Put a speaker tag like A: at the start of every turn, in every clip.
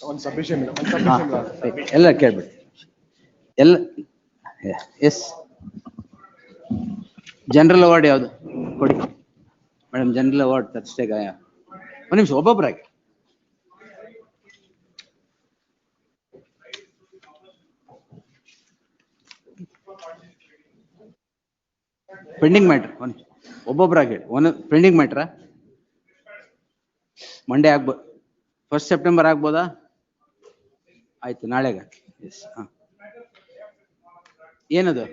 A: On submission, Lord.
B: ಎಲ್ಲ ಕೇಳ್ಬಿಡಿ ಎಲ್ಲ. S general award ಯಾವುದು ಕೊಡಿ ಮೇಡಮ್. ಜನರಲ್ ಅವಾರ್ಡ್ ತರ್ಸ್ಡೇ ಗಾಯ. ಒಂದು ನಿಮಿಷ ಒಬ್ಬೊಬ್ಬರಾಗಿ. ಪೆಂಡಿಂಗ್ ಮ್ಯಾಟ್ರ್ ಒಬ್ಬೊಬ್ಬರಾಗಿ ಹೇಳಿ. ಒಂದು ಪೆಂಡಿಂಗ್ ಮ್ಯಾಟ್ರ ಮಂಡೇ ಆಗ್ಬೋದು. 1 ಸೆಪ್ಟೆಂಬರ್ ಆಗ್ಬೋದಾ? ಆಯ್ತು, ನಾಳೆಗೆ ಹಾಕಿ. ಎಸ್. ಹಾಂ, ಏನದು?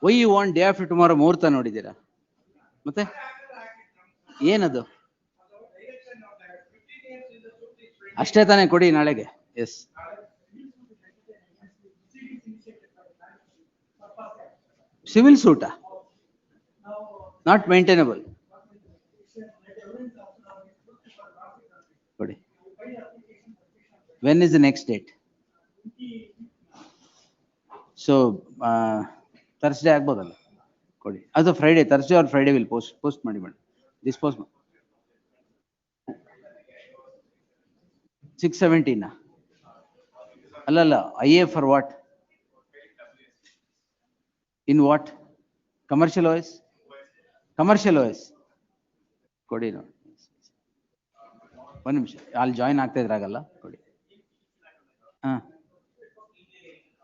B: Why you want day after tomorrow? ಮುಹೂರ್ತ ನೋಡಿದ್ದೀರಾ? ಮತ್ತೆ ಏನದು? ಅಷ್ಟೇ ತಾನೇ, ಕೊಡಿ ನಾಳೆಗೆ. ಎಸ್. ಸಿವಿಲ್ ಸೂಟಾ? Not maintainable. ಕೊಡಿ. When is the next date? So Thursday ಆಗ್ಬೋದಲ್ಲ? ಕೊಡಿ. ಅದು Friday, Thursday or Friday will post ಮಾಡಿ ಮೇಡಮ್. Dispose 617 ಅಲ್ಲಲ್ಲ. IA for what? In what? Commercial OS? Commercial OS ಕೊಡಿ ನೋಡಿ. ಒಂದು ನಿಮಿಷ, ಅಲ್ಲಿ ಜಾಯಿನ್ ಆಗ್ತಾ ಇದ್ರಾಗಲ್ಲ. ಕೊಡಿ. ಹಾ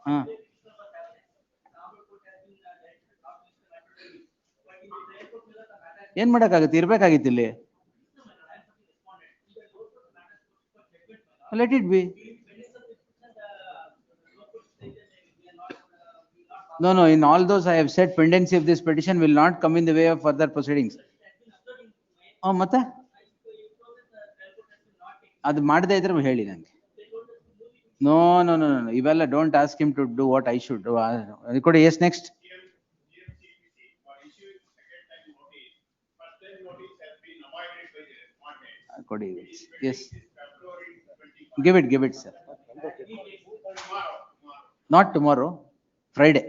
B: ಹಾ ಏನ್ ಮಾಡಕ್ಕಾಗತ್ತೆ? ಇರ್ಬೇಕಾಗಿತ್ತು ಇಲ್ಲಿ. Let it be. No, in all those I have said pendency of this petition will not come in the way of further proceedings. ಮತ್ತೆ ಅದು ಮಾಡದೇ ಇದ್ರೆ ಹೇಳಿ ನಂಗೆ. No, ಇವೆಲ್ಲ don't ask him to do what I should do. ಕೊಡಿ. Yes, next. ಕೊಡಿ. Yes, give it sir. Not tomorrow, Friday.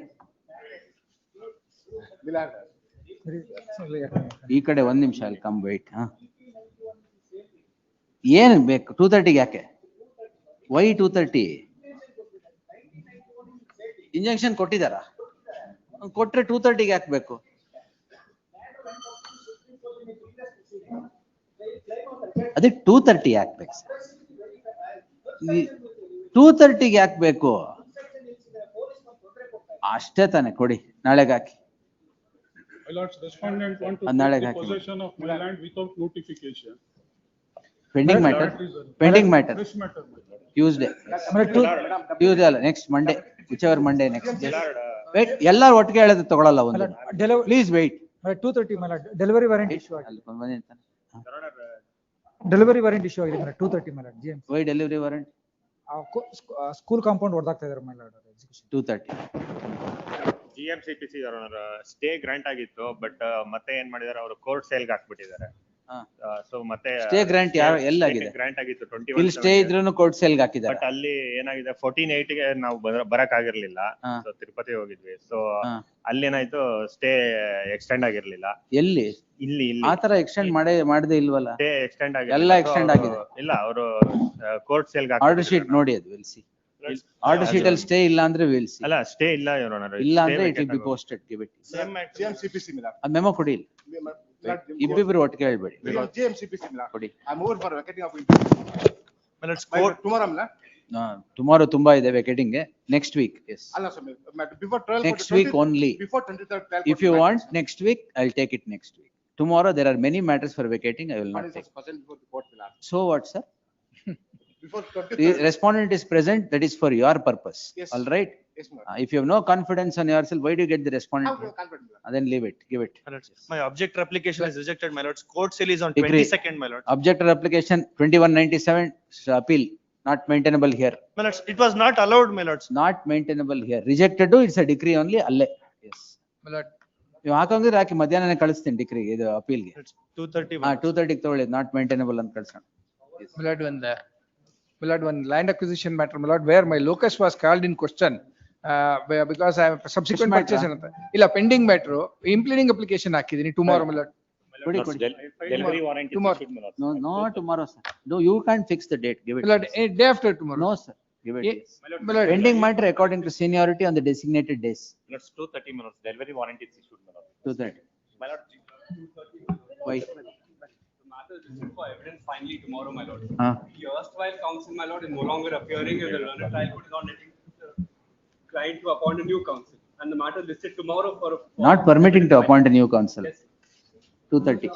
B: ಈ ಕಡೆ ಒಂದು ನಿಮಿಷ, ಅಲ್ಲಿ ಕಮ್ ವೇಟ್. ಏನ್ ಬೇಕು? 2:30 ಯಾಕೆ? ವೈ 2:30? ಇಂಜೆಕ್ಷನ್ ಕೊಟ್ಟಿದಾರ? ಕೊಟ್ರೆ 2:30 ಯಾಕೆ ಬೇಕು? ಅದೇ 2:30 ಯಾಕೆ ಬೇಕು? 2:30 ಯಾಕೆ ಬೇಕು? ಅಷ್ಟೇ ತಾನೆ, ಕೊಡಿ. ನಾಳೆಗೆ ಹಾಕಿ. ನಾಳೆಗೆ ಹಾಕಿ. Pending matter. Tuesday ಅಲ್ಲ, next Monday, whichever Monday next. Wait, ಎಲ್ಲರೂ ಒಟ್ಟಿಗೆ ಹೇಳೋದು ತಗೊಳ್ಳಲ್ಲ. ಒಂದು ಪ್ಲೀಸ್ ವೇಟ್.
C: 2:30 ಮೇಲೆ ಡೆಲಿವರಿ ವಾರೆಂಟ್ ಇಶ್ಯೂ ಆಗಿದೆ. ಡೆಲಿವರಿ ವಾರೆಂಟ್ ಇಶ್ಯೂ ಆಗಿದೆ 2:30 ಮೇಲೆ.
B: Why delivery warrant?
C: School compound ಹೊಡೆದಾಗ್ತಾ ಇದ್ದಾರೆ ಮೇಲೆ.
B: 2:30
D: GMCPC ಸ್ಟೇ ಗ್ರಾಂಟ್ ಆಗಿತ್ತು, ಬಟ್ ಮತ್ತೆ ಏನ್ ಮಾಡಿದಾರೆ ಅವರು, ಕೋರ್ಟ್ ಸೇಲ್ಗೆ ಹಾಕ್ಬಿಟ್ಟಿದ್ದಾರೆ. ಸೊ ಮತ್ತೆ
B: ಸ್ಟೇ ಗ್ರಾಂಟ್ ಎಲ್ಲಾಗಿದೆ?
D: ಗ್ರಾಂಟ್ ಆಗಿತ್ತು 21.
B: ಇಲ್ಲಿ ಸ್ಟೇ ಇದ್ರೂನು ಕೋರ್ಟ್ ಸೇಲ್ಗೆ ಹಾಕಿದ್ದಾರೆ.
D: ಬಟ್ ಅಲ್ಲಿ ಏನಾಗಿದೆ, 14/8 ಗೆ ನಾವು ಬರಕ್ ಆಗಿರ್ಲಿಲ್ಲ. ಸೊ ತಿರುಪತಿ ಹೋಗಿದ್ವಿ. ಸೊ ಅಲ್ಲೇನಾಯ್ತು, ಸ್ಟೇ ಎಕ್ಸ್ಟೆಂಡ್ ಆಗಿರ್ಲಿಲ್ಲ.
B: ಎಲ್ಲಿ?
D: ಇಲ್ಲಿ
B: ಆತರ ಎಕ್ಸ್ಟೆಂಡ್ ಮಾಡದೇ ಇಲ್ವಲ್ಲ?
D: ಸ್ಟೇ ಎಕ್ಸ್ಟೆಂಡ್ ಆಗಿದೆ.
B: ಎಲ್ಲ ಎಕ್ಸ್ಟೆಂಡ್ ಆಗಿದೆ.
D: ಇಲ್ಲ, ಅವರು ಕೋರ್ಟ್ ಸೇಲ್ಗೆ
B: ಆರ್ಡರ್ ಶೀಟ್ ನೋಡಿ, ಅದು ವಿಲ್ ಸಿ. ಆರ್ಡರ್ ಶೀಟ್ ಅಲ್ಲಿ ಸ್ಟೇ ಇಲ್ಲ ಅಂದ್ರೆ ವಿಲ್ ಸಿ.
D: ಅಲ್ಲ, ಸ್ಟೇ ಇಲ್ಲ ಯುವರ್ ಆನರ್.
B: ಇಲ್ಲ ಅಂದ್ರೆ it will be posted. Give it.
A: GMCPC ಮಿಲ
B: ಆ ಮೆಮೊ ಕೊಡಿ. ಇಬ್ಬಿಬ್ರು ಒಟ್ಟಿಗೆ ಹೇಳ್ಬೇಡಿ.
A: GMCPC ಮಿಲ
B: ಕೊಡಿ.
A: I'm over for vacating of
D: let's court
A: tomorrow ಮಿಲ.
B: Tomorrow ತುಂಬಾ ಇದೆ ವೆಕೇಟಿಂಗ್. next week. Yes,
A: ಅಲ್ಲ sir, before 12.
B: next week only.
A: Before 23rd.
B: If you want next week, I'll take it next week. Tomorrow there are many matters for vacating. I will not take.
A: Before the court ಮಿಲ.
B: So what, sir?
A: Before
B: The respondent is present. That is for your purpose.
A: Yes.
B: All right.
A: Yes, ma'am.
B: If you have no confidence on yourself, why do you get the respondent?
A: How confident?
B: Then leave it. Give it.
E: My objector application is rejected, my lords. Court sale is on
B: Agree.
E: 22nd, my lords.
B: Objector application 2197 appeal not maintainable here.
E: My lords, it was not allowed, my lords.
B: Not maintainable here. Rejected. It's a decree only. Alle. Yes.
E: My lord,
B: ನೀವು ಹಾಕಂಗಿದ್ರೆ ಹಾಕಿ, ಮಧ್ಯಾಹ್ನ ಕಳಿಸ್ತೀನಿ ಡಿಗ್ರಿಗೆ, ಇದು ಅಪೀಲ್ಗೆ.
E: 2:30.
B: 2:30 ತಗೊಳ್ಳಿ. Not maintainable ಅಂತ ಕಳ್ಸೋಣ.
F: My lord, one land acquisition matter, my lord, where my locus was called in question, because I have subsequent
B: Which matter?
F: purchase ಅಂತ. ಇಲ್ಲ, pending matter, implementing application ಹಾಕಿದೀನಿ tomorrow, my lord.
B: ಕೊಡಿ, ಕೊಡಿ.
D: Delivery warrant is
F: Tomorrow.
D: issued, my lord.
B: No, no, tomorrow, sir. No, you can't fix the date. Give it.
F: My lord, a day after tomorrow.
B: No, sir. Give it.
F: Eh,
B: Yes.
F: my lord,
B: Pending matter according to seniority on the designated days.
D: That's 2:30 minutes. Delivery warrant is issued, my lord.
B: 2:30.
D: My lord,
B: Why?
G: The matter is listed for evidence finally tomorrow, my lord.
B: Huh?
G: The erstwhile counsel, my lord, is no longer appearing and the learned trial court is not letting the client to appoint a new counsel. And the matter is listed tomorrow for.
B: Not permitting to appoint a new counsel.
G: Yes.
B: 2:30.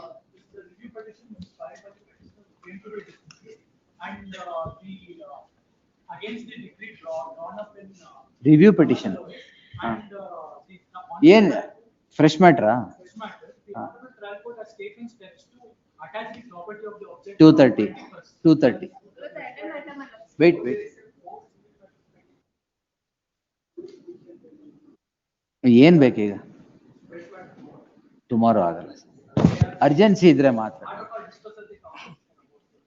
H: And against the decree drawn up in.
B: Review petition.
H: And
B: ಏನ್ fresh matter?
H: this matter, the honorable trial court has taken steps to attach the property of the object.
B: 2:30. 2:30. Wait, wait. ಏನ್ ಬೇಕೀಗ? Tomorrow ಆಗಲ್ಲ. Urgency ಇದ್ರೆ ಮಾತ್ರ.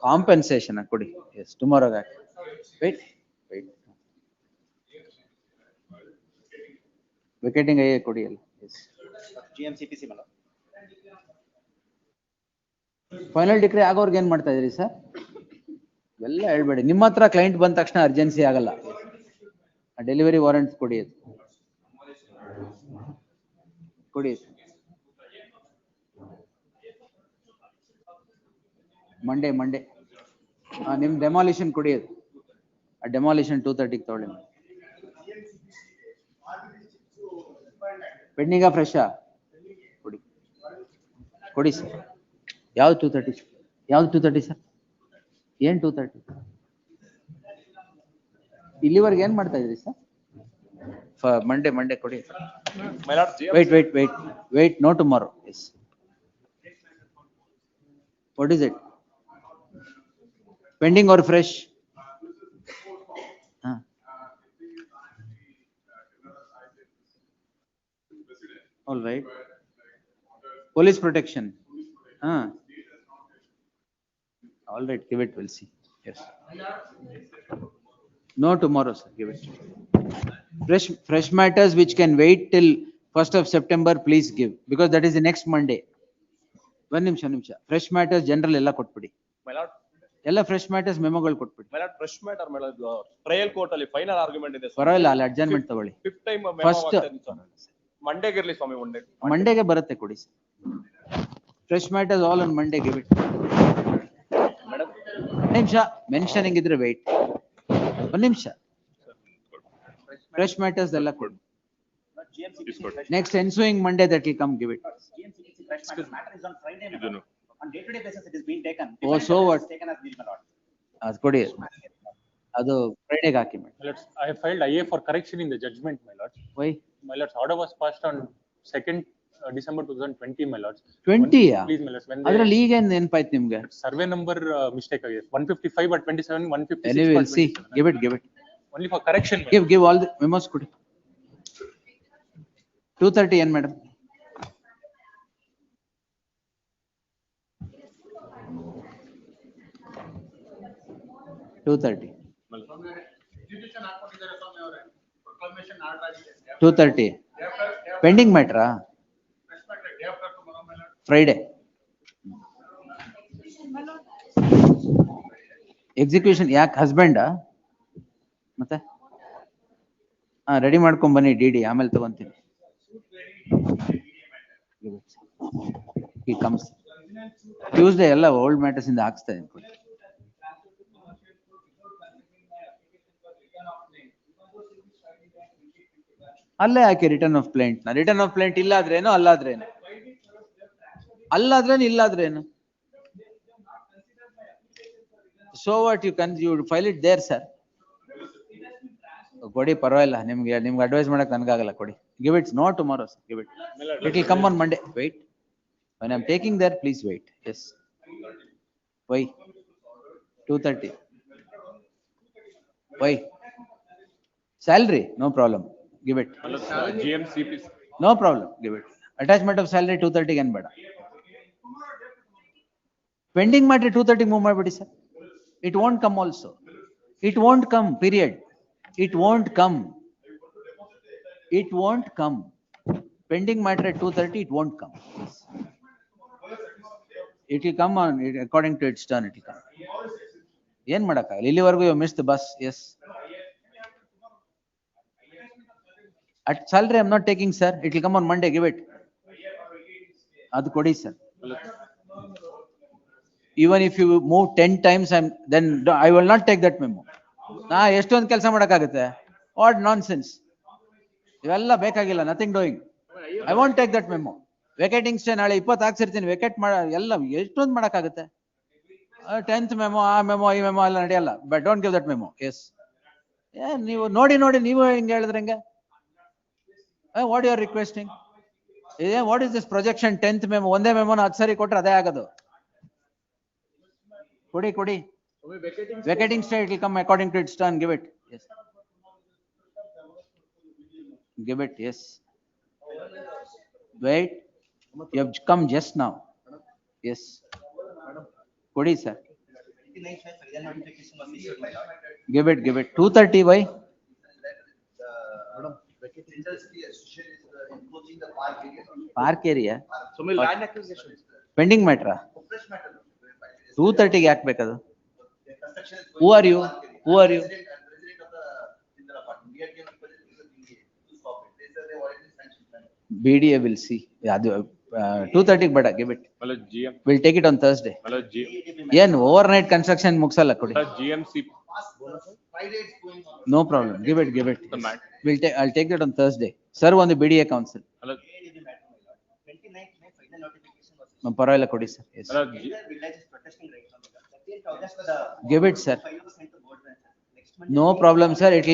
B: Compensation ಕೊಡಿ. Yes, ಟುಮಾರೋಗೆ ಹಾಕಿ. Wait, wait. Vacating ಅಯ್ಯೇ ಕೊಡಿ ಅಲ್ಲ. Yes.
D: GMCPC, my lord.
B: Final decree ಆಗೋರ್ಗೆ ಏನ್ ಮಾಡ್ತಾ ಇದೀರಿ ಸರ್? ಎಲ್ಲ ಹೇಳ್ಬೇಡಿ. ನಿಮ್ಮ ಹತ್ರ ಕ್ಲೈಂಟ್ ಬಂದ ತಕ್ಷಣ ಅರ್ಜೆನ್ಸಿ ಆಗಲ್ಲ. ಡೆಲಿವರಿ ವಾರೆಂಟ್ಸ್ ಕೊಡಿ, ಕೊಡಿ. ಮಂಡೇ ನಿಮ್ ಡೆಮಾಲಿಷನ್ ಕೊಡಿ. ಆ ಡೆಮಾಲಿಷನ್ 2:30 ತಗೊಳ್ಳಿ. ಪೆಂಡಿಂಗಾ ಫ್ರೆಶಾ? ಕೊಡಿ, ಕೊಡಿ ಸರ್. ಯಾವ್ದು 2:30? ಯಾವ್ದು 2:30 ಸರ್? ಏನ್ 2:30? ಇಲ್ಲಿವರೆಗೆ ಏನ್ ಮಾಡ್ತಾ ಇದ್ರಿ ಸರ್? ಮಂಡೇ ಕೊಡಿ.
D: My lord,
B: Wait, no tomorrow. Yes. What is it? Pending or fresh? All right. Police protection. All right, give it, we'll see. Yes. No tomorrow, sir, give it. Fresh matters which can wait till 1st of September, please give, because that is the next Monday. One ನಿಮಿಷ. Fresh matters general ಎಲ್ಲ ಕೊಟ್ಬಿಡಿ.
I: My lord,
B: ಎಲ್ಲ fresh matters ಮೆಮೊಗಳು ಕೊಟ್ಬಿಡಿ.
I: my lord, fresh matter, my lord, trial court ಅಲ್ಲಿ final argument ಇದೆ.
B: ಪರವಾಗಿಲ್ಲ, ಅಲ್ಲಿ adjournment ತಗೊಳ್ಳಿ.
I: Fifth time memo
B: First-
I: ಆಗ್ತಾ ಇದೆ sir. Monday ಗಿರ್ಲಿ ಸ್ವಾಮಿ, Monday.
B: ಮಂಡೇಗೆ ಬರುತ್ತೆ, ಕೊಡಿ. Fresh matters all on Monday, give it. ನಿಮಿಷ ಮೆನ್ಷನಿಂಗ್ ಇದ್ರೆ ವೇಟ್. ಒಂದ್ ನಿಮಿಷ. Fresh matters ಎಲ್ಲ ಕೊಡಿ. Next ensuing Monday that will come, give it.
J: Matter is on Friday, my
D: ಇದನ್ನು
J: lord. On day-to-day basis, it is being taken.
B: Oh, so what?
J: Taken as leave, my lord.
B: ಅದು ಕೊಡಿ. ಅದು ಫ್ರೈಡೆಗೆ ಹಾಕಿ ಮಾಡಿ.
K: My lords, I have filed IA for correction in the judgment, my lords.
B: Why?
K: My lords, order was passed on 2nd December 2020, my lords.
B: 20 yeah?
K: Please, my lords, when
B: ಅದ್ರಲ್ಲಿ ಈಗ ಏನ್ ನೆನಪಾಯ್ತು ನಿಮ್ಗೆ?
K: survey number mistake ಆಗಿದೆ. 155/27, 156.
B: Anyway, we'll see. Give it.
K: Only for correction. my lords.
B: Give all the memos ಕೊಡಿ. 2:30 ಏನ್ madam? $2:30. 2:30. Pending matter? Friday. Execution ಯಾಕೆ husband? ಮತ್ತೆ ರೆಡಿ ಮಾಡ್ಕೊಂಡ್ ಬನ್ನಿ ಡಿ ಆಮೇಲೆ ತಗೊಂತೀನಿ. He comes Tuesday ಎಲ್ಲ ಓಲ್ಡ್ ಮ್ಯಾಟರ್ಸ್ ಇಂದ ಹಾಕ್ಸ್ತಾ ಇದ್ದೀನಿ. ಅಲ್ಲೇ ಹಾಕಿ return of plaint. Return of plaint ಇಲ್ಲಾದ್ರೇನು, ಅಲ್ಲಾದ್ರೇನು, ಇಲ್ಲಾದ್ರೇನು. So what, you file it there, sir. ಕೊಡಿ, ಪರವಾಗಿಲ್ಲ. ನಿಮ್ಗೆ ಅಡ್ವೈಸ್ ಮಾಡಕ್ ನನ್ಗಾಗಲ್ಲ, ಕೊಡಿ. Give it, no tomorrow, sir. Give it. It will come on Monday. Wait. When I'm taking there, please wait. Yes. Why? 2:30. Why? Salary, no problem. Give it.
I: GMCPC.
B: No problem. Give it. Attachment of salary 2:30 ಏನ್ ಬೇಡ. Pending matter 2:30 move ಮಾಡ್ಬಿಡಿ sir. It won't come also. It won't come, period. It won't come. It won't come. Pending matter at 2:30, it won't come. Yes. It will come on, according to its turn, it will come. ಏನ್ ಮಾಡಕ್ಕಾಗಲ್ಲ, ಇಲ್ಲಿವರೆಗೂ you missed the bus, yes. At salary I'm not taking, sir, it will come on Monday, give it. ಅದು ಕೊಡಿ sir. Even if you move 10 times, then I will not take that memo. ನಾ ಎಷ್ಟೊಂದು ಕೆಲಸ ಮಾಡಕ್ಕಾಗುತ್ತೆ, what nonsense. ಇವೆಲ್ಲ ಬೇಕಾಗಿಲ್ಲ, nothing doing. I won't take that memo. Vacating stay ನಾಳೆ 20 ಹಾಕ್ಸಿರ್ತೀನಿ, vacate ಎಲ್ಲ ಎಷ್ಟೊಂದು ಮಾಡಕ್ಕಾಗುತ್ತೆ. 10th ಮೆಮೊ, ಆ ಮೆಮೊ, ಈ ಮೆಮೊ ಎಲ್ಲ ನಡೆಯಲ್ಲ, but don't give that memo. Yes, ನೀವು ನೋಡಿ ನೀವು ಹಿಂಗೆ ಹೇಳಿದ್ರೆ ಹೆಂಗೆ? What you are requesting? What is this projection? 10th memo, ಒಂದೇ ಮೆಮೊನ 10 ಸರಿ ಕೊಟ್ರೆ ಅದೇ ಆಗೋದು. ಕೊಡಿ. Vacating stay, it will come according to its turn, give it. Yes. Give it, yes. Wait, you have come just now. Yes. Kodi sir. Give it. 2:30, why? Park area.
A: land acquisition.
B: Pending matter. 2:30 ಗೆ ಯಾಕೆ ಬೇಕದು? Who are you? BDA will see. ಅದು 2:30 ಬೇಡ, give it.
I: GM.
B: We'll take it on Thursday. ಏನು overnight construction ಮುಗ್ಸಲ್ಲ, ಕೊಡಿ.
I: GMC.
B: No problem, give it. I'll take that on Thursday. Serve on the BDA council. ಪರವಾಗಿಲ್ಲ, ಕೊಡಿ sir. Yes. Give it, sir. No problem, sir. It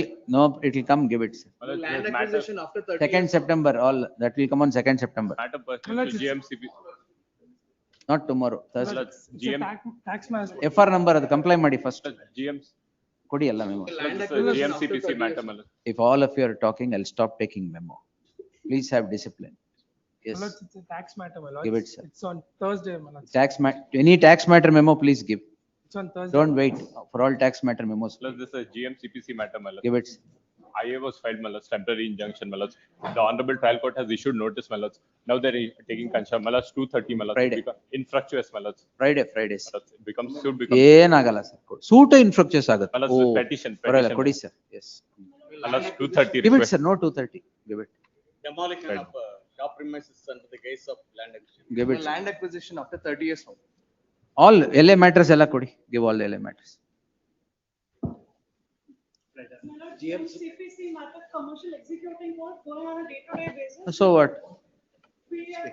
B: will come. Give it, sir.
A: Land acquisition after 30.
B: 2nd September, all that will come on 2nd September.
I: GMCP.
B: Not tomorrow, Thursday.
I: GM.
C: Tax matters.
B: FR number ಅದು comply ಮಾಡಿ first.
I: GMs.
B: ಕೊಡಿ ಎಲ್ಲ memo.
I: GMCPC matter.
B: If all of you are talking, I'll stop taking memo. Please have discipline. Yes.
H: It's a tax matter, my lord.
B: Give it, sir.
H: It's on Thursday, my lord.
B: Any tax matter memo, please give.
H: It's on Thursday.
B: Don't wait for all tax matter memos.
I: Plus this is GMCPC matter.
B: Give it.
I: IA was filed, my lords, temporary injunction, my lords. The honorable trial court has issued notice, my lords. Now they're taking consent, my lords, 2:30, my lords.
B: Friday.
I: It becomes infructuous, my lords.
B: Friday.
I: It becomes suit becomes.
B: ಏನಾಗಲ್ಲ sir, suit infructuous ಆಗುತ್ತೆ.
I: My lords, petition.
B: ಪರವಾಗಿಲ್ಲ, ಕೊಡಿ sir. Yes,
I: My lords, 2:30.
B: give it sir. No 2:30, give it.
J: Demolition of top premises under the case of land acquisition.
B: Give it.
A: Land acquisition after 30 years.
B: All LA matters ಎಲ್ಲ ಕೊಡಿ. Give all the LA matters.
L: CPC matter, commercial executing work going on a day-to-day basis.
B: So what?
L: We have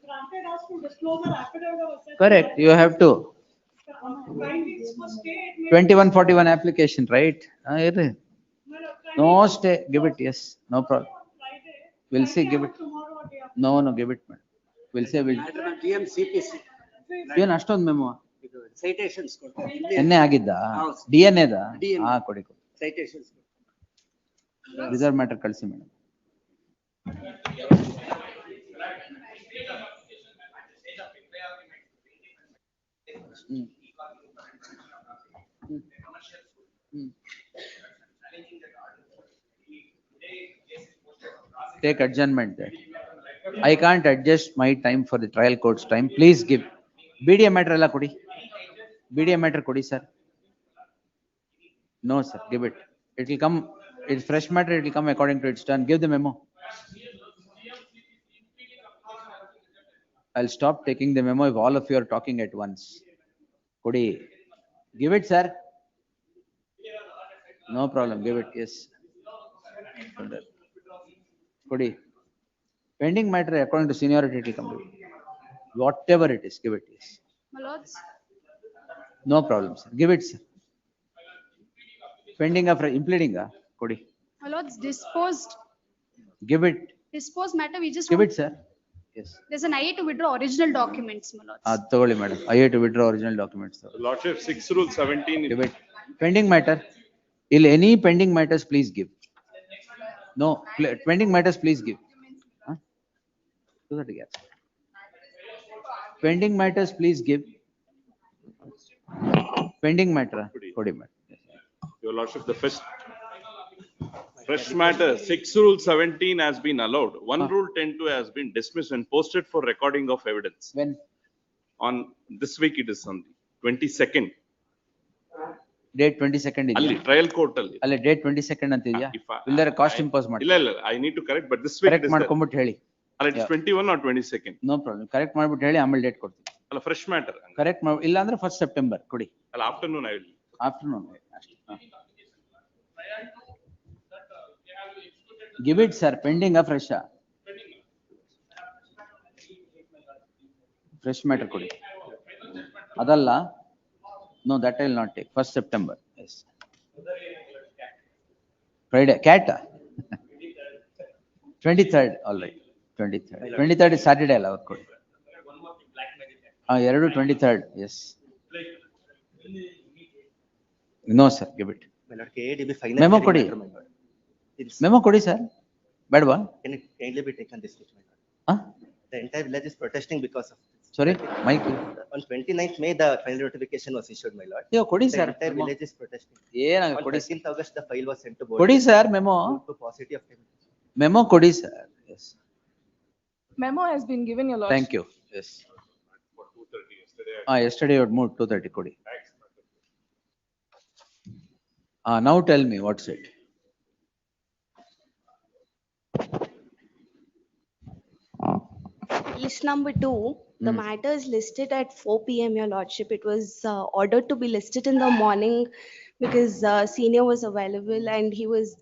L: granted us to disclose our affidavit of assessment.
B: Correct, you have to.
L: Findings for stay, it may.
B: 2141 application, right? ಇರ್ರಿ. No stay, give it, yes, no problem.
L: Friday.
B: We'll see, give it.
L: Tomorrow or day after.
B: No, give it. We'll say,
J: GMCPC
B: ಏನ್ ಅಷ್ಟೊಂದು memo?
J: citations.
B: ಎನ್ನೆ ಆಗಿದ್ದ? DNA the? ಹಾ, ಕೊಡಿ.
J: Citations.
B: Reserve matter ಕಳಿಸಿ madam. Take adjournment there. I can't adjust my time for the trial court's time. Please give. BDA matter ಎಲ್ಲ ಕೊಡಿ. BDA matter ಕೊಡಿ sir. No sir, give it. It will come. It's fresh matter. It will come according to its turn. Give the memo. I'll stop taking the memo if all of you are talking at once. Kodi. Give it, sir. No problem. Give it. Yes. Kodi. Pending matter according to seniority it will come. Whatever it is, give it. Yes.
L: My lords,
B: No problem, sir. Give it, sir. Pending of impleading, Kodi.
L: my lords, disposed matter, we just.
B: Give it, sir. Yes.
L: There's an IA to withdraw original documents, my lords.
B: ತಗೊಳ್ಳಿ madam. I have to withdraw original documents.
I: Lordship, 6 Rule 17.
B: Give it. Pending matter. Any pending matters, please give. No, pending matters, please give. Huh? Do that again. Pending matters, please give. Pending matter. Kodi matter.
I: Your Lordship, the fresh matter, 6 Rule 17 has been allowed. 1 Rule 10(2) has been dismissed and posted for recording of evidence.
B: When?
M: On this week it is on the 22nd.
B: Date 22nd
M: ಅಲ್ಲಿ
B: ಇದೆಯಾ?
M: Trial court ಅಲ್ಲಿ.
B: ಅಲ್ಲ date 22nd ಅಂತ ಇದೆಯಾ?
M: If I-
B: ಇಲ್ದಾರೆ cost impose ಮಾಡಿ.
M: ಇಲ್ಲ ಇಲ್ಲ, I need to correct, but this week it
B: correct
M: is there.
B: ಮಾಡ್ಕೊಂಬಿಟ್ಟು ಹೇಳಿ.
M: ಅಲ್ಲ, it's 21 or 22nd.
B: No problem. Correct ಮಾಡ್ಬಿಟ್ಟು ಹೇಳಿ ಆಮೇಲೆ ಡೇಟ್ ಕೊಡ್ತೀನಿ.
M: ಅಲ್ಲ, fresh matter.
B: ಕರೆಕ್ಟ್ ಮಾಡಿ, ಇಲ್ಲ ಅಂದ್ರೆ 1st September ಕೊಡಿ.
M: ಅಲ್ಲ, afternoon I will.
B: ಆಫ್ಟರ್ನೂನ್ ಅಷ್ಟೇ. Give it sir, pending fresh fresh matter ಕೊಡಿ. ಅದಲ್ಲ, no that I will not take. 1st September. Yes. Friday cat 23rd. All right. 23rd is Saturday ಅಲ್ಲ, ಅವ್ರು ಕೊಡಿ. ಎರಡು 23rd. Yes. No sir, give it. Memo ಕೊಡಿ. Memo ಕೊಡಿ sir. ಬೇಡವಾ?
N: Can it kindly be taken this week, my lord?
B: Huh?
N: The entire village is protesting because of this.
B: Sorry, Mike.
N: On 29th May, the final notification was issued, my lord.
B: Yo, kodi
N: The
B: sir.
N: entire village is protesting.
B: ಏನ
N: On
B: ಕೊಡಿ.
N: 13th August, the file was sent to board.
B: ಕೊಡಿ sir memo.
N: Due to paucity of time.
B: Memo ಕೊಡಿ sir. Yes.
L: Memo has been given, your lordship.
B: Thank you. Yes. Yesterday you had moved 2:30 ಕೊಡಿ. Now tell me what's it.
O: List number 2, the matter is listed at 4 PM, your lordship. It was ordered to be listed in the morning because senior was available and he was,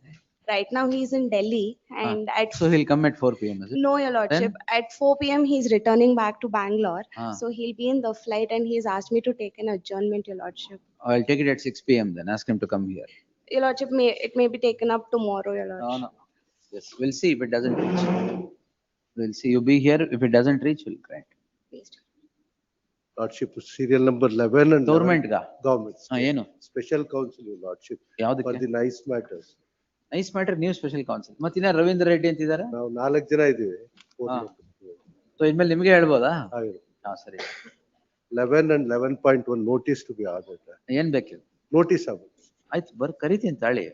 O: right now he is in Delhi and at.
B: So he'll come at 4 PM, is it?
O: No, your lordship, at 4 PM he's returning back to Bangalore.
B: Ah.
O: So he'll be in the flight and he's asked me to take an adjournment, your lordship.
B: I'll take it at 6 PM then. Ask him to come here.
O: Your lordship, it may be taken up tomorrow, your lordship.
B: No. Yes, we'll see if it doesn't reach. We'll see. You be here. If it doesn't reach, we'll grant.
O: Please.
P: Lordship, serial number 11 and.
B: Government ga?
P: Government.
B: ಏನು?
P: Special counsel, your lordship. For
B: ಯಾವ್ದಕ್ಕೆ?
P: the nice matters.
B: Nice matter ನೀವು special council. ಮತ್ತಿನ್ನ Ravindra Reddy ಅಂತಿದ್ದಾರೆ.
P: ನಾವು 4 ಜನ ಇದ್ದೀವಿ.
B: So ಇನ್ಮೇಲೆ ನಿಮಗೆ ಹೇಳ್ಬೋದಾ?
P: ಹಾಗೆ.
B: ಸರಿ.
P: 11 and 11.1 notice to be ordered.
B: ಏನ್ ಬೇಕಿದೆ?
P: Notice ಆಗುತ್ತೆ.
B: ಆಯ್ತು, ಕರಿತೀನಿ ತಾಳಿ.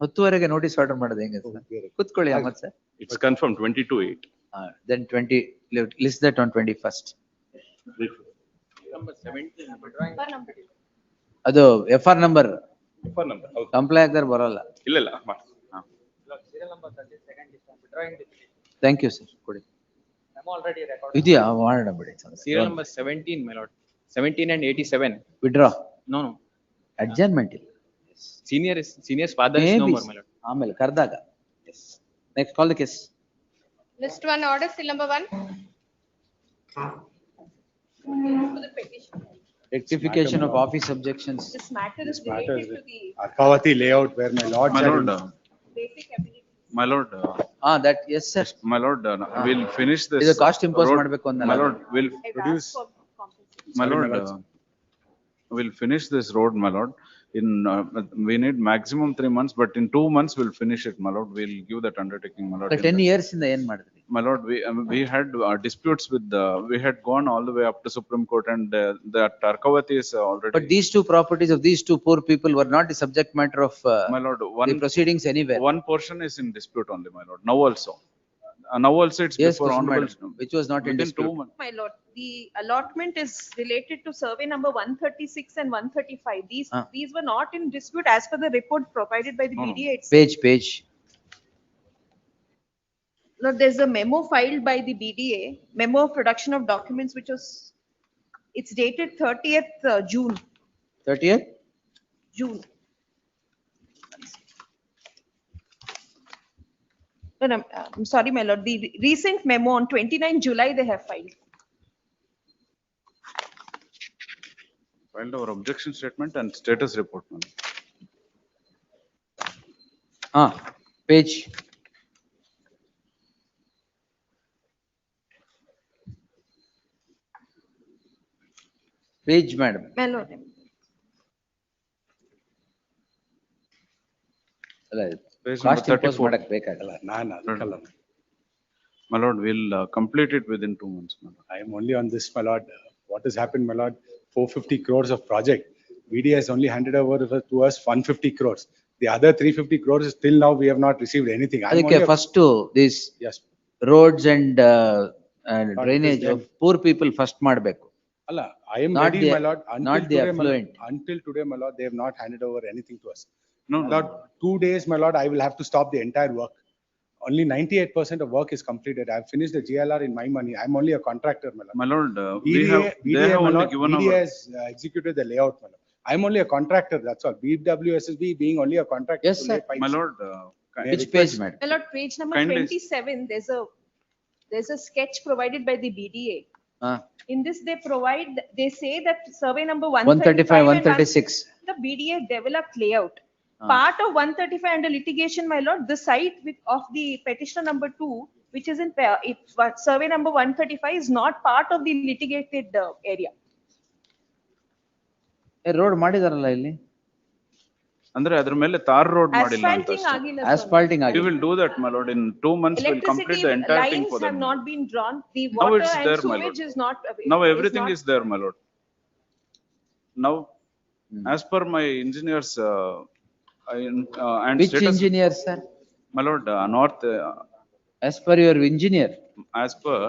B: 10:30ಗೆ ನೋಟಿಸ್ ಆರ್ಡರ್ ಮಾಡೋದು ಹೆಂಗೆ ಸರ್? ಕೂತ್ಕೊಳ್ಳಿ Ahmed sir.
M: It's confirmed 22/8.
B: Then 20, list that on 21st. ಅದು FR number.
M: FR number.
B: Comply ಆಗ್ದಾರ ಬರೋಲ್ಲ.
M: ಇಲ್ಲ ಇಲ್ಲ.
B: ಥ್ಯಾಂಕ್ ಯು ಸರ್, ಕೊಡಿ.
H: Memo already recorded.
B: ಇದೆಯಾ? ಮಾಡೋಣ ಬಿಡಿ.
Q: Serial number 17, my lord. 17 and 87.
B: Withdraw.
Q: No.
B: Adjournment ಇಲ್ಲ.
Q: Senior's father is no more, my lord.
B: ಆಮೇಲೆ ಕರ್ದಾಗ. Next, call the case.
R: List 1 order, seal number 1. For the petition.
B: Rectification of office objections.
R: This matter is related to the
S: Arkavati layout where my lord.
I: My lord,
R: basic ability.
I: my lord.
B: That, yes sir.
I: My lord, we'll finish this.
B: ಇದು cost impose ಮಾಡ್ಬೇಕು
I: My
B: ಅಂದಲ್ಲ.
I: lord, we'll produce. My lord, we'll finish this road, my lord. We need maximum 3 months, but in 2 months we'll finish it, my lord. We'll give that undertaking, my lord.
B: 10 years ಇಂದ ಏನ್ ಮಾಡಿದ್ರಿ?
I: My lord, we had disputes with we had gone all the way up to Supreme Court and the Arkavati is already.
B: But these two properties of these two poor people were not the subject matter of
I: My lord,
B: the proceedings anywhere.
I: one portion is in dispute only, my lord. Now also. Now also it's
B: Yes,
I: before honorable.
B: madam, which was not in
I: Within
B: dispute.
I: 2 months.
R: My lord, the allotment is related to survey number 136 and 135. These were not in dispute as per the report provided by the
I: No, no.
R: BDA itself.
B: Page.
R: No, there's a memo filed by the BDA, memo of production of documents, which was, it's dated 30th June.
B: 30th?
R: June. No, I'm sorry, my lord. The recent memo on 29 July they have filed.
I: Filed our objection statement and status report, my lord.
B: Page. Page, madam.
R: My lord.
B: ಅಲ್ಲ,
I: Page
B: cost
I: number
B: impose
I: 34.
B: ಮಾಡಕ್ ಬೇಕಾಗಲ್ಲ.
I: My lord, we'll complete it within 2 months, my lord.
S: I am only on this, my lord. What has happened, my lord? 450 crores of project. VD has only handed over to us 150 crores. The other 350 crores is till now we have not received anything. I'm
B: ಅದಕ್ಕೆ
S: only a-
B: first this
S: Yes.
B: roads and drainage
S: this
B: of poor people first ಮಾಡ್ಬೇಕು.
S: Allah, I am
B: Not
S: ready,
B: the-
S: my lord.
B: not the affluent.
S: Until today, my lord, they have not handed over anything to us.
I: No,
S: My
I: no.
S: lord, 2 days, my lord, I will have to stop the entire work. Only 98% of work is completed. I have finished the GLR in my money. I'm only a contractor, my lord.
I: My lord, we
S: BDA,
I: have, they
S: BDA,
I: have
S: my
I: only
S: lord,
I: given
S: BDA
I: our,
S: has executed the layout, my lord. I'm only a contractor, that's all. BWSSB being only a contractor.
B: Yes,
S: to
B: sir.
S: lay pipes.
I: my lord,
S: May I
B: Which
S: request-
B: page, madam?
R: My lord, page number
I: Kindly-
R: 27, there's a sketch provided by the BDA.
B: Ah,
R: In this, they say that survey number
B: 135,
R: 135 and
B: 136.
R: the BDA developed layout.
B: Ah.
R: Part of 135 under litigation, my lord, the site of the petitioner number 2, which is in survey number 135 is not part of the litigated area.
B: Road ಮಾಡಿದಾರಲ್ಲ ಇಲ್ಲಿ
I: ಅಂದ್ರೆ ಅದ್ರ ಮೇಲೆ tar road ಮಾಡಿಲ್ಲ ಅಂತ
R: Asphalting
I: ಅಷ್ಟೇ.
R: ಆಗಿಲ್ಲ
B: Asphalting
I: We
B: ಆಗಿಲ್ಲ.
I: will do that, my lord. In 2 months, we'll complete
R: Electricity
I: the entire thing
R: lines
I: for
R: have
I: them.
R: not been drawn. The
I: Now
R: water
I: it's
R: and
I: there, my lord.
R: sewage is not.
I: Now everything is there, my lord. Now, as per my engineers, and
B: Which
I: status,
B: engineer, sir?
I: my lord, north,
B: As per your engineer,
I: as per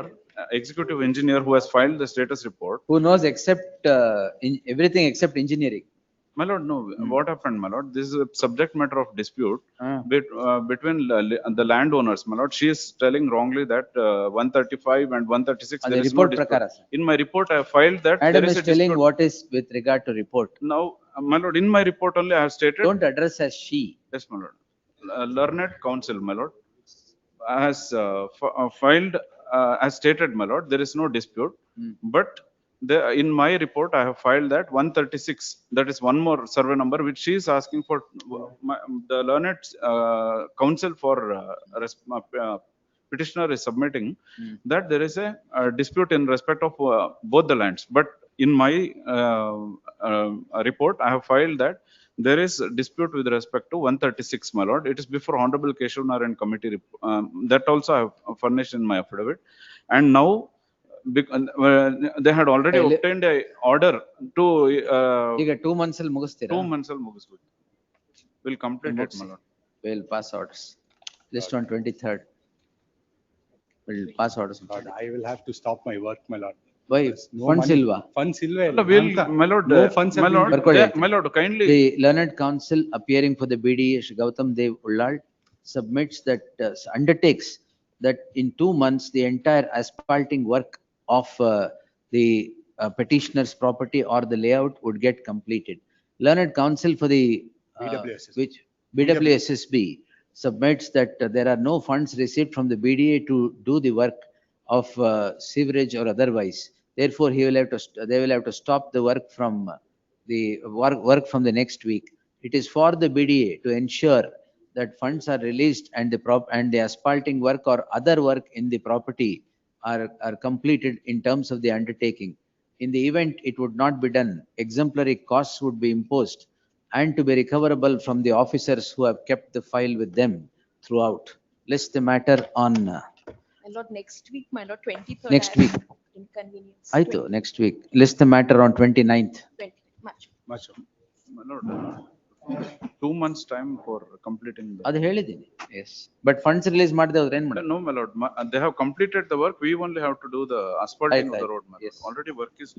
I: executive engineer who has filed the status report.
B: who knows except, everything except engineering.
I: My lord, no, what happened, my lord? This is a subject matter of dispute between the landowners, my lord. She is telling wrongly that 135 and 136,
B: And
I: there
B: the
I: is no
B: report
I: dispute.
B: prakara, sir.
I: In my report, I have filed that there
B: Madam
I: is
B: is
I: a
B: telling
I: dispute.
B: what is with regard to report.
I: Now, my lord, in my report only I have stated.
B: Don't address as she.
I: Yes, my lord. Learned counsel, my lord, has filed, as stated, my lord, there is no dispute. But in my report, I have filed that 136, that is one more survey number, which she is asking for, the learned counsel for petitioner is submitting that there is a dispute in respect of both the lands. But in my report, I have filed that there is a dispute with respect to 136, my lord. It is before Honorable Keshavanaran committee. That also I have furnished in my affidavit. And now, they had already obtained a order to,
B: ಈಗ 2 months ಅಲ್ಲಿ ಮುಗಿಸ್ತೀರಾ?
I: 2 months ಅಲ್ಲಿ ಮುಗಿಸ್ಬಿಟ್ಟು. We'll complete it, my lord.
B: We'll pass orders. List on 23rd. We'll pass orders.
S: Lord, I will have to stop my work, my lord.
B: Why?
S: No
B: Funds
S: money.
B: ಇಲ್ವಾ?
S: Funds ಇಲ್ವೇ ಇಲ್ಲ.
I: We'll,
S: ಅಂತ.
I: my lord,
S: No funds have
I: my
S: been
I: lord,
S: given.
I: my lord, kindly.
B: The learned counsel appearing for the BDA, Shri Gautam Dev Ullal, submits that, undertakes that in 2 months, the entire asphalting work of the petitioner's property or the layout would get completed. Learned counsel for the
S: BWSSB.
B: which BWSSB submits that there are no funds received from the BDA to do the work of sewerage or otherwise. Therefore, they will have to stop the work from work from the next week. It is for the BDA to ensure that funds are released and the asphalting work or other work in the property are completed in terms of the undertaking. In the event it would not be done, exemplary costs would be imposed and to be recoverable from the officers who have kept the file with them throughout. List the matter on
R: My lord, next week, my lord, 23rd.
B: next week.
R: Inconvenience.
B: Aito, next week. List the matter on 29th.
R: 20, March.
S: Much.
I: My lord, 2 months time for completing the.
B: ಅದು ಹೇಳಿದ್ದೀನಿ. Yes. But funds release ಮಾಡದೆ ಹೋದ್ರೆ ಏನ್ ಮಾಡೋದು?
I: No, my lord, they have completed the work. We only have to do the asphalting of the
B: Right.
I: road, my lord.
B: Yes.
I: Already work is.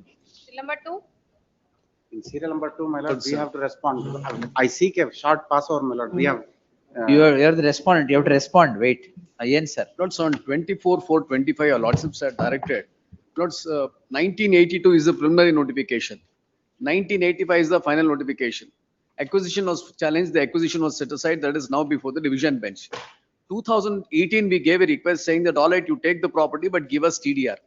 R: Number 2.
T: In serial number 2, my lord, we have to respond. I seek a short pass over, my lord. We have.
B: You are the respondent. You have to respond. Wait. Yes, sir.
U: Lords, on 24/4/25, our lordships are directed. Lords, 1982 is the preliminary notification. 1985 is the final notification. Acquisition was challenged, the acquisition was set aside, that is now before the division bench. 2018, we gave a request saying that, all right, you take the property, but give us TDR.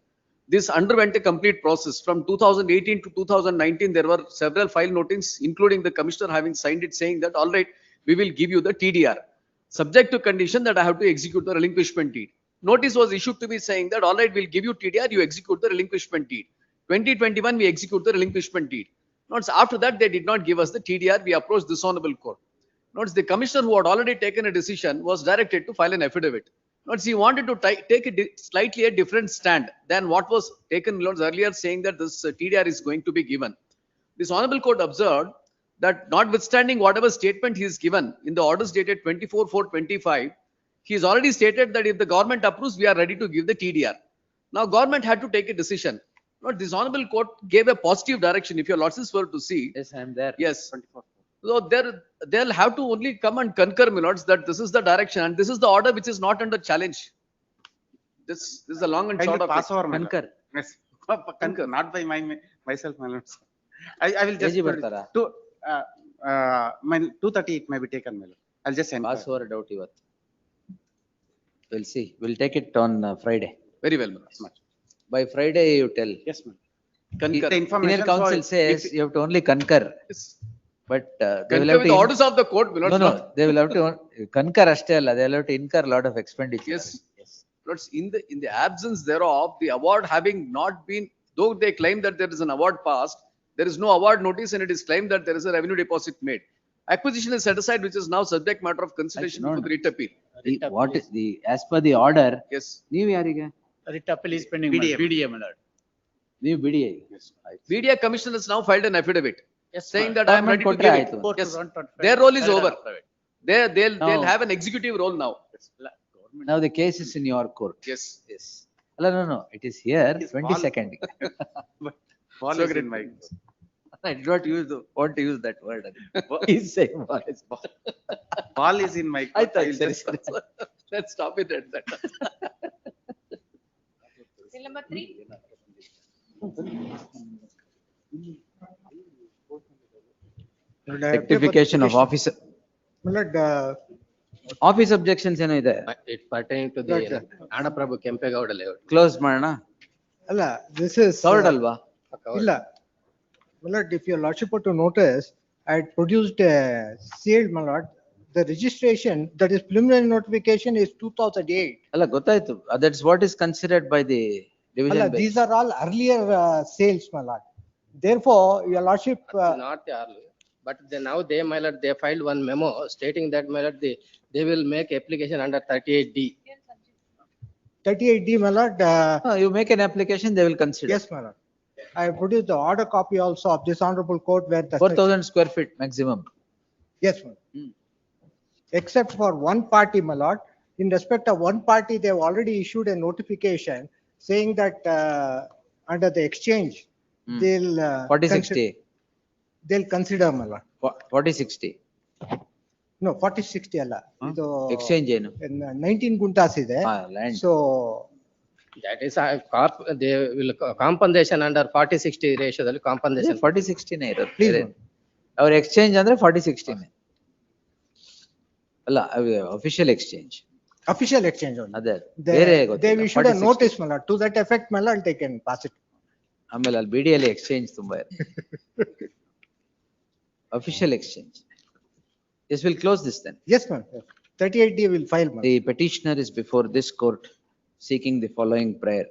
U: This underwent a complete process. From 2018 to 2019, there were several file notings, including the commissioner having signed it saying that, all right, we will give you the TDR, subject to condition that I have to execute the relinquishment deed. Notice was issued to me saying that, all right, we'll give you TDR, you execute the relinquishment deed. 2021, we execute the relinquishment deed. Notice after that, they did not give us the TDR. We approached this honorable court. Notice the commissioner who had already taken a decision was directed to file an affidavit. Notice he wanted to take slightly a different stand than what was taken earlier, saying that this TDR is going to be given. This honorable court observed that notwithstanding whatever statement he has given in the orders dated 24/4/25, he has already stated that if the government approves, we are ready to give the TDR. Now government had to take a decision. Not this honorable court gave a positive direction. If your lordships were to see,
B: Yes, I am there.
U: yes. So they'll have to only come and concur, my lords, that this is the direction and this is the order which is not under challenge. This is the long and short
T: Kindly
U: of
T: pass
U: it.
T: over, my lord.
B: Concur.
T: Yes. Concur, not by myself, my lords. I will just.
B: AG ಬರ್ತಾರಾ?
T: My 2:30 it may be taken, my lord. I'll just send.
B: Pass over doubt ಇವತ್ತು. We'll see. We'll take it on Friday.
U: Very well, my lords.
B: By Friday, you tell.
T: Yes, ma'am.
U: Concur.
T: The information.
B: Senior counsel
T: so
B: says
T: if-
B: you have to only concur,
U: Yes.
B: but they will
U: Concur
B: have
U: with the
B: to.
U: orders of the court, my lords.
B: No, they will have to concur ಅಷ್ಟೇ ಅಲ್ಲ, they will have to incur a lot of expenditure.
U: Yes. Lords, in the absence thereof, the award having not been, though they claim that there is an award passed, there is no award notice and it is claimed that there is a revenue deposit made. Acquisition is set aside, which is now subject matter of consideration
B: No,
U: for
B: no.
U: the writ appeal.
B: What is the, as per the order,
U: Yes.
B: ನೀವು ಯಾರಿಗೆ?
Q: Writ appeal is pending.
T: BDA.
Q: BDA, my lord.
B: ನೀವು BDA.
U: BDA commissioner has now filed an affidavit saying that I am ready to
B: ಕೊಟ್ರೆ
U: give
B: ಆಯ್ತು.
U: it. Yes. Their role is over. They'll
B: No.
U: have an executive role now.
B: Now the case is in your court.
U: Yes.
B: Yes. No, it is here, 22nd.
T: Ball
U: So
T: is
U: great.
T: in my.
B: I did not want to use that word. He's saying ball is ball.
T: Ball is in my.
B: I
T: court.
B: thought,
T: I'll
B: sorry,
T: just-
B: sorry.
U: Let's stop it at that.
R: Bill number 3.
B: Rectification of officer. Office objections ಏನೋ ಇದೆ.
Q: It pertaining to the Anaprabhu Kempegowda layout.
B: Close ಮಾಡೋಣ.
C: ಅಲ್ಲ, this is.
B: Covered ಅಲ್ವಾ?
C: ಇಲ್ಲ. My lord, if your lordship were to notice, I had produced a sealed, my lord. The registration, that is preliminary notification is 2008.
B: ಅಲ್ಲ ಗೊತ್ತಾಯ್ತು. That's what is considered by the division
C: Allah,
B: bench.
C: these are all earlier sales, my lord. Therefore, your lordship,
Q: Not the earlier, but now they, my lord, they filed one memo stating that, my lord, they will make application under 38D.
C: 38D, my lord.
B: You make an application, they will consider.
C: Yes, my lord. I produced the order copy also of this honorable court where the.
B: 4,000 square feet maximum.
C: Yes, my lord. Except for one party, my lord. In respect of one party, they have already issued a notification saying that under the exchange, they'll.
B: 40/60.
C: They'll consider, my lord.
B: 40/60.
C: No, 40/60 ಅಲ್ಲ. ಇದು
B: Exchange ಏನು?
C: 19 ಗುಂಟಾಸ್ ಇದೆ.
B: Land.
C: So.
Q: That is they will compensation under 40/60 ratio ದಲ್ಲಿ compensation.
B: 40/60 ನೇ ಇರೋದು.
C: Please.
B: ಅವ್ರ exchange ಅಂದ್ರೆ 40/60 ನೇ. ಅಲ್ಲ, official exchange.
C: Official exchange only.
B: ಅದೇ
C: They
B: ಬೇರೆ
C: issued a notice, my lord. To that effect, my lord, they can pass it.
B: ಆಮೇಲೆ ಅಲ್ಲಿ BDA ಅಲ್ಲಿ ಎಕ್ಸ್ಚೇಂಜ್ ತುಂಬಾ ಇದೆ. Official exchange. Yes, we'll close this then.
C: Yes, ma'am. 38D will file, ma'am.
B: The petitioner is before this court seeking the following prayer.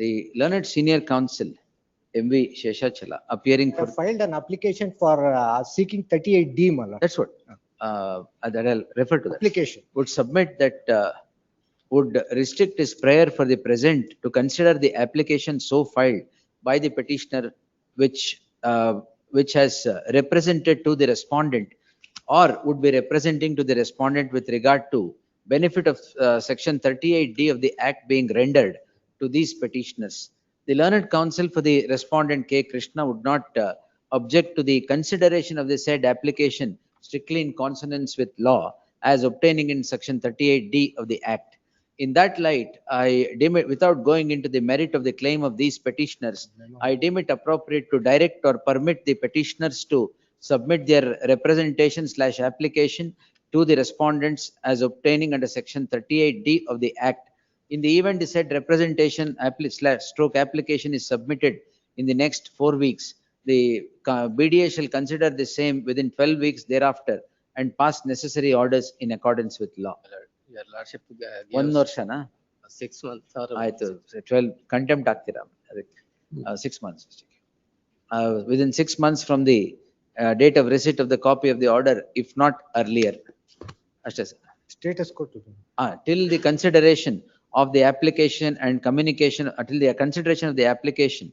B: The learned senior counsel, MV Sheshachala, appearing
C: They
B: for,
C: filed an application for seeking 38D, my lord.
B: that's what, that I'll refer to that.
C: Application.
B: Would submit that, would restrict his prayer for the present to consider the application so filed by the petitioner which has represented to the respondent or would be representing to the respondent with regard to benefit of section 38D of the act being rendered to these petitioners. The learned counsel for the respondent K. Krishna would not object to the consideration of the said application strictly in consonance with law as obtaining in section 38D of the act. In that light, I deem it, without going into the merit of the claim of these petitioners, I deem it appropriate to direct or permit the petitioners to submit their representation/application to the respondents as obtaining under section 38D of the act. In the event the said representation application is submitted in the next 4 weeks, the BDA shall consider the same within 12 weeks thereafter and pass necessary orders in accordance with law.
Q: Your lordship.
B: 1 ವರ್ಷನಾ?
Q: 6 months or.
B: ಆಯ್ತು, 12 contempt ಆಗ್ತೀರಾ ಅದಕ್ಕೆ? 6 months. Within 6 months from the date of receipt of the copy of the order, if not earlier. ಅಷ್ಟೇ sir.
C: Status quo to.
B: Till the consideration of the application and communication, until the consideration of the application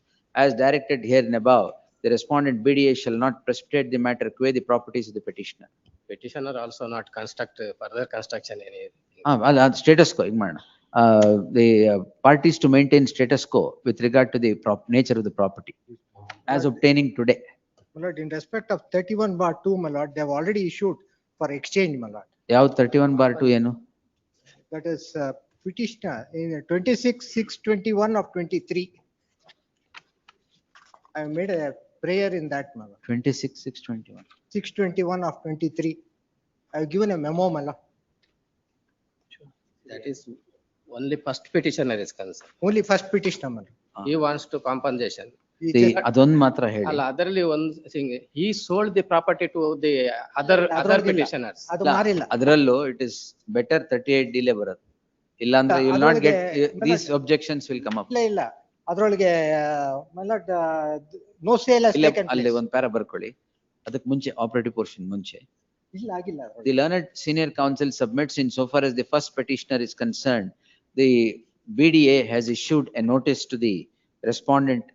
B: as directed here and above, the respondent BDA shall not precipitate the matter qua the properties of the petitioner.
Q: Petitioner also not construct further construction any.
B: ಅಲ್ಲ, status quo ಈಗ ಮಾಡೋಣ. the parties to maintain status quo with regard to the nature of the property as obtaining today.
C: My lord, in respect of 31/2, my lord, they have already issued for exchange, my lord.
B: Yav 31/2 ಏನು?
C: That is petitioner in 26/6/21 of 23. I have made a prayer in that, my lord.
B: 26/6/21.
C: 6/21 of 23. I have given a memo, my lord.
Q: That is only first petitioner is concerned.
C: Only first petitioner, my lord.
Q: He wants to compensation.
B: ಅದೊಂದು ಮಾತ್ರ ಹೇಳಿ.
Q: ಅಲ್ಲ, ಅದರಲ್ಲಿ ಒಂದು thing, he sold the property to the other petitioners.
C: ಅದು ಮಾರಿಲ್ಲ.
B: ಅದರಲ್ಲೂ it is better 38D ಲೇ ಬರುತ್ತೆ. ಇಲ್ಲಾಂದ್ರೆ you will not get, these objections will come up.
C: ಇಲ್ಲ ಇಲ್ಲ, ಅದ್ರೊಳಗೆ my lord, no sale has taken
B: ಅಲ್ಲಿ
C: place.
B: ಒಂದು ಪ್ಯಾರಾ ಬರ್ಕೊಳ್ಳಿ. ಅದಕ್ಕೆ ಮುಂಚೆ ಆಪರೇಟಿವ್ ಪೋರ್ಷನ್ ಮುಂಚೆ.
C: ಇಲ್ಲ ಆಗಿಲ್ಲ.
B: The learned senior counsel submits in so far as the first petitioner is concerned, the BDA has issued a notice to the respondent.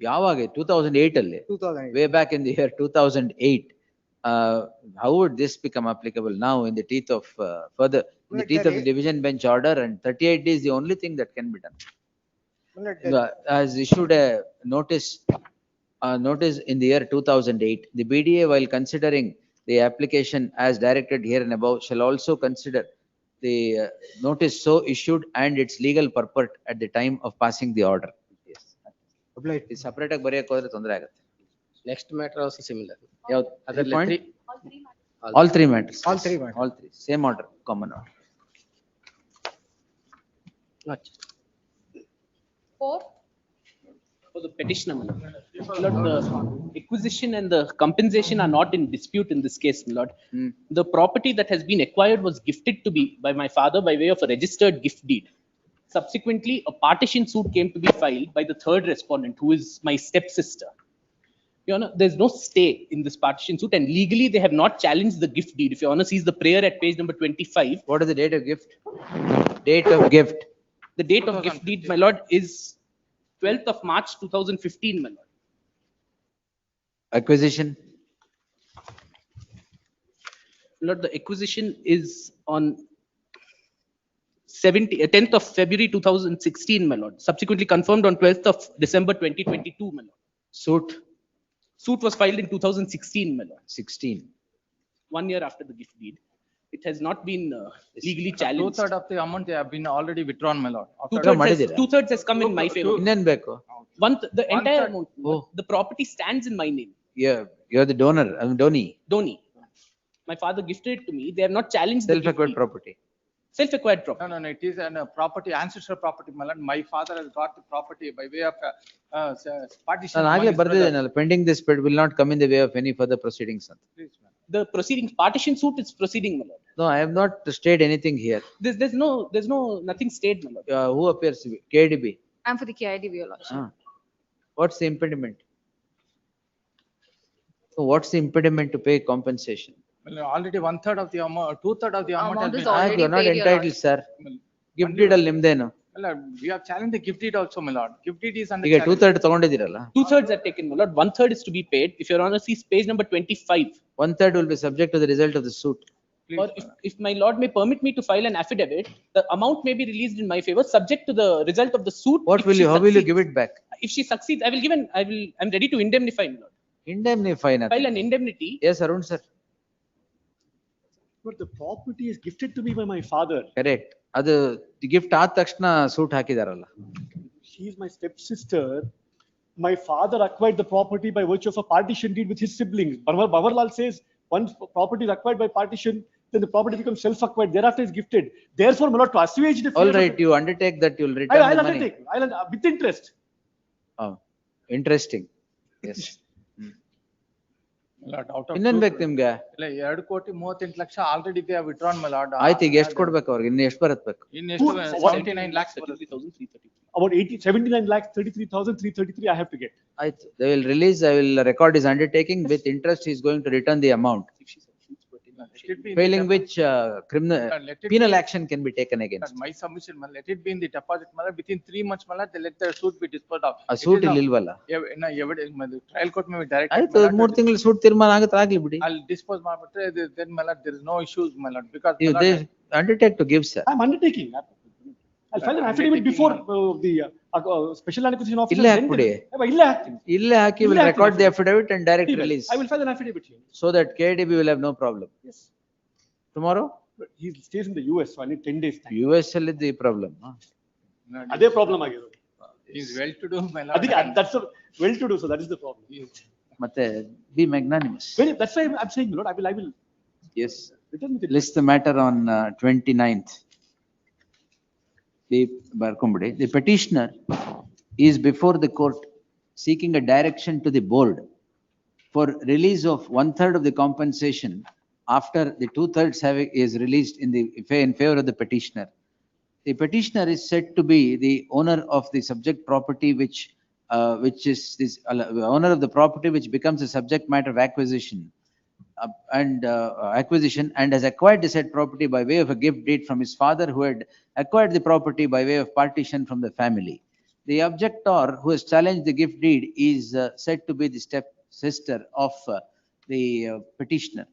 B: ಯಾವಾಗ 2008 ಅಲ್ಲಿ,
C: 2008.
B: way back in the year 2008. How would this become applicable now in the teeth of in the teeth of the division bench order, and 38D is the only thing that can be done. Has issued a notice in the year 2008. The BDA, while considering the application as directed here and above, shall also consider the notice so issued and its legal purport at the time of passing the order. Separate ಆಗಿ ಬರೆಯಕ್ಕೆ ಹೋದ್ರೆ ತೊಂದರೆ ಆಗುತ್ತೆ.
Q: Next matter also similar.
B: ಯಾವ್ದು?
Q: ಅದರಲ್ಲಿ
B: Point?
Q: three-
B: All three matters.
C: All three matters.
B: All three. Same order, common order.
Q: Not.
E: For the petitioner, my lord. The acquisition and the compensation are not in dispute in this case, my lord. The property that has been acquired was gifted to me by my father by way of a registered gift deed. Subsequently, a partition suit came to be filed by the third respondent, who is my stepsister. Your Honor, there's no stay in this partition suit, and legally they have not challenged the gift deed. If Your Honor sees the prayer at page number 25.
B: What is the date of gift? Date of gift.
E: The date of gift deed, my lord, is 12th of March 2015, my lord.
B: Acquisition.
E: Lord, the acquisition is on 10th of February 2016, my lord. Subsequently confirmed on 12th of December 2022, my lord. Suit was filed in 2016, my lord.
B: 16.
E: 1 year after the gift deed. It has not been legally challenged.
F: 2/3 of the amount they have been already withdrawn, my lord.
E: Two-thirds has come in my favor.
B: ಇನ್ನೇನ್ ಬೇಕು?
E: The entire amount, the property stands in my name.
B: Yeah, you're the donor, donee.
E: Donee. My father gifted it to me. They have not challenged the gift
B: Self-acquired
E: deed.
B: property.
E: Self-acquired property.
F: No, it is a property, ancestral property, my lord. My father has got the property by way of partition.
B: ನಾನು
F: among
B: ಆಗ್ಲೇ
F: his brothers.
B: ಬರ್ದಿದ್ದೇನಲ್ಲ, pending this bid will not come in the way of any further proceedings ಅಂತ.
E: The proceedings, partition suit is proceeding, my lord.
B: No, I have not stayed anything here.
E: There's no, nothing stayed, my lord.
B: Who appears to be? KDB.
E: I'm for the KIDB, your lordship.
B: What's the impediment? So what's the impediment to pay compensation?
F: Well, already 1/3 of the amount, 2/3 of the amount has
E: Amount is
F: been.
E: already
B: You're not
E: paid, your
B: entitled, sir. Gift deed ಅಲ್ಲಿ ನಿಮ್ದೇನು?
F: Well, we have challenged the gift deed also, my lord. Gift deed is under
B: ಈಗ
F: challenge.
B: 2/3 ತಗೊಂಡಿದ್ದೀರಲ್ಲ?
E: 2/3 are taken, my lord. 1/3 is to be paid. If your honor sees page number 25.
B: 1/3 will be subject to the result of the suit.
E: Or if my lord may permit me to file an affidavit, the amount may be released in my favor, subject to the result of the suit.
B: How will you give it back?
E: If she succeeds, I'm ready to indemnify, my lord.
B: Indemnify nothing.
E: File an indemnity.
B: Yes, Arun sir.
V: But the property is gifted to me by my father.
B: Correct. ಅದು gift ಆದ ತಕ್ಷಣ suit ಹಾಕಿದಾರಲ್ಲ.
V: She is my stepsister. My father acquired the property by virtue of a partition deed with his siblings. Babarlal says once property is acquired by partition, then the property becomes self-acquired. Thereafter is gifted. Therefore, my lord, to assuage the.
B: All right, you undertake that you will return the
V: I'll
B: money.
V: undertake. With interest.
B: Oh, interesting. Yes.
F: Lord, out of
B: ಇನ್ನೇನ್ ಬೇಕು ನಿಮ್ಗೆ?
F: ಇಲ್ಲ 2,38,00,000 already they have withdrawn, my lord.
B: ಆಯ್ತು, ಈಗ ಎಷ್ಟು ಕೊಡ್ಬೇಕು ಅವ್ರಿಗೆ? ಇನ್ನು ಎಷ್ಟು ಬರುತ್ತೆ ಬೇಕು?
F: ಇನ್ನು ಎಷ್ಟು? 79 lakhs.
V: About 79 lakhs 33,333 I have to get.
B: ಆಯ್ತು, they will release, I will record his undertaking. With interest, he is going to return the amount. Failing which penal action can be taken against.
F: My submission, my lord, let it be in the deposit, my lord. Within 3 months, my lord, they let the suit be disposed of.
B: ಆ suit ಇಲ್ವಲ್ಲ?
F: Trial court may be directed.
B: ಆಯ್ತು, 3 ತಿಂಗಳು suit ತೀರ್ಮಾನ ಆಗುತ್ತೆ, ಆಗ್ಲಿ ಬಿಡಿ.
F: I'll dispose ಮಾಡ್ಬಿಟ್ರೆ then my lord there is no issues, my lord, because
B: You they undertake to give, sir.
V: I'm undertaking. I'll file an affidavit before the special land acquisition officer.
B: ಇಲ್ಲೇ
V: then
B: ಹಾಕ್ಬಿಡಿ.
V: ಇಲ್ಲೇ ಹಾಕ್ತೀನಿ.
B: ಇಲ್ಲೇ ಹಾಕಿ will
V: ಇಲ್ಲೇ
B: record the
V: ಹಾಕ್ತೀನಿ.
B: affidavit and direct
V: He will.
B: release.
V: I will file an affidavit here.
B: So that KDB will have no problem.
V: Yes.
B: Tomorrow?
V: But he stays in the US, so I need 10 days time.
B: US ಅಲ್ಲಿ the problem.
V: ಅದೇ problem ಆಗಿರೋದು.
F: He's well to do, my lord.
V: ಅದಕ್ಕೆ that's well to do, so that is the problem.
B: ಮತ್ತೆ be magnanimous.
V: That's why I'm saying, Lord, I will.
B: Yes.
V: Return with it.
B: List the matter on 29th. The petitioner is before the court seeking a direction to the board for release of 1/3 of the compensation after the 2/3 is released in favor of the petitioner. The petitioner is said to be the owner of the subject property which is this owner of the property which becomes a subject matter of acquisition and has acquired the said property by way of a gift deed from his father, who had acquired the property by way of partition from the family. The objector who has challenged the gift deed is said to be the step sister of the petitioner,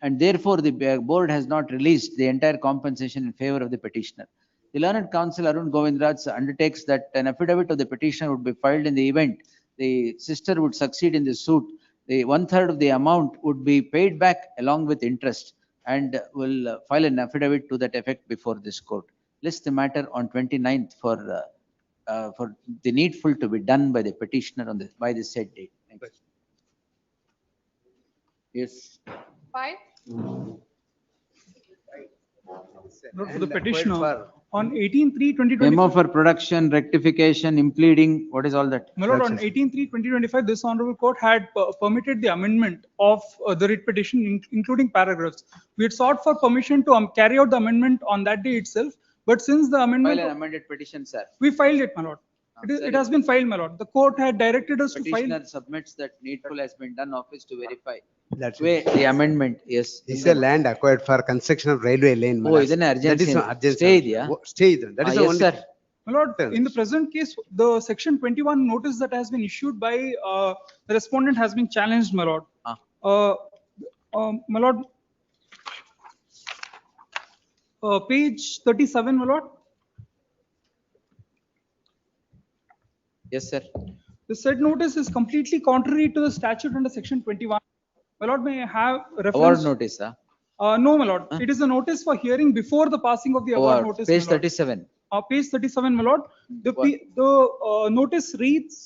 B: and therefore the board has not released the entire compensation in favor of the petitioner. The learned counsel Arun Govindraj undertakes that an affidavit of the petitioner would be filed in the event the sister would succeed in the suit. The 1/3 of the amount would be paid back along with interest, and will file an affidavit to that effect before this court. List the matter on 29th for the needful to be done by the petitioner by the said date. Thanks. Yes.
R: 5.
F: Note for the petitioner on 18/3/2025.
B: Memo for production, rectification, impleading, what is all that?
F: My lord, on 18/3/2025, this honorable court had permitted the amendment of the writ petition, including paragraphs. We had sought for permission to carry out the amendment on that day itself, but since the amendment.
B: File an amended petition, sir.
F: We filed it, my lord. It has been filed, my lord. The court had directed us to file.
B: Petitioner submits that needful has been done, office to verify.
T: That's
B: Way, the amendment, yes.
T: This is a land acquired for construction of railway lane.
B: Oh, ಇದನ್ನ urgency.
T: That is not urgency.
B: Stay ಇದೆಯಾ?
T: Stay ಇದೆ. That is the
B: Yes,
T: only.
B: sir.
F: My lord, in the present case, the section 21 notice that has been issued by the respondent has been challenged, my lord. My lord, page 37, my lord.
B: Yes, sir.
F: The said notice is completely contrary to the statute under section 21. My lord, may I have reference?
B: Award notice,
F: No, my lord. It is a notice for hearing before the passing of the award notice.
B: Page
F: my lord.
B: 37.
F: Page 37, my lord. The notice reads.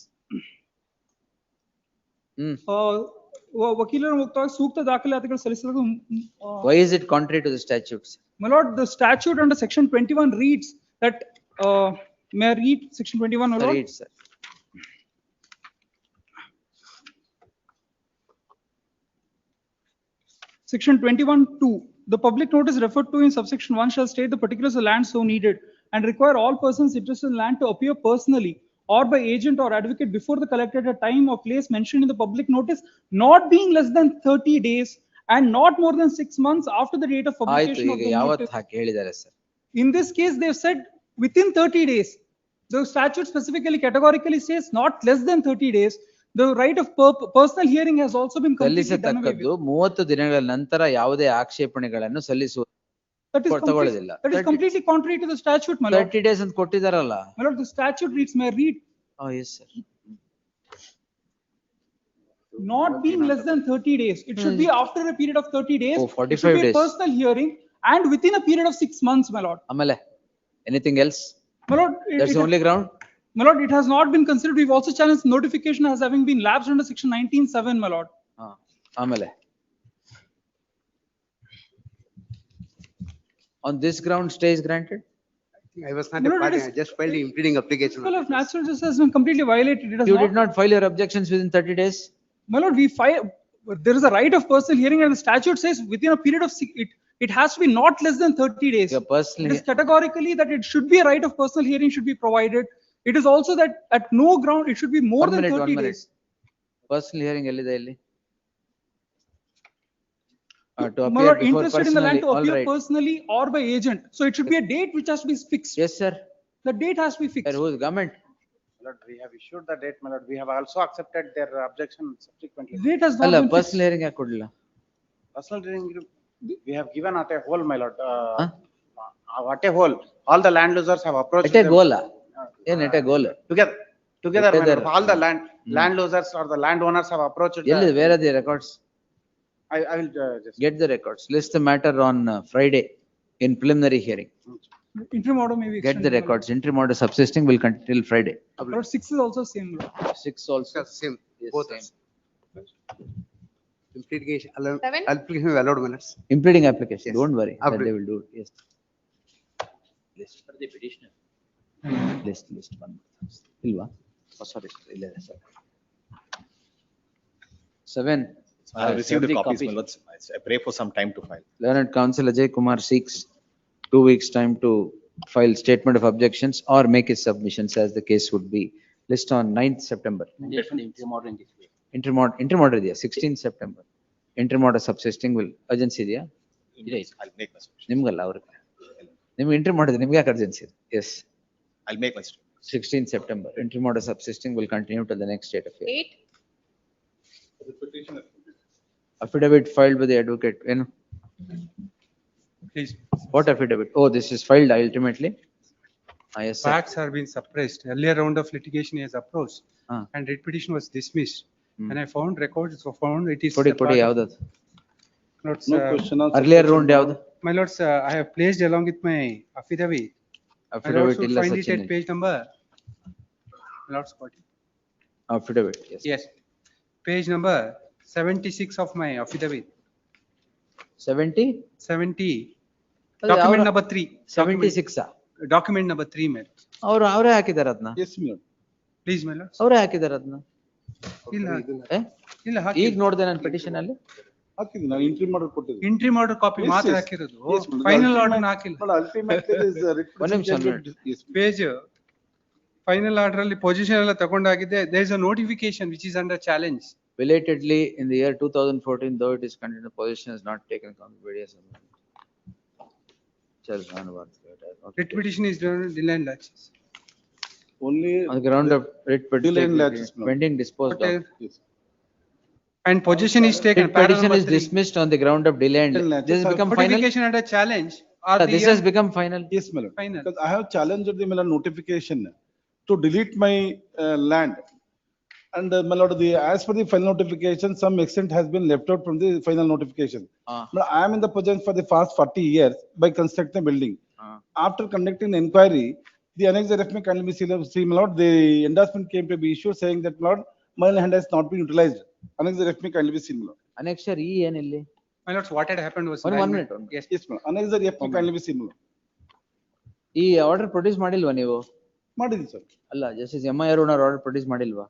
F: ವಕೀಲರ ಮುಕ್ತವಾಗಿ ಸೂಕ್ತ ದಾಖಲಾತಿಗಳು ಸಲ್ಲಿಸಲು.
B: Why is it contrary to the statutes?
F: My lord, the statute under section 21 reads that, may I read section 21, my lord?
B: Read, sir.
F: Section 21(2), the public notice referred to in subsection 1 shall state the particulars of land so needed and require all persons interested in land to appear personally or by agent or advocate before the collector at a time or place mentioned in the public notice, not being less than 30 days and not more than 6 months after the date of
B: ಆಯ್ತು,
F: publication of
B: ಈಗ
F: the
B: ಯಾವತ್ತು
F: notice.
B: ಹಾಕಿ ಹೇಳಿದ್ದಾರೆ sir?
F: In this case, they have said within 30 days. The statute specifically categorically says not less than 30 days. The right of personal hearing has also been completely done away with.
B: ಸಲ್ಲಿಸತಕ್ಕದ್ದು 30 ದಿನಗಳ ನಂತರ ಯಾವುದೇ ಆಕ್ಷೇಪಣೆಗಳನ್ನು ಸಲ್ಲಿಸುವ ತಗೊಳ್ಳೋದಿಲ್ಲ.
F: That is completely contrary to the statute, my lord.
B: 30 days ಅಂತ ಕೊಟ್ಟಿದಾರಲ್ಲ.
F: My lord, the statute reads, may I read?
B: Oh, yes, sir.
F: Not being less than 30 days. It should be after a period of 30 days.
B: Oh, 45
F: It should be a
B: days.
F: personal hearing and within a period of 6 months, my lord.
B: ಆಮೇಲೆ anything else?
F: My lord,
B: That's the only ground?
F: My lord, it has not been considered. We've also challenged notification as having been lapsed under section 19(7), my lord.
B: ಆಮೇಲೆ on this ground stay is granted?
T: I was not a party. I just filed the impleading application.
F: Well, if natural justice has been completely violated, it has
B: You
F: not.
B: did not file your objections within 30 days?
F: My lord, we file, there is a right of personal hearing and the statute says within a period of it has to be not less than 30 days.
B: Your personal
F: It is categorically that it should be a right of personal hearing should be provided. It is also that at no ground, it should be more than 30 days.
B: Personal hearing ಎಲ್ಲಿದೆ ಇಲ್ಲಿ? To
F: My
B: appear
F: lord,
B: before
F: interested in the land
B: personally,
F: to
B: all
F: appear
B: right.
F: personally or by agent. So it should be a date which has to be fixed.
B: Yes, sir.
F: The date has to be fixed.
B: Who is government?
T: My lord, we have issued the date, my lord. We have also accepted their objection subsequently.
F: Date has not
B: ಅಲ್ಲ
F: been fixed.
B: personal hearing ಯಾಕೆ ಕೊಡ್ಲಿಲ್ಲ?
T: Personal hearing, we have given at a whole, my lord. At a whole, all the landlords have approached
B: ಎಟೆ
T: them.
B: ಗೋಲ ಏನ್ ಎಟೆ ಗೋಲ್
T: Together, together, my
B: Together.
T: lord, all the landlords or the landowners have approached.
B: ಎಲ್ಲಿ where are the records?
T: I will just.
B: Get the records. List the matter on Friday in preliminary hearing.
F: Interim order may be
B: Get the
F: extended, my lord.
B: records. Interim order subsisting will continue till Friday.
F: Lord, 6 is also same, Lord.
B: 6 also.
T: Same.
B: Yes,
T: Both
B: same.
T: Implication,
R: Seven?
T: application allowed minutes.
B: Impleading application,
T: Yes.
B: don't worry, that
T: Approved.
B: they will do, it. Yes. List for the petitioner. List one. Ilva? Oh, sorry, ಇಲ್ಲ ಇದೆ, sorry. 7.
D: I have received the copies, my lords. I pray for some time to file.
B: Learned Counsel Ajay Kumar seeks 2 weeks' time to file statement of objections or make his submissions as the case would be. List on 9th September. Interim order ಇದೆಯಾ? 16th September. Interim order subsisting will, urgency ಇದೆಯಾ?
D: I'll make my submission.
B: ನಿಮ್ಗಲ್ಲ ಅವ್ರಿಗೆ. ನಿಮ್ಗೆ interim order ಇದೆ, ನಿಮ್ಗೆ ಯಾಕೆ urgency ಇದೆ? Yes.
D: I'll make my submission.
B: 16th September. Interim order subsisting will continue till the next date of hearing.
R: 8.
B: Affidavit filed by the advocate. ಏನು?
G: Please.
B: What affidavit? Oh, this is filed ultimately? Yes, sir.
G: Facts are being suppressed. Earlier round of litigation is approached
B: Ah.
G: and writ petition was dismissed. And I found records, so found it is.
B: ಕೊಡಿ
G: a
B: ಕೊಡಿ
G: part of-
B: ಯಾವ್ದದು?
G: Lords,
I: No question on
B: Earlier round ಯಾವ್ದು?
G: My lords, I have placed along with my affidavit. My lords
B: Affidavit
G: will
B: ಇಲ್ಲ
G: find it
B: Sachin.
G: at page number. My lords, got it.
B: Affidavit, yes.
G: Yes. Page number 76 of my affidavit.
B: 70?
G: 70.
B: ಅದು
G: Document
B: ಅವ್ರ-
G: number 3.
B: 76 ಆ?
G: Document number 3, my lords.
B: ಅವರೇ ಹಾಕಿದಾರೆ ಅದನ್ನ?
I: Yes, my lord.
G: Please, my lords.
B: ಅವರೇ ಹಾಕಿದಾರೆ ಅದನ್ನ?
G: ಇಲ್ಲ
B: ಏ?
G: ಇಲ್ಲ
B: ಈಗ
G: ಹಾಕಿ.
B: ನೋಡ್ದೆ ನನ್ನ ಪೆಟಿಷನ್ ಅಲ್ಲಿ?
I: ಹಾಕಿದ್ದೀನಿ, ನಾನು interim order ಕೊಟ್ಟಿದ್ದೀನಿ.
G: Interim order copy
I: Yes,
G: ಮಾತ್ರ
I: yes.
G: ಹಾಕಿರೋದು.
I: Yes, madam.
G: Final
I: Ultimate-
G: order ಹಾಕಿಲ್ಲ.
I: But ultimately this writ
B: ಒಂದ್ ನಿಮಿಷ,
I: petition
B: ಒಂದ್
I: can be- yes,
G: Page, final order ಅಲ್ಲಿ position ಎಲ್ಲ ತಗೊಂಡಾಗಿದೆ. There is a notification which is under challenge.
B: Belatedly in the year 2014, though it is continued, position is not taken accountability.
G: Writ petition is delayed latches.
I: Only.
B: On the ground of writ
I: Delayed latches,
B: petition
I: no.
B: pending disposed
G: But,
B: of.
I: Yes.
G: And possession is taken.
B: Writ
G: Para
B: petition
G: number
B: is
G: 3.
B: dismissed on the ground of delay and
I: Delayed
B: this has
I: latches.
B: become final?
G: Notification under challenge. Or the
B: This has become final?
I: Yes, my lord.
G: Final.
I: Because I have challenged the my lord notification to delete my land. And my lord, as per the final notification, some extent has been left out from the final notification.
B: Ah.
I: But I am in the possession for the past 40 years by constructing a building.
B: Ah.
I: After conducting an inquiry, the annexed RFM can be seen, my lord, the endorsement came to be issued saying that, my lord, my land has not been utilized. Annexed RFM can be seen, my lord.
B: Annexure E ಏನಿಲ್ಲಿ?
G: My lords, what had happened was.
B: One
G: land-
B: minute, one minute.
G: Yes.
I: Yes, my lord. Annexed RFM can be seen, my lord.
B: ಈ order produce ಮಾಡಿಲ್ವಾ ನೀವು?
I: ಮಾಡಿದ್ದೀನಿ sir.
B: ಅಲ್ಲ, justice M I Arun order produce ಮಾಡಿಲ್ವಾ?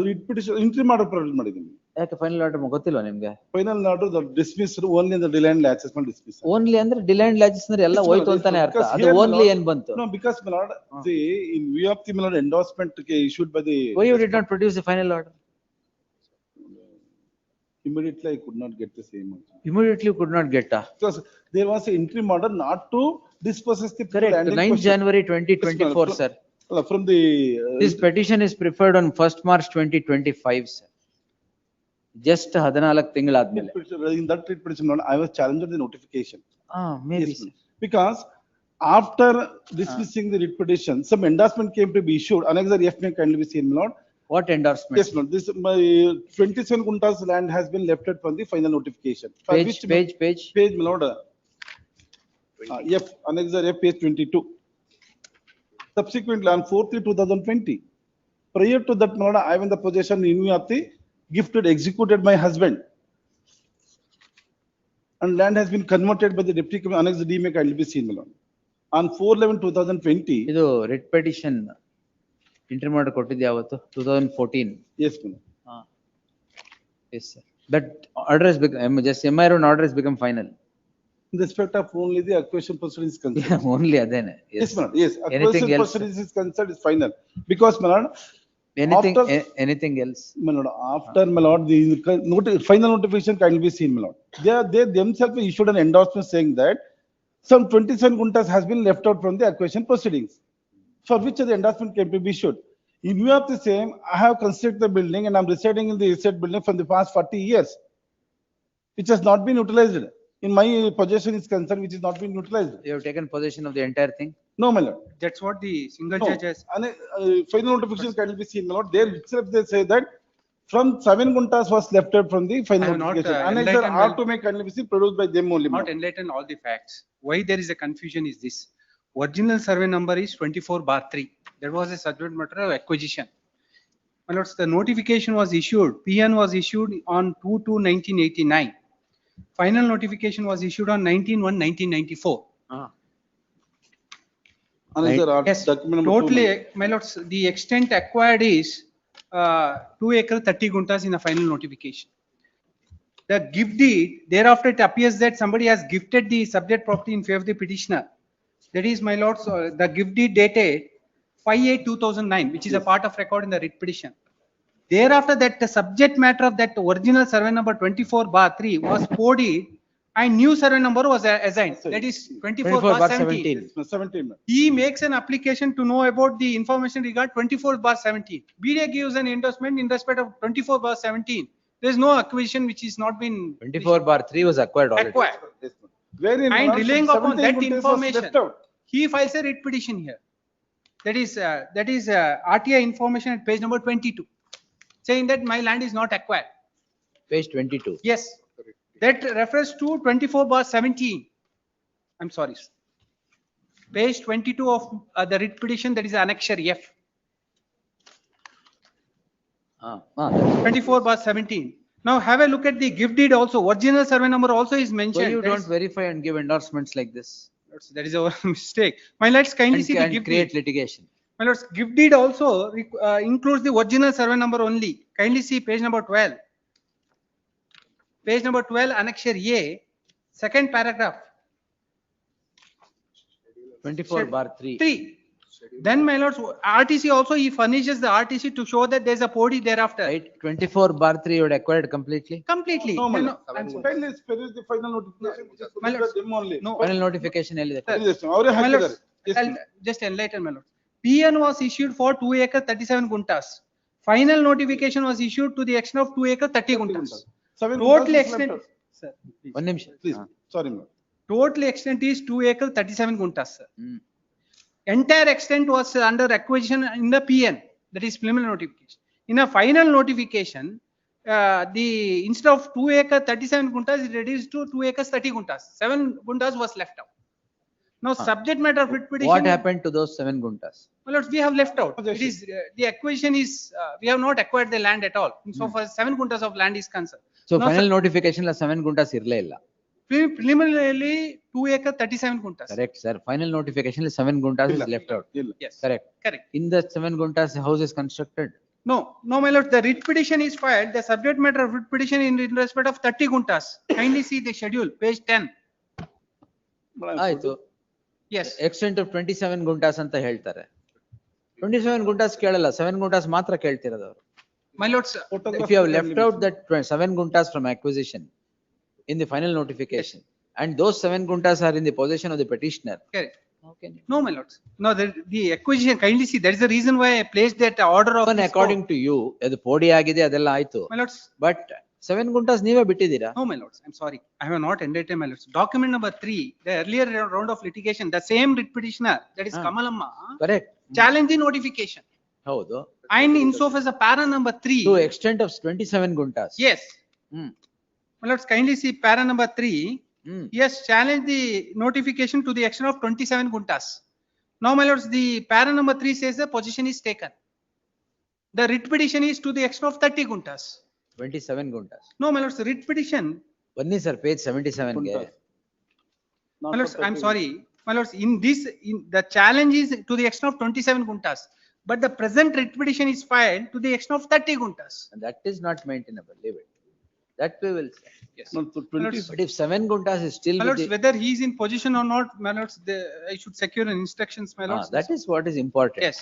I: Writ petition interim order produce ಮಾಡಿದ್ದೀನಿ.
B: ಯಾಕೆ final order ಗೊತ್ತಿಲ್ವಾ ನಿಮ್ಗೆ?
I: Final order the dismissed only the delay and latches mal dismiss.
B: Only ಅಂದ್ರೆ ಡಿಲೇ ಅಂಡ್ ಲಾಜಸ್ ಅಂದ್ರೆ ಎಲ್ಲ
I: Yes,
B: ಹೋಯ್ತು
I: madam,
B: ಅಂತಾನೆ
I: yes,
B: ಅರ್ಥ.
I: because
B: ಅದು
I: here, my
B: ಓನ್ಲಿ
I: lord-
B: ಏನ್ ಬಂತು?
I: No, because my lord, see, in view of the my lord endorsement issued by the.
B: Why you did not produce the final order?
I: Immediately I could not get the same answer.
B: Immediately you could not get a.
I: Because there was an interim order not to dispossess the.
B: Correct,
I: land in
B: 9th
I: question.
B: January 2024,
I: Yes,
B: sir.
I: From the.
B: This petition is preferred on 1st March 2025, sir. Just 14 ತಿಂಗಳಾದ್ಮೇಲೆ.
I: In that writ petition, my lord, I was challenged the notification.
B: Maybe.
I: Yes, because after dismissing the writ petition, some endorsement came to be issued. Annexed RFM can be seen, my lord.
B: What endorsement?
I: Yes, Lord. This, my 27 Guntas land has been left out from the final notification. For
B: Page,
I: which,
B: page.
I: Page, my lord. F, annexure F, page 22. Subsequently, on 4/3/2020, prior to that, my lord, I am in the possession in view of the gifted executed my husband. And land has been converted by the deputy commissioner, annexed D may kindly be seen, my lord. On 4/11/2020.
B: ಇದು writ petition inter ಮಾಡಿ ಕೊಟ್ಟಿದ್ದು ಯಾವತ್ತು? 2014.
I: Yes, my lord.
B: Yes, sir. That order has become, just MI around order has become final.
I: In respect of only the acquisition proceedings is concerned.
B: Yeah, only adene.
I: Yes, my lord. Yes,
B: Anything
I: acquisition
B: else?
I: proceedings is concerned is final. Because, my lord.
B: Anything,
I: after-
B: anything else?
I: My lord, after, my lord, the final notification can be seen, my lord. They themselves issued an endorsement saying that some 27 Guntas has been left out from the acquisition proceedings, for which the endorsement can be issued. In view of the same, I have constructed the building and I'm residing in the said building from the past 40 years, which has not been utilized.
A: in my possession is concerned, which is not been utilized.
B: You have taken possession of the entire thing?
A: No, my lord.
F: That's what the single
A: No,
F: judge has.
A: and final notification can be seen, my lord. There itself they say that from 7 guntas was left out from the
F: I
A: final
F: have not,
A: notification. Annexure
F: enlightened
A: are
F: well-
A: to make can be seen produced by them only. my
F: Not
A: lord.
F: enlighten all the facts. Why there is a confusion is this. Original survey number is 24/3. That was a subject matter of acquisition. My lords, the notification was issued, PN was issued on 2/2/1989. Final notification was issued on 19/1/1994.
A: Annexure are
F: Yes,
A: document number 2, my lord.
F: totally, my lords, the extent acquired is 2 acre 30 guntas in a final notification. The gift deed, thereafter it appears that somebody has gifted the subject property in favor of the petitioner. That is, my lords, the gift deed dated 5/8/2009, which is a part of record in the writ petition. Thereafter that the subject matter of that original survey number 24/3 was ported and new survey number was assigned. That is 24/17.
A: 17.
F: He makes an application to know about the information regard 24/17. BDA gives an endorsement in respect of 24/17. There is no acquisition which is not been
B: 24/3 was acquired already.
F: acquired.
A: Wherein, my
F: And
A: lord,
F: relying upon
A: 17
F: that
A: guntas was
F: information,
A: left out.
F: he files a writ petition here. That is RTI information at page number 22, saying that my land is not acquired.
B: Page 22.
F: Yes, that refers to 24/17. I'm sorry. Page 22 of the writ petition, that is annexure F. 24/17. Now have a look at the gift deed also. Original survey number also is
B: So
F: mentioned.
B: you
F: That
B: don't
F: is-
B: verify and give endorsements like this
F: That is our mistake. My lords, kindly
B: and
F: see the
B: can
F: gift
B: create
F: deed.
B: litigation.
F: My lords, gift deed also includes the original survey number only. Kindly see page number 12. Page number 12, annexure A, second paragraph.
B: 24/3.
F: 3. Then, my lords, RTC also, he furnishes the RTC to show that there's a podi thereafter.
B: Right, 24/3 you had acquired completely?
F: Completely.
A: No, my
F: Then,
A: lord. Kindly spare the final notification, which is
F: My
A: produced by them only.
F: No.
B: Final notification ಎಲ್ಲಿದೆ?
A: Yes, ಅವರೇ
F: My
A: ಹಾಕಿದ್ದಾರೆ.
F: lords,
A: Yes,
F: I'll just enlighten, my lords. PN was issued for 2 acre 37 guntas. Final notification was issued to the extent of 2 acre 30 guntas.
A: 7
F: Total
A: guntas is
F: extent,
A: left out.
F: sir, please.
B: One ನಿಮಿಷ.
A: Please, sorry, my lord.
F: Total extent is 2 acre 37 guntas, sir. Entire extent was under acquisition in the PN, that is preliminary notification. In a final notification, instead of 2 acre 37 guntas, it reduced to 2 acres 30 guntas. 7 guntas was left out. Now, subject matter of writ petition.
B: What happened to those 7 guntas?
F: Well, lords, we have left out. It is the acquisition is we have not acquired the land at all. So far, 7 guntas of land is concerned.
B: So
F: Now,
B: final notification 7 guntas ಇರ್ಲೇ ಇಲ್ಲ.
F: Preliminarily 2 acre 37 guntas.
B: Correct, sir. Final notification 7 guntas is left out.
F: Yes.
B: Correct.
F: Correct.
B: In the 7 guntas, house is constructed.
F: No, my lord, the writ petition is filed. The subject matter of writ petition in respect of 30 guntas. Kindly see the schedule, page 10.
B: ಆಯ್ತು.
F: Yes.
B: Extent of 27 guntas ಅಂತ ಹೇಳ್ತಾರೆ. 27 guntas ಕೇಳಲ್ಲ, 7 guntas ಮಾತ್ರ ಕೇಳ್ತಿರೋದು ಅವರು.
F: My lords,
B: If you have left out that 7 guntas from acquisition in the final notification and those 7 guntas are in the possession of the petitioner.
F: correct.
B: Okay.
F: No, my lords. No, the acquisition, kindly see, that is the reason why I placed that order of.
B: Even
F: this
B: according
F: court.
B: to you, ಅದು ಪೋಡಿ ಆಗಿದೆ ಅದೆಲ್ಲ ಆಯ್ತು.
F: My lords.
B: But 7 guntas ನೀವೇ ಬಿಟ್ಟಿದ್ದೀರಾ?
F: No, my lords, I'm sorry. I have not enlightened, my lords. Document number 3, the earlier round of litigation, the same writ petitioner, that is Kamalamma,
B: Correct.
F: challenged the notification.
B: ಹೌದು.
F: And insofar as the para number 3.
B: To extent of 27 guntas.
F: Yes. My lords, kindly see para number 3. Yes, challenge the notification to the extent of 27 guntas. Now, my lords, the para number 3 says the position is taken. The writ petition is to the extent of 30 guntas.
B: 27 guntas.
F: No, my lords, the writ petition.
B: ಬನ್ನಿ sir page 77 ಗೆ.
F: My lords, I'm sorry. My lords, the challenge is to the extent of 27 guntas. But the present writ petition is filed to the extent of 30 guntas.
B: And that is not maintainable, leave it. That we will say.
F: Yes.
A: No, so 20
B: But if 7 guntas is still
F: My
B: with
F: lords,
B: the,
F: whether he is in position or not, my lords, I should secure an instructions, my lords.
B: that is what is important.
F: Yes.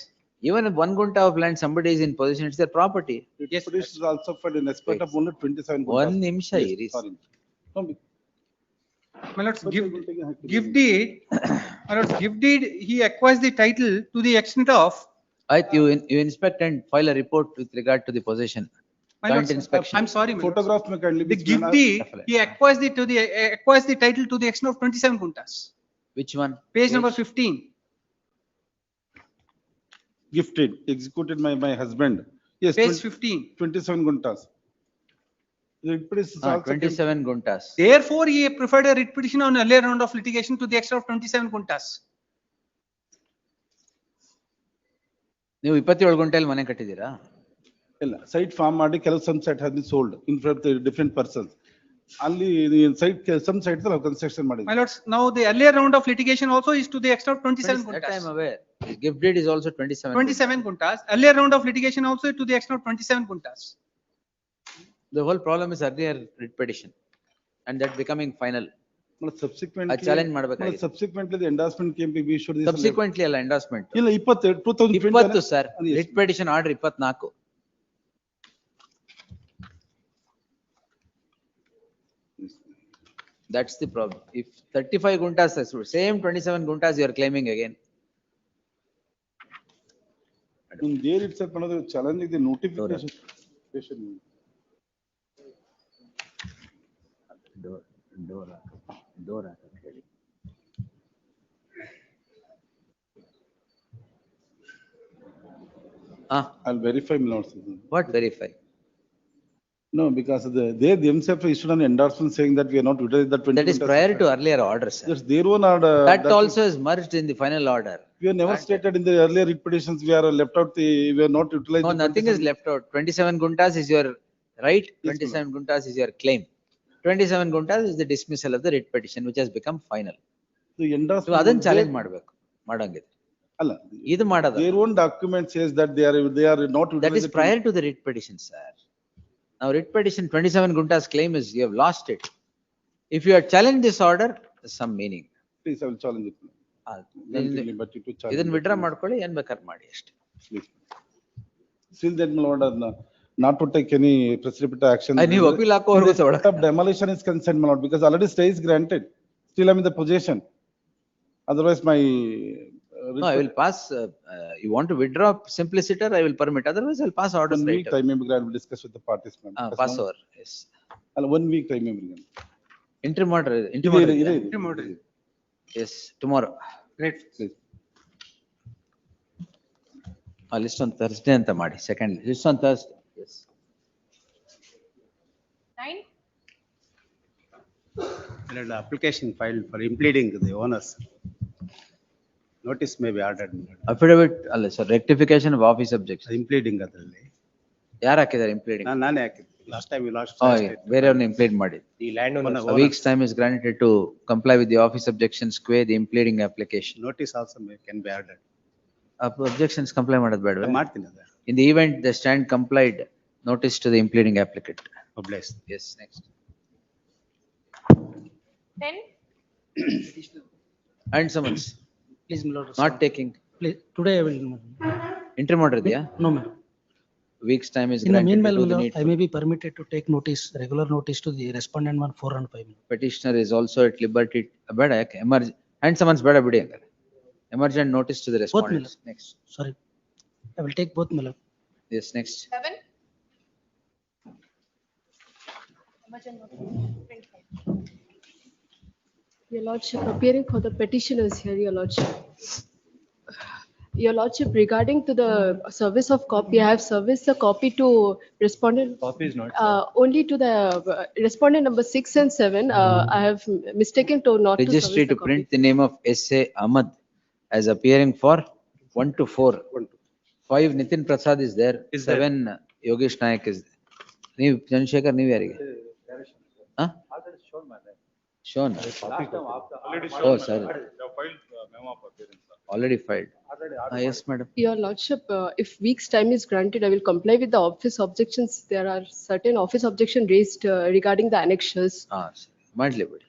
B: Even if 1 gunta of land somebody is in possession, it's their property.
F: Yes.
A: This is also for in respect of only 27 guntas.
B: One ನಿಮಿಷ
A: Yes,
B: ಇರಿ.
A: sorry. No,
F: My lords, give deed, my lords, give deed, he acquires the title to the extent of.
B: ಆಯ್ತು, you inspect and file a report with regard to the possession.
G: My
B: Joint
G: lords,
B: inspection.
G: I'm sorry, my lords.
A: Photograph may kindly
G: The
A: be.
G: give deed, he acquires the title to the extent of 27 guntas.
B: Which one?
G: Page number 15.
A: Gifted, executed by my husband. Yes.
G: Page 15.
A: 27 guntas. The writ petition is also
B: 27 guntas.
G: Therefore, he preferred a writ petition on earlier round of litigation to the extent of 27 guntas.
B: ನೀವು 27 ಗುಂಟೆಯಲ್ಲಿ ಮನೆ ಕಟ್ಟಿದ್ದೀರಾ?
A: ಇಲ್ಲ, site form ಮಾಡಿ ಕೆಲವು some site has been sold in front different persons. ಅಲ್ಲಿ site some site ನಾವು construction ಮಾಡಿದ್ವಿ.
G: My lords, now the earlier round of litigation also is to the extent of 27
B: That
G: guntas.
B: I am aware. The gift deed is also 27.
G: 27 guntas. Earlier round of litigation also to the extent of 27 guntas.
B: The whole problem is earlier writ petition and that becoming final.
A: Subsequently,
B: challenge ಮಾಡಬೇಕಾಗಿದೆ.
A: Subsequently the endorsement came to be issued.
B: Subsequently ಅಲ್ಲ endorsement.
A: ಇಲ್ಲ 2020
B: sir. Writ petition order 24. That's the problem. If 35 guntas, same 27 guntas you are claiming again.
A: In there itself, another challenge is the notification.
B: Door.
A: I'll verify, my lords.
B: What verify?
A: No, because they themselves issued an endorsement saying that we are not utilizing that 20.
B: That is prior to earlier order, sir.
A: That's their own order.
B: That also is merged in the final order.
A: We have never stated in the earlier writ petitions, we are left out we are not utilizing.
B: No, nothing is left out. 27 guntas is your right, 27 guntas is your claim. 27 guntas is the dismissal of the writ petition which has become final.
A: The endorsement.
B: So ಅದನ್ನ challenge ಮಾಡಬೇಕು ಮಾಡಂಗಿದೆ.
A: ಅಲ್ಲ,
B: ಇದು ಮಾಡೋದು.
A: Their own document says that they are not utilizing.
B: That is prior to the writ petition, sir. Now writ petition 27 guntas claim is you have lost it. If you have challenged this order, there's some meaning.
A: Please, I will challenge it.
B: ಇದನ್ನ withdraw ಮಾಡ್ಕೊಳ್ಳಿ, ಏನ್ ಬೇಕಾದ್ರೆ ಮಾಡಿ ಅಷ್ಟೇ.
A: Still that my lord, not to take any precipitate action.
B: ನೀವು appeal ಹಾಕೋವರೆಗೂ ತಗೊಳ್ಳೋದು.
A: Demolition is concerned, my lord, because already stay is granted. Still I'm in the possession. Otherwise my.
B: No, I will pass. You want to withdraw simpliciter, I will permit. Otherwise, I'll pass orders
A: One
B: right
A: week time, maybe I will discuss with the parties.
B: Pass over. Yes.
A: 1 week time, maybe.
B: Interim order. Yes, tomorrow.
G: Great.
A: Please.
B: List on Thursday anta ಮಾಡಿ. Second list on Thursday. Yes.
R: 9.
T: The application filed for impleading the owners. Notice may be ordered.
B: Affidavit ಅಲ್ಲ sir, rectification of office objection.
T: Impleading ಅದರಲ್ಲಿ.
B: ಯಾರು ಹಾಕಿದ್ದಾರೆ impleading?
T: ನಾನೇ ಹಾಕಿದ್ದೆ. Last time you lost.
B: ಬೇರೆಯವ್ರನ್ನ implead ಮಾಡಿ.
N: The landowner.
B: A week's time is granted to comply with the office objections square the impleading application.
T: Notice also can be ordered.
B: Objections comply ಮಾಡೋದು ಬೇಡವಾ?
T: ಮಾಡ್ತೀನಿ ಅದ.
B: In the event the stand complied, notice to the impleading applicant.
T: Publish.
B: Yes, next.
R: 10.
B: And summons.
H: Please, my lord.
B: Not taking.
H: Please, today I will.
B: Interim order ಇದೆಯಾ?
H: No, ma'am.
B: Week's time is
H: In the
B: granted.
H: meanwhile,
B: to
H: my
B: do the
H: lord, I
B: needful.
H: may be permitted to take notice, regular notice to the respondent 1 4 and 5.
B: Petitioner is also at liberty. ಬೇಡ ಯಾಕೆ? And summons ಬೇಡ ಬಿಡಿ ಹಂಗಾರೆ. Emergent notice to the respondents. Next.
H: Sorry. I will take both, my lord.
B: Yes, next.
R: 7.
J: Your Lordship, appearing for the petitioners here, Your Lordship. Your Lordship, regarding to the service of copy, I have serviced a copy to respondent.
D: Copy is not.
J: Only to the respondent number 6 and 7. I have mistaken to not to
B: Registry
J: service
B: to
J: the copy.
B: print the name of S.A. Ahmad as appearing for 1 to 4. 5 Nitin Prasad is there. 7 Yogesh Nayak is there. ನೀವು ಚಂದ್ರಶೇಖರ್ ನೀವು ಯಾರಿಗೆ? Shown. Oh, sorry. Already filed. Yes, madam.
J: Your Lordship, if week's time is granted, I will comply with the office objections. There are certain office objection raised regarding the annexures.
B: Madly biಡಿ.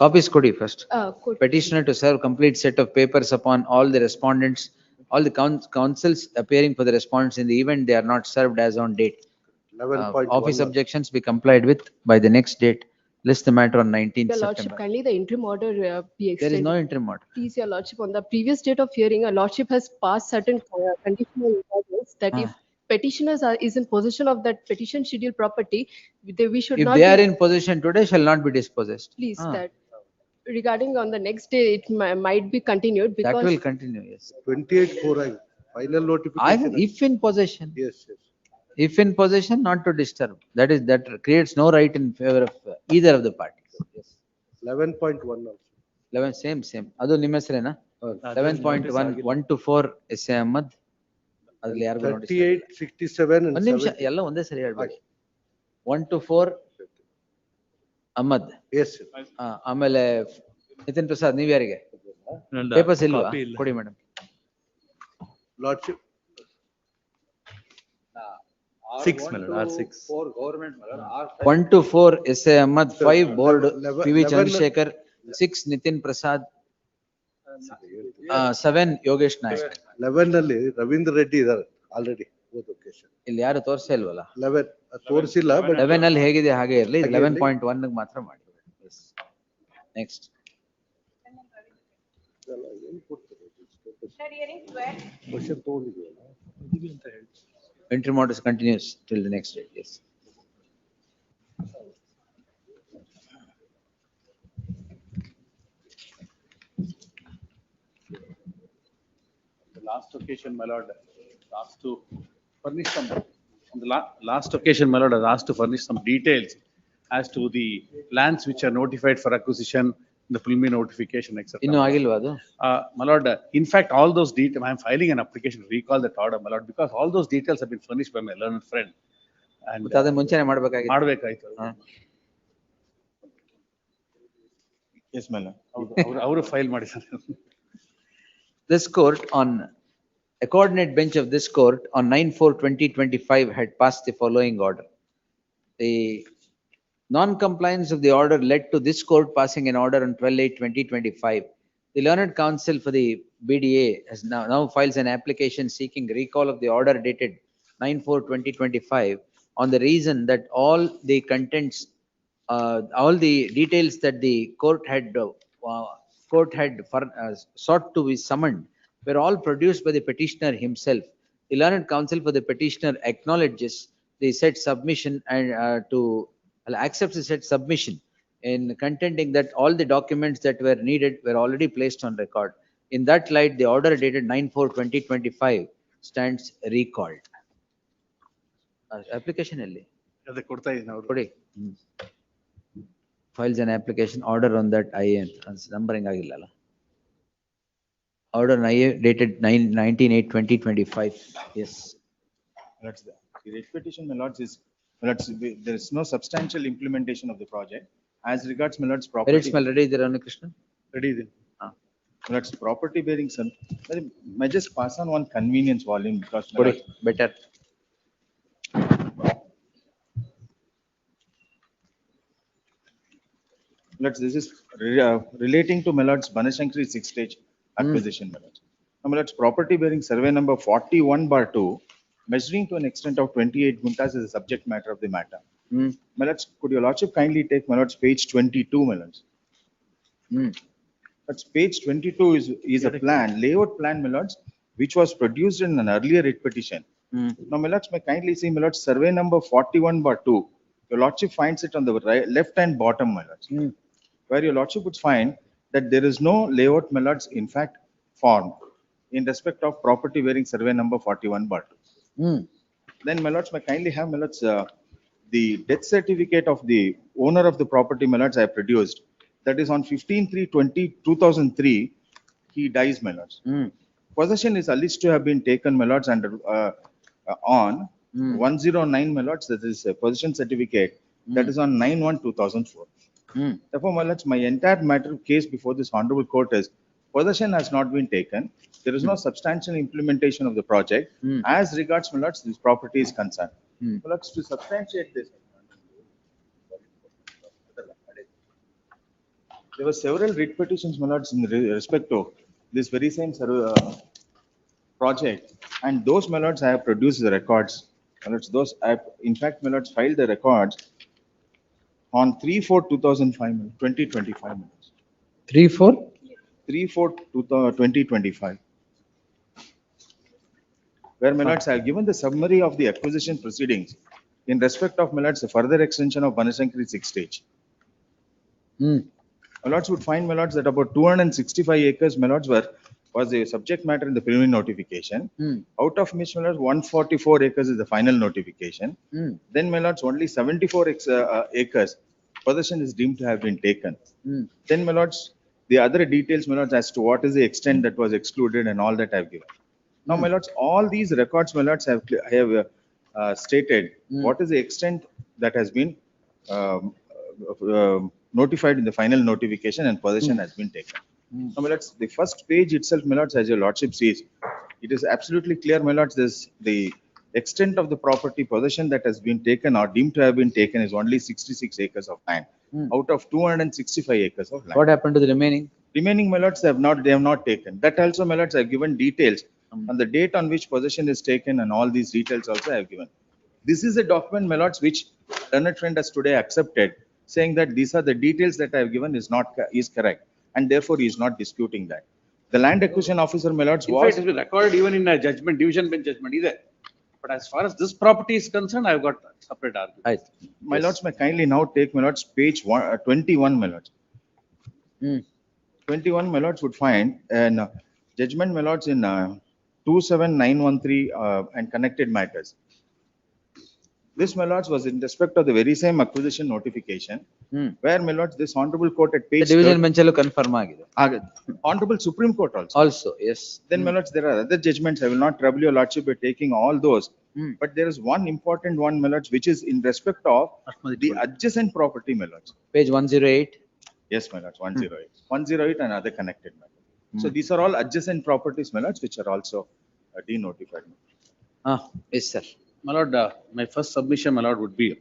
B: Copies ಕೊಡಿ first.
J: Could-
B: Petitioner to serve complete set of papers upon all the respondents, all the counsels appearing for the respondents in the event they are not served as on date.
P: 11.1.
B: Office objections be complied with by the next date. List the matter on 19th
J: Your Lordship,
B: September.
J: kindly the interim order be extended.
B: There is no interim order.
J: Please, Your Lordship, on the previous date of hearing, a Lordship has passed certain conditional orders that if petitioners is in possession of that petition schedule property, we should
B: If
J: not
B: they are
J: be-
B: in possession today, shall not be dispossessed.
J: Please,
B: Ah,
J: that regarding on the next day, it might be continued
B: that will
J: because
B: continue, yes.
P: 28/4, final
B: I
P: notification.
B: will, if in possession.
P: Yes, yes.
B: If in possession, not to disturb. That creates no right in favor of either of the parties. Yes.
P: 11.1 also.
B: 11, same. ಅದು ನಿಮ್ಮ ಹೆಸರೇನಾ? 11.1, 1 to 4 S A Ahmed. ಅದ್ರಲ್ಲಿ ಯಾರಿಗೂ notice
P: 38, 67 and
B: ಒಂದ್ ನಿಮಿಷ
P: 70.
B: ಎಲ್ಲ ಒಂದೇ ಸರಿ ಹೇಳ್ಬೇಡಿ. 1 to 4 ಅಹಮದ್.
P: Yes, sir.
B: ಆಮೇಲೆ ನಿತಿನ್ ಪ್ರಸಾದ್ ನೀವ್ ಯಾರಿಗೆ? ಪೇಪರ್ಸ್ ಇಲ್ವಾ? ಕೊಡಿ madam.
P: Lordship.
D: 6, my lord, R6.
U: 4 government, my lord,
B: 1 to 4 S A Ahmed, 5 board PV
P: 11
B: Chandrasekhar, 6 Nitin Prasad, 7 Yogesh Naik.
P: 11 ನಲ್ಲಿ ರವೀಂದ್ರ ರೆಡ್ಡಿ ಇದ್ದಾರೆ ಆಲ್ರೆಡಿ both occasion.
B: ಇಲ್ಲಿ ಯಾರು ತೋರಿಸ್ತಾ ಇಲ್ವಲ್ಲ?
P: 11 ತೋರಿಸಿಲ್ಲ ಬಟ್
B: 11 ಅಲ್ಲಿ ಹೇಗಿದೆ ಹಾಗೆ ಇರಲಿ.
P: ಹಾಗೆ ಇರ್ಲಿ.
B: 11.1 ಮಾತ್ರ ಮಾಡಿ. ನೆಕ್ಸ್ಟ್.
P: ಕ್ವಶನ್ ತಗೊಂಡಿದ್ದೀವಲ್ಲ
B: Entry modus continues till the next date. Yes.
I: The last occasion, my lord, asked to furnish some, on the last occasion, my lord, has asked to furnish some details as to the plans which are notified for acquisition, the preliminary notification, etc.
B: ಇನ್ನು ಆಗಿಲ್ವಾ ಅದು?
I: My lord, in fact, all those details, I am filing an application to recall that order, my lord, because all those details have been furnished by my learned friend. And
B: ಮತ್ತೆ ಅದನ್ನ ಮುಂಚೆನೆ ಮಾಡ್ಬೇಕಾಗಿತ್ತು.
I: ಮಾಡ್ಬೇಕಾಯ್ತು.
A: Yes, my lord.
I: ಅವರು file ಮಾಡಿದ್ದಾರೆ.
B: This court on, a coordinate bench of this court on 9/4/2025 had passed the following order. The non-compliance of the order led to this court passing an order on 12/8/2025. The learned counsel for the BDA has now files an application seeking recall of the order dated 9/4/2025 on the reason that all the contents, all the details that the court had sought to be summoned were all produced by the petitioner himself. The learned counsel for the petitioner acknowledges the said submission and accepts the said submission in contending that all the documents that were needed were already placed on record. In that light, the order dated 9/4/2025 stands recalled. Application ಅಲ್ಲಿ
I: ಅದೇ ಕೊಡ್ತಾ ಇದ್ದೀನಿ ಅವರು.
B: ಕೊಡಿ. Files an application order on that IA numbering ಆಗಿಲ್ಲಲ್ಲ. Order IA dated 19/8/2025. Yes.
A: That's the writ petition, my lords, is, my lords, there is no substantial implementation of the project as regards my lords property.
B: Merits ready ಇದರ Krishna?
A: Ready then. My lords, property bearing some, may just pass on one convenience volume because. my
B: ಕೊಡಿ,
A: lords,
B: better.
A: Let's, this is relating to my lords Banashankari 6-stage acquisition, my lords. Now, my lords, property bearing survey number 41/2, measuring to an extent of 28 guntas is the subject matter of the matter. My lords, could your lordship kindly take my lords page 22, my lords? That's page 22 is a plan, layout plan, my lords, which was produced in an earlier writ petition. Now, my lords, may kindly see, my lords, survey number 41/2. Your lordship finds it on the right, left hand bottom, my lords. Where your lordship would find that there is no layout, my lords, in fact, formed in respect of property bearing survey number 41/2. Then, my lords, may kindly have, my lords, the death certificate of the owner of the property, my lords, I have produced. That is on 15/3/2003, he dies, my lords. Possession is alleged to have been taken, my lords, under, on 109, my lords, that is a possession certificate, that is on 9/1/2004. Therefore, my lords, my entire matter of case before this honorable court is, possession has not been taken. There is no substantial implementation of the project. As regards, my lords, this property is concerned. My lords, to substantiate this, there were several writ petitions, my lords, in respect to this very same project. And those, my lords, I have produced the records. My lords, those, I have, in fact, my lords, filed the records on 3/4/2005, 2025.
B: 3/4?
A: 3/4/2025. where my lords, I have given the summary of the acquisition proceedings in respect of my lords, the further extension of Banasankari 6 stage. My lords would find, my lords, that about 265 acres, my lords, was the subject matter in the preliminary notification. Out of which, my lords, 144 acres is the final notification. Then, my lords, only 74 acres possession is deemed to have been taken. Then, my lords, the other details, my lords, as to what is the extent that was excluded and all that I have given. Now, my lords, all these records, my lords, have stated what is the extent that has been notified in the final notification and possession has been taken. Now, my lords, the first page itself, my lords, as your lordship sees, it is absolutely clear, my lords, this the extent of the property possession that has been taken or deemed to have been taken is only 66 acres of land out of 265 acres of land.
B: What happened to the remaining?
A: Remaining, my lords, they have not taken. That also, my lords, I have given details on the date on which possession is taken, and all these details also I have given. This is a document, my lords, which learned friend has today accepted, saying that these are the details that I have given is correct, and therefore he is not disputing that. The land acquisition officer, my lords,
K: In fact,
A: was
K: it has been recorded even in a judgment, division bench judgment either. But as far as this property is concerned, I've got separate argument.
A: my lords may kindly now take, my lords, page 21, my lords. 21, my lords, would find an judgment, my lords, in 27913 and connected matters. This, my lords, was in respect of the very same acquisition notification, where, my lords, this honorable court at
B: The
A: page
B: division bench allo confirm agide.
A: Honorable Supreme Court also.
B: Also, yes.
A: Then, my lords, there are other judgments. I will not trouble your lordship by taking all those. But there is one important one, my lords, which is in respect of the adjacent property, my lords.
B: Page 108.
A: Yes, my lords, 108. 108 and other connected matters. So these are all adjacent properties, my lords, which are also denotified.
B: Yes, sir.
K: My lord, my first submission, my lord, would be,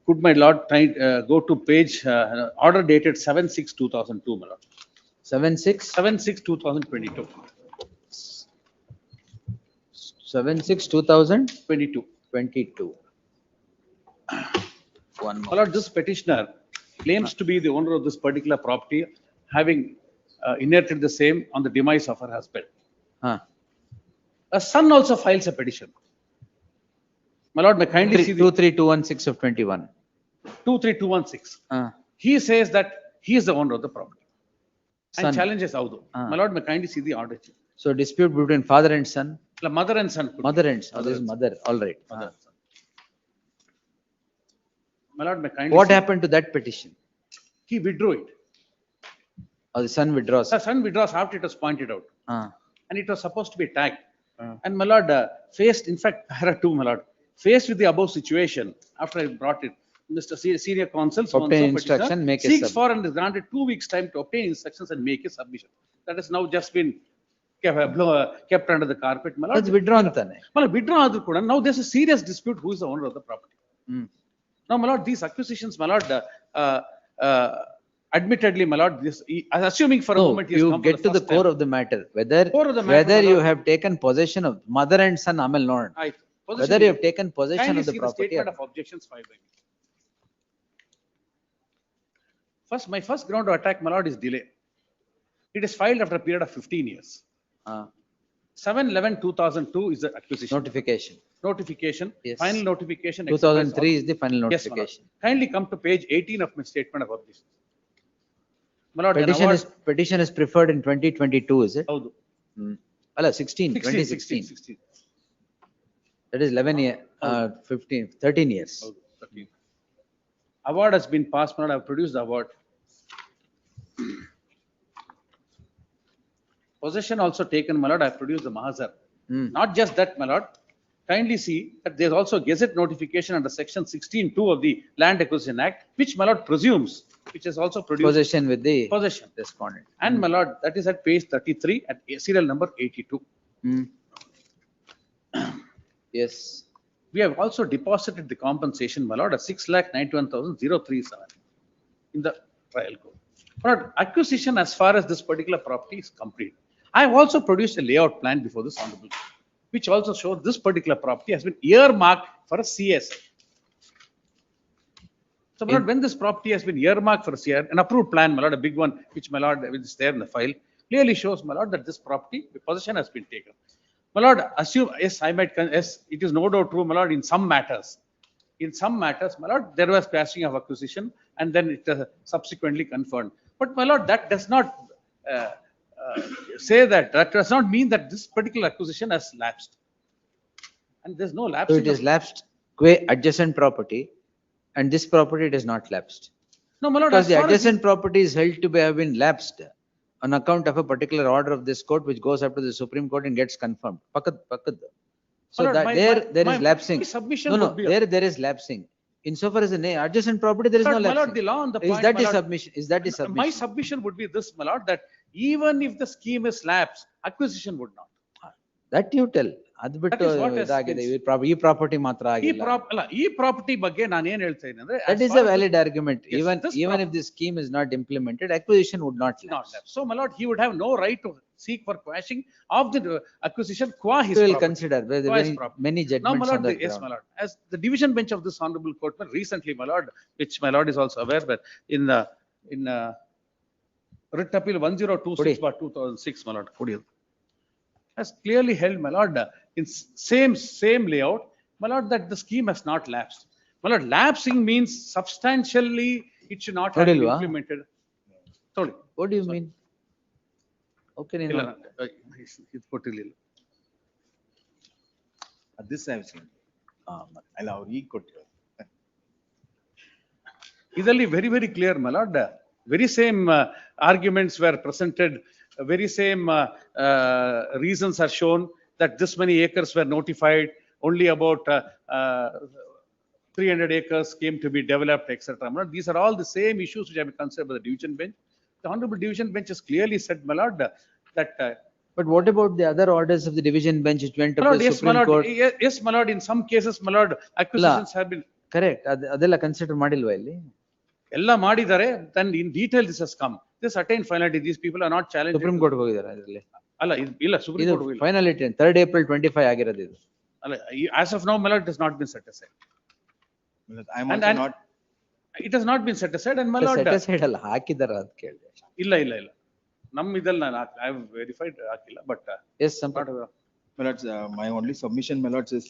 K: could my lord try, go to page, order dated 7/6/2002, my lord.
B: 7/6?
K: 7/6/2022.
B: 7/6/2022.
K: 22.
B: One more.
K: My lord, this petitioner claims to be the owner of this particular property, having inherited the same on the demise of her husband. A son also files a petition. My lord, may kindly see the
B: 23216 of 21.
K: 23216. He says that he is the owner of the property and
B: Son.
K: challenges Avdu. My lord, may kindly see the order.
B: So dispute between father and son?
K: The mother and son.
B: Mother and son. This is mother, all right.
K: Mother and son. My lord, may kindly
B: What
K: see-
B: happened to that petition?
K: He withdrew it.
B: Or the son withdraws?
K: The son withdraws after it was pointed out.
B: Ah.
K: And it was supposed to be tagged. And my lord, faced, in fact, para 2, my lord, faced with the above situation, after I brought it, Mr. Senior Counsel, so and
B: Obtain
K: so
B: instruction,
K: petitioner,
B: make a
K: seeks
B: sub-
K: for and is granted 2 weeks' time to obtain instructions and make a submission. That has now just been kept under the carpet, my lord.
B: That's withdrawn tane.
K: My lord, withdrawn adu kuda. Now there's a serious dispute who is the owner of the property. Now, my lord, these acquisitions, my lord, admittedly, my lord, this, assuming for a
B: No,
K: moment he has
B: you
K: come for
B: get to the
K: first
B: core
K: time.
B: of the matter, whether,
K: Core of the matter,
B: whether
K: my
B: you
K: lord.
B: have taken possession of mother and son, Amal Lord.
K: Aye.
B: Whether
K: Possession
B: you
K: is-
B: have taken possession
K: Kindly
B: of the
K: see
B: property.
K: statement of objections filed by me. First, my first ground of attack, my lord, is delay. It is filed after a period of 15 years. 7/11/2002 is the acquisition.
B: Notification.
K: Notification,
B: Yes.
K: final notification.
B: 2003 is the final
K: Yes, my lord.
B: notification.
K: Kindly come to page 18 of my statement of objections. My lord, an
B: Petition is preferred in 2022, is it?
K: Haudu.
B: Alla, 2016.
K: 16.
B: That is 11 year, 15, 13 years.
K: Haudu, 13. Award has been passed, my lord, I have produced the award. Possession also taken, my lord, I have produced the Mahazar. Not just that, my lord, kindly see that there is also gazette notification under section 16(2) of the Land Acquisition Act, which, my lord, presumes, which is also produced.
B: Possession with the
K: Possession.
B: respondent.
K: And, my lord, that is at page 33 at serial number 82.
B: Yes.
K: We have also deposited the compensation, my lord, at 6,91,037 in the trial court. But acquisition as far as this particular property is complete. I have also produced a layout plan before this honorable court, which also shows this particular property has been earmarked for a CS. So, my lord, when this property has been earmarked for a CS, an approved plan, my lord, a big one, which, my lord, is there in the file, clearly shows, my lord, that this property, the possession has been taken. My lord, assume, yes, I might, yes, it is no doubt true, my lord, in some matters. In some matters, my lord, there was passing of acquisition and then it subsequently confirmed. But my lord, that does not say that does not mean that this particular acquisition has lapsed. And there's no lapse.
B: So it is lapsed, qua adjacent property, and this property it is not lapsed.
K: No, my lord,
B: Because
K: as
B: the
K: far as
B: adjacent property is held to have been lapsed on account of a particular order of this court which goes up to the Supreme Court and gets confirmed. Pakad. So
K: My lord,
B: that there is
K: my
B: lapsing.
K: submission
B: No,
K: would be.
B: there is lapsing. Insofar as the adjacent property, there is no
K: My lord,
B: lapsing.
K: the law on the
B: Is
K: point,
B: that
K: my
B: the
K: lord,
B: submission? Is that the
K: My
B: submission?
K: submission would be this, my lord, that even if the scheme is lapsed, acquisition would not.
B: That you tell. ಅದು ಬಿಟ್ಟು
K: That is what has
B: ಇದಾಗಿದೆ.
K: been-
B: ಈ property ಮಾತ್ರ
K: ಈ
B: ಆಗಿಲ್ಲ.
K: Property ಬಗ್ಗೆ ನಾನು ಏನ್ ಹೇಳ್ತಾ ಇದ್ದೀನಿ ಅಂದ್ರೆ,
B: That
K: as
B: is
K: far
B: a
K: as
B: valid argument.
K: Yes,
B: Even
K: this
B: if this scheme is not implemented, acquisition would not
K: not
B: lapse.
K: lapse. So, my lord, he would have no right to seek for quashing of the acquisition qua his
B: We will
K: property.
B: consider. There
K: Qua
B: are
K: his
B: many,
K: property.
B: many
K: Now, my
B: judgments on
K: lord,
B: that
K: yes, my
B: ground.
K: lord, as the division bench of this honorable court recently, my lord, which my lord is also aware that in writ appeal 1026/2006, my lord, has clearly held, my lord, in same layout, my lord, that the scheme has not lapsed. My lord, lapsing means substantially it should not have been
B: Nodilva?
K: implemented. Sorry.
B: What do you mean? Okay,
K: ಇಲ್ಲ, ಇದು ಕೊಟ್ಟಿರ್ಲಿಲ್ಲ.
A: This I have seen. ಅಲ್ಲ ಅವ್ರು ಈಗ ಕೊಟ್ಟಿರೋ.
K: ಇದರಲ್ಲಿ very clear, my lord, very same arguments were presented, very same reasons are shown that this many acres were notified, only about 300 acres came to be developed, etc. My lord, these are all the same issues which have been considered by the division bench. The honorable division bench has clearly said, my lord, that.
B: But what about the other orders of the division bench which went up
K: My
B: to
K: lord,
B: the
K: yes, my
B: Supreme
K: lord,
B: Court?
K: yes, my lord, in some cases, my lord, acquisitions have been.
B: Correct. ಅದೆಲ್ಲ consider ಮಾಡಿಲ್ವಾ ಇಲ್ಲಿ?
K: ಎಲ್ಲ ಮಾಡಿದ್ದಾರೆ. Then in detail this has come. This attained finality. These people are not challenged.
B: Supreme court ಹೋಗಿದ್ದಾರೆ ಇದರಲ್ಲಿ.
K: ಅಲ್ಲ, ಇಲ್ಲ, supreme court ಹೋಗಿಲ್ಲ.
B: ಫೈನಲಿಟಿ 3rd April 25 ಆಗಿರೋದು ಇದು.
K: ಅಲ್ಲ, as of now, my lord, it has not been set aside.
A: I am also not.
K: It has not been set aside, and my lord.
B: Set aside ಅಲ್ಲ, ಹಾಕಿದ್ದಾರೆ ಅಂತ ಕೇಳಿದೆ.
K: ಇಲ್ಲ. ನಮ್ಮ ಇದಲ್ಲ ನಾನು I have verified ಹಾಕಿಲ್ಲ, but.
B: Yes,
A: My lords, my only submission, my lords, is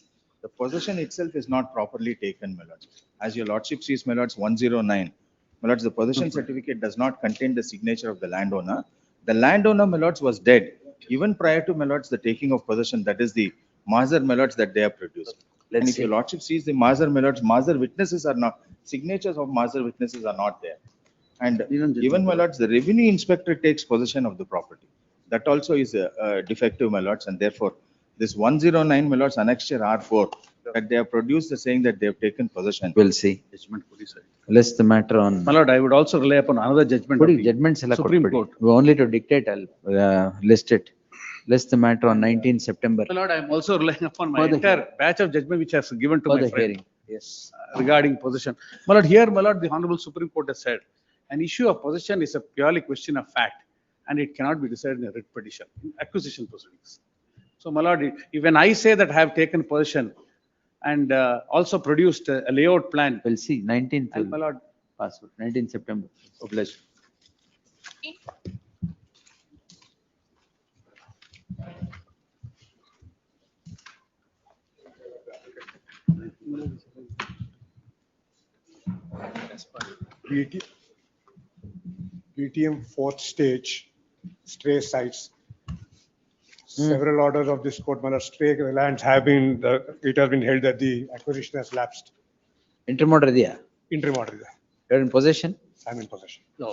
A: the possession itself is not properly taken, my lords. As your lordship sees, my lords, 109. My lords, the possession certificate does not contain the signature of the landowner. The landowner, my lords, was dead even prior to, my lords, the taking of possession. That is the Mazar, my lords, that they have produced. And if your lordship sees the Mazar, my lords, Mazar witnesses are not, signatures of Mazar witnesses are not there. And even, my lords, the revenue inspector takes possession of the property. That also is defective, my lords, and therefore this 109, my lords, annexure R4, that they have produced saying that they have taken possession.
B: We'll see. List the matter on.
K: My lord, I would also rely upon another judgment of the
B: judgments ಎಲ್ಲ
K: Supreme
B: ಕೊಟ್ಬಿಡಿ.
K: Court.
B: Only to dictate, I'll list it. List the matter on 19 September.
K: My lord, I am also relying upon my
B: For the
K: entire batch of judgment which has given to
B: For
K: my
B: the
K: friend
B: hearing. Yes.
K: regarding possession. My lord, here, my lord, the honorable Supreme Court has said an issue of possession is a purely question of fact and it cannot be decided in a writ petition, in acquisition proceedings. So, my lord, when I say that I have taken possession and also produced a layout plan.
B: We'll see, 19th.
K: And my lord.
B: Password, 19th September.
K: Obliged.
S: BTM 4th stage, stray sites. Several orders of this court, stray lands have been, it has been held that the acquisition has lapsed.
B: Interim order ಇದೆಯಾ?
S: Interim order ಇದೆ.
B: You're in possession?
S: I'm in possession.
Q: No,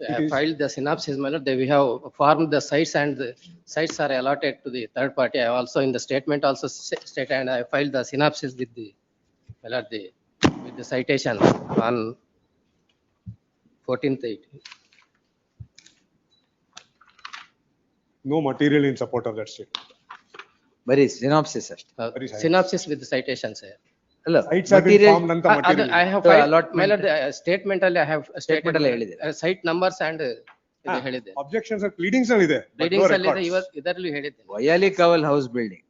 Q: I have filed the synopsis, my lord. We have formed the sites and the sites are allotted to the third party. I also in the statement also state and I filed the synopsis with the, my lord, with the citation on 14th.
S: No material in support of that statement.
B: Bari synopsis ಅಷ್ಟೇ.
Q: Synopsis with the citations.
B: ಅಲ್ಲ,
S: Sites have been formed ಅಂತ material.
Q: I have filed, my lord, statement ಅಲ್ಲಿ I have
B: Statement ಅಲ್ಲಿ ಹೇಳಿದೆ.
Q: site numbers and ಇದು ಹೇಳಿದೆ.
S: Objections and pleadings ಅಲ್ಲಿ ಇದೆ. but no
Q: Pleadings ಅಲ್ಲಿ ಇದೆ,
S: records.
Q: ಇದರಲ್ಲಿ ಹೇಳಿದೆ.
B: ವಯಾಲಿ ಕಾವಲ್ ಹೌಸ್ ಬಿಲ್ಡಿಂಗ್.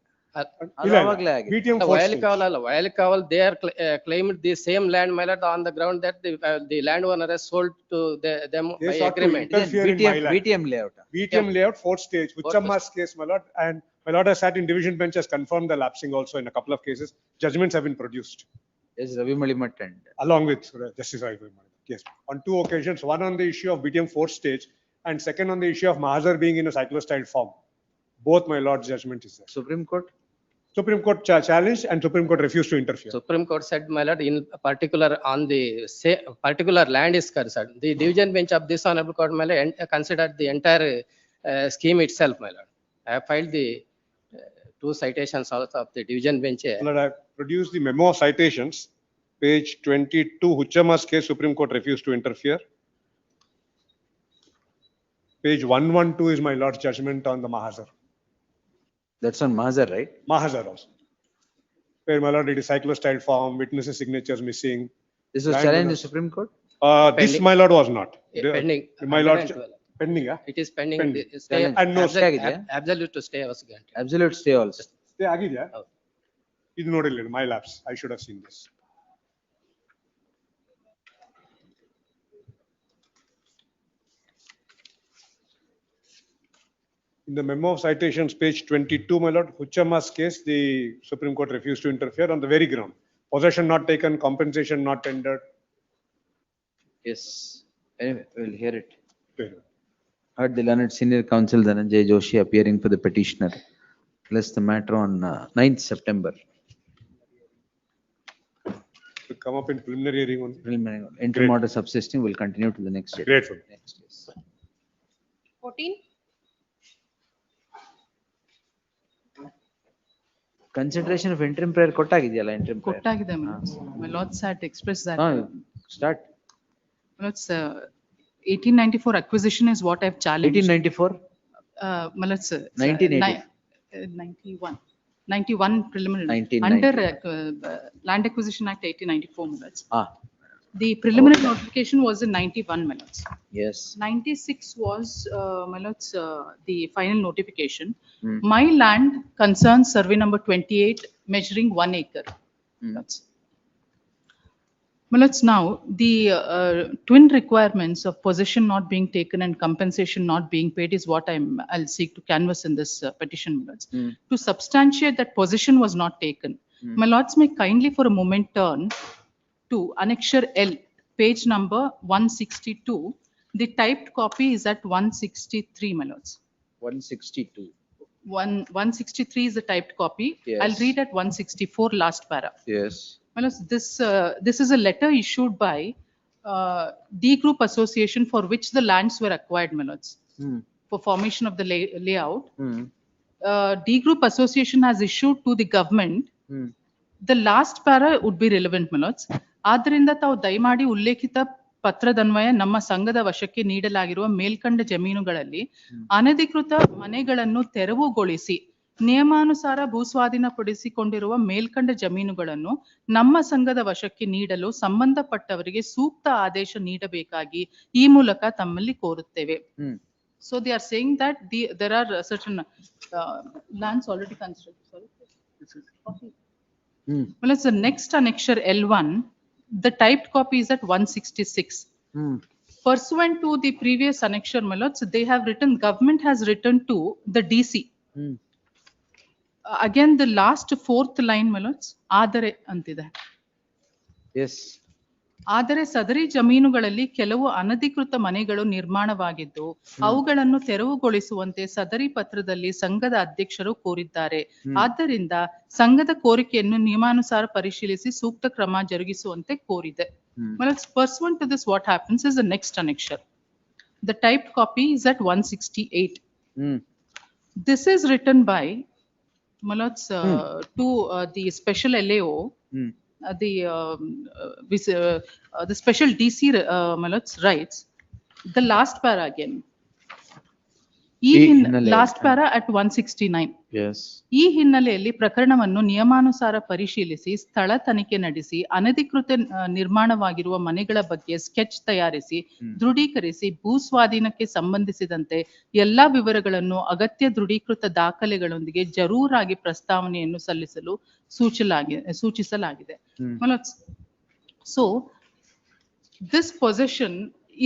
S: ಇಲ್ಲ,
B: ಅವಾಗ್ಲೇ ಆಗಿದೆ.
S: BTM 4th
Q: Vayal
S: stage.
Q: Kaval ಅಲ್ಲ, Vayal Kaval, they are claimed the same land, my lord, on the ground that the landowner has sold to them
S: They
Q: by
S: sought to
Q: agreement.
S: interfere in my land.
B: BTM layout.
S: BTM layout 4th stage, Huchamma's case, my lord, and My lord has sat in division bench, has confirmed the lapsing also in a couple of cases. Judgments have been produced
B: Yes, Ravi Malimat and.
S: along with Justice Ravi Malimat. Yes, on two occasions, one on the issue of BTM fourth stage and second on the issue of Mahazar being in a cyclostyle form. Both my lord's judgment is there.
B: Supreme Court?
S: Supreme Court challenged and Supreme Court refused to interfere.
Q: Supreme Court said, my lord, in particular on the particular land is concerned, the division bench of this honorable court, my lord, considered the entire scheme itself, my lord. I have filed the two citations also of the division bench.
S: My lord, I produced the memo of citations, page 22, Huchama's case, Supreme Court refused to interfere. Page 112 is my lord's judgment on the Mahazar.
B: That's on Mahazar, right?
S: Mahazar also. Where my lord, it is cyclostyle form, witnesses' signatures missing.
B: This was challenged in the Supreme Court?
S: This my lord was not.
Q: Pending.
S: My lord, pending, yeah?
Q: It is pending.
S: Pending.
Q: The stay,
S: And no stay
Q: absolute to stay was granted.
B: Absolute stay also.
S: Stay agidya? ಇದು ನೋಡಿಲ್ಲ, my lapse. I should have seen this. In the memo of citations, page 22, my lord, Huchama's case, the Supreme Court refused to interfere on the very ground. Possession not taken, compensation not tendered.
B: Yes. Anyway, we'll hear it.
S: Very
B: Heard the learned senior counsel Dhananjay Joshi appearing for the petitioner. Plus the matter on 9th September.
S: To come up in preliminary hearing only.
B: Preliminary. Interim order subsisting will continue to the next day.
S: Grateful.
B: Next, yes.
R: 14.
B: Consideration of interim prayer ಕೊಟ್ಟಾಗಿದೆಯಲ್ಲ interim prayer.
L: ಕೊಟ್ಟಾಗಿದೆ my lords had expressed that.
B: Start.
L: My lords, 1894 acquisition is what I've challenged.
B: 1894?
L: My lords,
B: 1980.
L: 91 preliminary.
B: 1990.
L: Under Land Acquisition Act 1894, my lords.
B: Ah.
L: The preliminary notification was in 91, my lords.
B: Yes.
L: 96 was, my lords, the final notification. My land concerns survey number 28, measuring 1 acre. My lords, now the twin requirements of possession not being taken and compensation not being paid is what I'll seek to canvass in this petition, my lords. To substantiate that possession was not taken, my lords may kindly for a moment turn to Annexure L, page number 162. The typed copy is at 163, my lords.
B: 162.
L: 163 is the typed copy.
B: Yes.
L: I'll read at 164 last para.
B: Yes.
L: My lords, this is a letter issued by D Group Association for which the lands were acquired, my lords, for formation of the layout. D Group Association has issued to the government. The last para would be relevant, my lords. ಆದ್ದರಿಂದ ತಾವು ದಯಮಾಡಿ ಉಲ್ಲೇಖಿತ ಪತ್ರದನ್ವಯ ನಮ್ಮ ಸಂಘದ ವಶಕ್ಕೆ ನೀಡಲಾಗಿರುವ ಮೇಲ್ಕಂಡ ಜಮೀನುಗಳಲ್ಲಿ ಅನಧಿಕೃತ ಮನೆಗಳನ್ನು ತೆರವುಗೊಳಿಸಿ ನಿಯಮಾನುಸಾರ ಭೂಸ್ವಾಧೀನಪಡಿಸಿಕೊಂಡಿರುವ ಮೇಲ್ಕಂಡ ಜಮೀನುಗಳನ್ನು ನಮ್ಮ ಸಂಘದ ವಶಕ್ಕೆ ನೀಡಲು ಸಂಬಂಧಪಟ್ಟವರಿಗೆ ಸೂಕ್ತ ಆದೇಶ ನೀಡಬೇಕಾಗಿ ಈ ಮೂಲಕ ತಮ್ಮಲ್ಲಿ ಕೋರುತ್ತೇವೆ. So they are saying that there are certain lands already constructed. Well, it's the next annexure L1. The typed copy is at 166. Pursuant to the previous annexure, my lords, they have written, government has written to the DC. Again, the last fourth line, my lords, ಆದರೆ ಅಂತಿದೆ.
B: Yes.
L: ಆದರೆ ಸದರಿ ಜಮೀನುಗಳಲ್ಲಿ ಕೆಲವು ಅನಧಿಕೃತ ಮನೆಗಳು ನಿರ್ಮಾಣವಾಗಿದ್ದು ಅವುಗಳನ್ನು ತೆರವುಗೊಳಿಸುವಂತೆ ಸದರಿ ಪತ್ರದಲ್ಲಿ ಸಂಘದ ಅಧ್ಯಕ್ಷರು ಕೋರಿದ್ದಾರೆ. ಆದ್ದರಿಂದ ಸಂಘದ ಕೋರಿಕೆಯನ್ನು ನಿಯಮಾನುಸಾರ ಪರಿಶೀಲಿಸಿ ಸೂಕ್ತ ಕ್ರಮ ಜರುಗಿಸುವಂತೆ ಕೋರಿದೆ. Pursuant to this, what happens is the next annexure. The typed copy is at 168. This is written by to the special LAO. The special DC writes the last para again. Last para at 169.
B: Yes.
L: ಈ ಹಿನ್ನೆಲೆಯಲ್ಲಿ ಪ್ರಕರಣವನ್ನು ನಿಯಮಾನುಸಾರ ಪರಿಶೀಲಿಸಿ ಸ್ಥಳ ತನಿಖೆ ನಡೆಸಿ ಅನಧಿಕೃತ ನಿರ್ಮಾಣವಾಗಿರುವ ಮನೆಗಳ ಬಗ್ಗೆ ಸ್ಕೆಚ್ ತಯಾರಿಸಿ ದೃಢೀಕರಿಸಿ ಭೂಸ್ವಾಧೀನಕ್ಕೆ ಸಂಬಂಧಿಸಿದಂತೆ ಎಲ್ಲಾ ವಿವರಗಳನ್ನು ಅಗತ್ಯ ದೃಢೀಕೃತ ದಾಖಲೆಗಳೊಂದಿಗೆ ಜರೂರಾಗಿ ಪ್ರಸ್ತಾವನೆಯನ್ನು ಸಲ್ಲಿಸಲು ಸೂಚಿಸಲಾಗಿದೆ. So this possession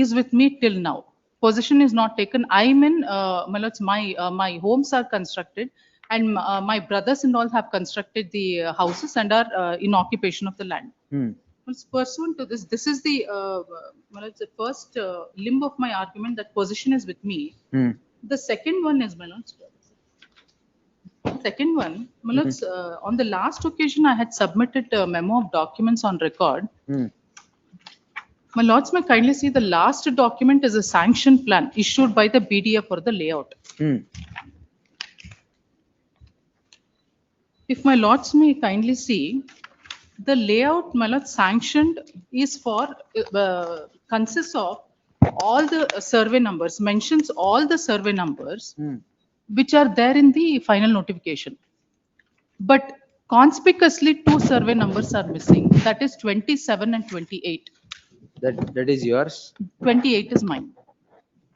L: is with me till now. Possession is not taken. I'm in, my homes are constructed. And my brothers and all have constructed the houses and are in occupation of the land. Pursuant to this, this is the, well, it's the first limb of my argument that position is with me. The second one is, second one, on the last occasion, I had submitted a memo of documents on record. My lords may kindly see the last document is a sanction plan issued by the BDA for the layout. If my lords may kindly see, the layout, my lord, sanctioned is for, consists of all the survey numbers, mentions all the survey numbers which are there in the final notification. But conspicuously, two survey numbers are missing. That is 27 and 28.
B: That is yours?
L: 28 is mine.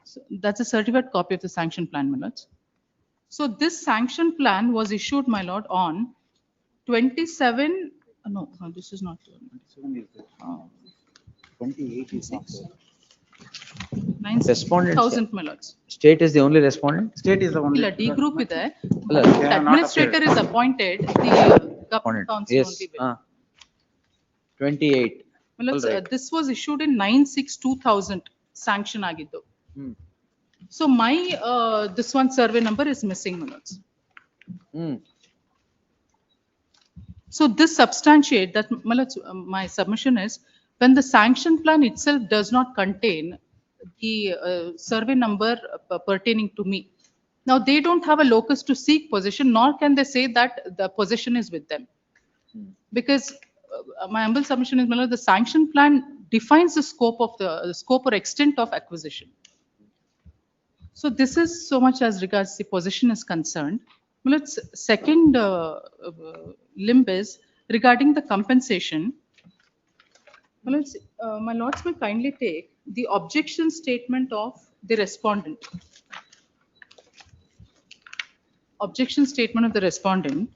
L: So that's a certified copy of the sanction plan, my lords. So this sanction plan was issued, my lord, on 27, no, this is not.
B: 28 is not.
L: 9,000, my lords.
B: State is the only respondent?
T: State is the only.
L: ಇಲ್ಲ, D group ಇದೆ.
B: They
L: The administrator is appointed, the government council
B: Yes.
L: only will.
B: 28.
L: My lords,
B: Alright.
L: this was issued in 9/6/2000 sanction ಆಗಿದ್ದು. So my, this one survey number is missing, my lords. So this substantiate that, my lords, my submission is, when the sanction plan itself does not contain the survey number pertaining to me. Now, they don't have a locus to seek possession, nor can they say that the possession is with them. Because my humble submission is, my lord, the sanction plan defines the scope of the scope or extent of acquisition. So this is so much as regards the possession is concerned. My lord's second limb is regarding the compensation. My lords may kindly take the objection statement of the respondent. Objection statement of the respondent.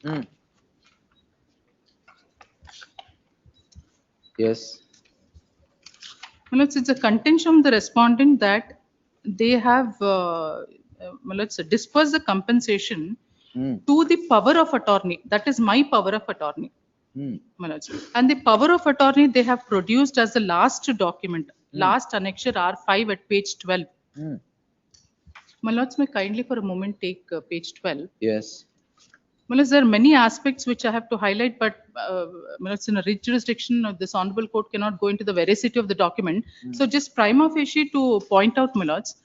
B: Yes.
L: My lords, it's a contention of the respondent that they have, my lords, dispersed the compensation to the power of attorney. That is my power of attorney. My lords. And the power of attorney they have produced as the last document, last annexure R5 at page 12. My lords, may kindly for a moment take page 12.
B: Yes.
L: My lords, there are many aspects which I have to highlight, but my lords, in a rich jurisdiction, this honorable court cannot go into the veracity of the document. So just prima facie to point out, my lords,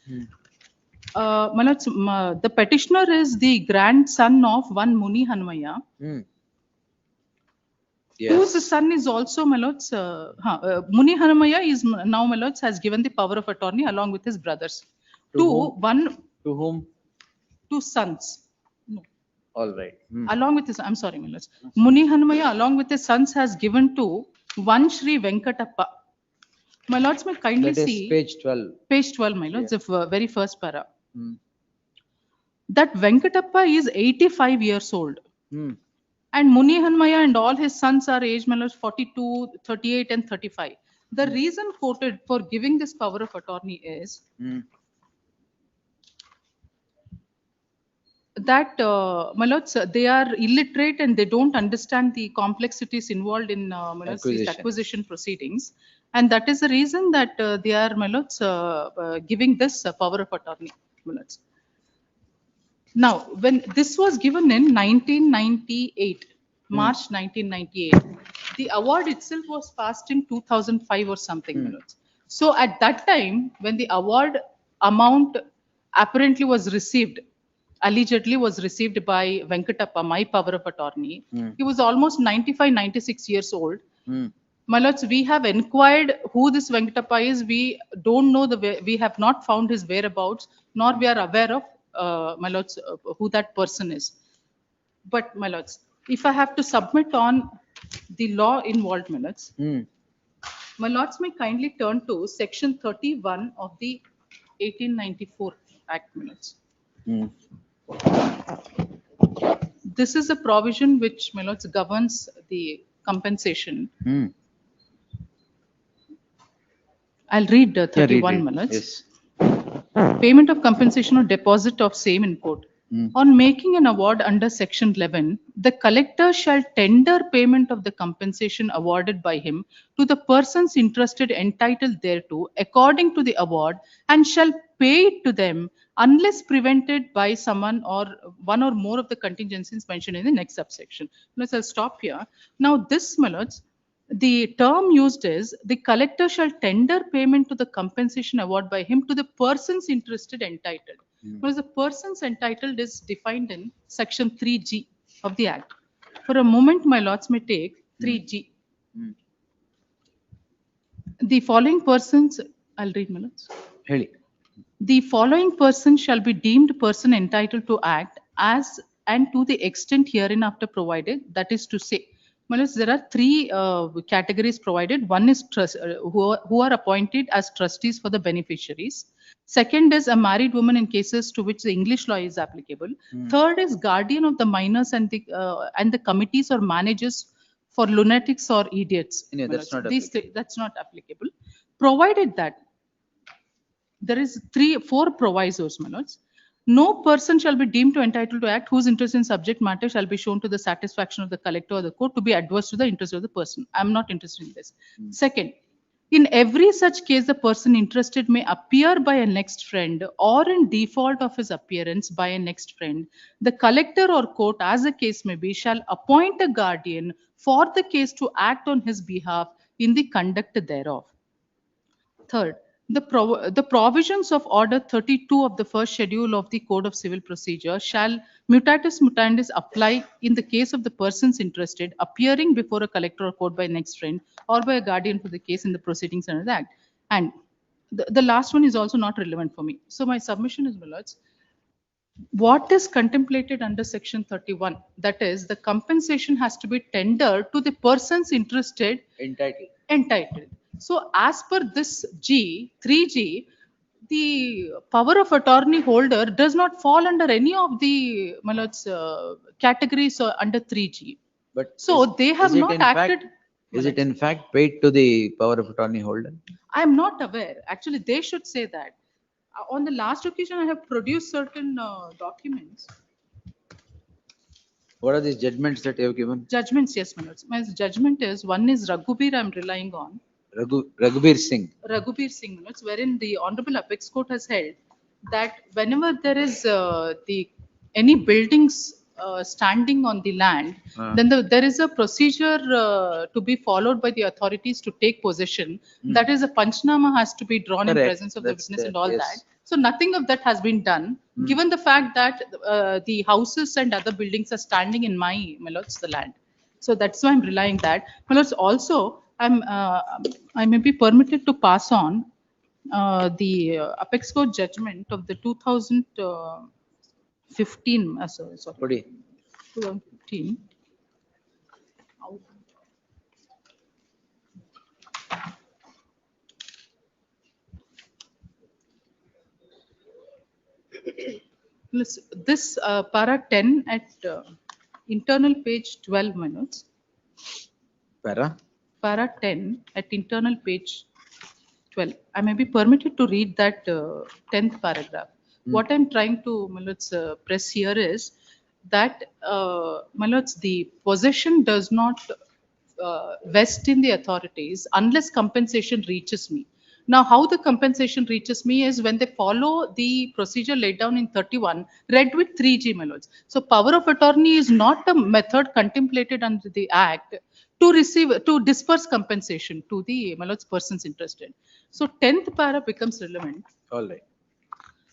L: my lords, the petitioner is the grandson of one Muni Hanmaya. Whose son is also, my lords, Muni Hanmaya is now, my lords, has given the power of attorney along with his brothers. To
B: whom?
L: Two sons. No.
B: All right.
L: Along with his, I'm sorry, my lords. Muni Hanmaya along with his sons has given to one Shri Venkatappa. My lords, may kindly
B: That is
L: see.
B: page 12.
L: Page 12, my lords, the very first para. That Venkatappa is 85 years old. And Muni Hanmaya and all his sons are aged, my lords, 42, 38 and 35. The reason quoted for giving this power of attorney is that, my lords, they are illiterate and they don't understand the complexities involved in, my lords, these acquisition proceedings. And that is the reason that they are, my lords, giving this power of attorney, my lords. Now, when this was given in 1998, March 1998, the award itself was passed in 2005 or something, my lords. So at that time, when the award amount apparently was received, allegedly was received by Venkatappa, my power of attorney, he was almost 95, 96 years old. My lords, we have inquired who this Venkatappa is. We don't know we have not found his whereabouts, nor we are aware of, my lords, who that person is. But, my lords, if I have to submit on the law involved, my lords, my lords may kindly turn to section 31 of the 1894 Act, my lords. This is a provision which, my lords, governs the compensation. I'll read 31, my lords.
B: Yes.
L: Payment of compensation or deposit of same in court. On making an award under section 11, the collector shall tender payment of the compensation awarded by him to the persons interested entitled thereto according to the award and shall pay it to them unless prevented by someone or one or more of the contingencies mentioned in the next subsection. Let's I'll stop here. Now this, my lords, the term used is the collector shall tender payment to the compensation award by him to the persons interested entitled. Whereas the persons entitled is defined in section 3G of the Act. For a moment, my lords may take 3G. The following persons, I'll read, my lords.
B: Really?
L: The following person shall be deemed person entitled to act as and to the extent hereinafter provided, that is to say, my lords, there are three categories provided. One is who are appointed as trustees for the beneficiaries. Second is a married woman in cases to which the English law is applicable. Third is guardian of the minors and the committees or managers for lunatics or idiots.
B: Yeah,
L: My
B: that's
L: lords.
B: not
L: That's not applicable. Provided that there is four provisos, my lords. No person shall be deemed to entitled to act whose interest in subject matter shall be shown to the satisfaction of the collector or the court to be adverse to the interest of the person. I'm not interested in this. Second, in every such case, the person interested may appear by a next friend or in default of his appearance by a next friend. The collector or court, as the case may be, shall appoint a guardian for the case to act on his behalf in the conduct thereof. Third, the provisions of Order 32 of the first schedule of the Code of Civil Procedure shall mutatis mutandis apply in the case of the persons interested appearing before a collector or court by next friend or by a guardian for the case in the proceedings under the Act. And the last one is also not relevant for me. So my submission is, my lords, what is contemplated under section 31, that is the compensation has to be tendered to the persons interested entitled. So as per this 3G, the power of attorney holder does not fall under any of the, my lords, categories under 3G.
B: But
L: so they have
B: is it
L: not
B: in
L: acted.
B: fact, is it in fact paid to the power of attorney holder?
L: I am not aware. Actually, they should say that. On the last occasion, I have produced certain documents.
B: What are these judgments that you have given?
L: Judgments, yes, my lords. My judgment is, one is Raghubir I'm relying on.
B: Raghubir Singh.
L: Raghubir Singh, my lords, wherein the Honorable Apex Court has held that whenever there is any buildings standing on the land, then there is a procedure to be followed by the authorities to take possession. That is, a panchnama has to be drawn in presence of the witness and all that. So nothing of that has been done, given the fact that the houses and other buildings are standing in my lords, the land. So that's why I'm relying that. My lords, also, I may be permitted to pass on the Apex Court judgment of the 2015, sorry, 2015. This para 10 at internal page 12 minutes. Para 10 at internal page 12. I may be permitted to read that 10th paragraph. What I'm trying to, my lords, press here is that, my lords, the possession does not vest in the authorities unless compensation reaches me. Now, how the compensation reaches me is when they follow the procedure laid down in 31, read with 3G, my lords. So power of attorney is not a method contemplated under the Act to disperse compensation to the, my lords, persons interested. So 10th para becomes relevant.
B: All right.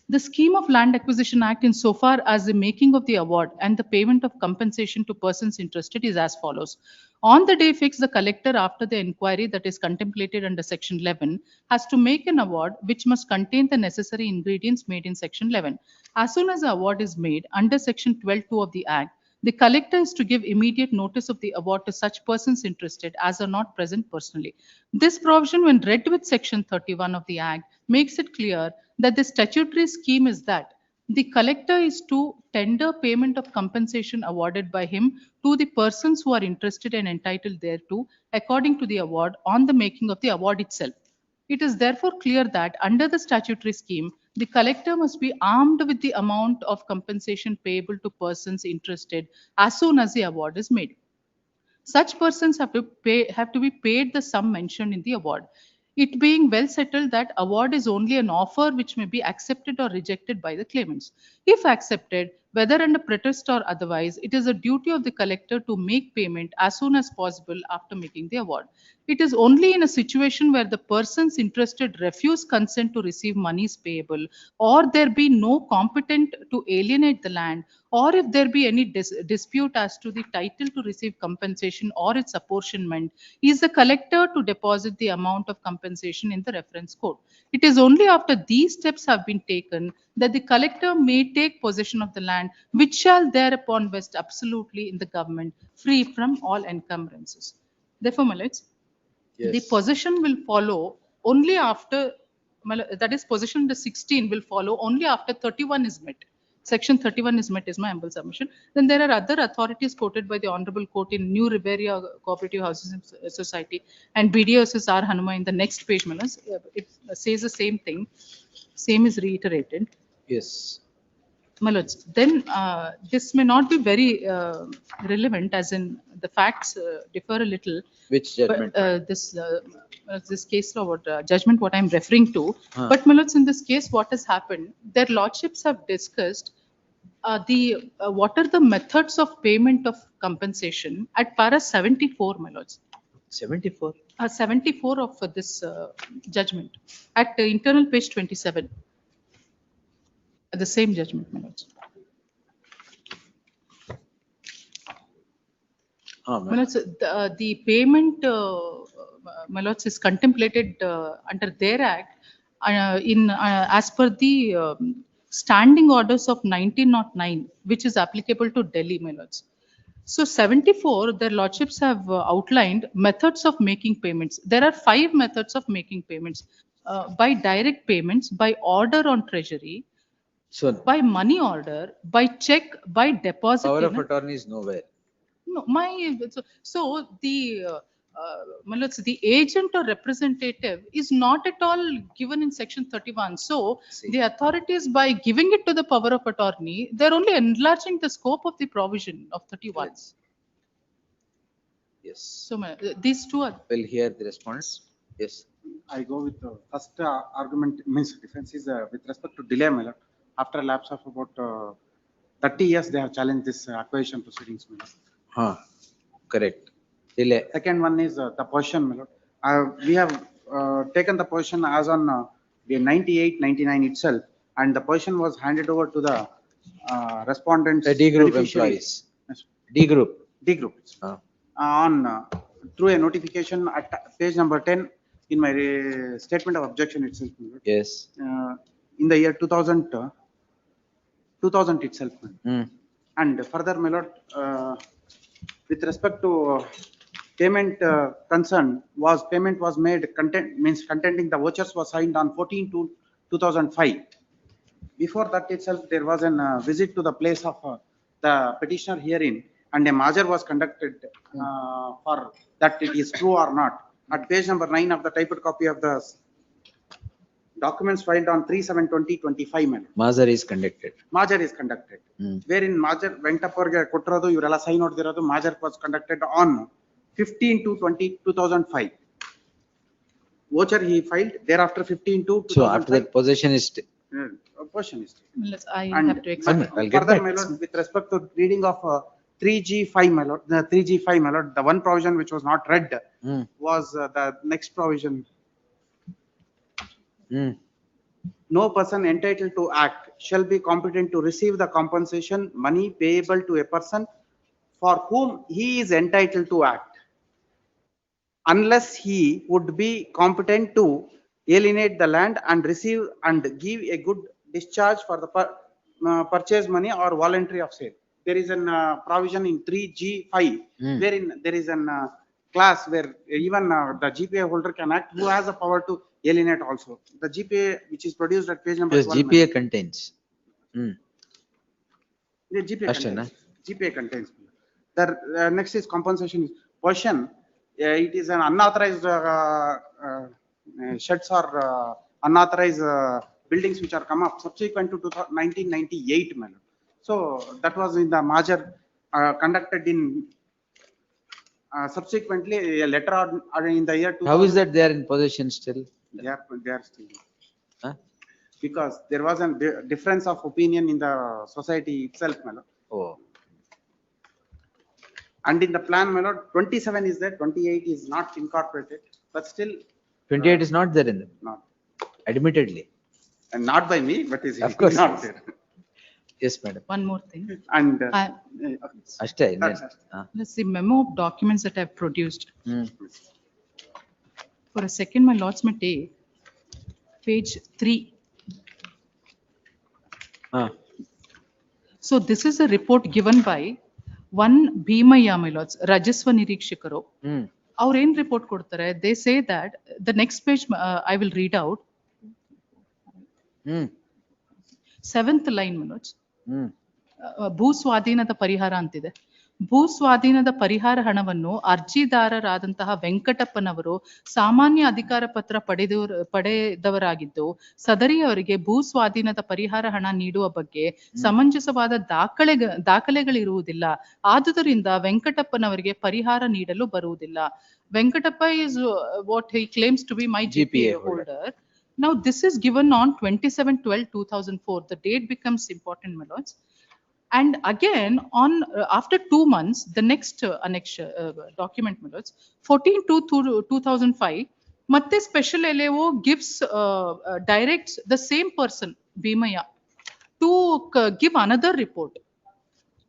L: The Scheme of Land Acquisition Act, insofar as the making of the award and the payment of compensation to persons interested, is as follows. On the day fixed, the collector, after the inquiry that is contemplated under section 11, has to make an award which must contain the necessary ingredients made in section 11. As soon as the award is made under section 12(2) of the Act, the collector is to give immediate notice of the award to such persons interested as are not present personally. This provision, when read with section 31 of the Act, makes it clear that the statutory scheme is that the collector is to tender payment of compensation awarded by him to the persons who are interested and entitled thereto according to the award on the making of the award itself. It is therefore clear that under the statutory scheme, The collector must be armed with the amount of compensation payable to persons interested as soon as the award is made. Such persons have to be paid the sum mentioned in the award. It being well settled that award is only an offer which may be accepted or rejected by the claimants. If accepted, whether under protest or otherwise, it is a duty of the collector to make payment as soon as possible after making the award. It is only in a situation where the persons interested refuse consent to receive monies payable, or there be no competent to alienate the land, or if there be any dispute as to the title to receive compensation or its apportionment, is the collector to deposit the amount of compensation in the reference court. It is only after these steps have been taken that the collector may take possession of the land, which shall thereupon vest absolutely in the government, free from all encumbrances. Therefore, my lords, the possession will follow only after, that is, possession under 16 will follow only after 31 is met. Section 31 is met is my humble submission. Then there are other authorities quoted by the Honorable Court in New Riberia Cooperative Housing Society and BDO vs. R. Hanuma in the next page, my lords. It says the same thing. Same is reiterated.
B: Yes.
L: My lords, then this may not be very relevant, as in the facts differ a little.
B: Which judgment?
L: But, this case law, what judgment, what I'm referring to.
B: Huh.
L: But my lords, in this case, what has happened? Their lordships have discussed what are the methods of payment of compensation at para 74, my lords.
B: 74.
L: 74 of this judgment at internal page 27. The same judgment, my lords. My lords, the payment, my lords, is contemplated under their act as per the standing orders of 1909, which is applicable to Delhi, my lords. So 74, their lordships have outlined methods of making payments. There are 5 methods of making payments: by direct payments, by order on treasury,
B: So
L: by money order, by check, by deposit.
B: power of attorney is nowhere.
L: No, so the my lords, the agent or representative is not at all given in section 31. So the authorities, by giving it to the power of attorney, they're only enlarging the scope of the provision of 31.
B: Yes.
L: So these two are.
B: We'll hear the response. Yes.
T: I go with the first argument, means defense is with respect to delay, my lord. After a lapse of about 30 years, they have challenged this acquisition proceedings, my lord.
B: Correct. Delay.
T: Second one is the position, my lord. We have taken the position as on the 98-99 itself, and the position was handed over to the respondents.
B: The D group employees. D group.
T: D group. On through a notification at page number 10 in my statement of objection itself.
B: Yes.
T: In the year 2000 itself. And further, my lord, with respect to payment concern, payment was made contending the vouchers was signed on 14/2/2005. Before that itself, there was a visit to the place of the petitioner herein, and a measure was conducted for that it is true or not. At page number 9 of the typed copy of the documents filed on 3/7/2025.
B: Mazar is conducted.
T: Major is conducted. Wherein Major went up for Kotradu, Urala sign out there, Major was conducted on 15/2/2005. Voucher he filed thereafter 15/2/2005.
B: So after that, possession is.
T: Possession is.
L: I
T: And
L: have to explain.
B: I'll get
T: further,
B: back.
T: my lord, with respect to reading of 3G5, my lord, the 3G5, my lord, the one provision which was not read was the next provision. No person entitled to act shall be competent to receive the compensation money payable to a person for whom he is entitled to act, unless he would be competent to alienate the land and receive and give a good discharge for the purchase money or voluntary of sale. There is a provision in 3G5 wherein there is a class where even the GPA holder can act, who has the power to alienate also. The GPA which is produced at page number 12.
B: GPA contains.
T: The GPA contains. The next is compensation. Portion. It is an unauthorized sheds or unauthorized buildings which are come up subsequent to 1998, my lord. So that was in the merger conducted in subsequently a letter in the year 2000.
B: How is that they are in possession still?
T: They are still.
B: Huh?
T: Because there was a difference of opinion in the society itself, my lord.
B: Oh.
T: And in the plan, my lord, 27 is there, 28 is not incorporated, but still.
B: 28 is not there in them.
T: Not.
B: Admittedly.
T: And not by me, but is
B: Of course.
T: not there.
B: Yes, madam.
L: One more thing.
T: And.
B: Ashte,
L: Let's see memo of documents that I've produced.
B: Hmm.
L: For a second, my lords may take page 3. So this is a report given by one Bhimaya, my lords, Rajaswa Nirikshikaru. Our in report kodtare, they say that the next page I will read out. 7th line, my lords. ಭೂ ಸ್ವಾಧೀನದ ಪರಿಹಾರ ಅಂತಿದೆ. ಭೂ ಸ್ವಾಧೀನದ ಪರಿಹಾರ ಹಣವನ್ನು ಅರ್ಜಿದಾರರಾದಂತಹ ವೆಂಕಟಪ್ಪನವರು ಸಾಮಾನ್ಯ ಅಧಿಕಾರ ಪತ್ರ ಪಡೆದವರಾಗಿದ್ದು ಸದರಿಯವರಿಗೆ ಭೂ ಸ್ವಾಧೀನದ ಪರಿಹಾರ ಹಣ ನೀಡುವ ಬಗ್ಗೆ ಸಮಂಜಸವಾದ ದಾಖಲೆಗಳಿರುವುದಿಲ್ಲ. ಆದುದರಿಂದ ವೆಂಕಟಪ್ಪನವರಿಗೆ ಪರಿಹಾರ ನೀಡಲು ಬರುವುದಿಲ್ಲ. Venkatappa is what he claims to be my GPA holder. Now this is given on 27/12/2004. The date becomes important, my lords. And again, on after 2 months, the next annexure document, my lords, 14/2/2005, Matte Special LAO gives directs the same person, Bhimaya, to give another report.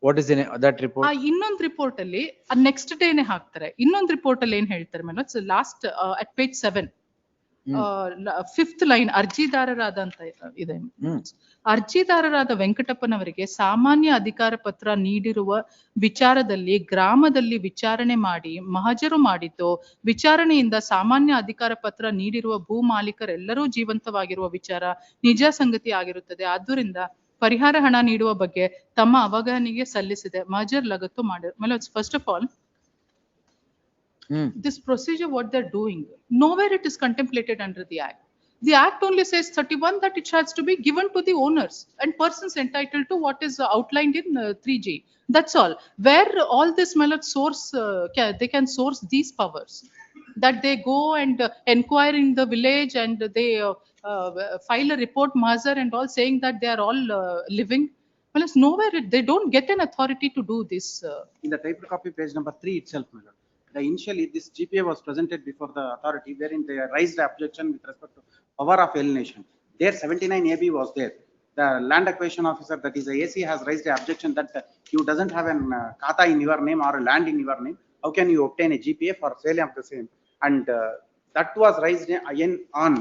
B: What is that report?
L: ಇನ್ನೊಂದು report ಅಲ್ಲಿ next ಡೇನೆ ಹಾಕ್ತಾರೆ. ಇನ್ನೊಂದು report ಅಲ್ಲಿ ಏನ್ ಹೇಳ್ತಾರೆ, my lords, last at page 7. 5th line ಅರ್ಜಿದಾರರಾದ ಅಂತ ಇದೆ. ಅರ್ಜಿದಾರರಾದ ವೆಂಕಟಪ್ಪನವರಿಗೆ ಸಾಮಾನ್ಯ ಅಧಿಕಾರ ಪತ್ರ ನೀಡಿರುವ ವಿಚಾರದಲ್ಲಿ ಗ್ರಾಮದಲ್ಲಿ ವಿಚಾರಣೆ ಮಾಡಿ ಮಹಜರು ಮಾಡಿದ್ದು ವಿಚಾರಣೆಯಿಂದ ಸಾಮಾನ್ಯ ಅಧಿಕಾರ ಪತ್ರ ನೀಡಿರುವ ಭೂ ಮಾಲೀಕರೆಲ್ಲರೂ ಜೀವಂತವಾಗಿರುವ ವಿಚಾರ ನಿಜ ಸಂಗತಿ ಆಗಿರುತ್ತದೆ. ಆದ್ದರಿಂದ ಪರಿಹಾರ ಹಣ ನೀಡುವ ಬಗ್ಗೆ ತಮ್ಮ ಅವಗಣನೆಗೆ ಸಲ್ಲಿಸಿದೆ. ಮಹಜರ್ ಲಗತ್ತು ಮಾಡಿ. First of all, this procedure, what they're doing, nowhere it is contemplated under the act. The act only says 31 that it has to be given to the owners and persons entitled to what is outlined in 3G. That's all. Where all this source, they can source these powers, that they go and inquire in the village and they file a report mahazar and all saying that they are all living. Well, it's nowhere, they don't get an authority to do this.
T: In the typed copy, page number 3 itself, my lord. Initially, this GPA was presented before the authority, wherein they raised the objection with respect to power of alienation. There 79 AB was there. The land acquisition officer, that is the AC, has raised the objection that you doesn't have an kata in your name or a land in your name. How can you obtain a GPA for sale of the same? And that was raised again on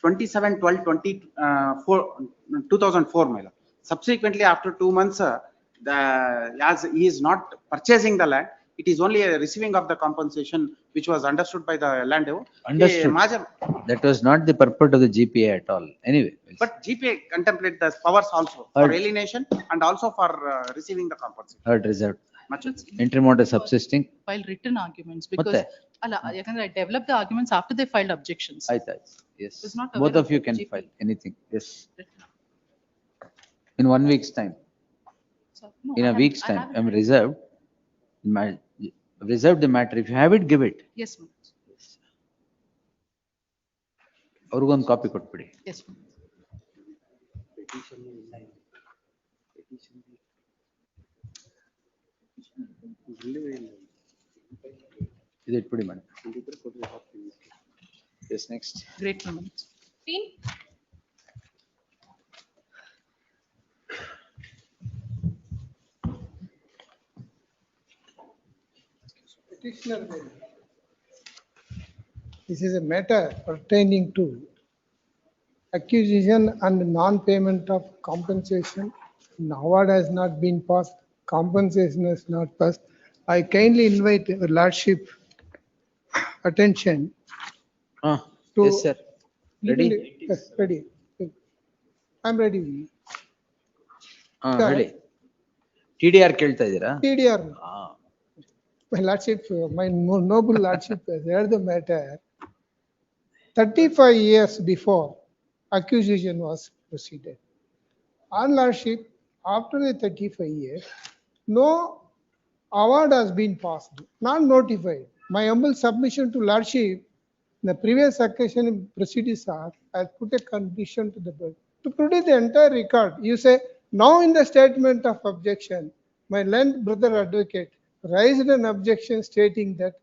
T: 27/12/2004, my lord. Subsequently, after 2 months, as he is not purchasing the land, it is only a receiving of the compensation which was understood by the landowner.
B: Understood. That was not the purport of the GPA at all. Anyway.
T: But GPA contemplate the powers also for alienation and also for receiving the compensation.
B: Heard reserved. Interim order subsisting.
L: File written arguments because I developed the arguments after they filed objections.
B: Yes. Both of you can file anything. Yes. In 1 week's time.
L: No,
B: in a week's time, I'm reserved. Reserve the matter. If you have it, give it.
L: Yes, ma'am.
B: ಅವ್ರಿಗೊಂದು copy ಕೊಟ್ಬಿಡಿ.
L: Yes, ma'am.
B: ಇದು ಇಟ್ಬಿಡಿ madam. Yes, next.
L: Great moment.
M: This is a matter pertaining to acquisition and non-payment of compensation. An award has not been passed, compensation has not passed. I kindly invite your lordship attention.
B: Yes, sir. Ready?
M: Yes, ready. I'm ready.
B: ಹೇಳಿ. TDR ಕೇಳ್ತಾ ಇದ್ದೀರಾ?
M: TDR. My lordship, my noble lordship has heard the matter 35 years before. acquisition was proceeded. On Lordship, after the 35 years, no award has been passed, not notified. My humble submission to Lordship, the previous occasion proceedings are, I put a condition to the bill to produce the entire record. You say, now in the statement of objection, my learned brother advocate raised an objection stating that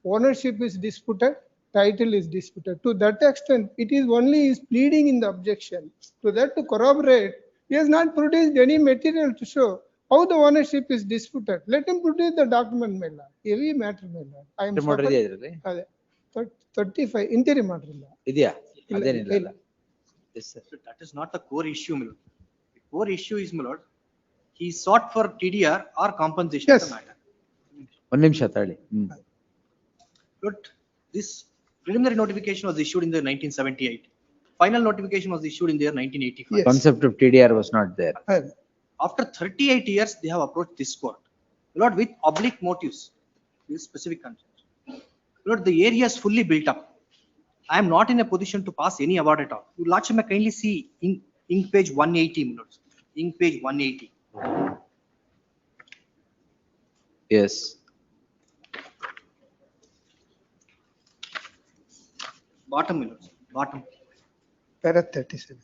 M: ownership is disputed, title is disputed. To that extent, it is only his pleading in the objection. To that to corroborate, he has not produced any material to show how the ownership is disputed. Let him produce the document, my lord. Heavy matter, my lord. I am
B: Remote ಇದೆಯಾ ಇದ್ರಲ್ಲಿ?
M: ಅದೇ 35 interim order ಇಲ್ಲ.
B: ಇದೆಯಾ?
M: ಇಲ್ಲ,
B: ಅದೇನಿಲ್ಲ
M: ಇಲ್ಲ.
B: ಅಲ್ಲ. Yes, sir.
C: That is not the core issue, my lord. The core issue is, my lord, he sought for TDR or compensation
M: Yes.
C: of the matter.
B: ಒಂದ್ ನಿಮಿಷ ತಾಳಿ.
C: But this preliminary notification was issued in the 1978. Final notification was issued in the year 1985.
B: Concept of TDR was not there.
C: After 38 years, they have approached this court, Lord, with oblique motives, this specific concept. Lord, the area is fully built up. I am not in a position to pass any award at all. You Lordship may kindly see in page 180, my lords. In page 180.
B: Yes.
C: Bottom, my lords, bottom.
M: Para 37.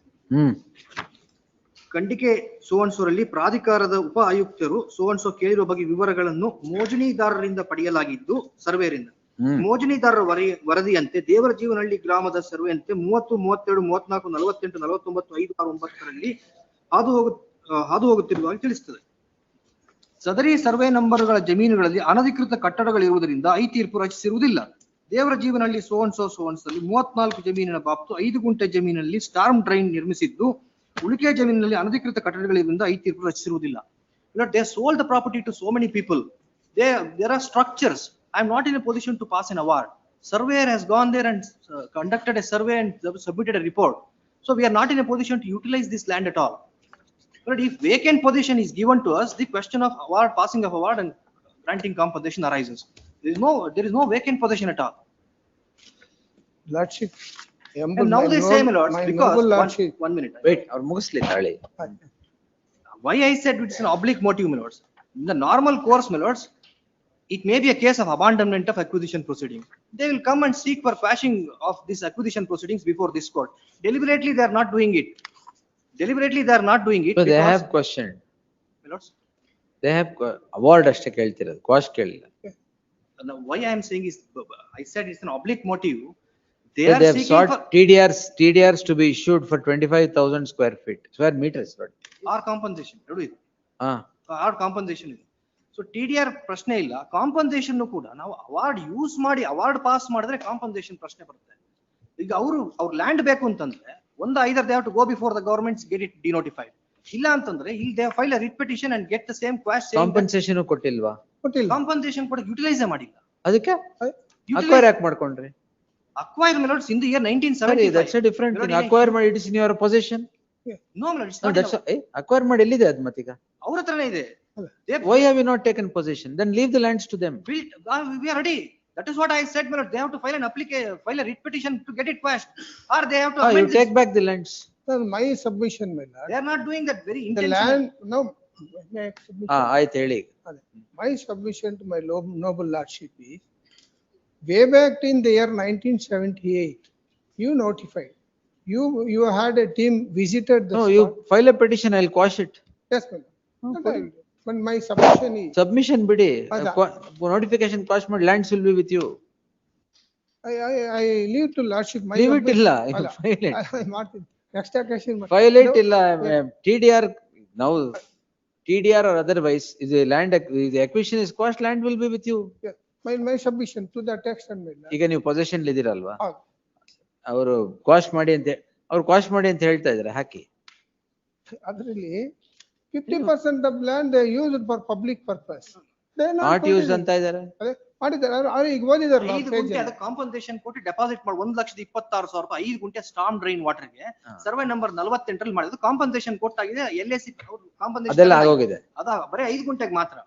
C: ಖಂಡಿಕೆ so and so ರಲ್ಲಿ ಪ್ರಾಧಿಕಾರದ ಉಪ ಆಯುಕ್ತರು so and so ಕೇಳಿರುವ ಬಗ್ಗೆ ವಿವರಗಳನ್ನು ಮೋಜಣಿದಾರರಿಂದ ಪಡೆಯಲಾಗಿದ್ದು ಸರ್ವೇರಿಂದ. ಮೋಜಣಿದಾರರ ವರದಿಯಂತೆ ದೇವರ ಜೀವನಹಳ್ಳಿ ಗ್ರಾಮದ ಸರ್ವೆಯಂತೆ 30, 32, 34, 48, 49, 5, 6, 9ರಲ್ಲಿ ಹಾದು ಹೋಗುತ್ತಿರುವಾಗ ತಿಳಿಸುತ್ತದೆ. ಸದರಿ ಸರ್ವೆ ನಂಬರ್ಗಳ ಜಮೀನುಗಳಲ್ಲಿ ಅನಧಿಕೃತ ಕಟ್ಟಡಗಳಿರುವುದರಿಂದ ಈ ತೀರ್ಪು ರಚಿಸಿರುವುದಿಲ್ಲ. ದೇವರ ಜೀವನಹಳ್ಳಿ ಸೋ ಅಂಡ್ ಸೋನ್ಸ್ನಲ್ಲಿ 34 ಜಮೀನಿನ ಬಾಬ್ತು 5 ಗುಂಟೆ ಜಮೀನಿನಲ್ಲಿ ಸ್ಟಾರ್ಮ್ ಡ್ರೈನ್ ನಿರ್ಮಿಸಿದ್ದು ಉಳಿಕೆ ಜಮೀನಿನಲ್ಲಿ ಅನಧಿಕೃತ ಕಟ್ಟಡಗಳಿಂದ ಈ ತೀರ್ಪು ರಚಿಸಿರುವುದಿಲ್ಲ. They sold the property to so many people. There are structures. I am not in a position to pass an award. Surveyor has gone there and conducted a survey and submitted a report. So we are not in a position to utilize this land at all. But if vacant position is given to us, the question of award, passing of award and granting compensation arises. There is no vacant position at all.
M: Lordship.
C: And now they say, my lords, because one minute.
B: Wait, or ಮುಗಿಸ್ಲಿ ತಾಳಿ.
C: Why I said it's an oblique motive, my lords. In the normal course, my lords, it may be a case of abandonment of acquisition proceeding. They will come and seek for quashing of this acquisition proceedings before this court. Deliberately, they are not doing it. Deliberately, they are not doing it.
B: So they have questioned.
C: My lords,
B: They have award ಅಷ್ಟೇ ಕೇಳ್ತಿರೋದು, cost ಕೇಳಿಲ್ಲ.
C: now why I am saying is, I said it's an oblique motive. They
B: So
C: are
B: they have
C: seeking
B: sought
C: for
B: TDRs to be issued for 25,000 square meters.
C: our compensation.
B: Ah.
C: Our compensation ಇದೆ. So TDR ಪ್ರಶ್ನೆ ಇಲ್ಲ, compensation ಕೂಡ ನಾವು award use ಮಾಡಿ award pass ಮಾಡಿದ್ರೆ compensation ಪ್ರಶ್ನೆ ಬರುತ್ತೆ. ಈಗ ಅವ್ರ ಲ್ಯಾಂಡ್ ಬೇಕು ಅಂತಂದ್ರೆ ಒಂದು either they have to go before the government get it denotified. ಇಲ್ಲ ಅಂತಂದ್ರೆ ಇಲ್ಲಿ they file a writ petition and get the same quash saying
B: compensation ಕೊಟ್ಟಿಲ್ವಾ?
C: compensation ಕೂಡ ಯುಟಿಲೈಸ್ ಮಾಡಿಲ್ಲ.
B: ಅದಕ್ಕೆ ಅಕ್ವೈರ್ ಯಾಕೆ ಮಾಡ್ಕೊಂಡ್ರಿ?
C: Acquire, my lords, in the year 1975.
B: That's a different thing. Acquire ಮಾಡಿ it is in your possession.
C: No, my lord, it's
B: No,
C: not.
B: that's acquire ಮಾಡಿ ಎಲ್ಲಿದೆ ಅದು ಮತ್ತೀಗ?
C: ಅವ್ರ ಹತ್ರನೇ ಇದೆ.
B: Why have you not taken possession? Then leave the lands to them.
C: We are ready. That is what I said, my lord. They have to file an application, file a writ petition to get it quashed, or they have to
B: You
C: amend
B: take back the lands.
M: My submission, my lord.
C: They are not doing that very
M: The
C: intentionally.
M: land, no. my submission-
B: ಆಯ್ತು ಹೇಳಿ.
M: My submission to my noble lordship is, way back in the year 1978, you notified. You had a team visited the
B: No,
M: spot.
B: you file a petition, I'll quash it.
M: Yes, my lord. When my submission is,
B: Submission ಬಿಡಿ.
M: ಅದ.
B: Notification quash ಮಾಡಿ lands will be with you.
M: I leave to lordship. My
B: Leave it ಇಲ್ಲ.
M: ಅಲ್ಲ,
B: File it.
M: ಮಾಡ್ತೀನಿ. Next occasion.
B: File it
M: No,
B: ಇಲ್ಲ. TDR now TDR or otherwise is a land the acquisition is quashed, land will be with you.
M: yeah, my submission to the text and my lord.
B: ಈಗ ನೀವು position ಇದ್ದೀರಲ್ವಾ?
M: ಹೌದು.
B: ಅವರು quash ಮಾಡಿ ಅಂತ ಹೇಳ್ತಾ ಇದಾರೆ, ಹಾಕಿ.
M: ಅದರಲ್ಲಿ 50% of land they used for public purpose. They are
B: not use ಅಂತ ಇದಾರೆ.
M: ಅದೇ ಮಾಡಿದ್ದಾರೆ. ಅವ್ರು ಈಗ ಓದಿದಾರಲ್ಲ
C: 5 ಗುಂಟೆ ಅದಕ್ಕೆ ಕಾಂಪನ್ಸೇಷನ್ ಕೊಟ್ಟು ಡೆಪಾಸಿಟ್ ಮಾಡಿ 1,26,000 ರೂಪಾಯಿ 5 ಗುಂಟೆ ಸ್ಟಾರ್ಮ್ ಡ್ರೈನ್ ವಾಟರ್ ಗೆ ಸರ್ವೆ ನಂಬರ್ 48 ರಲ್ಲಿ ಮಾಡಿದ್ರು. ಕಾಂಪನ್ಸೇಷನ್ ಕೊಟ್ಟಾಗಿದೆ. LAC ಕಾಂಪನ್ಸೇಷನ್
B: ಅದೆಲ್ಲ ಆಗೋಗಿದೆ.
C: ಅದ ಬರೀ 5 ಗುಂಟೆಗೆ ಮಾತ್ರ.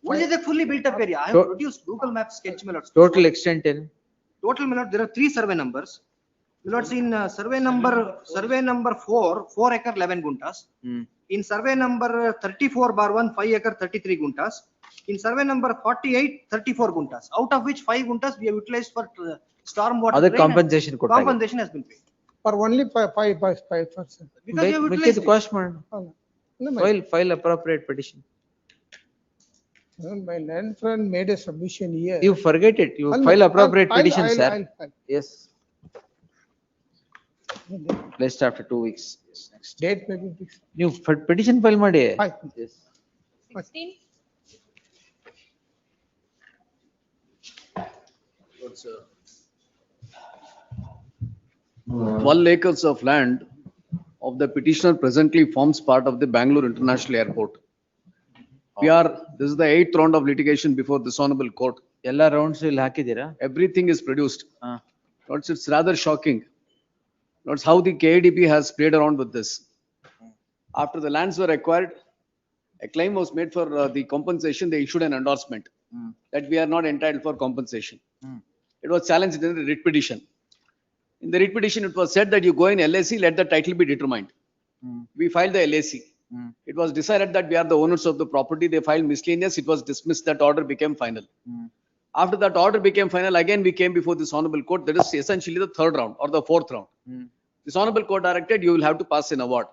C: ಉಳಿದಿದೆ fully built up area. I have produced Google Maps sketch, my lord.
B: Total extent ಏನು?
C: Total, my lord, there are 3 survey numbers. Lords, in survey number 4 acre 11 guntas. In survey number 34/1, 5 acre 33 guntas. In survey number 48, 34 guntas, out of which 5 guntas we have utilized for storm water.
B: Other
C: drain and
B: compensation ಕೊಟ್ಟಾಗ.
C: compensation has been paid.
M: For only 5%.
C: Because you have
B: Make
C: utilized
B: it
C: it.
B: cost man. File appropriate petition.
M: My land friend made a submission here.
B: You forget it. You
M: I'll-
B: file appropriate
M: I'll-
B: petition,
M: I'll-
B: sir.
M: I'll-
B: Yes. List after 2 weeks. Yes, next.
M: Date may be fixed.
B: You petition file ಮಾಡಿ. Yes.
R: 16.
U: What's, 12 acres of land of the petitioner presently forms part of the Bangalore International Airport. This is the 8th round of litigation before this honorable court.
B: ಎಲ್ಲ rounds ಇಲ್ಲಿ ಹಾಕಿದ್ದೀರಾ?
U: Everything is produced. It's rather shocking. Notice how the KADB has played around with this. After the lands were acquired, a claim was made for the compensation. They issued an endorsement that we are not entitled for compensation. It was challenged in the writ petition. In the writ petition, it was said that you go in LAC, let the title be determined. We filed the LAC. It was decided that we are the owners of the property. They filed miscellaneous. It was dismissed. That order became final. After that order became final, again we came before this honorable court. That is essentially the 3rd round or the 4th round. This honorable court directed you will have to pass an award.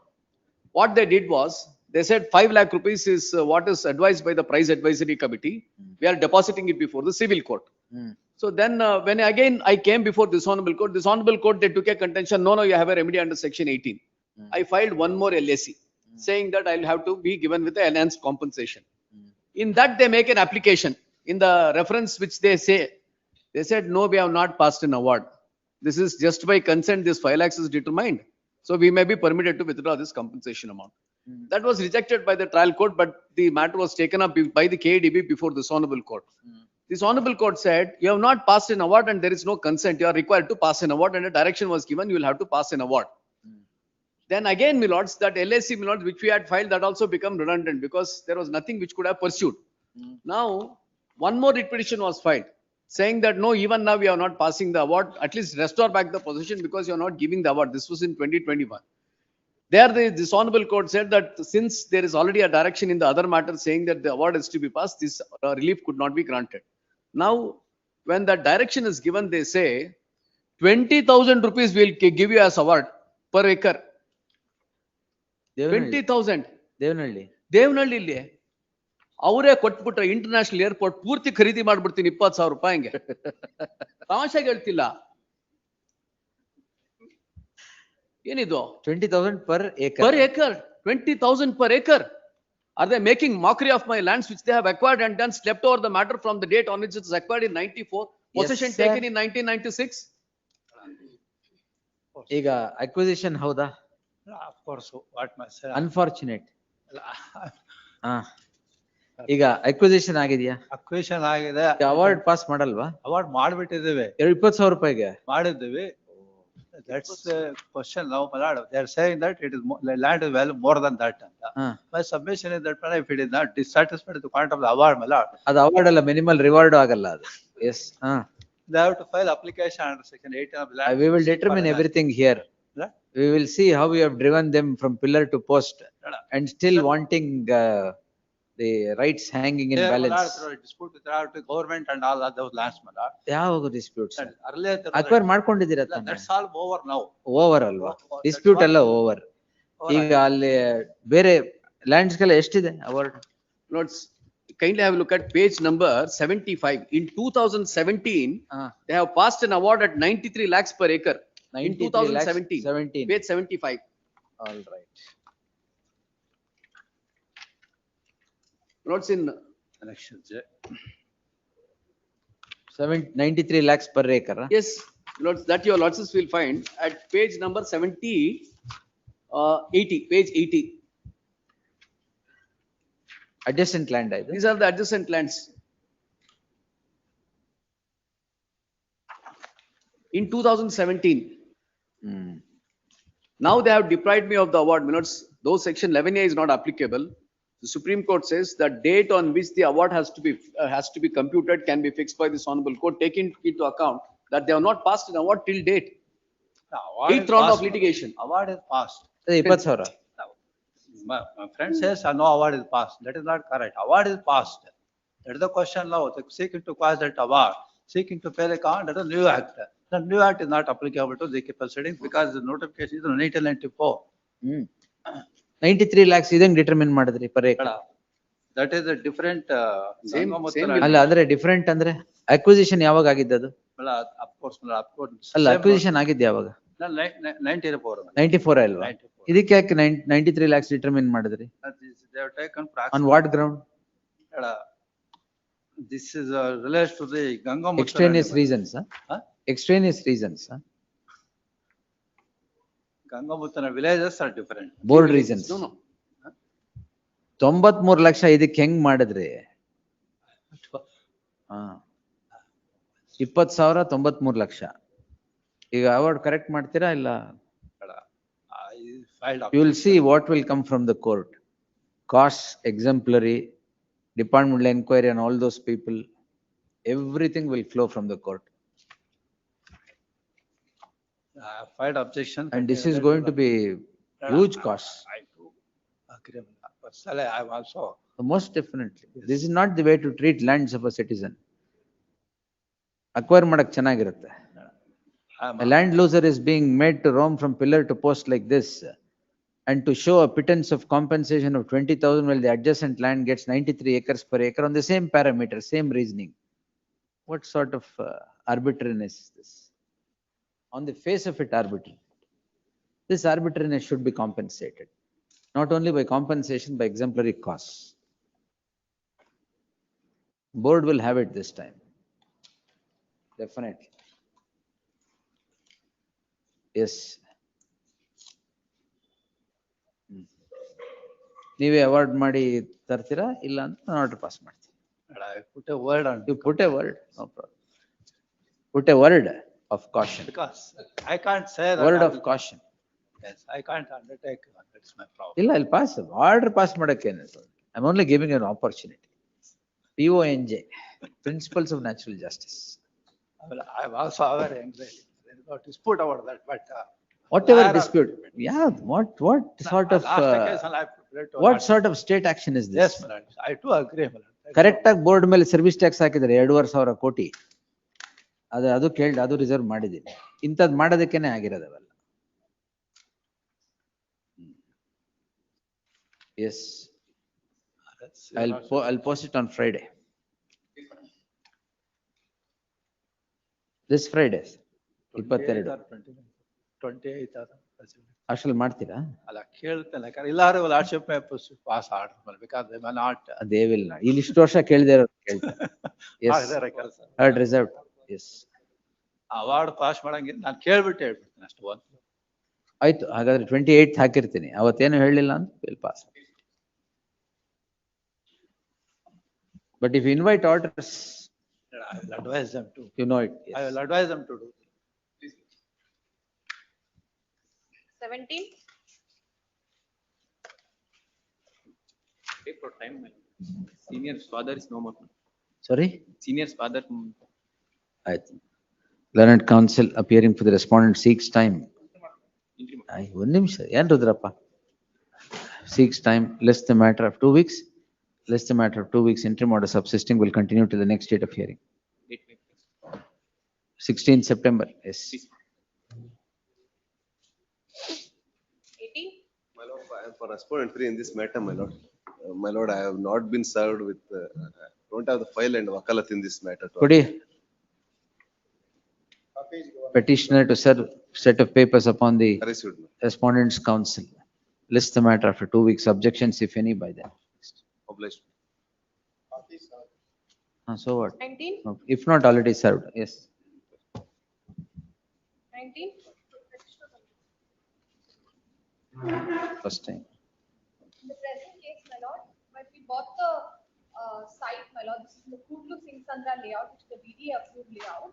U: What they did was, they said 5 lakh rupees is what is advised by the price advisory committee. We are depositing it before the civil court. So then when again I came before this honorable court, they took a contention. No, you have a remedy under section 18. I filed one more LAC saying that I'll have to be given with the enhanced compensation. In that they make an application. In the reference which they said, no, we have not passed an award. This is just by consent, this 5 lakhs is determined. So we may be permitted to withdraw this compensation amount. That was rejected by the trial court, but the matter was taken up by the KADB before this honorable court. This honorable court said, you have not passed an award and there is no consent. You are required to pass an award, and a direction was given, you will have to pass an award. Then again, my lords, that LAC, my lords, which we had filed, that also become redundant because there was nothing which could have pursued. Now, one more writ petition was filed saying that no, even now we are not passing the award, at least restore back the possession because you are not giving the award. This was in 2021. There, this honorable court said that since there is already a direction in the other matter saying that the award is to be passed, this relief could not be granted. Now, when that direction is given, they say 20,000 rupees will give you as award per acre. 20,000. Devanahalli ಅವರೇ ಕೊಟ್ಬಿಟ್ರೆ international airport ಪೂರ್ತಿ ಖರೀದಿ ಮಾಡ್ಬಿಡ್ತೀನಿ 20,000 ರೂಪಾಯಿಗೆ. ತಮಾಷೆಗೆ ಹೇಳ್ತಿಲ್ಲ. ಏನಿದು
B: 20,000 per acre.
U: Per acre, 20,000 per acre. Are they making mockery of my lands which they have acquired and then slept over the matter from the date on which it was acquired in 94, possession taken in 1996?
B: ಈಗ acquisition ಹೌದಾ?
E: Of course, what must say?
B: Unfortunate. ಈಗ acquisition ಆಗಿದೆಯಾ?
E: Acquisition ಆಗಿದೆ.
B: Award pass ಮಾಡಲ್ವಾ?
E: Award ಮಾಡ್ಬಿಟ್ಟಿದ್ದೇವೆ.
B: 20,000 ರೂಪಾಯಿಗೆ
E: ಮಾಡಿದ್ದೇವೆ. That's the question now, my lord. They are saying that it is land is value more than that. My submission is that if it is not dissatisfied with the point of the award, my lord.
B: ಅದು award ಅಲ್ಲ, minimal reward ಆಗಲ್ಲ ಅದು. Yes.
E: They have to file application under section 18 of the land.
B: We will determine everything here. We will see how we have driven them from pillar to post and still wanting the rights hanging in balance.
E: Dispute with the government and all that those lands, my lord.
B: ಯಾವ disputes? Acquire ಮಾಡ್ಕೊಂಡಿದ್ದೀರಾ ತಾನೆ?
E: That's all over now.
B: Over ಅಲ್ವಾ? Dispute ಎಲ್ಲ over. ಈಗ ಅಲ್ಲಿ ಬೇರೆ lands ಗೆಲ್ಲ ಎಷ್ಟಿದೆ award?
U: Notes, kindly have a look at page number 75. In 2017, they have passed an award at 93 lakhs per acre. In 2017, page 75.
B: All right.
U: Notes in
E: elections.
B: 93 lakhs per acre.
U: Yes, notes that your losses will find at page number 70, 80, page 80.
B: Adjacent land.
U: These are the adjacent lands. In 2017. Now they have deprived me of the award. Minutes, though section 11A is not applicable, the Supreme Court says that date on which the award has to be computed can be fixed by this honorable court, taking into account that they have not passed an award till date.
E: Award is
U: 8th round of
E: passed.
U: litigation.
E: Award is passed.
B: 20,000.
E: My friend says, no award is passed. That is not correct. Award is passed. That is the question now. Seeking to pass that award, seeking to pay the account, that is a new act. The new act is not applicable to the proceedings because the notification is 1994.
B: 93 lakhs ಇದಂಗ್ determine ಮಾಡಿದ್ರಿ per acre?
E: That is a different.
U: Same
B: ಅಲ್ಲ ಅಂದ್ರೆ different ಅಂದ್ರೆ acquisition ಯಾವಾಗ ಆಗಿದ್ದದು?
E: Of course.
B: ಅಲ್ಲ acquisition ಆಗಿದ್ದು ಯಾವಾಗ?
E: 94.
B: 94 ಅಲ್ವಾ? ಇದಕ್ಕೆ ಯಾಕೆ 93 lakhs ಡಿಟರ್ಮಿನ್ ಮಾಡಿದ್ರಿ?
E: They have taken for
B: On what ground?
E: This is related to the Ganga.
B: Extraneous reasons, extraneous reasons.
E: Gangamutana villages are different.
B: Board reasons.
U: No.
B: 93 lakh ಇದಕ್ಕೆ ಹೆಂಗ್ ಮಾಡಿದ್ರಿ? 20,000 93 ಲಕ್ಷ. ಈಗ ಅವಾರ್ಡ್ ಕರೆಕ್ಟ್ ಮಾಡ್ತೀರಾ ಇಲ್ಲ? You will see what will come from the court. Costs, exemplary, departmental inquiry and all those people, everything will flow from the court.
E: Filed objection.
B: And this is going to be huge costs.
E: I do agree with that. Personally, I am also.
B: Most definitely. This is not the way to treat lands of a citizen. Acquire madak ಚೆನ್ನಾಗಿರುತ್ತೆ. A land loser is being made to roam from pillar to post like this, and to show a pittance of compensation of 20,000 while the adjacent land gets 93 acres per acre on the same parameter, same reasoning. What sort of arbitrariness is this? On the face of it, arbitrary. This arbitrariness should be compensated, not only by compensation, by exemplary costs. Board will have it this time. Definitely. Yes. ನೀವೇ award ಮಾಡಿ ತರ್ತೀರಾ ಇಲ್ಲ ಅಂತ ನಾನು order pass ಮಾಡ್ತೀನಿ.
E: I put a word on.
B: You put a word, no problem. Put a word of caution.
E: Because I can't say that.
B: Word of caution.
E: Yes, I can't undertake. That's my problem.
B: ಇಲ್ಲ ಅಲ್ಲಿ pass order pass ಮಾಡಕ್ಕೇನೆ. I am only giving an opportunity. PONJ, Principles of Natural Justice.
E: I am also aware anxiety. There is no dispute about that, but.
B: Whatever dispute, yeah, what sort of, what sort of state action is this?
E: Yes, Malad, I do agree, Malad.
B: Correct ಆಗಿ board ಮೇಲೆ service tax ಹಾಕಿದ್ದಾರೆ 2,500 ಕೋಟಿ. ಅದು ಕೇಳಿ ಅದು reserve ಮಾಡಿದ್ದೀನಿ. ಇಂಥದ್ದು ಮಾಡೋದಕ್ಕೇನೆ ಆಗಿರೋದವೆಲ್ಲ. Yes. I'll post it on Friday. This Friday. 22.
E: 28,000.
B: ಅಷ್ಟ್ರಲ್ಲಿ ಮಾಡ್ತೀರಾ?
E: ಅಲ್ಲ ಕೇಳ್ತೇನೆ, ಎಲ್ಲರೂ lordship pass order because they may not.
B: They will not. ಇಲ್ಲಿ ಇಷ್ಟು ವರ್ಷ ಕೇಳಿದೆ ಕೇಳ್ತಾರೆ. Yes. Heard reserved. Yes.
E: Award pass ಮಾಡಂಗೆ ನಾನು ಕೇಳ್ಬಿಟ್ಟು ಹೇಳ್ಬಿಡ್ತೀನಿ ಅಷ್ಟು ಒಂದು.
B: ಆಯ್ತು, ಹಾಗಾದ್ರೆ 28th ಹಾಕಿರ್ತೀನಿ. ಅವತ್ತೇನು ಹೇಳಿಲ್ಲ ಅಂತ will pass. But if you invite orders,
E: I will advise them to.
B: You know it. Yes.
E: I will advise them to do.
R: 17.
O: Take for time. Senior's father is no more.
B: Sorry?
O: Senior's father.
B: ಆಯ್ತು. Learned counsel appearing for the respondent seeks time. ಒಂದು ನಿಮಿಷ ಏನ್ Rudrappa? Seeks time, less the matter of 2 weeks. Less the matter of 2 weeks, interim order subsisting will continue till the next date of hearing. 16th September, yes.
R: 18.
V: My lord, I am for respondent 3 in this matter, my lord. My lord, I have not been served with, don't have the file and wakalat in this matter.
B: Kodi. Petitioner to serve set of papers upon the respondent's counsel. List the matter after 2 weeks, objections if any by them.
V: Obliged.
B: So what?
R: 19.
B: No, if not already served, yes.
R: 19.
B: First time.
R: In the present case, my lord, but we bought the site, my lord, this is the Kudlu Singh Sandra layout, which is the VDA approved layout.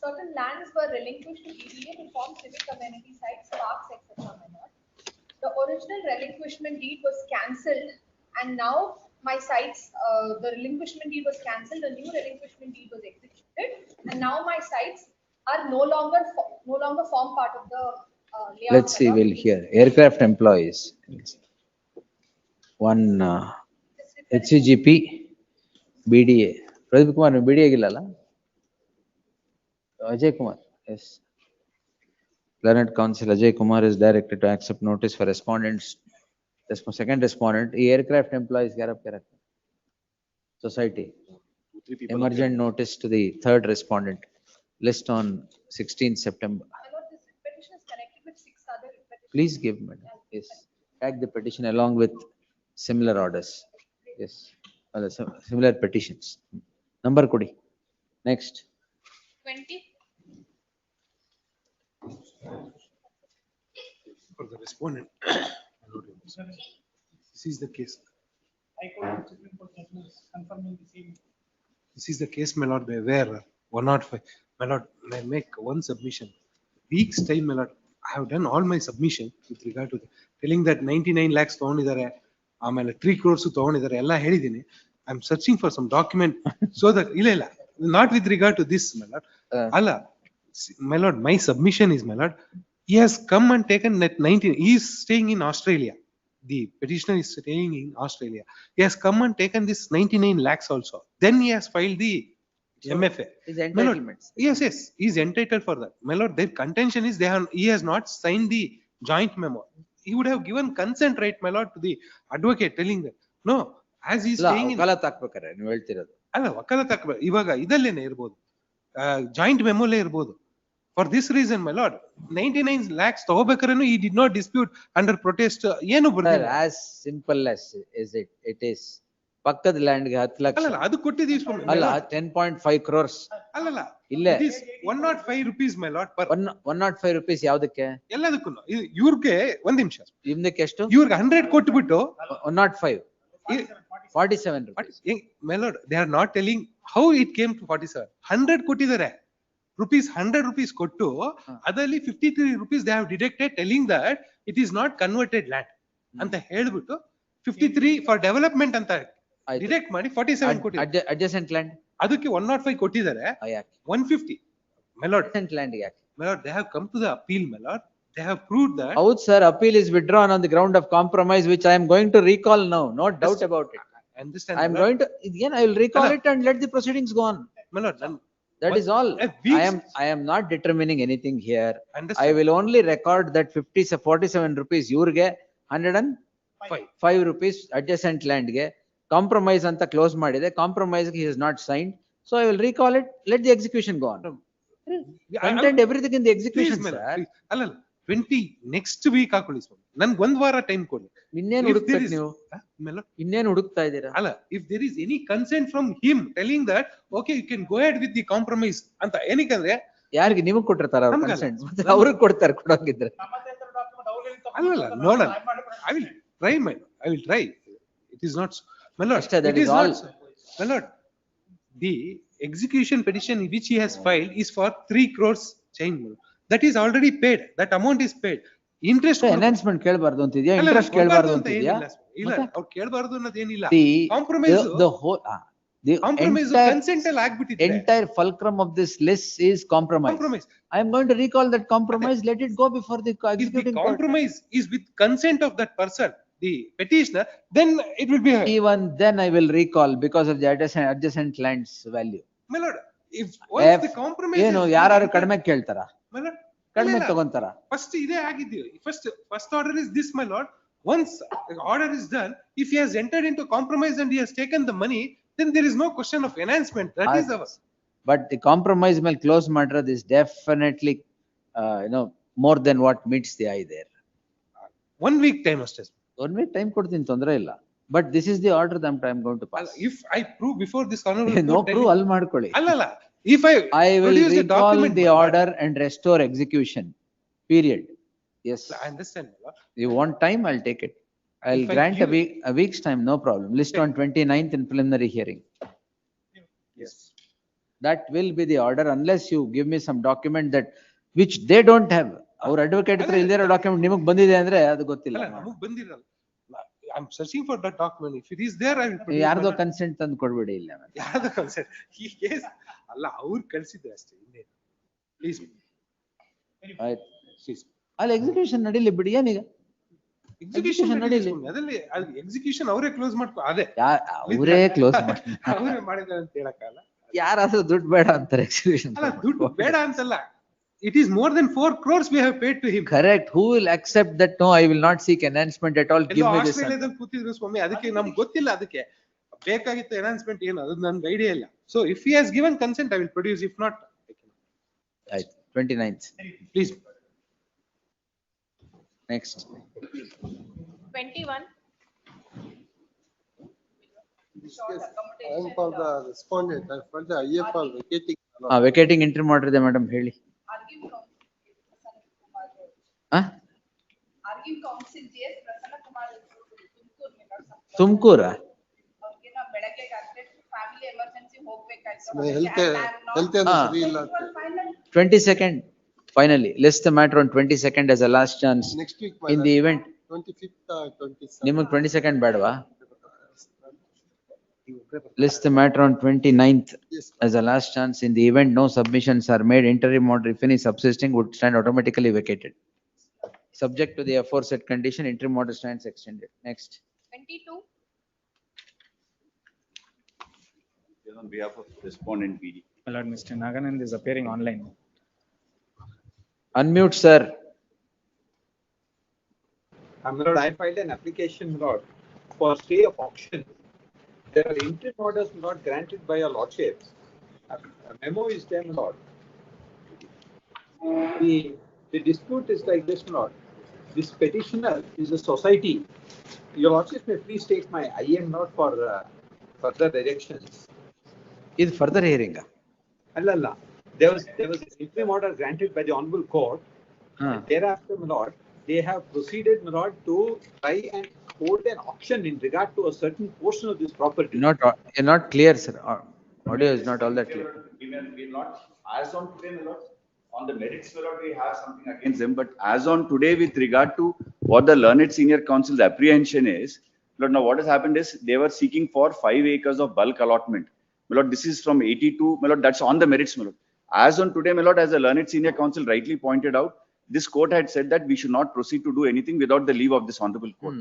R: Certain lands were relinquished to VDA to form civic amenity sites, parks, etc. my lord. The original relinquishment deed was cancelled, and now my sites, the relinquishment deed was cancelled, a new relinquishment deed was executed, and now my sites are no longer form part of the layout.
B: Let's see,
R: my lord.
B: we'll hear. Aircraft employees. One HCGP, BDA. Pradeep Kumar, BDA gillala? Ajay Kumar, yes. Learned Counsel Ajay Kumar is directed to accept notice for respondents. Second respondent, aircraft employees society. Emergent notice to the third respondent. List on 16th September.
R: My lord, this petition is connected with 6 other petitions.
B: Please give, madam. Yes. Tag the petition along with similar orders. Yes. Similar petitions. Number Kudi. Next.
R: 20.
S: For the respondent. This is the case.
H: High Court Supreme Court judgments confirming the same.
S: This is the case, my lord, where 105, my lord, may I make one submission. Weeks time, my lord, I have done all my submission with regard to telling that 99 lakhs ತಗೊಂಡಿದ್ದಾರೆ ಆಮೇಲೆ 3 crores ತಗೊಂಡಿದ್ದಾರೆ ಎಲ್ಲ ಹೇಳಿದ್ದೀನಿ. I am searching for some document so that ಇಲ್ಲ not with regard to this, my lord. ಅಲ್ಲ, my lord, my submission is, my lord, he has come and taken that 19, he is staying in Australia. The petitioner is staying in Australia. He has come and taken this 99 lakhs also. Then he has filed the MFA.
B: His entitlements.
S: Yes, he is entitled for that. My lord, their contention is he has not signed the joint memo. He would have given consent, right, my lord, to the advocate telling that. No, as he is staying in. ಅಲ್ಲ, ವಕಾಲತ್ ಹಾಕ್ಬೇಕು. ಇವಾಗ ಇದಲ್ಲೇನೆ ಇರ್ಬೋದು, joint ಮೆಮೊಲೇ ಇರ್ಬೋದು. For this reason, my lord, 99 lakhs ತಗೋಬೇಕಾದ್ರೂ he did not dispute under protest. ಏನು ಬರ್ದಿಲ್ಲ.
B: As simple as is it? It is. ಪಕ್ಕದ land ಗೆ 10 ಲಕ್ಷ.
S: ಅಲ್ಲ, ಅದು ಕೊಟ್ಟಿದ್ದೀವಿ ಸ್ವಾಮಿ.
B: ಅಲ್ಲ, 10.5 crores.
S: ಅಲ್ಲಲ್ಲ,
B: ಇಲ್ಲೇ
S: 105 rupees, my lord.
B: 105 rupees ಯಾವ್ದಕ್ಕೆ?
S: ಎಲ್ಲದಕ್ಕೂ. ಇವ್ರಿಗೆ ಒಂದ್ ನಿಮಿಷ.
B: ನಿಮ್ದಕ್ಕೆ ಎಷ್ಟು?
S: ಇವ್ರಿಗೆ 100 ಕೊಟ್ಬಿಟ್ಟು
B: 105. 47 rupees.
S: My lord, they are not telling how it came to 47. 100 ಕೊಟ್ಟಿದ್ದಾರೆ. Rupees 100 rupees ಕೊಟ್ಟು ಅದರಲ್ಲಿ 53 rupees they have deducted, telling that it is not converted land ಅಂತ ಹೇಳ್ಬಿಟ್ಟು 53 for development ಅಂತ ಡಿಡಕ್ಟ್ ಮಾಡಿ 47 ಕೊಟ್ಟಿದ್ದಾರೆ.
B: adjacent land
S: ಅದಕ್ಕೆ 105 ಕೊಟ್ಟಿದ್ದಾರೆ. 150. My lord,
B: adjacent land ಯಾಕೆ?
S: My lord, they have come to the appeal, my lord. They have proved that.
B: ಹೌದು sir, appeal is withdrawn on the ground of compromise, which I am going to recall now. No doubt about it.
S: I understand.
B: I am going to, again, I will recall it and let the proceedings go on.
S: My lord,
B: that is all. I am not determining anything here. I will only record that 47 rupees ivrige, 105 rupees adjacent land ge compromise anta close madide. Compromise he has not signed, so I will recall it. Let the execution go on. Content everything in the execution, sir.
S: ಅಲ್ಲ, 20 next week ಹಾಕೊಳ್ಳಿ ಸ್ವಾಮಿ. ನನ್ಗೆ ಒಂದ್ ವಾರ time ಕೊಡಿ.
B: ಇನ್ನೇನು ಹುಡುಕ್ಬೇಕು ನೀವು? ಇನ್ನೇನು ಹುಡುಕ್ತಾ ಇದ್ದೀರಾ?
S: ಅಲ್ಲ, if there is any consent from him telling that okay you can go ahead with the compromise ಅಂತ ಏನಕ್ಕಂದ್ರೆ
B: ಯಾರಿಗೆ ನಿಮಗೆ ಕೊಟ್ಟಿರ್ತಾರ ಅವ್ರ ಕನ್ಸೆಂಟ್? ಅವ್ರಿಗೆ ಕೊಡ್ತಾರೆ ಕೊಡೋಂಗಿದ್ರೆ.
S: ಅಲ್ಲ, ನೋಡೋಣ. I will try. It is not, my lord, it is not, my lord, the execution petition which he has filed is for 3 crores change. That is already paid. That amount is paid. Interest
B: enhancement ಕೇಳಬಾರದು ಅಂತಿದ್ಯಾ? Interest ಕೇಳಬಾರದು ಅಂತಿದ್ಯಾ?
S: ಇಲ್ಲ, ಅವ್ರು ಕೇಳಬಾರದು ಅನ್ನೋದೇನಿಲ್ಲ.
B: Compromise, the whole
S: compromise consent ಅಲ್ಲಿ ಆಗ್ಬಿಟ್ಟಿದೆ.
B: Entire fulcrum of this list is compromise. I am going to recall that compromise. Let it go before the executing court.
S: Compromise is with consent of that person, the petitioner, then it will be heard.
B: Even then I will recall because of the adjacent lands value.
S: My lord, if once the compromise
B: ಏನು ಯಾರು ಕಡಿಮೆ ಕೇಳ್ತಾರ? ಕಡಿಮೆ ತಗೊಂತಾರ?
S: First ಇದೇ ಆಗಿದ್ದೀವಿ. First order is this, my lord. Once the order is done, if he has entered into compromise and he has taken the money, then there is no question of enhancement. That is ours.
B: But the compromise ಮೇಲೆ close ಮಾಡಿರೋದು is definitely more than what meets the eye there.
S: 1 week time ಅಷ್ಟೇ.
B: 1 week time ಕೊಡ್ತೀನಿ, ತೊಂದರೆ ಇಲ್ಲ. But this is the order that I am going to pass.
S: If I prove before this honorable
B: no proof ಅಲ್ಲಿ ಮಾಡ್ಕೊಳ್ಳಿ.
S: ಅಲ್ಲ, if I
B: will recall the order and restore execution. Period. Yes.
S: I understand.
B: You want time? I'll take it. I'll grant a week's time, no problem. List on 29th in preliminary hearing.
S: Yes.
B: That will be the order unless you give me some document that which they don't have. Our advocate hತ್ರ ಇಲ್ದಿರೋ document ನಿಮಗೆ ಬಂದಿದೆ ಅಂದ್ರೆ ಅದು ಗೊತ್ತಿಲ್ಲ.
S: ನಮಗೆ ಬಂದಿರಲ್ಲ. I'm searching for that document. If it is there, I will produce.
B: ಯಾರ್ದೋ consent ತಂದು ಕೊಡ್ಬೇಡಿ ಇಲ್ಲ.
S: ಯಾರ್ದೋ ಕನ್ಸೆಂಟ್? ಈ ಕೇಸ್ ಅಲ್ಲ, ಅವ್ರು ಕಳಿಸಿದ್ರೆ ಅಷ್ಟೇ.
E: Please.
B: ಆಯ್ತು. ಅಲ್ಲಿ ಎಕ್ಸಿಕ್ಯೂಷನ್ ನಡೀಲಿ ಬಿಡಿ ಏನೀಗ
E: ಎಕ್ಸಿಕ್ಯೂಷನ್ ನಡೀಲಿ. ಅದರಲ್ಲಿ ಎಕ್ಸಿಕ್ಯೂಷನ್ ಅವರೇ ಕ್ಲೋಸ್ ಮಾಡ್ಕೊ ಅದೇ
B: ಅವರೇ ಕ್ಲೋಸ್ ಮಾಡಿ
E: ಅವರೇ ಮಾಡಿದ್ದಾರೆ ಅಂತ ಹೇಳಕ್ಕಾಗಲ್ಲ.
B: ಯಾರಾದ್ರೂ ದುಡ್ಡು ಬೇಡ ಅಂತಾರೆ ಎಕ್ಸಿಕ್ಯೂಷನ್.
E: ಅಲ್ಲ ದುಡ್ಡು ಬೇಡ ಅಂತಲ್ಲ. It is more than 4 crores we have paid to him.
B: Correct. Who will accept that? No, I will not seek enhancement at all. Give me this.
E: ಆಸ್ಟ್ರೇಲಿಯಾದಲ್ಲಿ ಕೂತಿದ್ರು ಸ್ವಾಮಿ, ಅದಕ್ಕೆ ನಮ್ಗೆ ಗೊತ್ತಿಲ್ಲ. ಅದಕ್ಕೆ ಬೇಕಾಗಿತ್ತು ಎನ್ಹಾನ್ಸ್ಮೆಂಟ್ ಏನು ಅದು ನನ್ಗೆ ಐಡಿಯಾ ಇಲ್ಲ. So if he has given consent, I will produce. If not,
B: ಆಯ್ತು. 29th.
E: Please.
B: Next.
R: 21.
P: I am for the respondent, I for the IF for vacating.
B: Vacating interim order ಇದೆ ಮೇಡಮ್ ಹೇಳಿ.
R: Arguing counsel JS Prasanna Kumar
B: ತುಮಕೂರ
R: ಅವ್ರಿಗೆ ನಾವು ಬೆಳಗ್ಗೆ family emergency ಹೋಗ್ಬೇಕಾಯ್ತು.
P: Health ಏನು ಸರಿ ಇಲ್ಲ ಅಂತ.
B: 22nd finally list the matter on 22nd as a last chance.
P: Next week.
B: In the event
P: 25th, 27th.
B: ನಿಮಗೆ 22nd ಬೇಡವಾ? List the matter on 29th as a last chance. In the event no submissions are made, interim order if any subsisting would stand automatically vacated. Subject to the aforesaid condition, interim order stands extended. Next.
R: 22.
F: On behalf of respondent PD.
G: My lord, Mr. Naganand is appearing online.
B: Unmute, sir.
W: My lord, I filed an application, my lord, for stay of auction. There are interim orders not granted by your lordship. A memo is there, my lord. The dispute is like this, my lord. This petitioner is a society. Your lordship may please take my IM note for further directions.
B: Is further hearing?
W: Allah. There was an interim order granted by the honorable court. Thereafter, my lord, they have proceeded, my lord, to try and hold an auction in regard to a certain portion of this property.
B: You're not clear, sir. Audio is not all that clear.
F: We're not, as on today, my lord, on the merits, my lord, we have something against them, but as on today, with regard to what the learned senior council's apprehension is, Lord, now what has happened is they were seeking for 5 acres of bulk allotment. My lord, this is from 82, my lord, that's on the merits, my lord. As on today, my lord, as the learned senior council rightly pointed out, this court had said that we should not proceed to do anything without the leave of this honorable court.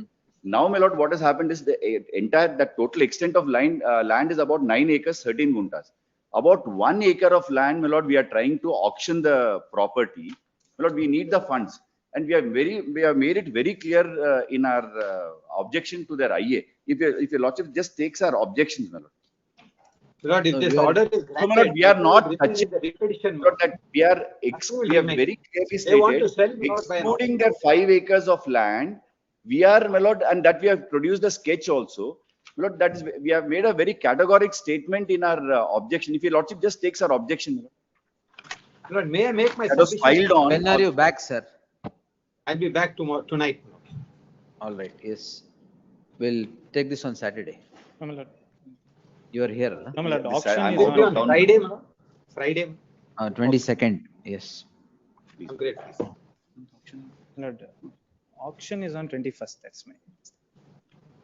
F: Now, my lord, what has happened is the total extent of land is about 9 acres, 13 guntas. About 1 acre of land, my lord, we are trying to auction the property. My lord, we need the funds. And we have made it very clear in our objection to their IA. If your lordship just takes our objections, my lord.
W: Lord, if this order is granted,
F: So, my lord, we are not touching
W: the repetition.
F: Lord, that we have very clearly
W: They want to
F: stated,
W: sell, Lord, by an
F: excluding their 5 acres of land, we are, my lord, and that we have produced a sketch also. My lord, that is, we have made a very categoric statement in our objection. If your lordship just takes our objection, my lord.
W: Lord, may I make my
F: That was
W: submission?
F: filed on.
B: When are you back, sir?
W: I'll be back tomorrow, tonight.
B: All right, yes. We'll take this on Saturday.
G: No, my lord.
B: You are here, huh?
G: No, my lord,
F: This
G: auction
F: I'm
G: is
F: out of
G: on
F: town.
W: Friday, my lord. Friday.
B: 22nd, yes.
W: I'm great.
G: My lord, auction is on 21st, that's my.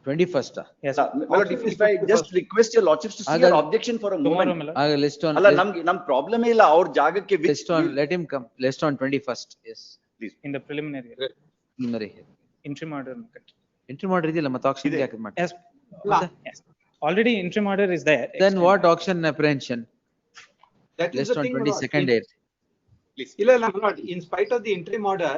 B: 21st.
G: Yes.
F: My lord, if I just request your lordships to see your objection for a
G: Tomorrow,
F: moment.
G: my lord.
B: List on.
F: ಅಲ್ಲ ನಮ್ problem ಇಲ್ಲ ಅವ್ರ ಜಾಗಕ್ಕೆ
B: List on, let him come. List on 21st, yes.
F: Please.
G: In the preliminary.
B: Preliminary.
G: Interim order.
B: Interim order ಇದೆಯಲ್ಲ ಮತ್ತೆ auction ಯಾಕೆ ಮಾಡಿ?
G: Yes. Yes. Already interim order is there.
B: Then what auction apprehension?
W: That is
B: List
W: the
B: on
W: thing, my lord.
B: 22nd date.
W: Please. Illa, my lord, in spite of the interim order,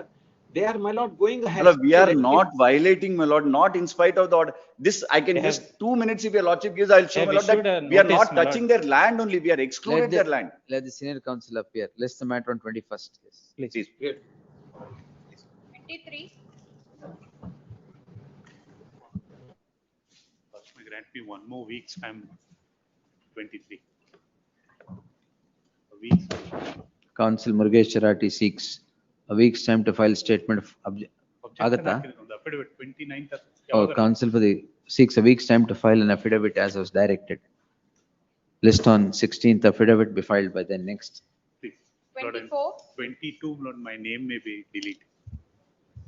W: they are, my lord, going ahead.
F: We are not violating, my lord, not in spite of the order. This, I can just 2 minutes if your lordship gives, I'll show, my lord, that we are not touching their land only, we are excluded their land.
B: Let the senior council appear. List the matter on 21st. Yes.
F: Please.
W: Good.
R: 23.
X: Grant me 1 more week's time. 23. A week's time.
B: Council Murugesh Charati seeks a week's time to file statement of Agata.
X: On the affidavit 29th.
B: Council for the seeks a week's time to file an affidavit as was directed. List on 16th affidavit be filed by then next.
X: Please.
R: 24.
X: 22, Lord, my name may be deleted.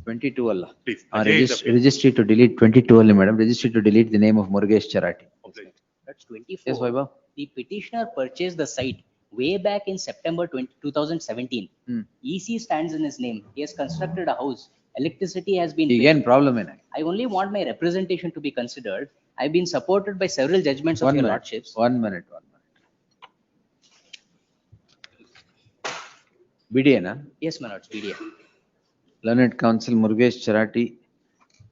B: 22 Allah.
X: Please.
B: Registry to delete 22 only, madam. Registry to delete the name of Murugesh Charati.
Y: That's 24.
B: Yes, Vaibhav.
Y: The petitioner purchased the site
D: way back in September 2017. EC stands in his name. He has constructed a house. Electricity has been
B: Again,
D: paid.
B: problem in it.
D: I only want my representation to be considered. I've been supported by several judgments of
B: 1
D: your
B: minute,
D: lordships.
B: 1 minute, 1 minute. BDA,
D: Yes, my lords, BDA.
B: Learned Counsel Murugesh Charati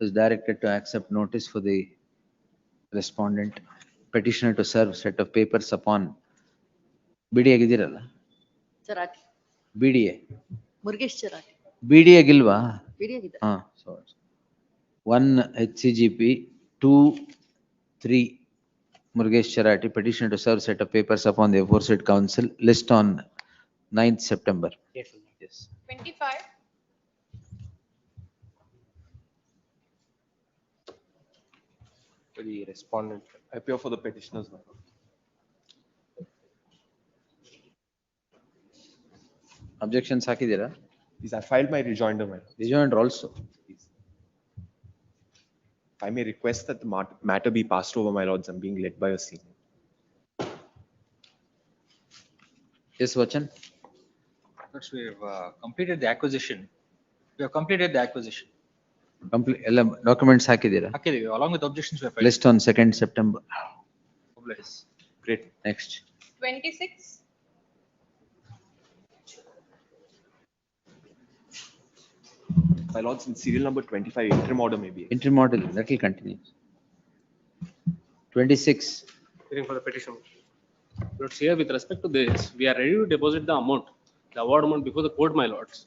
B: is directed to accept notice for the respondent petitioner to serve set of papers upon BDA gidiralla.
I: Charati.
B: BDA.
I: Murugesh Charati.
B: BDA gilva.
I: BDA gida.
B: So 1 HCGP 2 3 Murugesh Charati petitioner to serve set of papers upon the aforesaid council list on 9th September.
D: Yes.
R: 25.
O: For the respondent, I appear for the petitioners now.
B: Objections hakidira?
O: Yes, I filed my rejoinder, my lord.
B: Rejoinder also.
O: If I may request that the matter be passed over, my lords, I'm being led by a senior.
B: Yes, Vachan?
J: Lords, we have completed the acquisition. We have completed the acquisition.
B: Documents hakidira?
J: Okay, along with objections, we have filed.
B: List on 2nd September.
J: Yes.
O: Great.
B: Next.
R: 26.
O: My lords, in serial number 25, interim order may be.
B: Interim order, that will continue. 26.
N: Hearing for the petition. Lords, here with respect to this, we are ready to deposit the amount, the award amount before the court, my lords.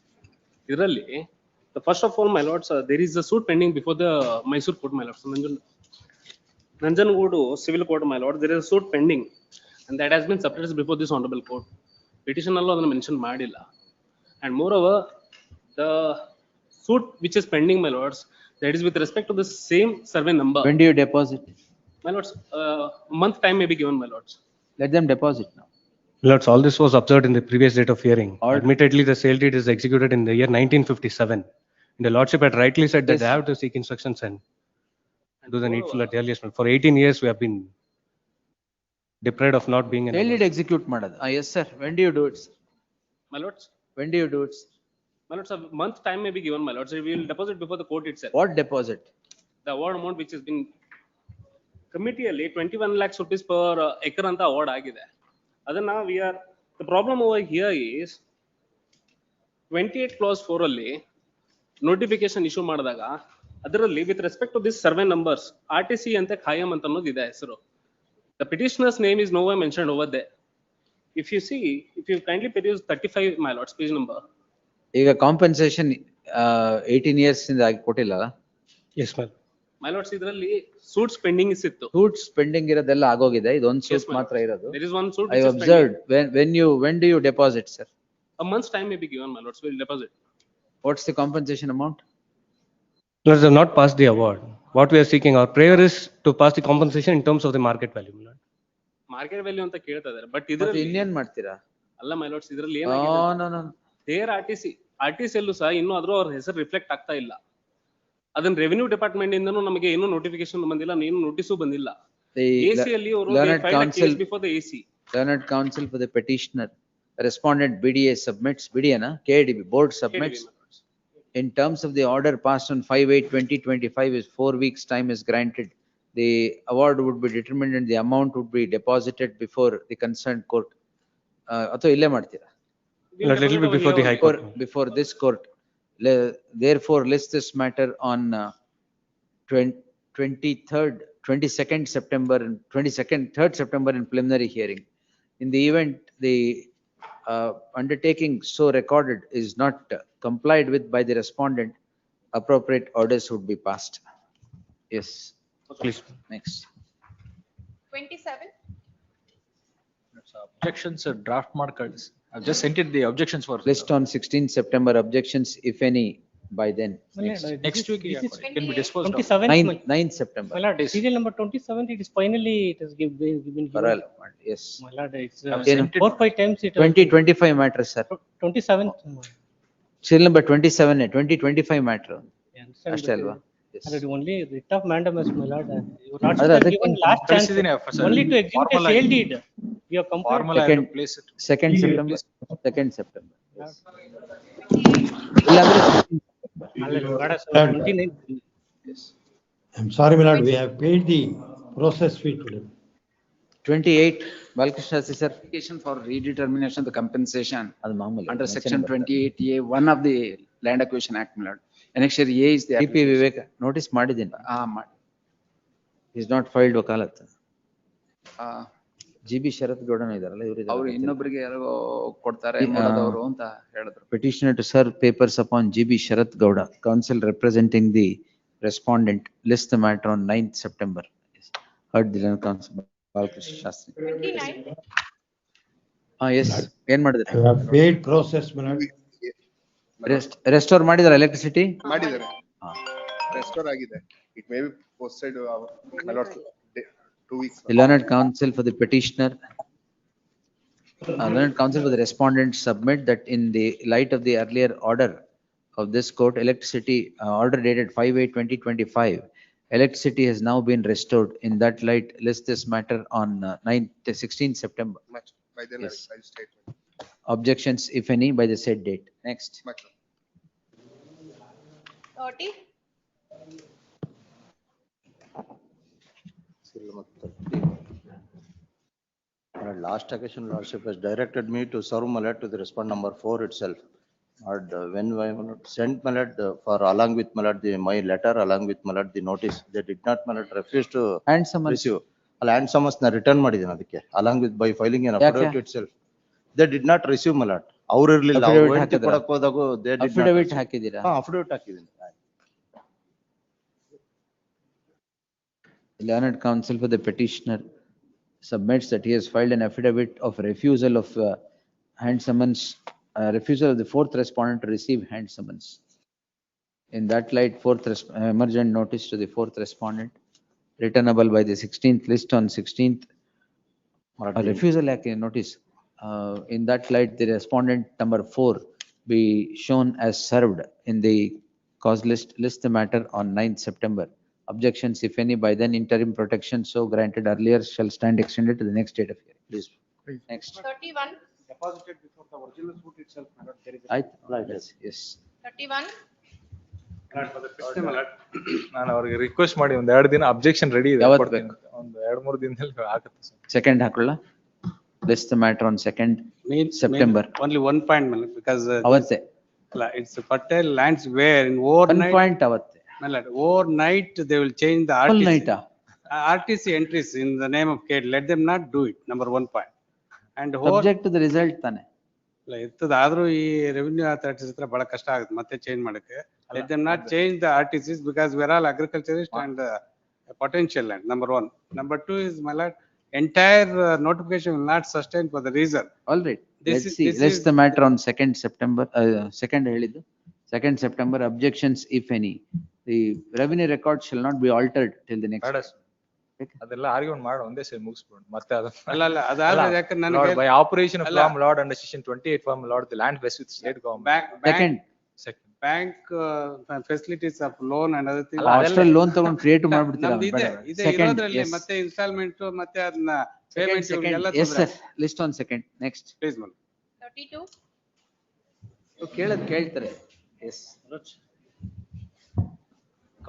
N: Really, the first of all, my lords, there is a suit pending before the Mysore court, my lords. Nanjangoodu civil court, my lord, there is a suit pending, and that has been suppressed before this honorable court. Petition allo adana mention madilla. And moreover, the suit which is pending, my lords, that is with respect to the same survey number.
B: When do you deposit?
N: My lords, month time may be given, my lords.
B: Let them deposit now.
Y: Lords, all this was observed in the previous date of hearing. Admittedly, the sale deed is executed in the year 1957. And the lordship had rightly said that
B: Yes.
Y: they have to seek instructions and do the needful at the earliest. For 18 years, we have been deprived of not being in.
B: Sale deed execute madad. Yes, sir. When do you do it, sir?
N: My lords,
B: When do you do it, sir?
N: my lords, a month time may be given, my lords. We will deposit before the court itself.
B: What deposit?
N: The award amount which has been committeeally 21 lakhs rupees per acre anta award agide. Adana we are, the problem over here is 28 clause 4 alli notification issue ಮಾಡಿದಾಗ ಅದರಲ್ಲಿ with respect to this survey numbers RTC ಅಂತ ಖಾಯಂ ಅಂತ ಅನ್ನೋದು ಇದೆ ಹೆಸರು. The petitioner's name is nowhere mentioned over there. If you see, if you kindly peruse 35, my lords, page number.
B: ಈಗ compensation 18 years ಇಂದ ಆಗಿ ಕೊಟ್ಟಿಲ್ಲ.
Y: Yes, ma'am.
N: My lords, ಇದರಲ್ಲಿ suits pending ಇತ್ತು.
B: Suits pending ಇರೋದೆಲ್ಲ ಆಗೋಗಿದೆ. ಇದೊಂದು
N: Yes,
B: suit
N: my
B: ಮಾತ್ರ ಇರೋದು.
N: There is one suit
B: I
N: which is
B: observed. When do you deposit, sir?
N: A month's time may be given, my lords. We'll deposit.
B: What's the compensation amount?
Y: Lords have not passed the award. What we are seeking, our prayer is to pass the compensation in terms of the market value. my lord.
N: Market value ಅಂತ ಕೇಳ್ತಾ ಇದ್ದಾರೆ. But
B: ಮತ್ತೆ
N: ಇದರಲ್ಲಿ
B: ಇನ್ನೇನ್ ಮಾಡ್ತೀರಾ?
N: ಅಲ್ಲ my lords, ಇದರಲ್ಲಿ
B: No,
N: ಏನಾಗಿದೆ?
B: no.
N: ದೇರ್ RTC ಅಲ್ಲೂ ಸಹ ಇನ್ನೂ ಆದ್ರೂ ಅವ್ರ ಹೆಸರು ರಿಫ್ಲೆಕ್ಟ್ ಆಗ್ತಾ ಇಲ್ಲ. ಅದನ್ನ ರೆವಿನ್ಯೂ ಡಿಪಾರ್ಟ್ಮೆಂಟ್ ಇಂದನೂ ನಮಗೆ ಏನು ನೋಟಿಫಿಕೇಶನ್ ಬಂದಿಲ್ಲ, ಏನು ನೋಟಿಸು ಬಂದಿಲ್ಲ. AC ಅಲ್ಲಿ ಅವರು
B: Learned
N: filed a
B: Counsel
N: case before the AC.
B: Learned Counsel for the petitioner, respondent BDA submits, BDA na, KDB, board submits. In terms of the order passed on 5/8/2025 is 4 weeks time is granted. The award would be determined and the amount would be deposited before the concerned court. Atho ille ಮಾಡ್ತೀರಾ?
Y: Lord, little bit before the High Court.
B: Before this court. Therefore, list this matter on 23rd, 22nd September and 3rd September in preliminary hearing. In the event the undertaking so recorded is not complied with by the respondent, appropriate orders would be passed. Yes.
Y: Please.
B: Next.
R: 27.
J: Objections are draft markers. I've just sent it the objections for.
B: List on 16th September, objections, if any, by then.
J: Next week,
H: This is
J: it can be disposed of.
H: 27th.
B: 9th September.
H: My lord, serial number 27, it is finally, it has been given.
B: Parallel, yes.
H: My lord, it's
B: I've sent it.
H: 4-5 times it.
B: 2025 matter, sir.
H: 27th.
B: Serial number 27, 2025 matter.
H: understand,
B: ಅಷ್ಟೇ
H: but,
B: ಅಲ್ವಾ?
H: and only writ of mandamus, my lord. Your lordship
B: Adra
H: has
B: adake
H: given last chance
J: ಕಳಿಸಿದ್ದೀನಿ, sir.
H: only to execute a
J: Formal
H: sale
J: ಆಗಿ.
H: deed.
N: We have completed.
J: Formal, I have to
B: Second,
J: place it.
B: 2nd
J: Please.
B: September, 2nd September. Yes. ಇಲ್ಲಾಂದ್ರೆ 16th September.
N: ಅಲ್ಲಿ ಬೇಡ sir,
A: Sir.
N: 29.
B: Yes.
A: I'm sorry, my lord, we have paid the process fee today.
B: 28, Balkrishna Sastry, sir. Application for redetermination of the compensation under section 28A, one of the Land Acquisition Act, my lord. Annexure A is the. TP Vivek, notice ಮಾಡಿದ್ದೀನಿ. Is not filed ವಕಾಲತ್. GB ಶರತ್ ಗೌಡನ ಇದಾರಲ್ಲ ಇವರು.
K: ಅವ್ರು ಇನ್ನೊಬ್ಬರಿಗೆ ಯಾರೋ ಕೊಡ್ತಾರೆ ಮೂಲದವರು ಅಂತ ಹೇಳಿದ್ರು.
B: Petitioner to serve papers upon GB Sharath Gowda, counsel representing the respondent, list the matter on 9th September. Yes. Heard the General Counsel Balkrishna Sastry.
R: 29.
B: Yes. ಏನ್ ಮಾಡಿದ್ರೆ?
A: I have paid process, my lord.
B: Restore ಮಾಡಿದಾರ electricity?
L: ಮಾಡಿದ್ದಾರೆ. Restore ಆಗಿದೆ. It may be posted, my lord, 2 weeks.
B: The learned counsel for the petitioner, learned counsel for the respondent submit that in the light of the earlier order of this court, electricity, order dated 5/8/2025, electricity has now been restored. In that light, list this matter on 16th September.
L: By then
B: Yes.
L: I'll statement.
B: Objections, if any, by the said date. Next.
R: 30.
Q: Last occasion, Lordship has directed me to serve mallet to the respond number 4 itself. And when I sent mallet for along with mallet, my letter along with mallet, the notice, they did not mallet refuse to
B: And summons.
Q: receive. Land summons na return ಮಾಡಿದ್ದೀನಿ ಅದಕ್ಕೆ along with by filing an affidavit itself. They did not receive mallet. ಅವ್ರು ಇರ್ಲಿಲ್ಲ. ಅವ್ರು ಹೇಳ್ತಿ ಕೊಡಕ್ ಹೋದಾಗೂ they did not.
B: Affidavit ಹಾಕಿದ್ದೀರಾ?
Q: Affidavit ಹಾಕಿದ್ದೀನಿ.
B: The learned counsel for the petitioner submits that he has filed an affidavit of refusal of hand summons, refusal of the 4th respondent to receive hand summons. In that light, 4th emergent notice to the 4th respondent, returnable by the 16th list on 16th. Refusal notice. In that light, the respondent number 4 be shown as served in the cause list. List the matter on 9th September. Objections, if any, by then interim protection so granted earlier shall stand extended to the next date of hearing. Please. Next.
R: 31.
N: Deposited before the original suit itself, my lord, there is a.
B: Yes.
R: 31.
N: For the petitioner, my lord.
J: ನಾನು ಅವ್ರಿಗೆ request ಮಾಡಿ ಒಂದ್ 2 ದಿನ objection ready ಇದೆ.
B: ಯಾವತ್ತು ಬೇಕು?
J: ಒಂದು 2-3 ದಿನದಲ್ಲಿ ಆಗುತ್ತೆ ಸರ್.
B: Second ಹಾಕೊಳ್ಳ? List the matter on 2nd September.
N: Only 1 point, my lord, because
B: ಅವತ್ತೇ.
N: it's a Patel lands where in overnight.
B: 1 point ಅವತ್ತೇ.
N: My lord, overnight they will change the
B: All
N: RTC.
B: night.
N: RTC entries in the name of Kate. Let them not do it. Number 1 point. And
B: Subject to the result ತಾನೆ.
N: ಇಲ್ಲ ಇರ್ತದ ಆದ್ರೂ ಈ revenue authorities ಹತ್ರ ಬಹಳ ಕಷ್ಟ ಆಗುತ್ತೆ ಮತ್ತೆ ಚೇಂಜ್ ಮಾಡಕ್ಕೆ. Let them not change the RTCs because we are all agriculturists and potential land. Number 1. Number 2 is, my lord, entire notification will not sustain for the reason.
B: All right. Let's see. List the matter on 2nd September. 2nd ಹೇಳಿದ್ದು. 2nd September. Objections, if any. The revenue record shall not be altered till the next.
J: ಅದೆಲ್ಲ argument ಮಾಡಿ ಒಂದೇ ಸರಿ ಮುಗಿಸ್ಬಿಡು ಮತ್ತೆ ಅದು
N: ಅಲ್ಲ ಅದಾದ್ರೆ ಯಾಕಂದ್ರೆ ನನಗೆ
J: by operation of law lord under section 28 from lord the land vests with state government.
B: Second.
N: Bank facilities of loan and other things.
B: Hostel loan ತಗೊಂಡು create ಮಾಡ್ಬಿಡ್ತೀರಾ?
N: ಇದೆ ಇರೋದ್ರಲ್ಲಿ ಮತ್ತೆ ಇನ್ಸ್ಟಾಲ್ಮೆಂಟ್ ಮತ್ತೆ ಅದನ್ನ ಪೇಮೆಂಟ್ ಎಲ್ಲ.
B: Yes sir. List on 2nd. Next.
N: Please, ma'am.
R: 32.
B: ಕೇಳ್ತಾರೆ. Yes.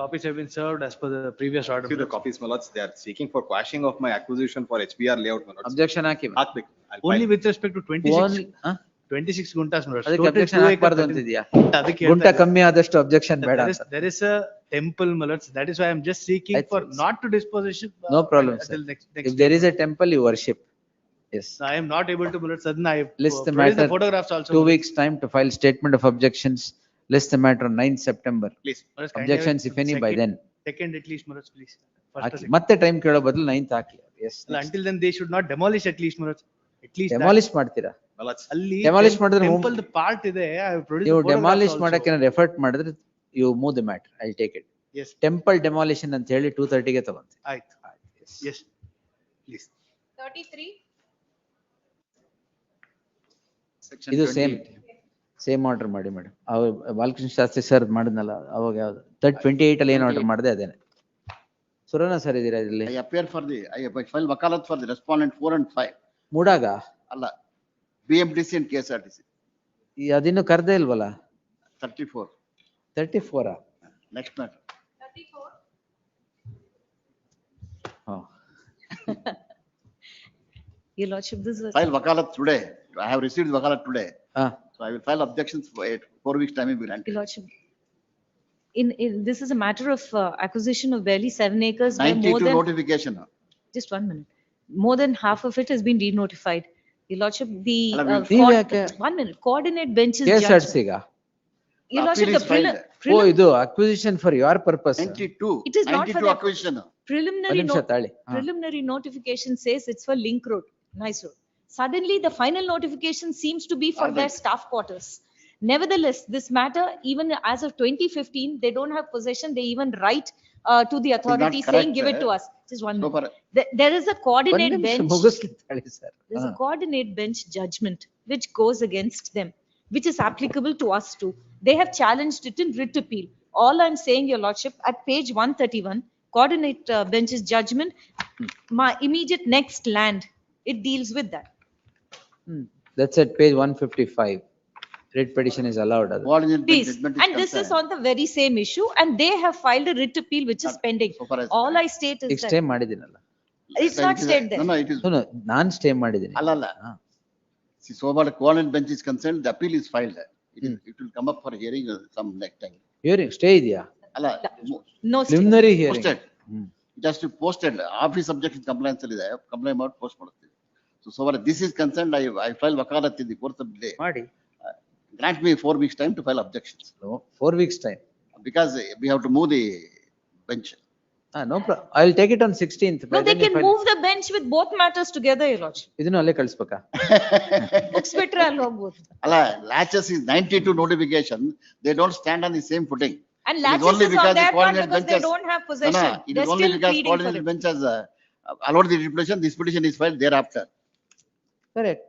T: Copies have been served as per the previous order.
L: See the copies, my lords, they are seeking for quashing of my acquisition for HBR layout, my lords.
B: Objection ಹಾಕಿ.
L: ಹಾಕ್ಬೇಕು.
T: Only with respect to 26 guntas, my lords.
B: ಅದಕ್ಕೆ
T: Total
B: objection
T: 2
B: ಹಾಕಬಾರ್ದು
T: acres.
B: ಅಂತಿದ್ಯಾ?
T: ಅದಕ್ಕೆ
B: ಗುಂಟ ಕಮ್ಮಿ ಆದಷ್ಟು objection ಬೇಡ ಅಂತ.
T: There is a temple, my lords. That is why I am just seeking for not to disposition.
B: No problem, sir.
T: until next
B: If there is a temple, you worship. Yes.
T: I am not able to, my lords. Suddenly I
B: List the
T: produced
B: matter.
T: the photographs also.
B: 2 weeks time to file statement of objections. List the matter on 9th September.
L: Please.
B: Objections, if any, by then.
T: Second at least, my lords, please.
B: ಮತ್ತೆ time ಕೇಳೋ ಬದಲು 9th hockey. Yes.
T: Until then, they should not demolish at least, my lords. At least
B: demolish ಮಾಡ್ತೀರಾ?
T: ಅಲ್ಲಿ
B: demolish ಮಾಡಿದ್ರೆ
T: temple the part ಇದೆ. I have produced
B: ನೀವು
T: the photographs
B: demolish
T: also.
B: ಮಾಡಕ್ಕೆ effort ಮಾಡಿದ್ರೆ you move the matter. I'll take it.
T: Yes.
B: Temple demolition ಅಂತ ಹೇಳಿ 2:30 ಗೆ ತಗೊಂತೆ.
T: ಆಯ್ತು. Yes. Please.
R: 33.
B: ಇದು ಸೇಮ್ ಆರ್ಡರ್ ಮಾಡಿ ಮೇಡಮ್. ಅವ್ರು ಬಾಲಕೃಷ್ಣ ಶಾಸ್ತ್ರಿ ಸರ್ ಮಾಡಿದ್ನಲ್ಲ ಅವಾಗ ಯಾವ್ದು 28 ಅಲ್ಲಿ ಏನ್ ಆರ್ಡರ್ ಮಾಡಿದೆ ಅದೇನೆ. ಸುರನ ಸರ್ ಇದೀರಾ ಇದರಲ್ಲಿ?
Z: I appear for the, I file wakalat for the respondent 4 and 5.
B: ಮೂಡಾಗ
C: ಅಲ್ಲ, BMTC and KSRTC,
B: ಅದಿನ್ನು ಕರ್ದೇ ಇಲ್ವಲ್ಲ?
C: 34.
B: 34.
C: Next matter.
R: 34.
I: Your Lordship, this was.
C: File wakalat today. I have received wakalat today.
B: Ah.
C: So I will file objections for 4 weeks time will be granted.
I: Your Lordship, this is a matter of acquisition of barely 7 acres. Where more
C: 92
I: than,
C: notification.
I: just 1 minute. More than half of it has been denotified. Your Lordship, the,
B: ನೀವು ಯಾಕೆ?
I: 1 minute, coordinate benches.
B: KSRTC ಗ?
I: Your Lordship,
C: Appeal
I: the
C: is filed.
B: ಓ ಇದು acquisition for your purpose.
C: 92.
I: It is not for
C: 92
I: the
C: acquisition.
I: preliminary
B: ನಿಮಿಷ ತಾಳಿ.
I: preliminary notification says it's for Link Road, nice road. Suddenly, the final notification seems to be for their staff quarters. Nevertheless, this matter, even as of 2015, they don't have possession. They even write to the authority saying,
C: correct,
I: give it to us. Just 1
C: So
I: minute.
C: far,
I: There is a
B: ಒಂದ್
I: coordinate
B: ನಿಮಿಷ
I: bench.
B: ಮುಗಿಸ್ಲಿ ತಾಳಿ sir.
I: There's a coordinate bench judgment which goes against them, which is applicable to us too. They have challenged it in writ appeal. All I'm saying, Your Lordship, at page 131, coordinate bench's judgment, my immediate next land, it deals with that.
B: That's at page 155. Writ petition is allowed. ಅದು.
C: coordinate
I: Please,
C: judgment is
I: and this is
C: concerned.
I: on the very same issue, and they have filed a writ appeal which is pending.
C: So far as-
I: All I state
B: ಈಗ
I: is
B: stay
I: that
B: ಮಾಡಿದ್ದೀನಲ್ಲ.
I: it's not stayed
C: No,
I: there.
C: no, it is.
B: Non stay ಮಾಡಿದ್ದೀನಿ.
C: Allala. See, so far the coordinate bench is concerned, the appeal is filed. It will come up for hearing some next time.
B: Hearing stay ಇದೆಯಾ?
C: Alla,
I: No stay.
B: Preliminary hearing.
C: posted. Just posted, office subject compliance ಇದೆ, complaint ಮಾಡಿ post ಮಾಡುತ್ತೀವಿ. So far this is concerned, I file wakalat in the course of delay.
B: ಮಾಡಿ.
C: Grant me 4 weeks time to file objections,
B: 4 weeks time.
C: because we have to move the bench.
B: No problem. I'll take it on 16th.
I: No, they can move the bench with both matters together, Your Lordship.
B: ಇದನ್ನು ಅಲ್ಲೇ ಕಳಿಸ್ಬೇಕಾ?
I: Books bitre ಅಲ್ಲಿ ಹೋಗ್ಬೋದು.
C: Alla, latches is 92 notification, they don't stand on the same footing.
I: And
C: It is
I: latches
C: only
I: is
C: because
I: on
C: the
I: their part
C: coordinate
I: because they
C: benches-
I: don't have
C: No,
I: possession.
C: it
I: They're
C: is only
I: still
C: because
I: pleading for
C: coordinate
I: it.
C: bench has allowed the petition, this petition is filed thereafter.
B: Correct.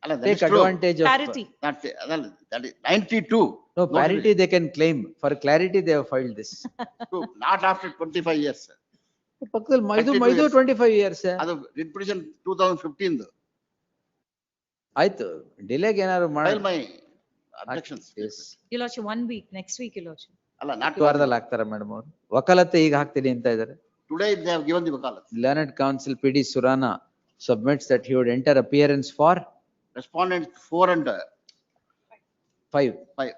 C: Alla, that
B: Take
C: is true.
B: advantage of.
I: Parity.
C: That is 92.
B: No, parity they can claim. For clarity, they have filed this.
C: True, not after 25 years.
B: ಪಕ್ಕದಲ್ಲಿ ಮೈದು
C: 32
B: ಮೈದು
C: years.
B: 25 years.
C: ಅದು writ petition 2015.
B: ಆಯ್ತು ಡಿಲೇಗೆ ಏನಾದ್ರು ಮಾಡಿ.
C: File my objections.
I: Your Lordship, 1 week, next week, Your Lordship.
C: Alla, not
B: ವಾರದಲ್ಲಿ ಹಾಕ್ತಾರ madam ಅವರು. ವಕಾಲತ್ತೆ ಈಗ ಹಾಕ್ತೀನಿ ಅಂತ ಇದ್ದಾರೆ.
C: today they have given the wakalat.
B: Learned Counsel PD Surana submits that he would enter appearance for
C: Respondents 4 and
B: 5.
C: 5.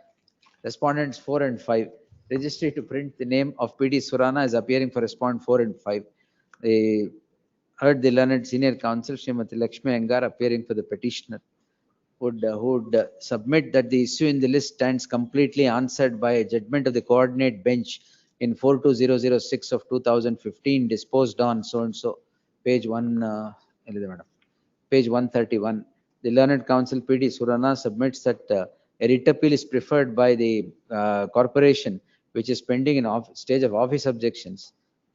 B: Respondents 4 and 5. Registry to print the name of PD Surana is appearing for respondent 4 and 5. They heard the learned senior counsel Srimati Lakshmi Angar appearing for the petitioner would submit that the issue in the list stands completely answered by a judgment of the coordinate bench in 42006 of 2015 disposed on so and so. Page 131. The learned counsel PD Surana submits that a writ appeal is preferred by the corporation which is pending in stage of office objections.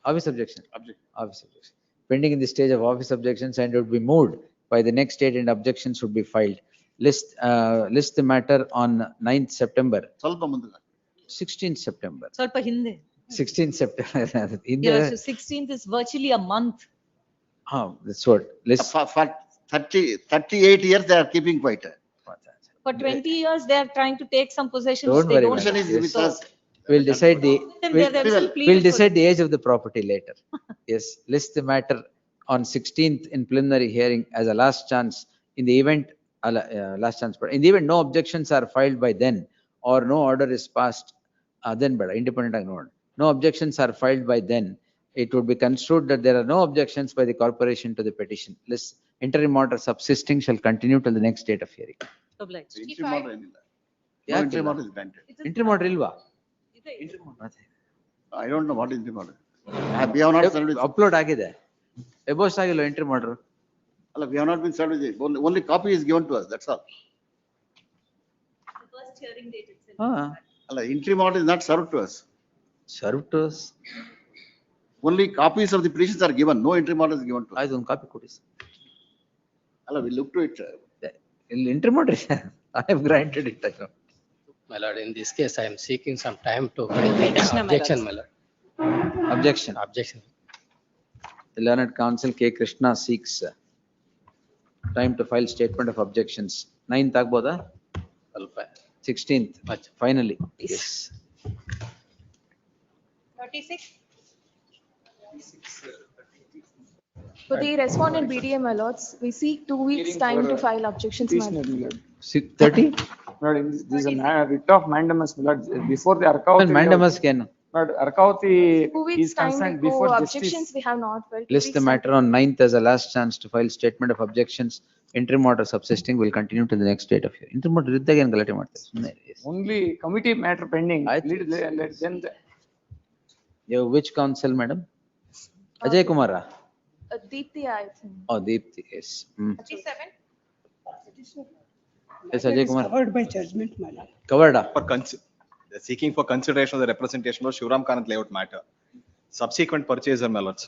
B: Office objection. Office objection. Pending in the stage of office objections and would be moved by the next date and objections would be filed. List the matter on 9th September.
C: ಸ್ವಲ್ಪ ಮುಂದೆ
B: 16th September.
I: ಸ್ವಲ್ಪ ಹಿಂದೆ.
B: 16th September.
I: Your Lordship, 16th is virtually a month.
B: That's what. List.
C: For 38 years they are keeping quiet.
I: For 20 years, they are trying to take some possessions.
B: Don't
I: They
B: worry,
I: don't
B: madam.
C: Possession is
B: Yes.
C: with us.
B: We'll decide the,
I: They're still pleading
B: we'll
I: for
B: decide the age of the property later. Yes, list the matter on 16th in preliminary hearing as a last chance in the event, last chance, but in the event no objections are filed by then or no order is passed, then but independent ignored. No objections are filed by then. It would be construed that there are no objections by the corporation to the petition. List interim order subsisting shall continue till the next date of hearing.
I: Obliged.
C: Interim order ಏನಿಲ್ಲ. No
B: ಯಾಕಿಲ್ಲ?
C: interim order is granted.
B: Interim order ಇಲ್ವಾ?
C: I don't know what is interim order. We have not served with.
B: Upload ಆಗಿದೆ. ಎಬೋಸ್ ಆಗಿಲ್ಲ interim order.
C: Alla, we have not been served with it. Only copy is given to us, that's all.
I: The first hearing date itself.
C: Alla, interim order is not served to us.
B: Served to us.
C: Only copies of the petitions are given, no interim order is given to us.
B: ಆಯ್ತು ಒಂದು copy ಕೊಡಿ.
C: Alla, we look to it.
B: ಇಲ್ಲಿ interim order ಇದೆ. I have granted it. I know.
M: My lord, in this case, I am seeking some time to make an objection, my lord.
B: Objection.
M: Objection.
B: The learned counsel K. Krishna seeks time to file statement of objections. 9th ಆಗ್ಬೋದಾ? 16th, finally. Yes.
R: 36. For the respondent BDM alerts, we seek 2 weeks time to file objections. Madam.
B: 30?
K: This is a writ of mandamus, my lord. Before the Arkavati.
B: Mandamus can
K: But Arkavati
R: 2 weeks
K: is
R: time
K: concerned
R: before
K: before
R: objections
K: justice.
R: we have not filed. 2
B: list the
R: weeks
B: matter on 9th as a last chance to file statement of objections. Interim order subsisting will continue to the next date of hearing. Interim order ಇದ್ದಾಗ ಏನು ಗಲಾಟೆ ಮಾಡ್ತಾರೆ ಸುಮ್ಮನೆ.
K: Only committee matter pending. Then
B: You which council, madam? Ajay Kumara?
R: Deepthi, I think.
B: Oh, Deepthi, yes.
R: 37.
B: Yes, Ajay Kumar.
E: Covered by judgment, my lord.
B: Covered.
P: They're seeking for consideration of the representation of Shivram Kanat layout matter. Subsequent purchaser, my lords.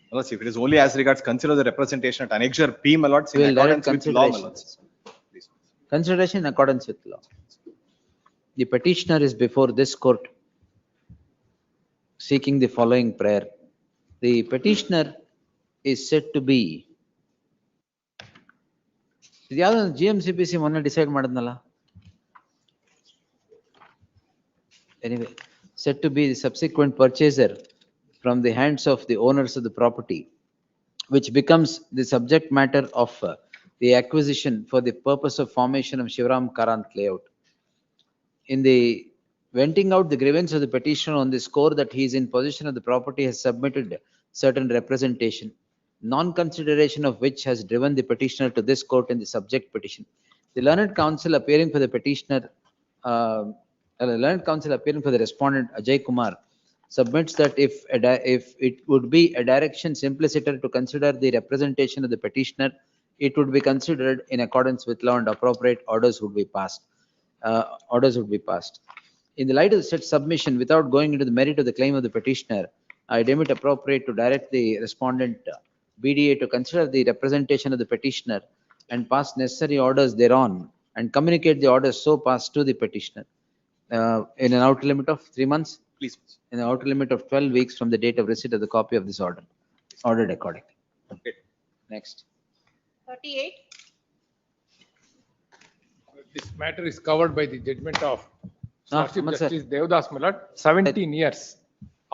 P: My lords, if it is only as regards consider the representation at annexure P, my lords, in
B: We'll direct
P: accordance with law, my lords.
B: Consideration in accordance with law. The petitioner is before this court seeking the following prayer. The petitioner is said to be ಯಾವ್ದು GMCPC ಮೊನ್ನೆ decide ಮಾಡಿದ್ನಲ್ಲ. Anyway, said to be the subsequent purchaser from the hands of the owners of the property, which becomes the subject matter of the acquisition for the purpose of formation of Shivram Karant layout. In the venting out the grievance of the petitioner on the score that he is in possession of the property has submitted certain representation, non-consideration of which has driven the petitioner to this court in the subject petition. The learned counsel appearing for the petitioner, learned counsel appearing for the respondent Ajay Kumar submits that if it would be a direction simpliciter to consider the representation of the petitioner, it would be considered in accordance with law and appropriate orders would be passed. In the light of such submission, without going into the merit of the claim of the petitioner, I deem it appropriate to direct the respondent BDA to consider the representation of the petitioner and pass necessary orders thereon and communicate the orders so passed to the petitioner in an outer limit of 3 months.
P: Please.
B: In an outer limit of 12 weeks from the date of receipt of the copy of this order. Ordered accordingly.
P: Okay.
B: Next.
R: 38.
S: This matter is covered by the judgment of Lordship
B: Aman sir.
S: Justice Devdas, my lord. 17 years.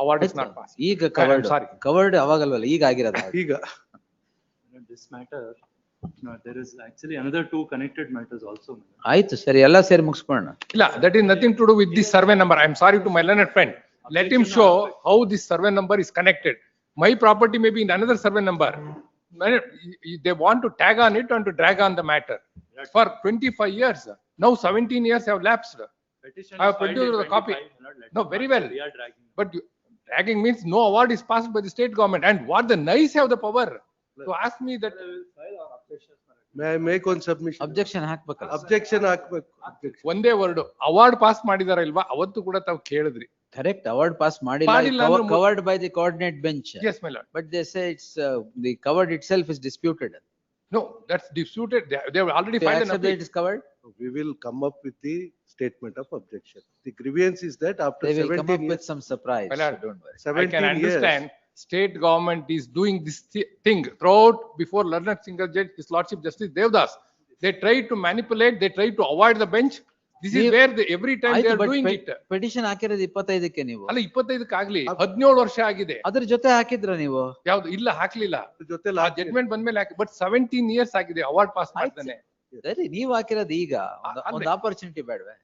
S: Award is not passed.
B: ಈಗ covered.
S: Sorry.
B: Covered ಅವಾಗಲ್ವಲ್ಲ ಈಗ ಆಗಿರೋದು.
S: ಈಗ.
U: This matter, there is actually another 2 connected matters also.
B: ಆಯ್ತು ಸರಿ ಎಲ್ಲ ಸೇರಿ ಮುಗಿಸ್ಕೊಳ್ಳೋಣ.
S: ಇಲ್ಲ, that is nothing to do with this survey number. I am sorry to my learned friend. Let him show how this survey number is connected. My property may be in another survey number. They want to tag on it and to drag on the matter for 25 years. Now 17 years have lapsed. I have produced the copy. No, very well. But dragging means no award is passed by the state government. And what the NICE have the power to ask me that.
V: May I make one submission?
B: Objection ಹಾಕ್ಬೇಕಲ್ಲ.
V: Objection ಹಾಕ್ಬೇಕು.
S: ಒಂದೇ word award pass ಮಾಡಿದಾರ ಇಲ್ವಾ ಅವತ್ತು ಕೂಡ ತಾವು ಕೇಳಿದ್ರಿ.
B: Correct, award pass ಮಾಡಿಲ್ಲ, covered by the coordinate bench.
S: Yes, my lord.
B: But they say it's the covered itself is disputed.
S: No, that's disputed. They have already filed an appeal.
B: It is covered.
V: We will come up with the statement of objection. The grievance is that after
B: They will
V: 17
B: come up
V: years.
B: with some surprise.
S: My lord,
B: Don't worry.
S: 17 I can
V: 17 years.
S: understand state government is doing this thing throughout before learned single judge, His Lordship Justice Devdas. They try to manipulate, they try to avoid the bench. This is where every time they are doing it.
B: Petition ಹಾಕಿರೋದು 25ಕ್ಕೆ ನೀವು.
S: ಅಲ್ಲ 25ಕ್ಕೆ ಆಗ್ಲಿ 17 ವರ್ಷ ಆಗಿದೆ.
B: ಅದ್ರ ಜೊತೆ ಹಾಕಿದ್ರ ನೀವು?
S: ಯಾವ್ದು ಇಲ್ಲ ಹಾಕ್ಲಿಲ್ಲ. ಜಡ್ಜ್ಮೆಂಟ್ ಬಂದ್ಮೇಲೆ ಹಾಕಿ ಬಟ್ 17 ಇಯರ್ಸ್ ಆಗಿದೆ ಅವಾರ್ಡ್ ಪಾಸ್ ಮಾಡ್ತಾನೆ.
B: ಸರಿ ನೀವು ಹಾಕಿರೋದು ಈಗ ಒಂದು opportunity ಬೇಡವೆ?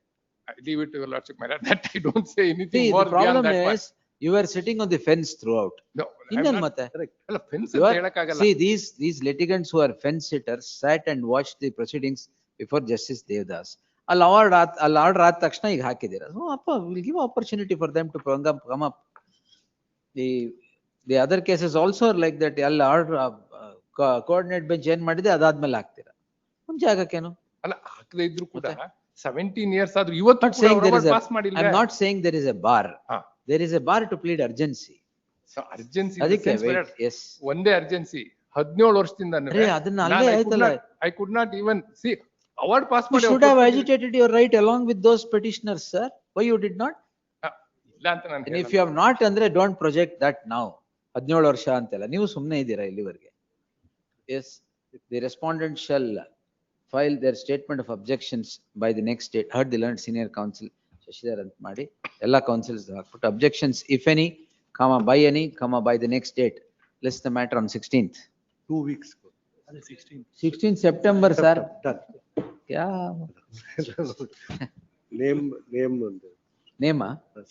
S: Leave it to your lordship, my lord. That I don't say anything
B: See,
S: more
B: the problem
S: beyond that.
B: is you were sitting on the fence throughout.
S: No,
B: ಇನ್ನೇನ್ ಮತ್ತೆ?
S: ಅಲ್ಲ ಫೆನ್ಸ್
B: You
S: ಅಂತ
B: are-
S: ಹೇಳಕ್ಕಾಗಲ್ಲ.
B: See, these litigants who are fence sitters sat and watched the proceedings before Justice Devdas. ಅಲ್ಲಿ order ಆದ ತಕ್ಷಣ ಈಗ ಹಾಕಿದ್ದೀರಾ. So we'll give opportunity for them to come up. The other cases also are like that. ಅಲ್ಲಿ order coordinate bench ಏನ್ ಮಾಡಿದೆ ಅದಾದ್ಮೇಲೆ ಹಾಕ್ತೀರಾ. ಮುಂಚೆ ಆಗಕ್ಕೇನು?
S: ಅಲ್ಲ ಹಾಕದೇ ಇದ್ರು ಕೂಡ 17 ಇಯರ್ಸ್ ಆದ್ರೂ ಇವತ್ತು ಪಾಸ್ ಮಾಡಿಲ್ಲ.
B: I'm not saying there is a bar. There is a bar to plead urgency.
S: So urgency
B: ಅದಕ್ಕೆ yes.
S: ಒಂದೇ urgency 17 ವರ್ಷದಿಂದ
B: ಅದನ್ನ ಅಲ್ಲೇ ಆಯ್ತಲ್ಲ.
S: I could not even see award pass
B: You
S: ಮಾಡಿ.
B: should have agitated your right along with those petitioners, sir. Why you did not?
S: ಇಲ್ಲ ಅಂತ ನಾನು
B: And if you have not ಅಂದ್ರೆ don't project that now. 17 ವರ್ಷ ಅಂತೆಲ್ಲ ನೀವು ಸುಮ್ಮನೆ ಇದ್ದೀರಾ ಇಲ್ಲಿವರೆಗೆ. Yes. The respondent shall file their statement of objections by the next date. Heard the learned senior counsel, Shashidhar ಅಂತ ಮಾಡಿ, ಎಲ್ಲ counsels put objections, if any, comma, by any, comma, by the next date. List the matter on 16th.
V: 2 weeks.
B: 16th September, sir.
V: Done.
B: Yeah.
V: Name on the
B: Name,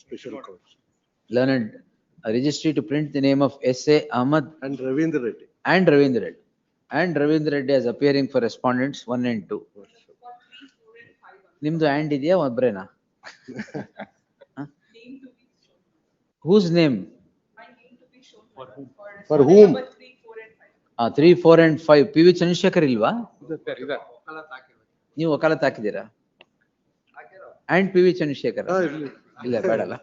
V: special courts.
B: learned registry to print the name of S.A. Ahmad
V: And Ravindra Reddy.
B: and Ravindra Reddy. And Ravindra Reddy as appearing for respondents 1 and 2. ನಿಮ್ದು and ಇದೆಯಾ ಒಬ್ರೇನಾ? Whose name?
V: For whom?
B: 3, 4 and 5. PV Chandrasekhar ಇಲ್ವಾ? ನೀವು ವಕಾಲತ್ ಹಾಕಿದ್ದೀರಾ? And PV Chandrasekhar. ಇಲ್ಲ ಬೇಡಲ್ಲ.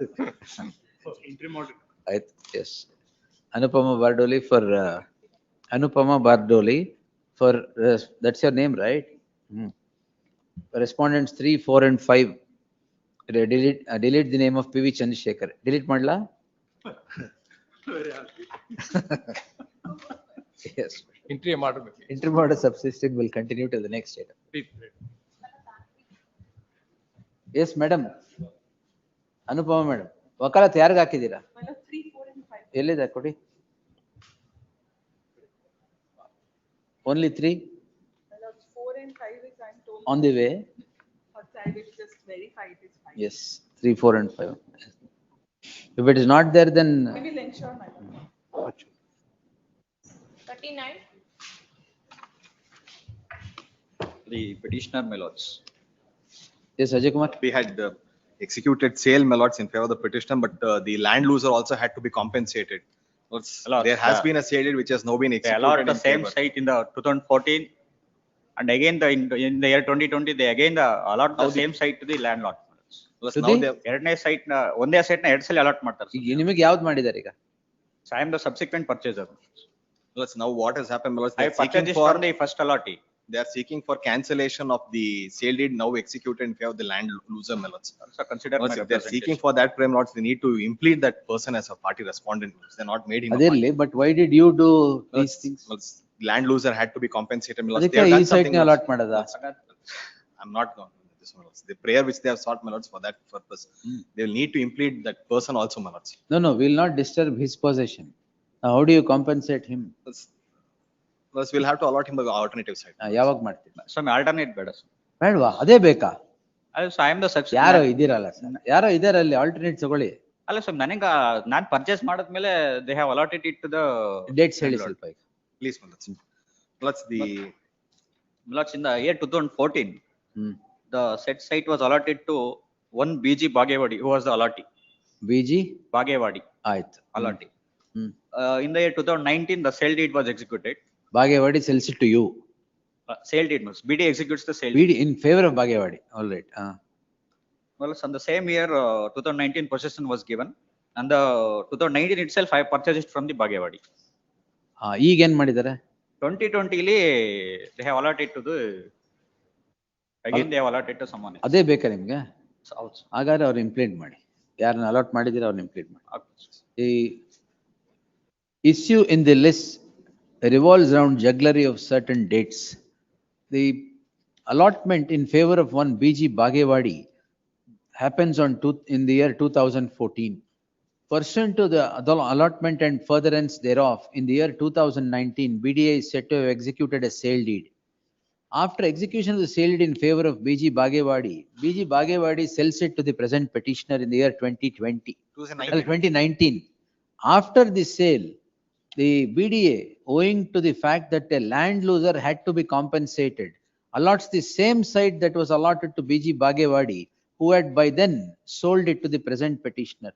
B: ಆಯ್ತು, yes. Anupama Bardoli for Anupama Bardoli for that's your name, right? Respondents 3, 4 and 5. Delete the name of PV Chandrasekhar. Delete madla? Yes.
S: Interim order.
B: Interim order subsisting will continue till the next date. Yes, madam. Anupama madam. ವಕಾಲತ್ ಯಾರಿಗೆ ಹಾಕಿದ್ದೀರಾ? ಎಲ್ಲಿದೆ ಕೊಡಿ. Only 3?
E: 4 and 5 is I'm told.
B: On the way?
E: I will just verify it is fine.
B: Yes, 3, 4 and 5. If it is not there, then
E: We will ensure, madam.
R: 39.
P: The petitioner, my lords.
B: yes, Ajay Kumar.
P: We had executed sale, my lords, in favor of the petitioner, but the land loser also had to be compensated. Lords, there has been a sale deed which has now been
F: They
P: executed.
F: allowed the
P: in
F: same
P: favor.
F: site in the 2014 and again in the year 2020, they again allowed the same site to the landlord.
P: Plus
B: To
P: now
B: the-
P: they
F: ಎರಡನೇ site ಒಂದೇ site ನ ಎರಡು ಸಲ allot ಮಾಡ್ತಾರೆ.
B: ಈಗ ನಿಮಗೆ ಯಾವ್ದು ಮಾಡಿದ್ದಾರೆ ಈಗ?
F: So I am the subsequent purchaser.
P: Plus now what has happened, my lords,
F: I
P: they are
F: purchased
P: seeking
F: this
P: for,
F: from the first allotee.
P: they are seeking for cancellation of the sale deed now executed in favor of the land loser, my lords.
F: Also consider my
P: Lords, if they are seeking
F: representation.
P: for that, prime lords, they need to implead that person as a party respondent. They are not made him a
B: ಅದೇ
P: party.
B: but why did you do these
P: Lords,
B: things?
P: lords, land loser had to be compensated, my lords. They
B: ಅದಕ್ಕೆ
P: have
B: ಈ
P: done
B: site
P: something,
B: ನ
P: my lords.
B: Allot ಮಾಡದ?
P: I'm not going with this, my lords. The prayer which they have sought, my lords, for that purpose, they will need to implead that person also, my lords.
B: No, no, we will not disturb his possession. Now, how do you compensate him?
P: Plus, we'll have to allot him the alternative site.
B: ಯಾವಾಗ ಮಾಡ್ತೀರಾ?
F: ಸ್ವಾಮಿ alternate ಬೇಡ sir.
B: ಬೇಡವಾ? ಅದೇ ಬೇಕಾ?
F: ಅಲ್ಲ so I am the subsidy.
B: ಯಾರೋ ಇದ್ದೀರಲ್ಲ sir, ಯಾರೋ ಇದಾರಲ್ಲಿ ಆಲ್ಟರ್ನೇಟ್ ತಗೊಳ್ಳಿ.
F: ಅಲ್ಲ ಸ್ವಾಮಿ ನನಗ ನಾನ್ ಪರ್ಚೇಸ್ ಮಾಡಿದ್ಮೇಲೆ they have allotted it to the
B: dates ಹೇಳಿ ಸ್ವಲ್ಪ ಈಗ.
P: Please, my lords. Lords, the
F: in the year 2014, the said site was allotted to one BG Bagewadi, who was the allotee.
B: BG
F: Bagewadi
B: ಆಯ್ತು.
F: allotee. In the year 2019, the sale deed was executed.
B: Bagewadi sells it to you.
F: Sale deed means BD executes the sale
B: BD
F: deed.
B: in favor of Bagewadi. All right.
F: Well, on the same year, 2019 possession was given, and the 2019 itself, I purchased it from the Bagewadi.
B: ಈಗ ಏನ್ ಮಾಡಿದ್ದಾರೆ?
F: 2020 ಲಿ they have allotted to the again they have allotted to someone else.
B: ಅದೇ ಬೇಕಾ ನಿಮ್ಗೆ?
F: Also.
B: ಹಾಗಾದ್ರೆ ಅವ್ರು implement ಮಾಡಿ. ಯಾರನ್ನ ಅಲಾಟ್ ಮಾಡಿದಿರ ಅವ್ರನ್ನ ಇಂಪ್ಲಿಮೆಂಟ್ ಮಾಡಿ. The issue in the list revolves around jugglery of certain dates. The allotment in favor of one BG Bagewadi happens in the year 2014. Pursuant to the allotment and furtherance thereof, in the year 2019, BDA is said to have executed a sale deed. After execution of the sale deed in favor of BG Bagewadi sells it to the present petitioner in the year 2019. After the sale, the BDA, owing to the fact that a land loser had to be compensated, allots the same site that was allotted to BG Bagewadi, who had by then sold it to the present petitioner.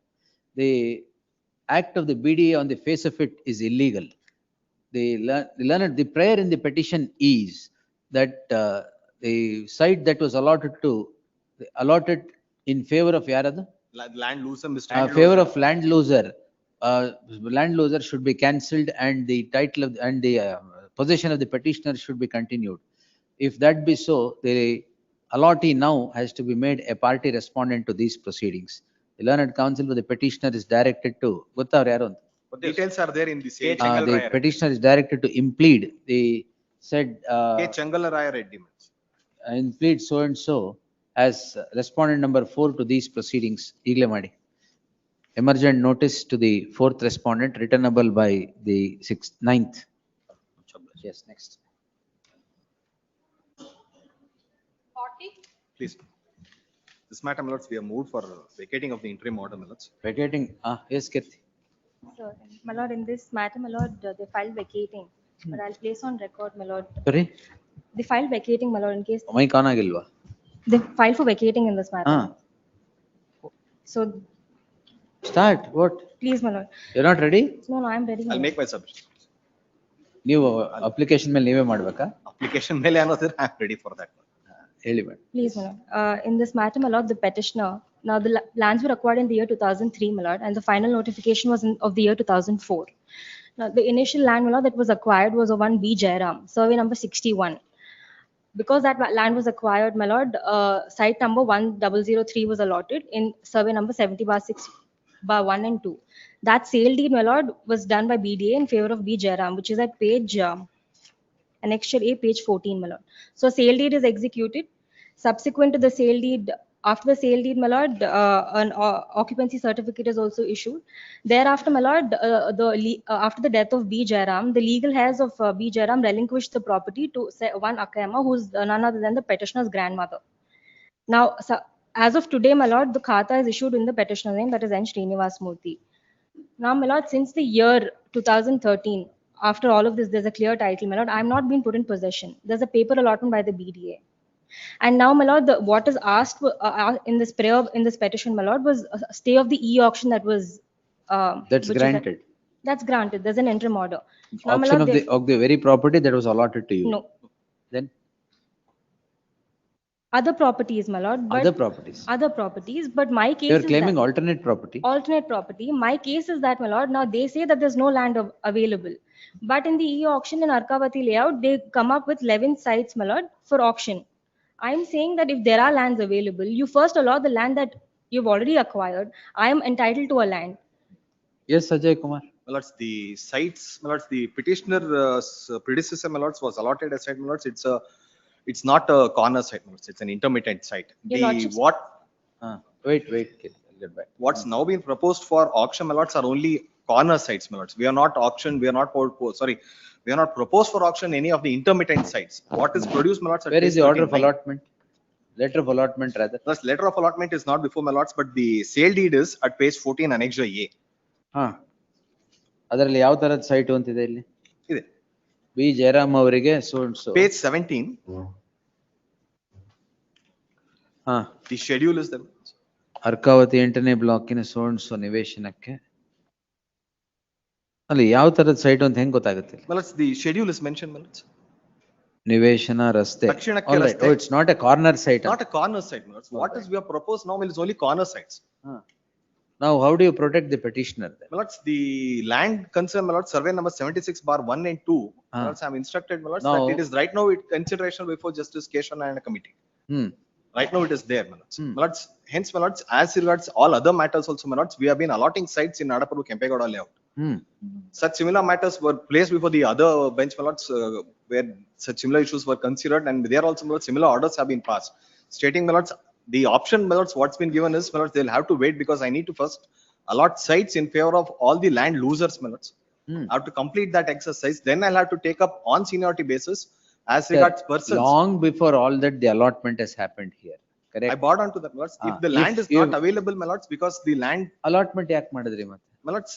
B: The act of the BDA on the face of it is illegal. The prayer in the petition is that the site that was allotted in favor of yarada?
P: land loser, Mr.
B: Favor of land loser should be cancelled and the title of and the possession of the petitioner should be continued. If that be so, the allottee now has to be made a party respondent to these proceedings. The learned counsel with the petitioner is directed to
P: Details are there in the sale.
B: the petitioner is directed to implead the said,
P: K. Changalaraya Reddy.
B: in plead so and so as respondent number 4 to these proceedings. Eagle Madi. Emergent notice to the 4th respondent returnable by the 9th. Yes, next.
R: 40.
P: Please. This matter, my lords, we have moved for vacating of the interim order, my lords.
B: Vacating, yes, Kirti.
D: Sir, my lord, in this matter, my lord, they filed vacating, but I'll place on record, my lord.
B: Sorry?
D: They filed vacating, my lord, in case
B: Amai Kanagilva.
D: they filed for vacating in this matter. So
B: Start. What?
D: please, my lord.
B: You're not ready?
D: No, I'm ready. my
P: I'll
D: lord.
P: make my submission.
B: ನೀವು application ಮೇಲೆ ನೀವೇ ಮಾಡ್ಬೇಕಾ?
P: Application ಮೇಲೆ ಅನ್ನೋದ್ರೆ I am ready for that.
B: ಹೇಳಿ madam.
D: Please, my lord. In this matter, my lord, the petitioner, now the lands were acquired in the year 2003, my lord, and the final notification was of the year 2004. Now, the initial land, my lord, that was acquired was of one B. Jairam, survey number 61. Because that land was acquired, my lord, site number 1003 was allotted in survey number 70/6/1 and 2. That sale deed, my lord, was done by BDA in favor of B. Jairam, which is at page annexure A, page 14, my lord. So sale deed is executed. Subsequent to the sale deed, after the sale deed, my lord, an occupancy certificate is also issued. Thereafter, my lord, after the death of B. Jairam, the legal heirs of B. Jairam relinquished the property to one Akayama, who's none other than the petitioner's grandmother. Now, so, as of today, my lord, the khata is issued in the petitioner's name, that is N. Srinivas Murthy. Now, my lord, since the year 2013, after all of this, there's a clear title, my lord. I'm not being put in possession. There's a paper allotment by the BDA. And now, my lord, what is asked in this prayer, in this petition, my lord, was a stay of the e-auction that was.
B: That's
D: which is
B: granted.
D: That's granted. There's an interim order. Now, my
B: Auction
D: lord,
B: of the very property that was allotted to you.
D: No.
B: Then
D: Other properties, my lord. But
B: other properties.
D: Other properties, but my case
B: You're
D: is
B: claiming
D: that,
B: alternate property.
D: alternate property. My case is that, my lord, now they say that there's no land available. But in the e-auction in Arkavati layout, they come up with 11 sites, my lord, for auction. I'm saying that if there are lands available, you first allow the land that you've already acquired. I am entitled to a land.
B: Yes, Ajay Kumar.
P: My lords, the sites, my lords, the petitioner's predecessor, my lords, was allotted a site, my lords. It's not a corner site, my lords. It's an intermittent site.
D: Your lordship.
B: Wait, kid, I'll get back.
P: What's now been proposed for auction, my lords, are only corner sites, my lords. We are not auction, we are not proposed for auction any of the intermittent sites. What is produced, my lords?
B: Where is the order of allotment? Letter of allotment, rather.
P: Plus, letter of allotment is not before, my lords, but the sale deed is at page 14, annexure A.
B: ಅದರಲ್ಲಿ ಯಾವ ತರದ site ಅಂತಿದೆ ಇಲ್ಲಿ?
P: ಇದೆ.
B: B Jayaram ಅವರಿಗೆ so and so.
P: Page 17. The schedule is there.
B: Arkavathi 8ನೇ ಬ್ಲಾಕಿನ so and so ನಿವೇಶನಕ್ಕೆ ಅಲ್ಲಿ ಯಾವ ತರದ ಸೈಟ್ ಅಂತ ಹೆಂಗ್ ಗೊತ್ತಾಗುತ್ತೆ?
P: My lords, the schedule is mentioned, my lords.
B: ನಿವೇಶನ ರಸ್ತೆ.
P: ದಕ್ಷಿಣಕ್ಕೆ ರಸ್ತೆ.
B: Oh, it's not a corner site.
P: Not a corner site, my lords. What is we have proposed now is only corner sites.
B: Now, how do you protect the petitioner then?
P: My lords, the land concern, my lords, survey number 76/1 and 2. My lords, I am instructed, my lords,
B: Now,
P: that it is right now in consideration before Justice Keshan and a committee. Right now it is there, my lords. My lords, hence, my lords, as regards all other matters also, my lords, we have been allotting sites in Nadapuru Kempegowda layout. Such similar matters were placed before the other bench, my lords, where such similar issues were considered, and there also, my lords, similar orders have been passed, stating, my lords, the option, my lords, what's been given is, my lords, they'll have to wait because I need to first allot sites in favor of all the land losers, my lords. I have to complete that exercise. Then I'll have to take up on seniority basis as regards persons.
B: Long before all that, the allotment has happened here. Correct?
P: I bought onto that, my lords. If the land is not available, my lords, because the land
B: allotment ಯಾಕೆ ಮಾಡಿದ್ರಿ ಮತ್ತೆ?
P: My lords,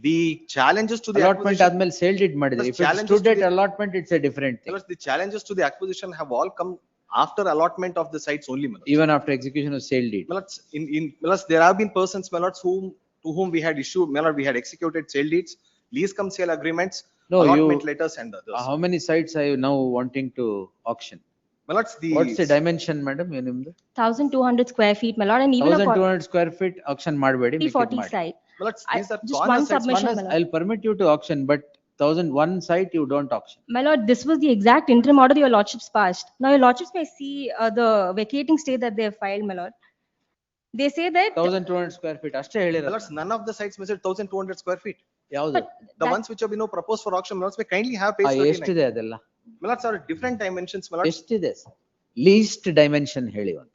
P: the challenges to the
B: allotment ಆದ್ಮೇಲೆ sale deed ಮಾಡಿದ್ರಿ. If it stood at allotment, it's a different thing.
P: My lords, the challenges to the acquisition have all come after allotment of the sites only, my lords.
B: Even after execution of sale deed.
P: My lords, my lords, there have been persons, my lords, to whom we had issued, my lord, we had executed sale deeds, lease cum sale agreements, allotment letters and others.
B: How many sites are you now wanting to auction?
P: My lords,
B: what's the dimension, madam?
D: 1,200 square feet, my lord, and even
B: 1,200 square feet auction ಮಾಡಬೇಡಿ.
D: 40 site.
P: My lords, these are
D: just one submission, my lord.
B: I'll permit you to auction, but 1,001 site you don't auction.
D: My lord, this was the exact interim order your lordships passed. Now your lordships may see the vacating stay that they have filed, my lord. They say that
B: 1,200 square feet. ಅಷ್ಟೇ ಹೇಳಿರೋದು.
P: My lords, none of the sites measured 1,200 square feet.
B: ಯಾವುದು?
P: The ones which have been proposed for auction, my lords, may kindly have page 39.
B: ಎಷ್ಟಿದೆ ಅದೆಲ್ಲ?
P: My lords are different dimensions, my lords.
B: ಎಷ್ಟಿದೆ list dimension ಹೇಳಿ ಒಂದು.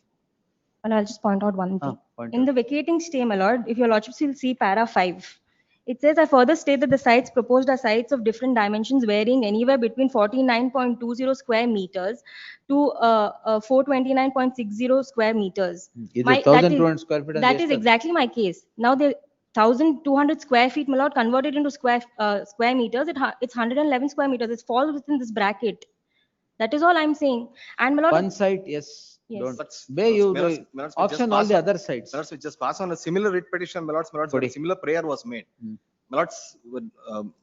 D: And I'll just point out one thing.
B: point
D: In the vacating stay, my lord, if your lordships will see para 5, it says, I further state that the sites proposed are sites of different dimensions varying anywhere between 49.20 square meters to 429.60 square meters.
B: ಇದು 1200 square feet.
D: That is exactly my case. Now the 1200 square feet, my lord, converted into square meters, it's 111 square meters. It falls within this bracket. That is all I'm saying. And my lord,
B: One site, yes.
D: Yes.
B: Don't. May you auction all the other sites.
P: My lords, we just pass on a similar writ petition, my lords, where a similar prayer was made. My lords would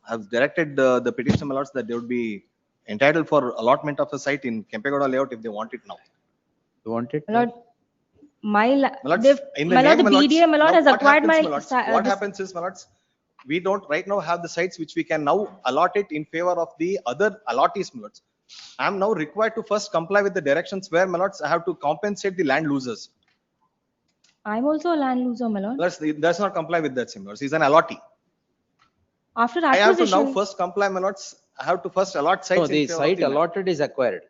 P: have directed the petitioner, my lords, that they would be entitled for allotment of a site in Kempegoda layout if they want it now.
B: You want it?
D: my lord, my
P: lords,
D: they've- my lord, the BDA, my lord, has acquired my.
P: What happens is, my lords, we don't right now have the sites which we can now allot it in favor of the other allottees, my lords. I am now required to first comply with the directions where, my lords, I have to compensate the land losers.
D: I'm also a land loser, my lord.
P: Lords, he does not comply with that, my lords. He's an allottee.
D: After
P: I have to
D: acquisition.
P: now first comply, my lords. I have to first allot sites.
B: No, the
P: in favor of
B: site
P: the land.
B: allotted is acquired.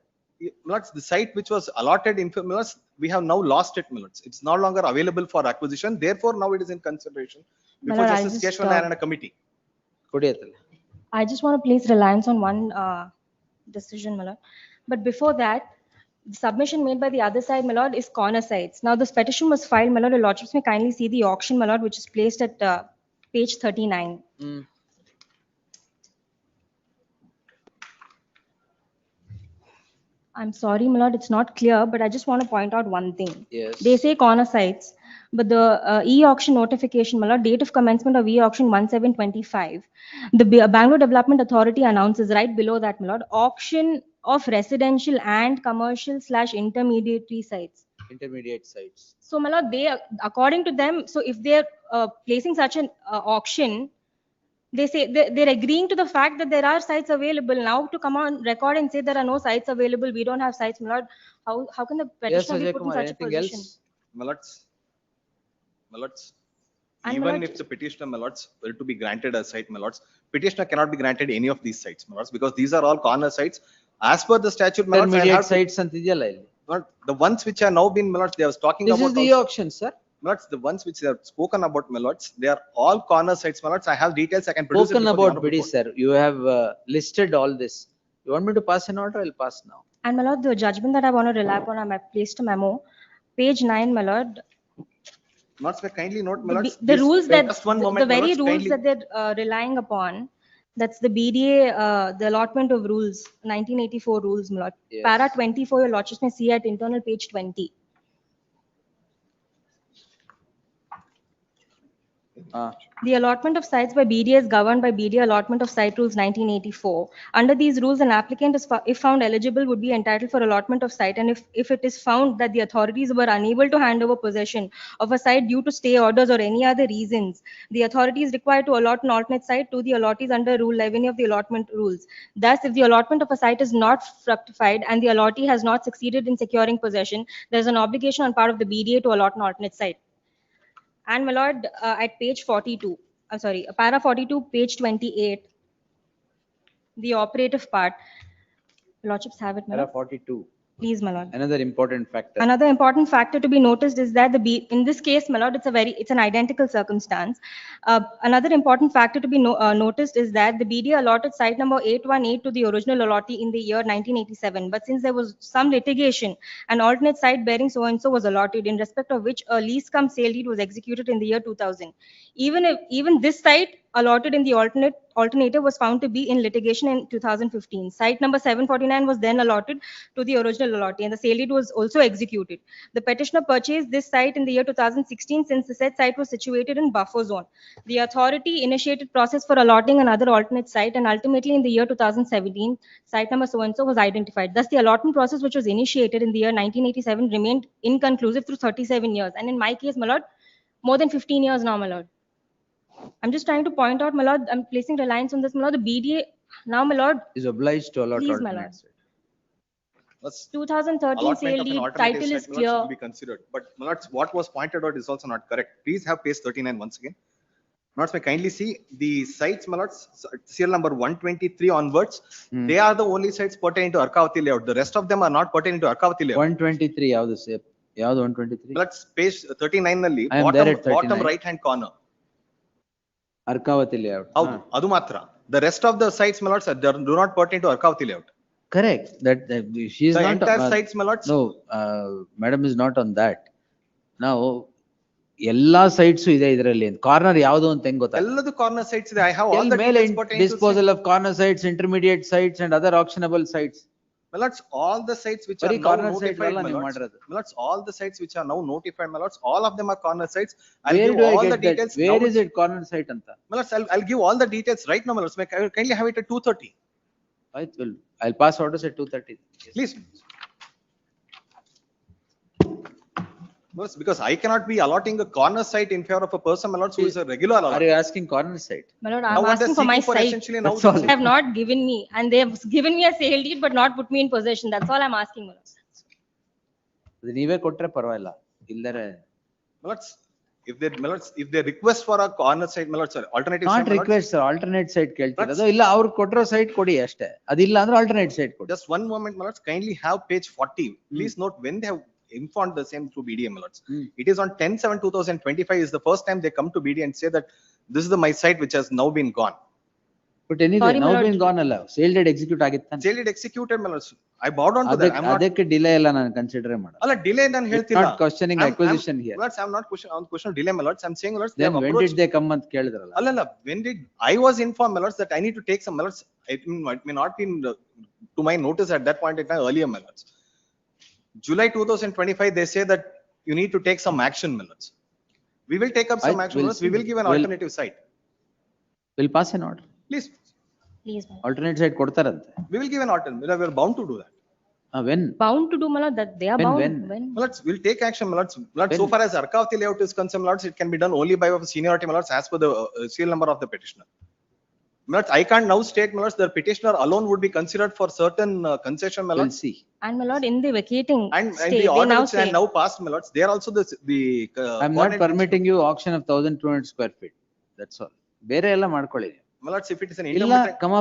P: My lords, the site which was allotted in, my lords, we have now lost it, my lords. It's no longer available for acquisition. Therefore, now it is in consideration before
D: lord,
P: Justice Keshwan and a committee.
D: I just want to place reliance on one decision, my lord. But before that, the submission made by the other side, my lord, is corner sites. Now, this petition was filed, my lord. Your lordships may kindly see the auction, my lord, which is placed at page 39. I'm sorry, my lord, it's not clear, but I just want to point out one thing.
B: Yes.
D: They say corner sites, but the e-auction notification, my lord, date of commencement of e-auction 1725. The Bangalore Development Authority announces right below that, my lord, auction of residential and commercial / intermediary sites.
B: Intermediate sites.
D: So, my lord, they, according to them, so if they're placing such an auction, they say they're agreeing to the fact that there are sites available. Now to come on record and say there are no sites available, we don't have sites, my lord, how can the petitioner be put in such a position?
P: My lords, my lords,
D: And my
P: even
D: lord-
P: if the petitioner, my lords, were to be granted a site, my lords, petitioner cannot be granted any of these sites, my lords, because these are all corner sites. As per the statute, my lords, I
B: Intermediate
P: have to-
B: sites ಅಂತಿದೆಯಲ್ಲ ಇಲ್ಲಿ.
P: Not the ones which are now been, my lords, they are talking
B: This
P: about.
B: is the
P: also-
B: auction, sir.
P: My lords, the ones which they have spoken about, my lords, they are all corner sites, my lords. I have details, I can produce it
B: Spoken
P: before the
B: about,
P: honorable
B: Bidi
P: court.
B: sir. You have listed all this. You want me to pass an order? I'll pass now.
D: And my lord, the judgment that I want to rely upon, I placed a memo, page 9, my lord.
P: Lords, may kindly note, my lords.
D: The
P: this-
D: rules
P: wait,
D: that,
P: just one
D: the
P: moment, my
D: very
P: lords,
D: rules
P: kindly-
D: that they're relying upon, that's the BDA, the allotment of rules, 1984 rules, my lord.
B: Yes.
D: Para 24, your lordships may see at internal page 20. The allotment of sites by BDA is governed by BDA allotment of site rules 1984. Under these rules, an applicant is, if found eligible, would be entitled for allotment of site. And if it is found that the authorities were unable to hand over possession of a site due to stay orders or any other reasons, the authority is required to allot an alternate site to the allottees under Rule 11 of the allotment rules. Thus, if the allotment of a site is not fructified and the allottee has not succeeded in securing possession, there is an obligation on part of the BDA to allot an alternate site. And my lord, at page 42, I'm sorry, para 42, page 28, the operative part. Lordships have it, my
B: Para
D: lord.
B: 42.
D: Please, my lord.
B: Another important factor.
D: Another important factor to be noticed is that in this case, my lord, it's an identical circumstance. Another important factor to be noticed is that the BDA allotted site number 818 to the original allottee in the year 1987. But since there was some litigation, an alternate site bearing so and so was allotted, in respect of which a lease cum sale deed was executed in the year 2000. Even this site allotted in the alternative was found to be in litigation in 2015. Site number 749 was then allotted to the original allottee, and the sale deed was also executed. The petitioner purchased this site in the year 2016 since the said site was situated in buffer zone. The authority initiated process for allotting another alternate site, and ultimately in the year 2017, site number so and so was identified. Thus, the allotment process which was initiated in the year 1987 remained inconclusive through 37 years. And in my case, my lord, more than 15 years now, my lord. I'm just trying to point out, my lord, I'm placing reliance on this, my lord. The BDA, now, my lord,
B: Is obliged to allot
D: please, my
B: alternate
D: lord.
B: site.
P: That's
D: 2013
P: allotment
D: sale
P: of an
D: deed,
P: alternate
D: title
P: site,
D: is
P: my lords, should
D: clear.
P: be considered. But my lords, what was pointed out is also not correct. Please have page 39 once again. Not may kindly see the sites, my lords, serial number 123 onwards.
B: Hmm.
P: They are the only sites pertaining to Arkavati layout. The rest of them are not pertaining to Arkavati layout.
B: 123 ಯಾವ್ದು ಯಾವ್ದು 123?
P: Let's page 39 ನಲ್ಲಿ
B: I am there
P: bottom,
B: at 39.
P: bottom right hand corner.
B: Arkavathi layout.
P: ಹೌದು, ಅದು ಮಾತ್ರ. The rest of the sites, my lords, do not pertain to Arkavati layout.
B: Correct. That she is
P: The
B: not.
P: entire sites, my lords.
B: No, madam is not on that. Now, ಎಲ್ಲಾ sites ಇದೆ ಇದರಲ್ಲಿ. Corner ಯಾವುದು ಅಂತ ಹೆಂಗ್ ಗೊತ್ತಾ?
P: ಎಲ್ಲದು corner sites ಇದೆ. I have all the
B: ಮೇಲೆ
P: details pertaining to
B: disposal of corner sites, intermediate sites and other auctionable sites.
P: My lords, all the sites which are
B: ಬರೀ
P: now
B: corner sites
P: notified,
B: ಎಲ್ಲ
P: my
B: ನೀವು
P: lords.
B: ಮಾಡಿರೋದು.
P: My lords, all the sites which are now notified, my lords, all of them are corner sites. I'll
B: Where
P: give
B: do I
P: all
B: get
P: the
B: that?
P: details.
B: Where
P: now.
B: is it corner site ಅಂತ?
P: My lords, I'll give all the details right now, my lords. May I kindly have it at 2:30.
B: I'll pass orders at 2:30.
P: Please. Because I cannot be allotting a corner site in favor of a person, my lords, who is a regular allot.
B: Are you asking corner site?
D: My lord,
P: Now
D: I'm
P: what they're
D: asking for my
P: seeking for
D: site.
P: essentially now.
B: That's all.
D: They have not given me, and they have given me a sale deed but not put me in possession. That's all I'm asking, my lord.
B: ಅದು ನೀವೇ ಕೊಟ್ರೆ ಪರವಾಗಿಲ್ಲ. ಇಲ್ಲರೆ
P: My lords, if they request for a corner site, my lords, alternative site,
B: not
P: my lords,
B: request sir, alternate site ಕೇಳ್ತಿರೋದು. ಇಲ್ಲ ಅವ್ರು ಕೊಟ್ಟಿರೋ site ಕೊಡಿ ಅಷ್ಟೇ. ಅದಿಲ್ಲ ಅಂದ್ರೆ ಆಲ್ಟರ್ನೇಟ್ ಸೈಟ್ ಕೊಡಿ.
P: just one moment, my lords, kindly have page 40. Please note when they have informed the same through BDM, my lords. It is on 10/7/2025 is the first time they come to BD and say that this is my site which has now been gone.
B: But anyway,
D: Sorry, my
B: now
D: lord.
B: been gone ಅಲ್ಲ. Sale date execute ಆಗಿತ್ತಾನೆ.
P: Sale it executed, my lords. I bowed down to that. I'm not.
B: ಅದಕ್ಕೆ delay ಎಲ್ಲ ನಾನು consider ಮಾಡಲ್ಲ.
P: ಅಲ್ಲ delay ನಾನು ಹೇಳ್ತಿಲ್ಲ.
B: Not questioning acquisition here.
P: My lords, I'm not question delay, my lords. I'm saying, my lords, they
B: Then
P: have
B: when
P: approached.
B: did they come ಅಂತ ಕೇಳಿದ್ರಲ್ಲ.
P: Allala, when did I was informed, my lords, that I need to take some, my lords. It may not be to my notice at that point in time earlier, my lords. July 2025, they say that you need to take some action, my lords. We will take up some action, my lords. We will give an alternative site.
B: Will pass an order.
P: Please,
D: Please, my lord.
B: Alternate site ಕೊಡ್ತಾರಂತೆ.
P: we will give an alternative. We are bound to do that.
B: When?
D: Bound to do, my lord, that they are
B: When-
D: bound.
B: when?
P: My lords, we'll take action, my lords. My lords, so
B: When?
P: far as Arkavati layout is concerned, my lords, it can be done only by seniority, my lords, as per the serial number of the petitioner. My lords, I can't now state, my lords, the petitioner alone would be considered for certain concession, my
B: We'll
P: lords.
B: see.
D: And my lord, in the vacating
P: And
D: stay,
P: the
D: they
P: order
D: now
P: which
D: say.
P: are now passed, my lords, they are also the
B: I'm not
P: coordinate-
B: permitting you auction of 1200 square feet. That's all. ಬೇರೆ ಎಲ್ಲ ಮಾಡ್ಕೊಳ್ಳಿ.
P: My lords, if it is an
B: ಇಲ್ಲ,
P: intermittent.
B: come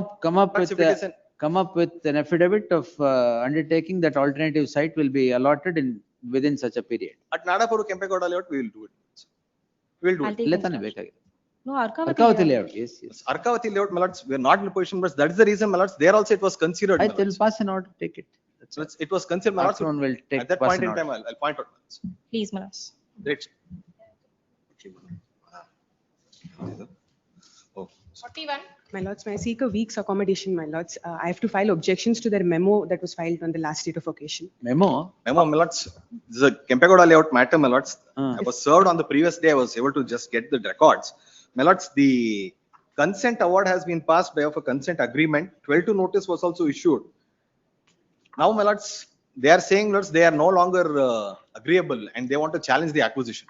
B: up
P: But
B: with
P: if it is an-
B: an affidavit of undertaking that alternative site will be allotted within such a period.
P: At Nadapuru Kempegowda layout, we will do it. We will do
D: I'll
P: it.
D: take
B: ಇಲ್ಲ ತಾನೇ
D: instruction.
B: ಬೇಕಾಗಿದೆ.
D: No, Arkavati.
B: Arkavathi layout. Yes, yes.
P: Arkavati layout, my lords, we are not in a position, but that is the reason, my lords, there also it was considered. my
B: ಆಯ್ತು, will
P: lords.
B: pass an order, take it. That's all.
P: It was considered, my lords.
B: After one will take
P: At that
B: pass
P: point
B: an
P: in time,
B: order.
P: I'll point out. my lords.
D: Please, my lord.
P: Great. Oh.
R: 41.
E: My lords, may I seek a week's accommodation, my lords? I have to file objections to their memo that was filed on the last date of occasion.
B: Memo?
P: Memo, my lords, this is a Kempegowda layout matter, my lords. I was served on the previous day. I was able to just get the records. My lords, the consent award has been passed by of a consent agreement. 12/2 notice was also issued. Now, my lords, they are saying, lords, they are no longer agreeable and they want to challenge the acquisition.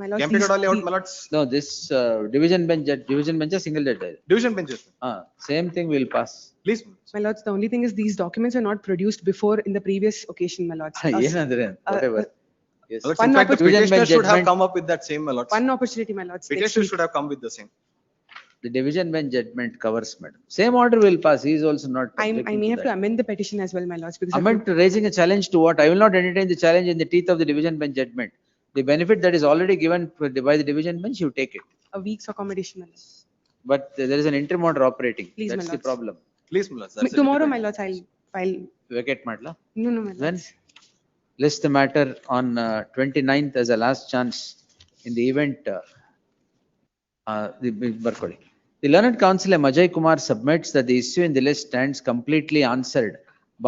E: My lords,
P: Kempegowda layout, my lords,
B: No, this division bench, single judge.
P: division benches.
B: Same thing will pass.
P: Please.
E: my lords, the only thing is these documents were not produced before in the previous occasion, my lords.
B: ಏನಂದ್ರೆ whatever. Yes.
P: My lords,
E: One
P: in fact, the
B: division
P: petitioner
B: bench
P: should have
B: judgment-
P: come up with that same, my lords.
E: One opportunity, my lords. next
P: Petitioner
E: week.
P: should have come with the same.
B: The division bench judgment covers, madam. Same order will pass. He is also not.
E: I
B: objecting
E: may
B: to
E: have
B: that.
E: to amend the petition as well, my lords, because I
B: Amend to raising a challenge to what? I will not entertain the challenge in the teeth of the division bench judgment. The benefit that is already given by the division bench, you take it.
E: a week's accommodation, my lords.
B: But there is an interim order operating.
E: Please, my
B: That's the
E: lords.
B: problem.
P: Please, my lords. that's it.
E: Tomorrow, my lords, I'll file.
B: Vacate ಮಾಡ್ಲಾ?
E: No, no, my
B: Then
E: lords.
B: list the matter on 29th as a last chance in the event. ಬರ್ಕೊಳ್ಳಿ. The learned counsel Ajay Kumar submits that the issue in the list stands completely answered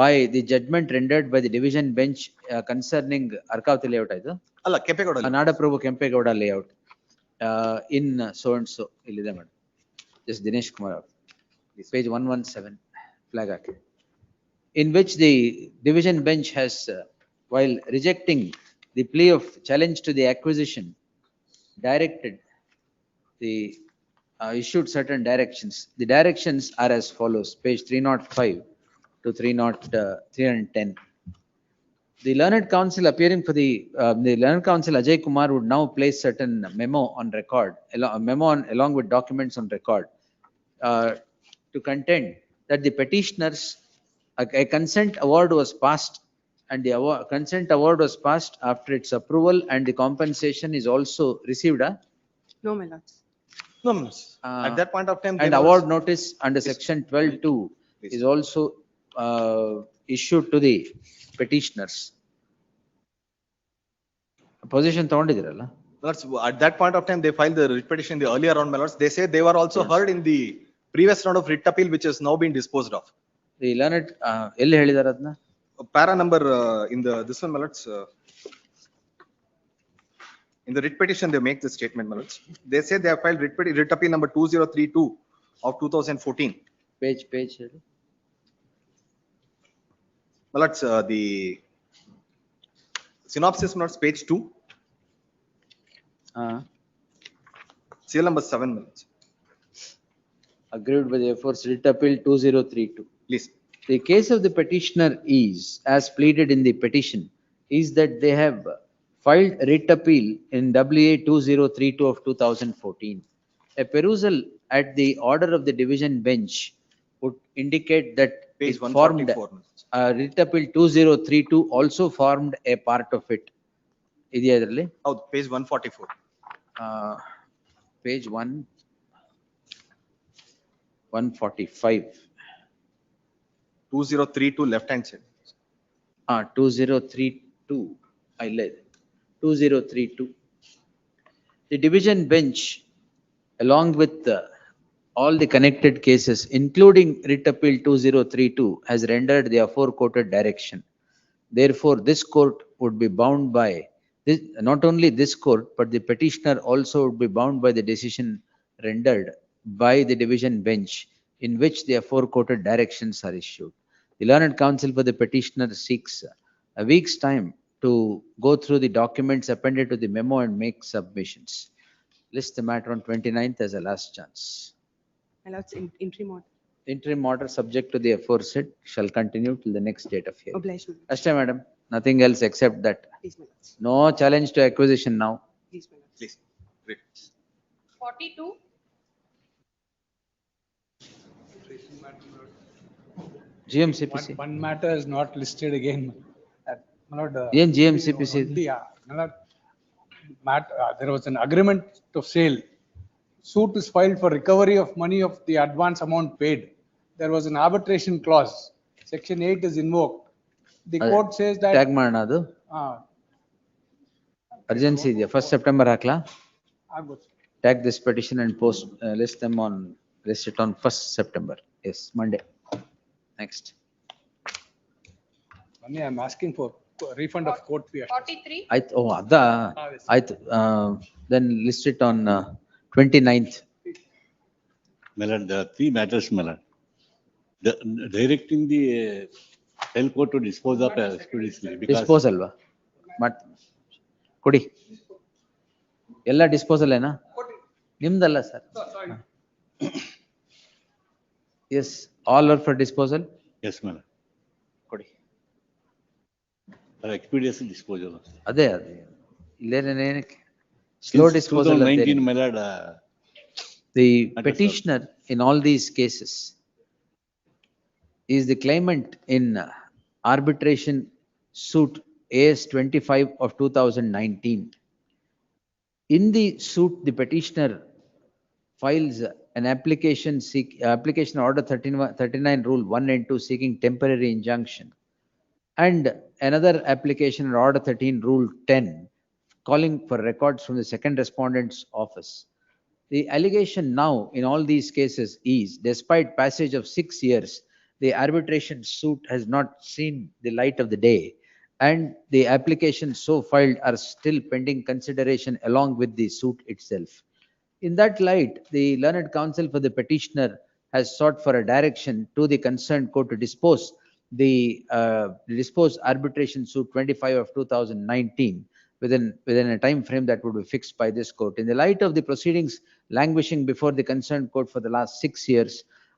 B: by the judgment rendered by the division bench concerning Arkavati layout ಆಯ್ತು.
P: ಅಲ್ಲ, Kempegowda layout.
B: ನಾಡಪ್ರಭು Kempegowda layout in so and so ಇಲ್ಲಿದೆ madam. Just Dinesh Kumar ಅವರು. Page 117 flag hockey. In which the division bench has, while rejecting the plea of challenge to the acquisition, directed the issued certain directions. The directions are as follows, page 305 to 310. The learned counsel appearing for the learned counsel Ajay Kumar would now place certain memo on record, along with documents on record, to contend that the petitioners, a consent award was passed, and the consent award was passed after its approval, and the compensation is also received.
E: No, my lords.
P: No, no, at that point of time.
B: And award notice under section 12(2) is also issued to the petitioners. Position ತಗೊಂಡಿದ್ದೀರಲ್ಲ?
P: That's at that point of time, they filed the writ petition in the earlier round, my lords. They say they were also heard in the previous round of writ appeal, which has now been disposed of.
B: The learned, ಎಲ್ಲಿ ಹೇಳಿದಾರೆ ಅದನ್ನ?
P: Para number in this one, my lords. In the writ petition, they make the statement, my lords. They say they have filed writ appeal number 2032 of 2014.
B: Page.
P: My lords, the synopsis, my lords, page 2. Serial number 7, my lords.
B: Agreed by the efforts, writ appeal 2032.
P: Please.
B: The case of the petitioner is, as pleaded in the petition, is that they have filed writ appeal in WA 2032 of 2014. A perusal at the order of the division bench would indicate that
P: Page
B: it formed,
P: 144.
B: writ appeal 2032 also formed a part of it. ಇದೆಯಾ ಇದರಲ್ಲಿ?
P: ಹೌದು, page 144.
B: Page 145.
P: 2032 left hand side.
B: 2032. I led 2032. The division bench, along with all the connected cases, including writ appeal 2032, has rendered the aforequoted direction. Therefore, this court would be bound by this, not only this court, but the petitioner also would be bound by the decision rendered by the division bench in which the aforequoted directions are issued. The learned counsel for the petitioner seeks a week's time to go through the documents appended to the memo and make submissions. List the matter on 29th as a last chance.
E: My lords, interim order.
B: Interim order subject to the aforesaid shall continue till the next date of hearing.
E: Obliged, my lords.
B: Ashta, madam, nothing else except that.
E: Please, my lords.
B: No challenge to acquisition now.
E: Please, my lords.
P: Please. Read.
R: 42.
B: GMCPC.
T: One matter is not listed again. My lord,
B: Yen GMCPC.
T: my lord, there was an agreement of sale. Suit is filed for recovery of money of the advance amount paid. There was an arbitration clause. Section 8 is invoked. The court says that.
B: Tag ಮಾಡೋಣ ಅದು. Urgency ಇದೆಯಾ? 1st September ಹಾಕ್ಲಾ?
T: ಆಗ್ಬೋದು.
B: Tag this petition and post, list it on 1st September. Yes, Monday. Next.
T: Only I'm asking for refund of court fee.
R: 43.
B: Then list it on 29th.
G: My lord, there are three matters, my lord. Directing the telco to dispose of expeditiously because.
B: Disposal va? ಕೊಡಿ. ಎಲ್ಲ disposal ಏನಾ? ನಿಮ್ದಲ್ಲ sir. Yes, all are for disposal?
G: Yes, my lord.
B: ಕೊಡಿ.
G: For expeditious disposal.
B: ಅದೇ ಇಲ್ಲೇನೇನಕ್ಕೆ? Slow disposal.
G: 2019, my lord.
B: The petitioner in all these cases is the claimant in arbitration suit AS 25 of 2019. In the suit, the petitioner files an application order 39 rule 1 and 2 seeking temporary injunction, and another application order 13 rule 10 calling for records from the second respondent's office. The allegation now in all these cases is, despite passage of 6 years, the arbitration suit has not seen the light of the day, and the applications so filed are still pending consideration along with the suit itself. In that light, the learned counsel for the petitioner has sought for a direction to the concerned court to dispose arbitration suit 25 of 2019 within a time frame that would be fixed by this court. In the light of the proceedings languishing before the concerned court for the last 6 years,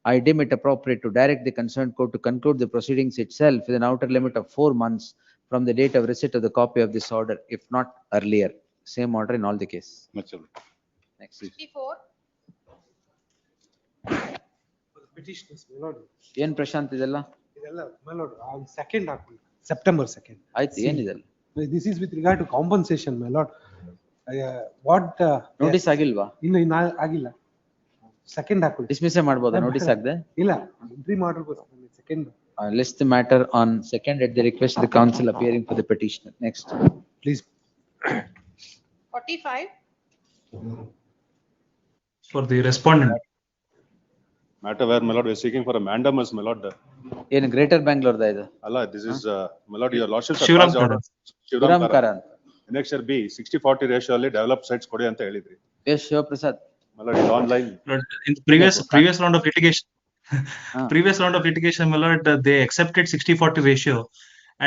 B: I deem it appropriate to direct the concerned court to conclude the proceedings itself with an outer limit of 4 months from the date of receipt of the copy of this order, if not earlier. Same order in all the case.
G: Next.
B: Next.
R: 54.
T: Petitioners, my lord.
B: ಏನ್ ಪ್ರಶಾಂತ್ ಇದೆಲ್ಲ?
T: ಇದೆಲ್ಲ, my lord, on second October, September 2nd.
B: ಆಯ್ತು, ಏನಿದೆಲ್ಲ?
T: This is with regard to compensation, my lord. What?
B: Notice ಆಗಿಲ್ವಾ?
T: ಇನ್ನು ಆಗಿಲ್ಲ. Second October.
B: Dismiss ಮಾಡ್ಬೋದಾ notice ಆಗದೆ?
T: ಇಲ್ಲ, interim order second.
B: List the matter on second at the request of the council appearing for the petitioner. Next.
T: Please.
R: 45.
H: For the respondent.
O: Matter where, my lord, we are seeking for a mandamus, my lord.
B: ಏನು greater Bangalore ಇದು?
O: Allah, this is, my lord, your lordship.
H: Shivram Karan.
B: Shivram Karan.
O: Annexure B, 60-40 ratio ಅಲ್ಲಿ developed sites ಕೊಡಿ ಅಂತ ಹೇಳಿದ್ರಿ.
B: Yes, Shivaprasad.
O: My lord, it's online.
H: In the previous round of litigation, previous round of litigation, my lord, they accepted 60-40 ratio,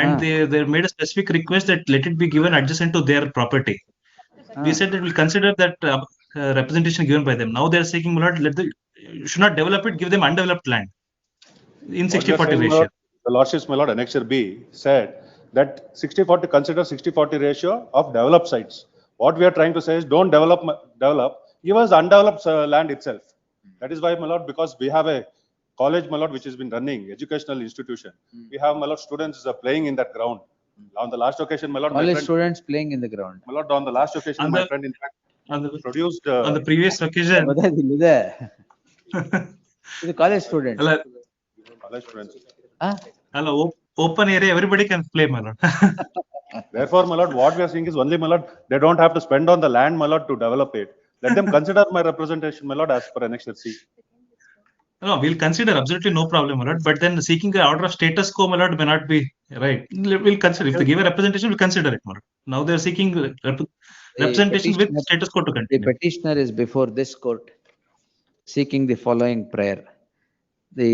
H: and they made a specific request that let it be given adjacent to their property. We said that we'll consider that representation given by them. Now they are seeking, my lord, should not develop it, give them undeveloped land in 60-40 ratio.
O: The lordship's, my lord, annexure B said that 60-40 consider 60-40 ratio of developed sites. What we are trying to say is don't develop, give us undeveloped land itself. That is why, my lord, because we have a college, my lord, which has been running, educational institution. We have, my lord, students playing in that ground. On the last occasion, my lord,
B: College students playing in the ground.
O: My lord, on the last occasion, my friend, in fact, produced.
H: On the previous occasion.
B: This college student.
O: College students.
H: Open area, everybody can play, my lord.
O: Therefore, my lord, what we are seeing is only, my lord, they don't have to spend on the land, my lord, to develop it. Let them consider my representation, my lord, as per annexure C.
H: No, we'll consider, absolutely no problem, my lord. But then seeking the order of status quo, my lord, may not be right. We'll consider. If they give a representation, we'll consider it, my lord. Now they are seeking representation with status quo to continue.
B: The petitioner is before this court seeking the following prayer. The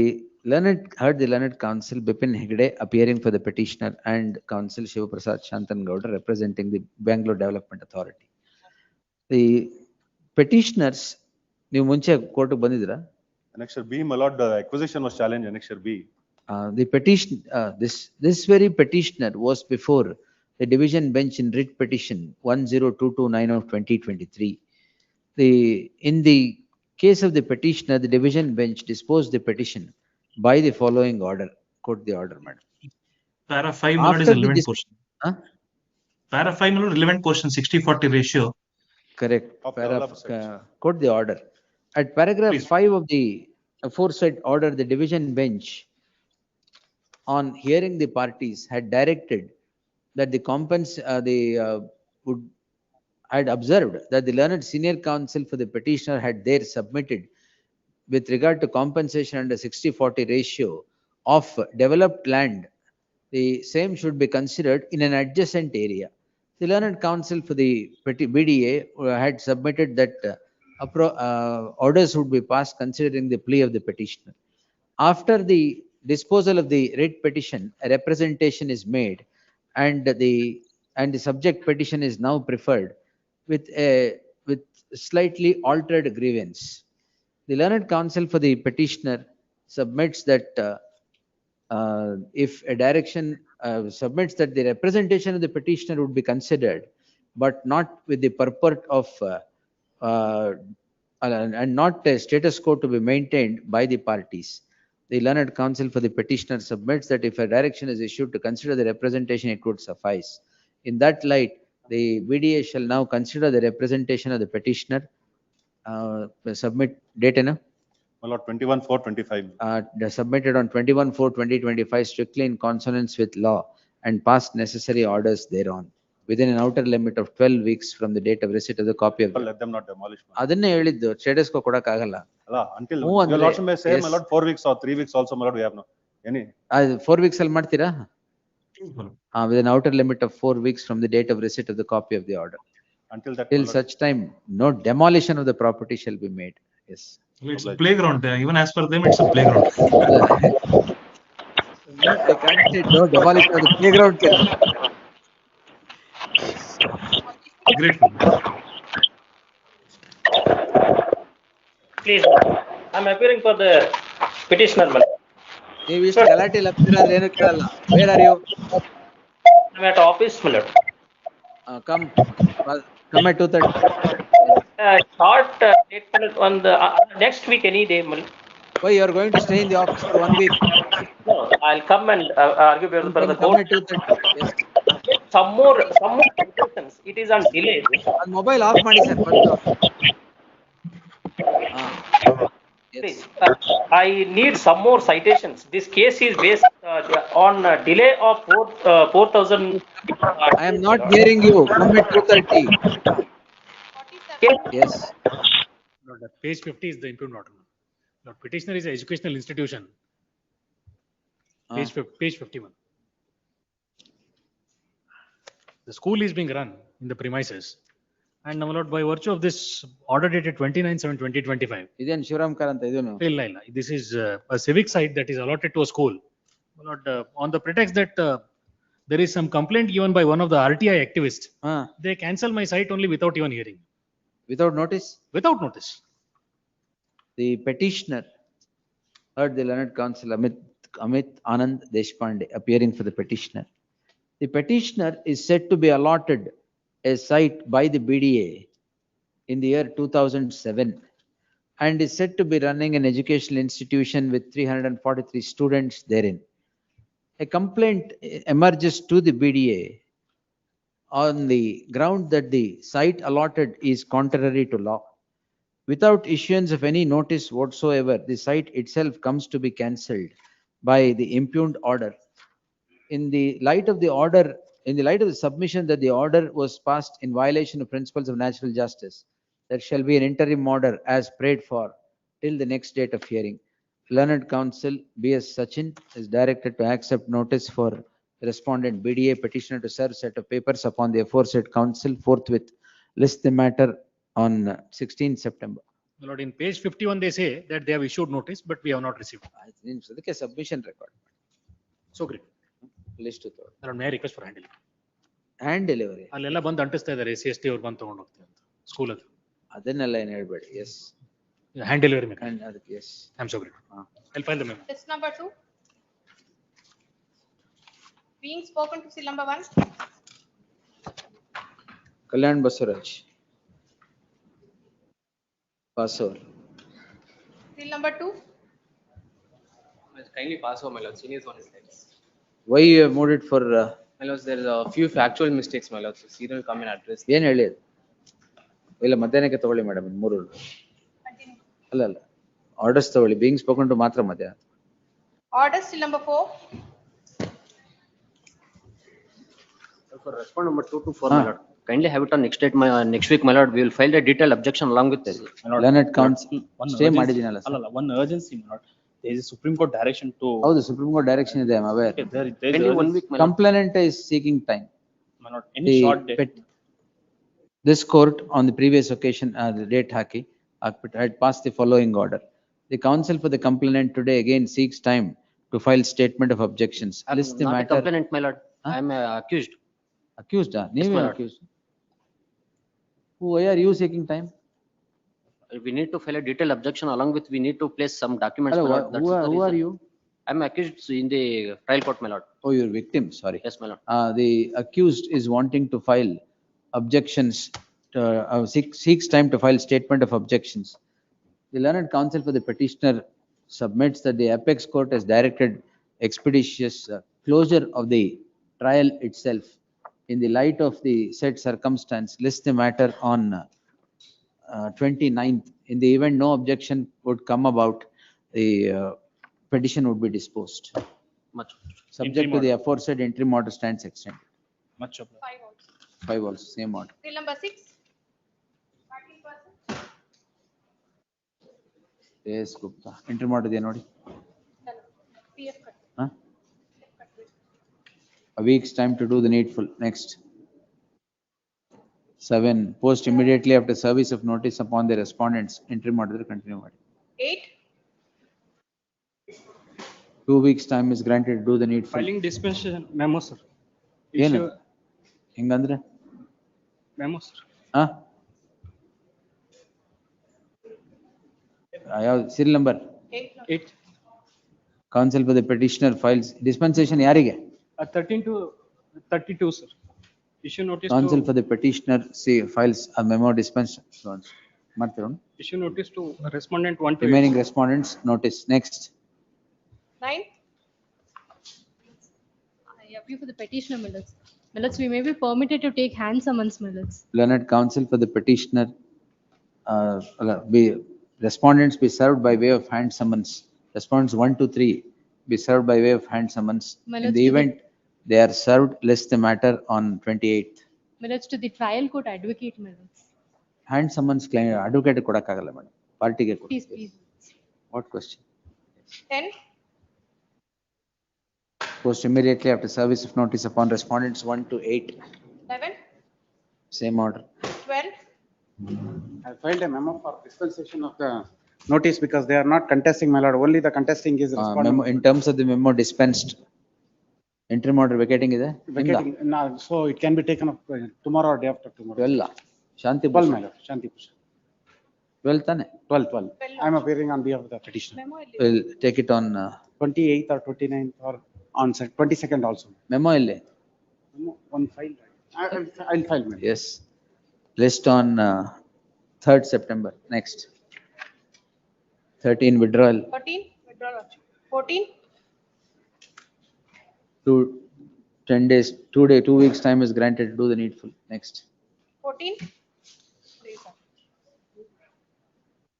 B: heard the learned counsel Bipin Hegde appearing for the petitioner and counsel Shivaprasad Shantangowda representing the Bangalore Development Authority. The petitioners, ನೀವು ಮುಂಚೆ court ಬಂದಿದ್ರಾ?
O: Annexure B, my lord, the acquisition was challenged, annexure B.
B: The petition, this very petitioner was before the division bench in writ petition 10229 of 2023. In the case of the petitioner, the division bench disposed the petition by the following order. Quote the order, madam.
H: Para 5, my lord, is relevant portion. Para 5, my lord, relevant portion, 60-40 ratio.
B: Correct. Quote the order. At paragraph 5 of the aforesaid order, the division bench, on hearing the parties, had directed that had observed that the learned senior counsel for the petitioner had there submitted with regard to compensation under 60-40 ratio of developed land. The same should be considered in an adjacent area. The learned counsel for the BDA had submitted that orders would be passed considering the plea of the petitioner. After the disposal of the writ petition, a representation is made, and the subject petition is now preferred with slightly altered grievance. The learned counsel for the petitioner submits that if a direction submits that the representation of the petitioner would be considered, but not with the purport of and not a status quo to be maintained by the parties. The learned counsel for the petitioner submits that if a direction is issued to consider the representation, it would suffice. In that light, the BDA shall now consider the representation of the petitioner. Submit date, no?
O: My lord, 21/4/25.
B: Submitted on 21/4/2025, strictly in consonance with law, and passed necessary orders thereon within an outer limit of 12 weeks from the date of receipt of the copy of.
O: Let them not demolish.
B: ಅದನ್ನೇ ಹೇಳಿದ್ದು, status quo ಕೊಡಕ್ಕಾಗಲ್ಲ.
O: Until your lordship may say, my lord, 4 weeks or 3 weeks also, my lord, we have no any.
B: 4 weeks ಅಲ್ಲಿ ಮಾಡ್ತೀರಾ? With an outer limit of 4 weeks from the date of receipt of the copy of the order.
O: Until that.
B: Till such time, no demolition of the property shall be made. Yes.
H: It's a playground. Even as per them, it's a playground.
B: I can't say no demolition of the playground.
H: Great.
W: Please, I'm appearing for the petitioner.
B: ನೀವು ಇಷ್ಟು ಗಲಾಟೆ ಲಪ್ಪಿರಾದ್ರೆ ಏನು ಕೇಳಲ್ಲ. Where are you?
W: I'm at office, my lord.
B: Come at 2:30.
W: Short date, my lord, on the next week, any day, my lord.
B: Why you are going to stay in the office for 1 week?
W: No, I'll come and argue before the
B: Come
W: court.
B: at 2:30. Yes.
W: Some more citations. It is on delay.
B: On mobile off ಮಾಡಿ sir first.
W: Please, I need some more citations. This case is based on delay of 4,000.
B: I am not hearing you. Come at 2:30. Yes.
A: Lord, page 50 is the improved order. Lord, petitioner is an educational institution. Page 51. The school is being run in the premises. And now, Lord, by virtue of this order dated 29/7/2025.
B: ಇದೇನು ಶಿವರಾಮ್ ಕಾರಂತ ಇದೇನು?
A: ಇಲ್ಲ. This is a civic site that is allotted to a school. Lord, on the pretext that there is some complaint given by one of the RTI activists, they cancel my site only without even hearing.
B: Without notice?
A: Without notice.
B: The petitioner heard the learned counsel Amit Anand Deshpande appearing for the petitioner. The petitioner is said to be allotted a site by the BDA in the year 2007 and is said to be running an educational institution with 343 students therein. A complaint emerges to the BDA on the ground that the site allotted is contrary to law. Without issuance of any notice whatsoever, the site itself comes to be cancelled by the impugned order. In the light of the order, in the light of the submission that the order was passed in violation of principles of natural justice, there shall be an interim order as prayed for till the next date of hearing. Learned counsel B.S. Sachin is directed to accept notice for respondent BDA petitioner to serve set of papers upon the aforesaid counsel forthwith. List the matter on 16th September.
A: Lord, in page 51 they say that they have issued notice, but we have not received.
B: ಅದಕ್ಕೆ submission record.
A: So great.
B: List
A: Lord, may I request for hand delivery?
B: Hand delivery.
A: ಅಲ್ಲೆಲ್ಲ ಬಂದು ಅಂಟಿಸ್ತಾ ಇದ್ದಾರೆ SC/ST ಅವ್ರು ಬಂದು ತಗೊಂಡು ಹೋಗ್ತಾರೆ ಅಂತ school ಅದು.
B: ಅದನ್ನೆಲ್ಲ ಏನು ಹೇಳ್ಬೇಡಿ. Yes.
A: Hand delivery make.
B: ಅದಕ್ಕೆ yes.
A: I'm so great. I'll file the memo.
R: Test number 2. Being spoken to seal number 1.
B: Kalyan Basuraj. Pass over.
R: Seal number 2.
J: Kindly pass over, my lord. Seniors on his legs.
B: Why you have moved it for?
J: My lords, there is a few factual mistakes, my lords. Senior will come and address.
B: ಏನು ಹೇಳಿ ಅದು? ಇಲ್ಲ ಮಧ್ಯಾಹ್ನಕ್ಕೆ ತಗೊಳ್ಳಿ madam ಮೂರು. ಅಲ್ಲ orders ತಗೊಳ್ಳಿ. Being spoken to ಮಾತ್ರ ಮಧ್ಯಾಹ್ನ.
R: Order still number 4.
J: For respond number 2 to 4, my lord. Kindly have it on next date, next week, my lord. We will file a detailed objection along with this.
B: Learned counsel stay ಮಾಡಿದ್ದೀನಲ್ಲ sir.
Q: ಅಲ್ಲ one urgency, my lord. There is a Supreme Court direction to.
B: ಹೌದು Supreme Court direction ಇದೆ, I am aware.
J: Kindly 1 week, my lord.
B: Complainant is seeking time.
Q: My lord, any short date.
B: This court on the previous occasion, the date haki, had passed the following order. The counsel for the complainant today again seeks time to file statement of objections. List the
J: Not a
B: matter.
J: complainant, my lord. I am accused.
B: Accused,
J: Yes,
B: ನೀವೇ
J: my lord.
B: accused. Why are you seeking time?
J: We need to file a detailed objection along with, we need to place some documents,
B: Hello,
J: my lord. That's the
B: who are
J: reason.
B: you?
J: I am accused in the trial court, my lord.
B: Oh, you're victim, sorry.
J: Yes, my lord.
B: The accused is wanting to file objections, seeks time to file statement of objections. The learned counsel for the petitioner submits that the apex court has directed expeditious closure of the trial itself. In the light of the said circumstance, list the matter on 29th. In the event no objection would come about, the petition would be disposed.
J: Much.
B: Subject to the aforesaid interim order stands extended.
Q: Much of.
R: 5 also.
B: 5 also, same order.
R: Seal number 6. 13%.
B: Yes, Gupta. Interim order ಇದೆ ನೋಡಿ.
R: PF cut.
B: Huh? A week's time to do the needful. Next. 7. Post immediately after service of notice upon the respondents. Interim order continue ಮಾಡಿ.
R: 8.
B: 2 weeks time is granted to do the needful.
N: Filing dispensation memo, sir.
B: ಏನು ಹಿಂಗಂದ್ರೆ
N: Memo, sir.
B: ಹಾ ಯಾವ್ದು serial number?
N: 8.
B: Counsel for the petitioner files dispensation ಯಾರಿಗೆ?
N: 13 to 32, sir. Issue notice
B: Counsel
N: to,
B: for the petitioner, see, files a memo dispensed.
N: issue notice to respondent 1 to 8.
B: Remaining respondents, notice. Next.
R: 9.
C: I appeal for the petitioner, Millets. Millets, we may be permitted to take hand summons, Millets.
B: Learned counsel for the petitioner, be, respondents be served by way of hand summons. Respondents 1 to 3 be served by way of hand summons. In
C: Millets
B: the
C: to the-
B: event they are served, list the matter on 28th.
C: Millets to the trial court advocate, Millets.
B: Hand summons claim, advocate kodakagala madam. Party ke
C: Please, please.
B: What question?
R: 10.
B: Post immediately after service of notice upon respondents 1 to 8.
R: 11.
B: Same order.
R: 12.
I: I filed a memo for dispensation of the notice because they are not contesting, my lord. Only the contesting is
B: Memo,
I: respondent.
B: in terms of the memo dispensed, interim order vacating is there?
I: Vacating, now, so it can be taken up tomorrow or day after tomorrow.
B: 12. Shanti
I: 12,
B: Bhushan.
I: my lord. Shanti Bhushan.
B: 12 tane?
I: 12. I am appearing on behalf of the petitioner.
B: We'll take it on
I: 28th or 29th or on 22nd also.
B: memo ille.
I: One file. I'll file, my lord.
B: Yes. List on 3rd September. Next. 13 withdrawal.
R: 13. Withdrawal. 14.
B: 10 days, 2 weeks time is granted to do the needful. Next.
R: 14.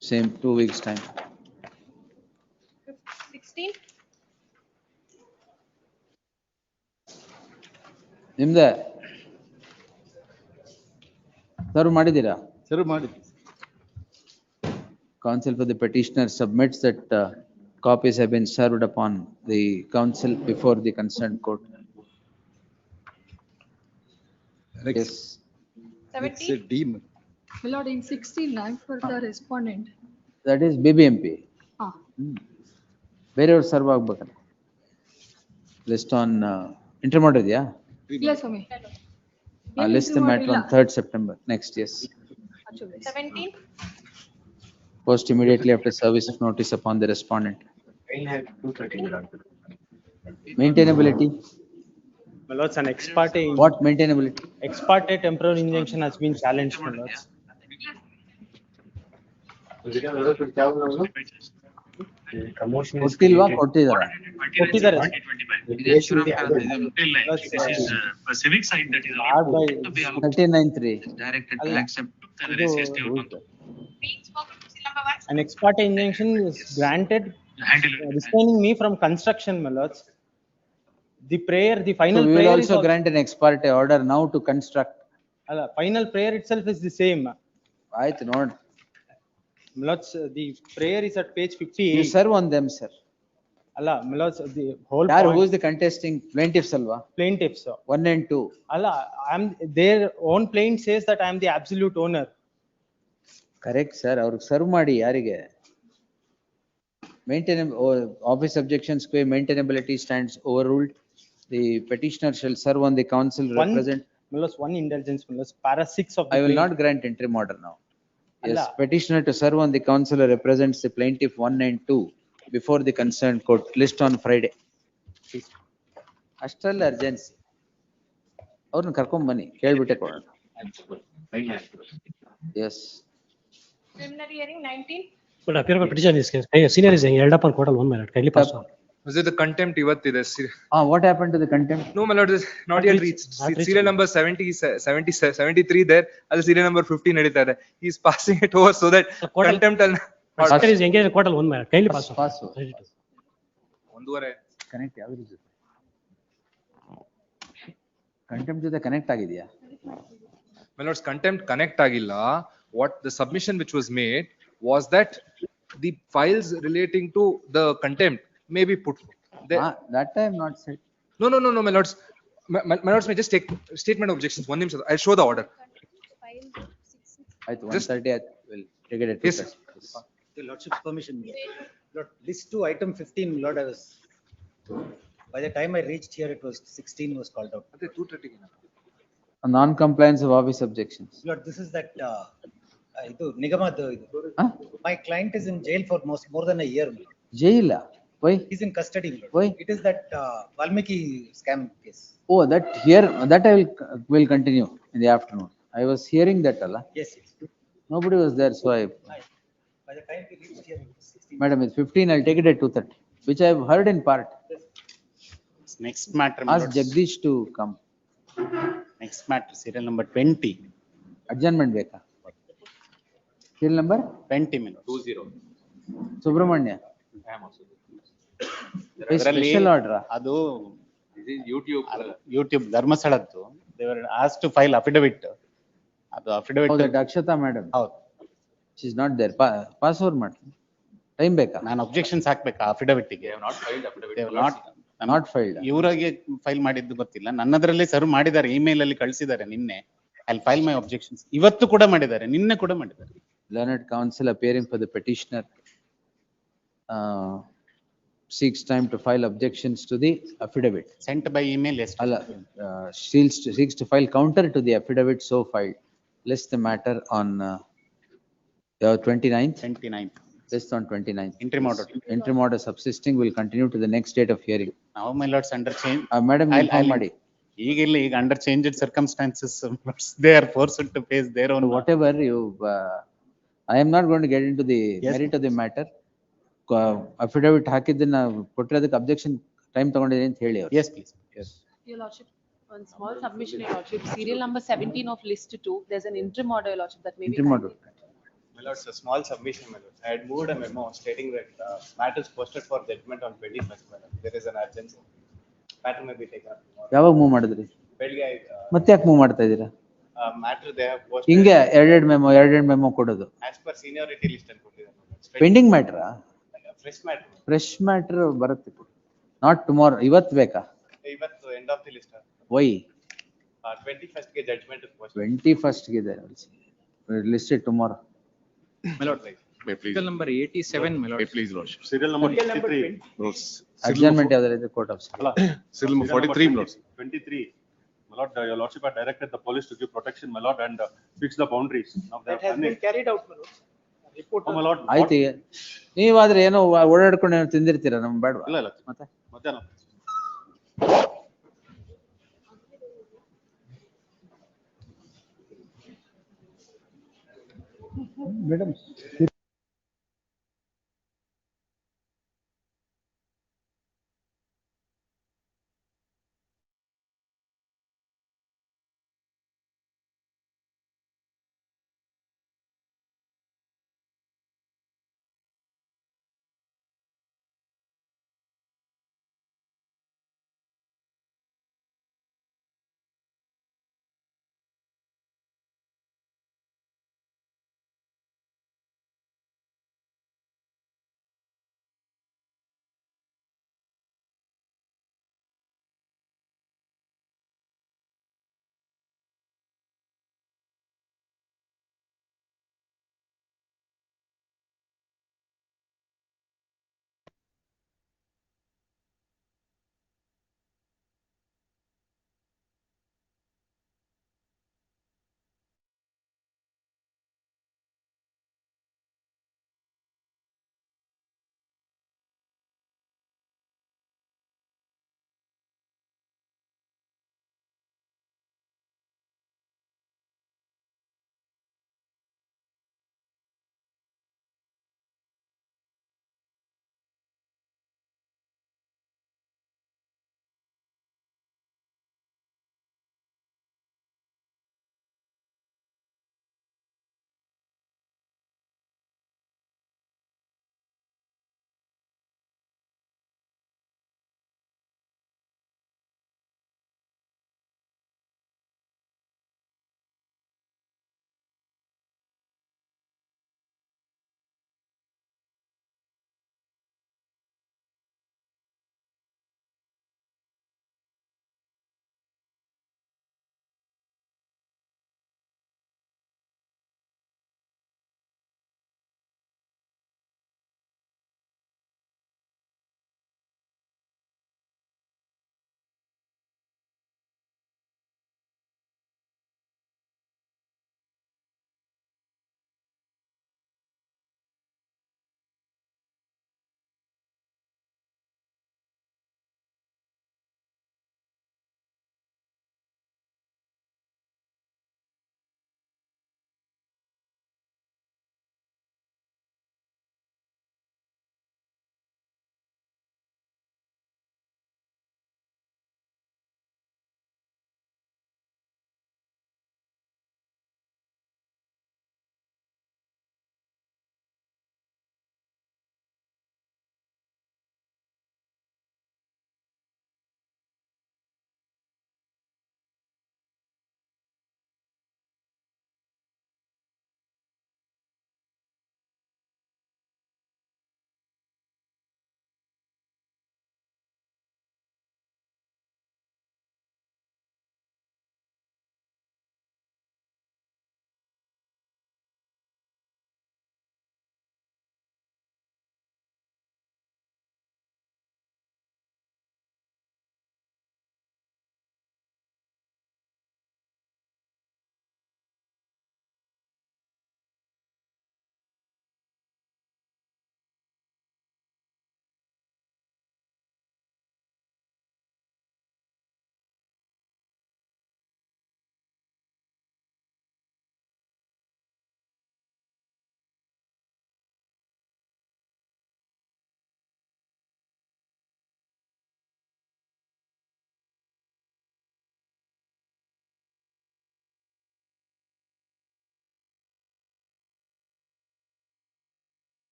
B: Same 2 weeks time.
R: 16.
B: Nimde serve ಮಾಡಿದ್ದೀರಾ?
V: Serve ಮಾಡಿದ್ವಿ.
B: Counsel for the petitioner submits that copies have been served upon the counsel before the concerned court. Yes.
R: 17.
C: My lord, in 16, for the respondent.
B: That is BBMP.
C: Ah.
B: ಬೇರೆಯವ್ರು serve ಆಗ್ಬೇಕಲ್ಲ. List on intermodal ಇದೆಯಾ?
C: Yes, Swami.
B: List the matter on 3rd September. Next, yes.
R: 17.
B: Post immediately after service of notice upon the respondent. Maintainability.
L: My lords, an ex parte.
B: What maintainability?
L: Ex parte temporary injunction has been challenged, my lords.
B: ಕೊಟ್ಟಿಲ್ವಾ ಕೊಟ್ಟಿದಾರ?
L: ಕೊಟ್ಟಿದ್ದಾರೆ.
A: civic side that is
B: 39(3).
L: An ex parte injunction is granted restraining me from construction, my lords. The prayer, the final
B: So we will
L: prayer
B: also
L: is
B: grant an ex parte order now to construct.
L: final prayer itself is the same.
B: ಆಯ್ತು ನೋಡಿ.
L: My lords, the prayer is at page 58.
B: You serve on them, sir.
L: My lords, the whole
B: Yaar,
L: point.
B: who is the contesting plaintiffs alva?
L: Plaintiffs, sir.
B: 1 and 2.
L: Their own plaint says that I am the absolute owner.
B: Correct, sir. ಅವ್ರಿಗೆ serve ಮಾಡಿ ಯಾರಿಗೆ? Office objections que maintainability stands overruled. The petitioner shall serve on the counsel represent.
L: My lords, one indulgence, my lords, para 6 of the
B: I will
L: plaint.
B: not grant interim order now. Yes, petitioner to serve on the counsel represents the plaintiff 1 and 2 before the concerned court. List on Friday. ಅಷ್ಟರಲ್ಲಿ urgency ಅವ್ರನ್ನ ಕರ್ಕೊಂಡ್ ಬನ್ನಿ ಕೇಳ್ಬಿಟ್ಟೆ ಕೊಡೋಣ. Yes.
R: Preliminary hearing 19.
X: But appear for petition is case. Hey, senior is held up on court 1 minute. Kindly pass on.
Y: Was it the contempt ಇವತ್ತಿದೆ?
B: What happened to the contempt?
Y: No, my lord, this not yet reached. Serial number 70, 70, 73 there. Other serial number 50 ನಡೀತಾ ಇದೆ. He is passing it over so that contempt and
X: Senior is engaged in court 1 minute. Kindly pass on.
Y: ಒಂದೂವರೆ
B: connect ಯಾವ್ದು ಜೊತೆ? Contempt ಜೊತೆ connect ಆಗಿದೆಯಾ?
Y: My lords, contempt connect ಆಗಿಲ್ಲ. What the submission which was made was that the files relating to the contempt may be put there.
B: That I have not said.
Y: No, my lords. My lords may just take statement of objections. One name, I'll show the order.
B: ಆಯ್ತು 1:30 will take it at
Y: Yes.
Z: The lordship's permission. Lord, list to item 15, Lord, I was, by the time I reached here, it was 16 was called out.
B: Non-compliance of office objections.
Z: Lord, this is that, Nigama, my client is in jail for more than a year.
B: Jail? Why?
Z: He's in custody, my lord.
B: Why?
Z: It is that Valmiki scam case.
B: Oh, that here, that I will continue in the afternoon. I was hearing that, Allah.
Z: Yes, yes.
B: Nobody was there, so I,
Z: By the time we reached here, it was 16.
B: madam, it's 15, I'll take it at 2:30, which I have heard in part.
D: Next matter, my
B: Ask
D: lords.
B: Jagdish to come.
D: Next matter, serial number 20.
B: Adjournment beka. Serial number?
D: 20 minutes.
P: 20.
B: Subramanya. Special order.
D: ಅದು
P: This is YouTube.
D: YouTube ಧರ್ಮಸ್ಥಳದ್ದು they were asked to file affidavit. ಅದು affidavit.
B: Oh, that Akshata madam.
D: ಹೌದು.
B: She is not there. Pass over ಮಾಡ್ತೀನಿ. Time ಬೇಕಾ?
D: ನಾನು objections ಹಾಕ್ಬೇಕಾ affidavit ಗೆ?
P: They have not filed affidavit.
D: They have
B: Not filed.
D: ಇವರಿಗೆ file ಮಾಡಿದ್ದು ಗೊತ್ತಿಲ್ಲ. ನನ್ನದ್ರಲ್ಲಿ ಸರ್ವ್ ಮಾಡಿದ್ದಾರೆ, ಇಮೇಲ್ ಅಲ್ಲಿ ಕಳಿಸಿದ್ದಾರೆ ನಿನ್ನೆ. I'll file my objections. ಇವತ್ತು ಕೂಡ ಮಾಡಿದ್ದಾರೆ, ನಿನ್ನೆ ಕೂಡ ಮಾಡಿದ್ದಾರೆ.
B: Learned counsel appearing for the petitioner seeks time to file objections to the affidavit.
D: Sent by email yesterday.
B: Seeks to file counter to the affidavit so filed. List the matter on 29th.
D: 29th.
B: List on 29th.
D: Interim order.
B: Interim order subsisting will continue to the next date of hearing.
D: Now my lords under change.
B: Madam, inform ಮಾಡಿ.
D: ಈಗಿಲ್ಲ, ಈಗ under changed circumstances, they are forced to face their own.
B: Whatever you, I am not going to get into the merit of the matter. Affidavit ಹಾಕಿದ್ದನ್ನ ಕೊಟ್ಟಿರೋದಕ್ಕೆ objection time ತಗೊಂಡಿದೆ ಅಂತ ಹೇಳಿ ಅವರು.
D: Yes, please.
B: Yes.
F: Your lordship, one small submission, your lordship, serial number 17 of list 2, there's an interim order, your lordship, that may be.
B: Interim order.
P: My lords, a small submission, my lords. I had moved a memo stating that matters posted for judgment on 21st, my lord. There is an urgency. Matter may be taken up tomorrow.
B: ಯಾವಾಗ move ಮಾಡಿದ್ರಿ?
P: ಬೆಳಿಗ್ಗೆ
B: ಮತ್ತೆ ಯಾಕೆ move ಮಾಡ್ತಾ ಇದ್ದೀರಾ?
P: matter they have posted.
B: ಹಿಂಗೆ ಎರಡೆರಡು memo ಕೊಡೋದು.
P: As per seniority list ಅಂತ ಕೊಟ್ಟಿದ್ದಾರೆ.
B: ಪೆಂಡಿಂಗ್ ಮ್ಯಾಟ್ರಾ?
P: Fresh matter.
B: ಫ್ರೆಶ್ ಮ್ಯಾಟರ್ ಬರುತ್ತೆ. ನಾಟ್ ಟುಮಾರೋ, ಇವತ್ತು ಬೇಕಾ?
P: ಇವತ್ತು end of the list.
B: Why?
P: 21st ಗೆ judgment is posted.
B: 21st ಗೆ ಇದೆ. Listed tomorrow.
Y: My lord, serial number 87, my lord.
O: Please, lord. Serial number 53.
B: Adjournment ಯಾವ್ದಾರ court of.
O: Serial number 43, my lord. 23. My lord, your lordship had directed the police to give protection, my lord, and fix the boundaries. Now they
W: That
O: have
W: has
O: done
W: been
O: it.
W: carried out, my lord. Report.
O: Oh, my lord.
B: ಆಯ್ತು, ನೀವಾದ್ರೆ ಏನೋ ಓಡಾಡ್ಕೊಂಡು ಏನೋ ತಿಂದಿರ್ತೀರಾ, ನಮ್ಗೆ ಬೇಡವಾ?
O: ಇಲ್ಲ, ಇಲ್ಲ.
B: ಮತ್ತೆ
O: ಮಧ್ಯಾಹ್ನ.
B: ಮೇಡಮ್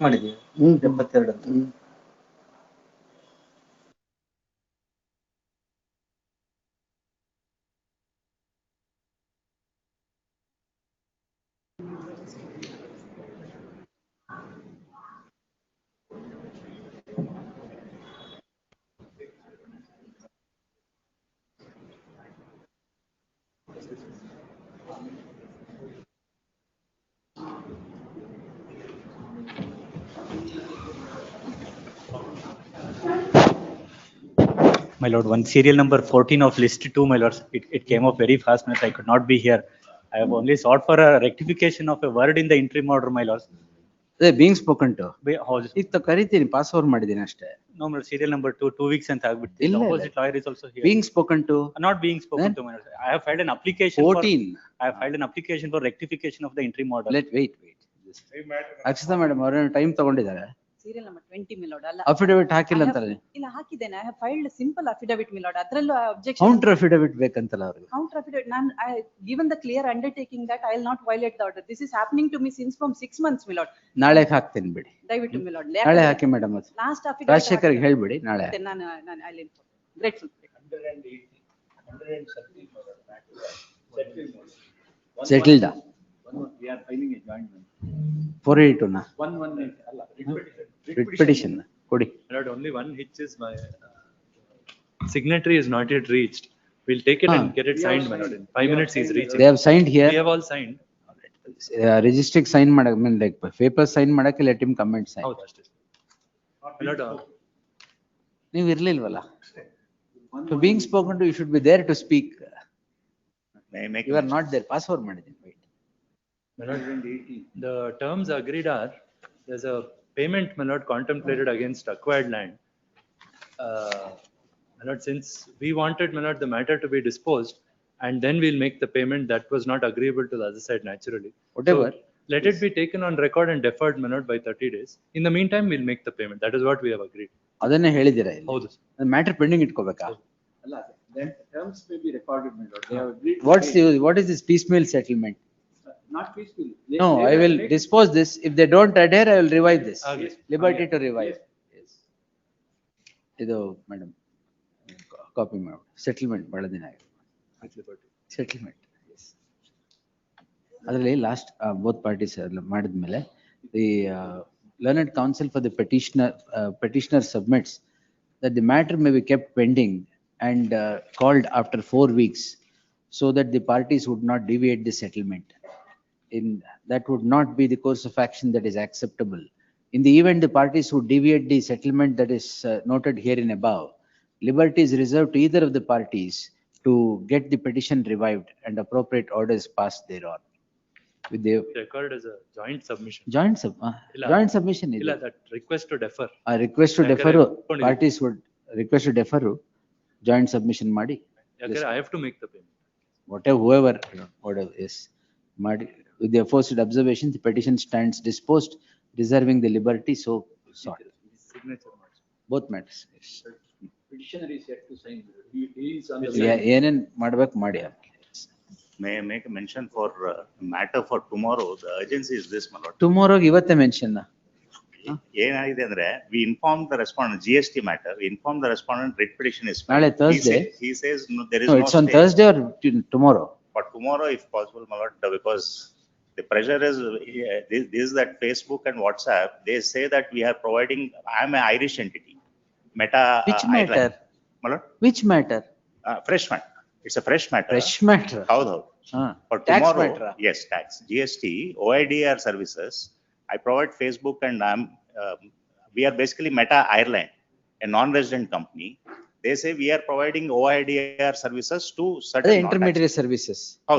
B: ಮಾಡಿದೀವಿ 372 ಅಂತ.
Z: My lord, one serial number 14 of list 2, my lord, it came up very fast, I could not be here. I have only sought for a rectification of a word in the interim order, my lord.
B: ಅದೇ being spoken to.
Z: ಹೌದು.
B: ಈಗ ಕರಿತೀನಿ, pass over ಮಾಡಿದ್ದೀನಿ ಅಷ್ಟೇ.
Z: No, my lord, serial number 2 weeks ಅಂತ ಆಗ್ಬಿಡ್ತು.
B: ಇಲ್ಲ,
Z: Opposite lawyer is also here.
B: being spoken to.
Z: Not being spoken to, my lord. I have filed an application
B: 14.
Z: I have filed an application for rectification of the interim order.
B: Wait. Akshata madam ಅವರ time ತಗೊಂಡಿದ್ದಾರೆ.
E: Serial number 20 my lord ಅಲ್ಲ.
B: Affidavit ಹಾಕಿಲ್ಲ ಅಂತಾರೆ.
E: ಇಲ್ಲ ಹಾಕಿದ್ದೇನೆ. I have filed simple affidavit my lord. ಅದರಲ್ಲೂ objection.
B: Counter affidavit ಬೇಕಂತಲ್ಲ ಅವರಿಗೆ.
E: ಕೌಂಟರ್ ಅಫಿಡವಿಟ್ ನಾನು given the clear undertaking that I will not violate the order. This is happening to me since from 6 months my lord.
B: ನಾಳೆ ಹಾಕ್ತೀನಿ ಬಿಡಿ.
E: ದಯವಿಟ್ಟು my lord.
B: ನಾಳೆ ಹಾಕಿ ಮೇಡಮ್ ಅದು.
E: ಲಾಸ್ಟ್ ಅಫಿಡವಿಟ್
B: ರಾಜಶೇಖರ್ಗೆ ಹೇಳ್ಬಿಡಿ ನಾಳೆ.
E: ನಾನು I will grateful.
B: 180 settled. We are filing a joint 482 na 118 alla writ petition kodi.
G: Lord, only one hitch is my signatory is not yet reached. We'll take it and get it signed, my lord. In 5 minutes he's reaching.
B: They have signed here.
G: We have all signed.
B: Registry sign ಮಾಡಕ್ಕೆ I mean like paper sign ಮಾಡಕ್ಕೆ let him come and sign.
G: ಹೌದು ಅಷ್ಟೇ. My lord,
B: ನೀವು ಇರ್ಲಿಲ್ವಲ್ಲ. So being spoken to, you should be there to speak. You are not there. Pass over ಮಾಡಿದ್ದೀನಿ. Wait.
G: my lord, the terms agreed are there's a payment, my lord, contemplated against acquired land. My lord, since we wanted, my lord, the matter to be disposed and then we'll make the payment, that was not agreeable to the other side naturally.
B: Whatever.
G: So, let it be taken on record and deferred, my lord, by 30 days. In the meantime, we'll make the payment. That is what we have agreed.
B: ಅದನ್ನೇ ಹೇಳಿದ್ದೀರಾ ಇಲ್ಲಿ.
G: ಹೌದು.
B: Matter pending ಇಟ್ಕೋಬೇಕಾ?
K: ಅಲ್ಲ, then terms may be recorded, my lord. They have agreed.
B: What is this piecemeal settlement?
K: Not peaceful.
B: No, I will dispose this. If they don't adhere, I will revive this. Liberty to revive. Yes. ಇದು madam copy ಮಾಡಿ settlement ಬಹಳ ದಿನ ಆಗಿದೆ. Settlement ಅದರಲ್ಲಿ last both parties ಮಾಡಿದ್ಮೇಲೆ the learned counsel for the petitioner submits that the matter may be kept pending and called after 4 weeks so that the parties would not deviate the settlement. That would not be the course of action that is acceptable. In the event the parties would deviate the settlement that is noted herein above, liberty is reserved to either of the parties to get the petition revived and appropriate orders passed thereon. With the
G: Recorded as a joint submission.
B: joint submission is
G: Illa, that request to defer.
B: a request to defer. Parties would request to defer joint submission ಮಾಡಿ.
G: I have to make the payment.
B: Whoever is ಮಾಡಿ. With the aforesaid observation, the petition stands disposed, reserving the liberty so sought.
G: Signature.
B: Both matters.
K: Petitioner is yet to sign. He is on the
B: ಏನೇನ್ ಮಾಡ್ಬೇಕು ಮಾಡಿ.
M: May I make a mention for matter for tomorrow? The urgency is this, my lord.
B: Tomorrow ಇವತ್ತೇ mention.
M: ಏನಾಗಿದೆ ಅಂದ್ರೆ we informed the respondent GST matter. We informed the respondent writ petition is filed.
B: ನಾಳೆ Thursday.
M: He says no, there is
B: No,
M: no
B: it's on
M: stay.
B: Thursday or tomorrow.
M: But tomorrow, if possible, my lord, because the pressure is this is that Facebook and WhatsApp. They say that we are providing. I am an Irish entity. Meta.
B: Which matter?
M: My lord.
B: Which matter?
M: Fresh matter. It's a fresh matter.
B: Fresh matter.
M: How? For
B: Tax
M: tomorrow,
B: matter.
M: yes, tax, GST, OIDR services. I provide Facebook and we are basically Meta Ireland, a non-resident company. They say we are providing OIDR services to certain
B: intermediary services.
M: How?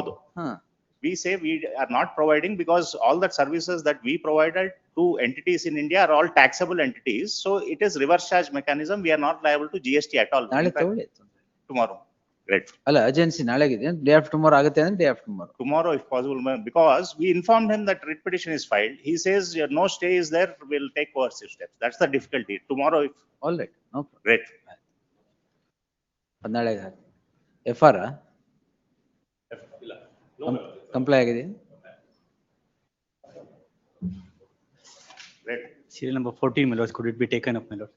M: We say we are not providing because all the services that we provided to entities in India are all taxable entities. So it is reverse charge mechanism. We are not liable to GST at all.
B: ನಾಳೆ ತಗೊಳ್ಳಿ.
M: Tomorrow. Great.
B: ಅಲ್ಲ urgency ನಾಳೆಗಿದೆ. Day after tomorrow ಆಗುತ್ತೆ ಅಂದ್ರೆ day after tomorrow.
M: Tomorrow if possible, because we informed him that writ petition is filed. He says no stay is there. We'll take coercive steps. That's the difficulty. Tomorrow if.
B: All right. No problem.
M: Great.
B: ನಾಳೆ FR comply ಆಗಿದೆ.
M: Great.
Z: Serial number 14, my lords, could it be taken up, my lord?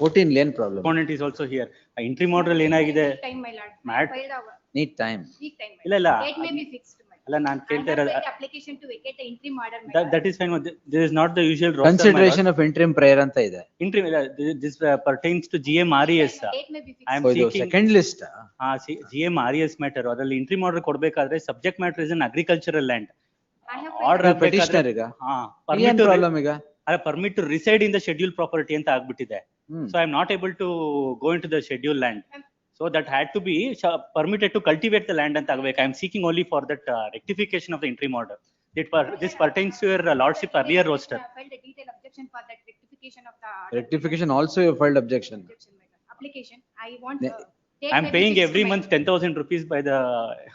B: 14 lane problem.
Z: Opponent is also here. Entry model ಏನಾಗಿದೆ?
R: Time, my lord.
Z: Mat-
R: Filed our
B: Need time.
R: week time. my
Z: ಇಲ್ಲ
R: lord.
Z: ಇಲ್ಲ
R: Date may be fixed. my lord.
Z: ಅಲ್ಲ ನಾನು
R: I
Z: ಕೇಳ್ತಾ
R: have
Z: ಇರೋದು
R: filed application to vacate the interim order. my lord.
Z: that is fine. This is not the usual roster, my
B: Consideration
Z: lord.
B: of interim prayer ಅಂತ ಇದೆ.
Z: Interim, this pertains to GMRES.
R: Date may be fixed.
Z: I am
B: ಇದು
Z: seeking
B: second list.
Z: GMRES matter. ಅದರಲ್ಲಿ entry order ಕೊಡ್ಬೇಕಾದ್ರೆ subject matter is an agricultural land.
R: I have
Z: Order
B: ನೀವು petitioner ಈಗ? ಏನ್ problem ಈಗ?
Z: permit to reside in the scheduled property ಅಂತ ಆಗ್ಬಿಟ್ಟಿದೆ. So I am not able to go into the scheduled land. So that had to be permitted to cultivate the land ಅಂತ ಆಗ್ಬೇಕು. I am seeking only for that rectification of the interim order. This pertains to your lordship earlier roster.
R: I filed a detailed objection for that rectification of the
B: Rectification also you filed objection.
R: application. I want. Date
Z: I am
R: may be
Z: paying
R: fixed,
Z: every
R: my
Z: month
R: lord.
Z: 10,000 rupees by the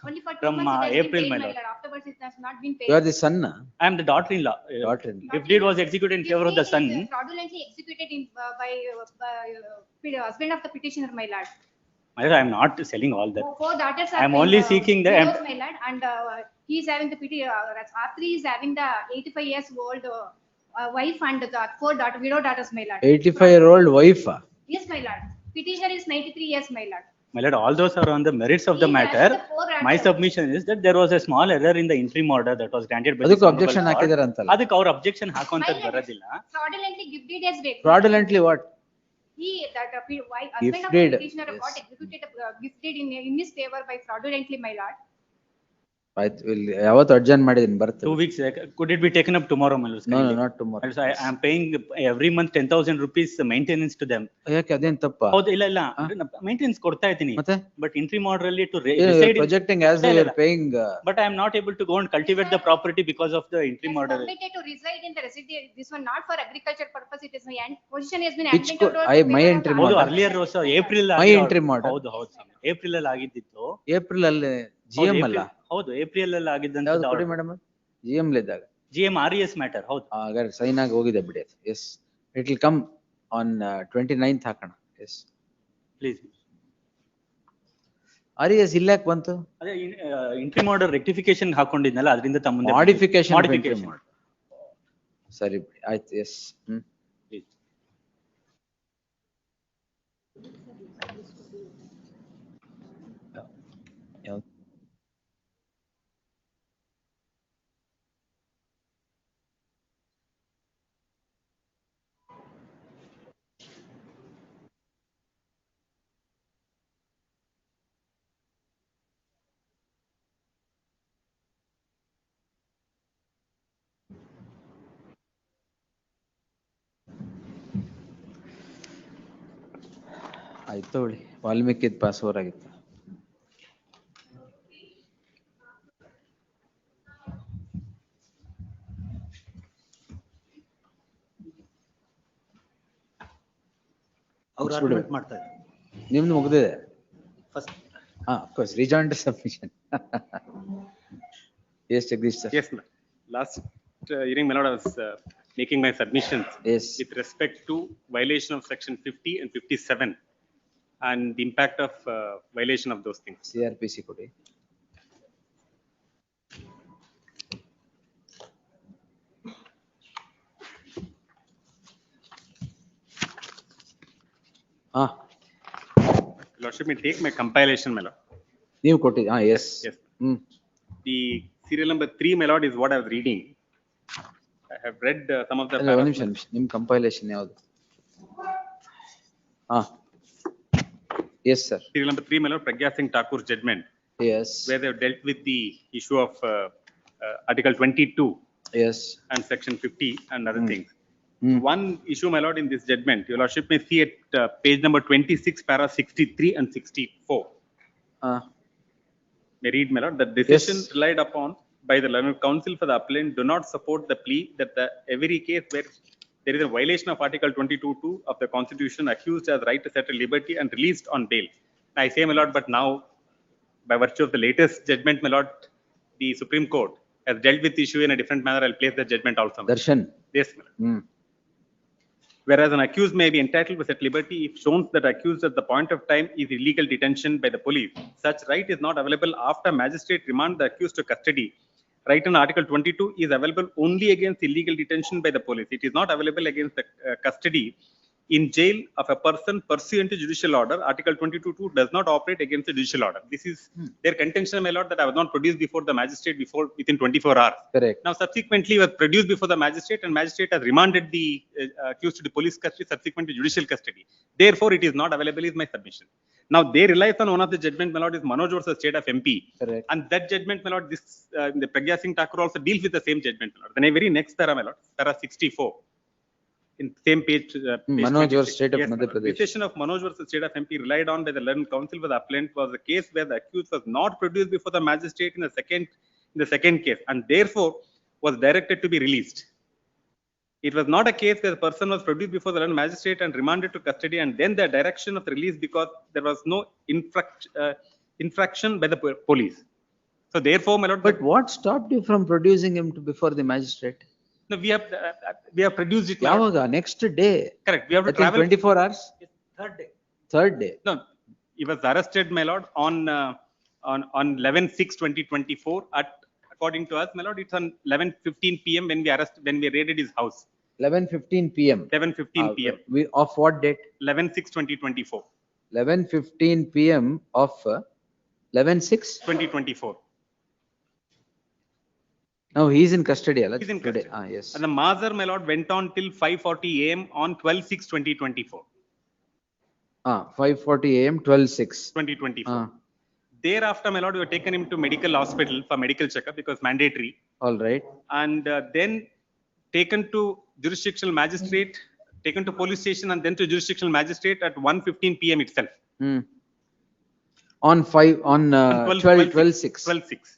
R: Only for 2
Z: from
R: months it has
Z: April,
R: been
Z: my
R: paid,
Z: lord.
R: Afterwards it has not been paid.
B: You are the son.
Z: I am the daughter-in-law.
B: Daughter-in-law.
Z: If deed was executed in favor of the son.
R: Fraudulently executed in by husband of the petitioner, my lord.
Z: My lord, I am not selling all that.
R: 4 daughters are.
Z: I am only seeking the.
R: widows, my lord, and he is having the R3 is having the 85 years old wife and the 4 widow daughters, my lord.
B: 85-year-old wife.
R: Yes, my lord. Petitioner is 93 years, my lord.
Z: My lord, all those are on the merits of the
R: He has
Z: matter.
R: the 4
Z: My
R: answers.
Z: submission is that there was a small error in the interim order that was granted by.
B: ಅದಕ್ಕೆ objection ಹಾಕಿದಾರೆ ಅಂತಲ್ಲ.
Z: ಅದಕ್ಕೆ ಅವ್ರ objection ಹಾಕುವಂತದ್ದು ಬರೋದಿಲ್ಲ.
R: Fraudulently gift deed has been.
B: Fraudulently what?
R: He that husband
B: Gift
R: of the
B: deed,
R: petitioner
B: yes.
R: got executed gift deed in his favor by fraudulently, my lord.
B: ಆಯ್ತು ಇಲ್ಲಿ ಯಾವತ್ತು adjourn ಮಾಡಿದೀನಿ
Z: 2
B: ಬರ್ತದೆ.
Z: weeks. Could it be taken up tomorrow, my lord?
B: No, not tomorrow.
Z: So I am paying every month 10,000 rupees maintenance to them.
B: ಯಾಕೆ ಅದೇನ್ ತಪ್ಪ?
Z: ಹೌದು ಇಲ್ಲ ಇಲ್ಲ maintenance ಕೊಡ್ತಾ ಇದ್ದೀನಿ.
B: ಮತ್ತೆ?
Z: But interim order ಅಲ್ಲಿ to reside in.
B: Projecting as though you are paying.
Z: But I am not able to go and cultivate the property because of the interim order.
R: Permitted to reside in the residence. This one not for agriculture purpose. It is my position has been.
B: Which
R: handed
B: my
R: over to
B: interim
Z: ಹೌದು
B: order.
Z: earlier was April.
B: My interim order.
Z: ಹೌದು ಹೌದು April ಅಲ್ಲಿ ಆಗಿದ್ದಿತ್ತು.
B: April ಅಲ್ಲಿ GM ಅಲ್ಲ.
Z: ಹೌದು April ಅಲ್ಲಿ ಆಗಿದ್ದಂತ.
B: ಯಾವ್ದು ಕೊಡಿ ಮೇಡಮ್? GM ಇದ್ದಾಗ.
Z: GMRES matter. ಹೌದು.
B: ಹಾಗಾದ್ರೆ ಸೈನ್ ಆಗಿ ಹೋಗಿದೆ ಬಿಡಿ ಅದು. Yes it will come on 29th ಹಾಕೋಣ. Yes
Z: please.
B: RES ಇಲ್ಲಾಕ್ ಬಂತು?
Z: ಅದೇ ಇಂಟ್ರಿಮ್ ಆರ್ಡರ್ ರೆಕ್ಟಿಫಿಕೇಶನ್ ಹಾಕೊಂಡಿದ್ನಲ್ಲ ಅದರಿಂದ ತಮ್ಮ ಮುಂದೆ
B: ಮಾಡಿಫಿಕೇಶನ್. ಸರಿ ಬಿಡಿ ಆಯ್ತು. ಎಸ್ ಆಯ್ತು ಹೇಳಿ. ವಾಲ್ಮೀಕಿದ್ ಪಾಸ್ ಓವರ್ ಆಗಿತ್ತು.
Z: ಅವ್ರು ಆರ್ಗ್ಯುಮೆಂಟ್ ಮಾಡ್ತಾರೆ.
B: ನಿಮ್ದು ಮುಗ್ದಿದೆ.
Z: First
B: of course rejoined submission. Yes, Jagdish sir.
N: Yes, ma'am. Last hearing, my lord, I was making my submissions.
B: Yes.
N: With respect to violation of section 50 and 57 and the impact of violation of those things.
B: CRPC ಕೊಡಿ.
N: Lordship may take my compilation, my lord.
B: ನೀವು ಕೊಟ್ಟಿ. Yes.
N: Yes. The serial number 3, my lord, is what I was reading. I have read some of the.
B: ಒಂದು ನಿಮಿಷ ನಿಮ್ compilation ಯಾವುದು? Yes, sir.
N: Serial number 3, my lord, Pragya Singh Thakur's judgment.
B: Yes.
N: Where they have dealt with the issue of Article 22.
B: Yes.
N: And section 50 and other things. One issue, my lord, in this judgment, your lordship may see at page number 26, para 63 and 64. May read, my lord, the decision relied upon by the learned counsel for the appellant do not support the plea that every case where there is a violation of Article 22(2) of the Constitution, accused has right to settle liberty and released on bail. I say, my lord, but now, by virtue of the latest judgment, my lord, the Supreme Court has dealt with the issue in a different manner. I'll place the judgment also.
B: Darshan.
N: Yes, my lord. Whereas an accused may be entitled to set liberty if shown that accused at the point of time is illegal detention by the police. Such right is not available after magistrate remand the accused to custody. right in Article 22 is available only against illegal detention by the police. It is not available against the custody in jail of a person pursuant to judicial order. Article 22(2) does not operate against the judicial order. This is their contention, my lord, that I was not produced before the magistrate within 24 hours.
B: Correct.
N: Now, subsequently, was produced before the magistrate, and magistrate has remanded the accused to the police custody, subsequent to judicial custody. Therefore, it is not available. Is my submission. Now, they relies on one of the judgment, my lord, is Manoj versus State of MP.
B: Correct.
N: And that judgment, my lord, this the Pragya Singh Thakur also deals with the same judgment, my lord. Then a very next para, my lord, para 64. In same page,
B: Manoj versus State of
N: yes,
B: Madhya Pradesh.
N: decision of Manoj versus State of MP relied on by the learned counsel was appellant was a case where the accused was not produced before the magistrate in the second case, and therefore was directed to be released. It was not a case where the person was produced before the learned magistrate and remanded to custody, and then the direction of the release because there was no infraction by the police. So therefore, my lord.
B: But what stopped you from producing him before the magistrate?
N: No, we have produced it.
B: Yavaga, next day.
N: Correct. We have to
B: I think
N: travel
B: 24 hours.
N: third day.
B: Third day.
N: No, he was arrested, my lord, on 11/6/2024. According to us, my lord, it's on 11:15 p.m. when we raided his house.
B: 11:15 p.m.
N: 11:15 p.m.
B: We of what date?
N: 11/6/2024.
B: 11:15 p.m. of 11/6.
N: 2024.
B: Now he is in custody.
N: He's in custody.
B: Yes.
N: And the Mazar, my lord, went on till 5:40 a.m. on 12/6/2024.
B: 5:40 a.m. 12/6.
N: 2024. Thereafter, my lord, we were taken him to medical hospital for medical checkup because mandatory.
B: All right.
N: And then taken to jurisdictional magistrate, taken to police station, and then to jurisdictional magistrate at 1:15 p.m. itself.
B: On 12/6.
N: 12/6.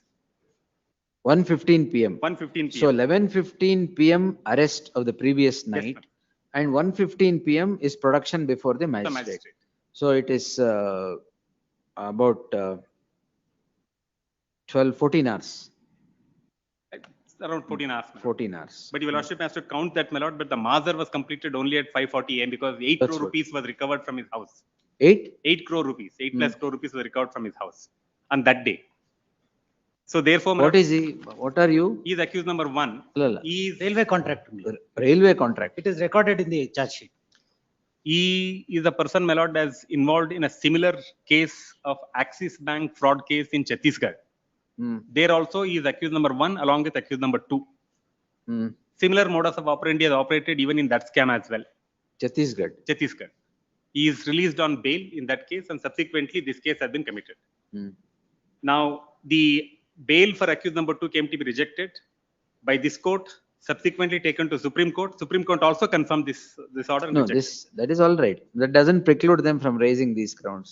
B: 1:15 p.m.
N: 1:15 p.m.
B: So 11:15 p.m. arrest of the previous night, and 1:15 p.m. is production before the magistrate. So it is about 14 hours.
N: It's around 14 hours.
B: 14 hours.
N: But your lordship has to count that, my lord. But the Mazar was completed only at 5:40 a.m. because 8 crore rupees was recovered from his house. 8 crore rupees. 8 plus crore rupees was recovered from his house on that day. So therefore,
B: what is he? What are you?
N: He is accused number 1. He is
X: Railway contract.
B: Railway contract.
X: It is recorded in the charge sheet.
N: He is a person, my lord, as involved in a similar case of Axis Bank fraud case in Chhattisgarh. There also he is accused number 1 along with accused number 2. Similar modus of operandi is operated even in that scam as well.
B: Chhattisgarh.
N: He is released on bail in that case, and subsequently this case has been committed. Now the bail for accused number 2 came to be rejected by this court, subsequently taken to Supreme Court. Supreme Court also confirmed this order.
B: No, that is all right. That doesn't preclude them from raising these grounds.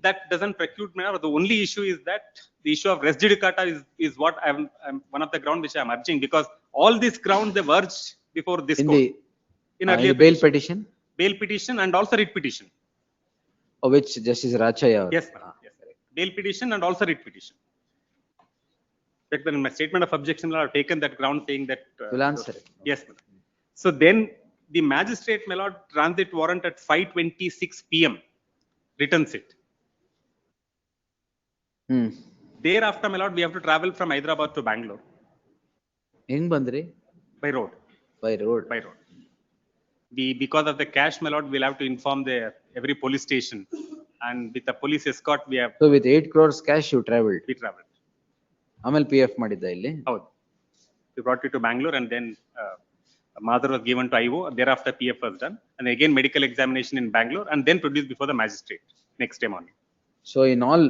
N: That doesn't preclude me. The only issue is that the issue of res judicata is what I'm one of the ground which I'm urging, because all these grounds they were urged before this court. In earlier
B: bail petition?
N: Bail petition and also writ petition.
B: Of which Justice Rachaya?
N: Yes, yes. Bail petition and also writ petition. In my statement of objection, I have taken that ground saying that.
B: Will answer it.
N: Yes. So then the magistrate, my lord, transit warrant at 5:26 p.m. returns it. Thereafter, my lord, we have to travel from Hyderabad to Bangalore.
B: In Bandre?
N: By road.
B: By road.
N: By road. Because of the cash, my lord, we'll have to inform every police station. And with the police escort, we have.
B: So with 8 crores cash, you traveled?
N: We traveled.
B: ಆಮೇಲೆ PF ಮಾಡಿದ್ದ ಇಲ್ಲಿ?
N: ಹೌದು. We brought it to Bangalore, and then mother was given to IO. Thereafter, PF was done, and again medical examination in Bangalore, and then produced before the magistrate next day morning.
B: So in all,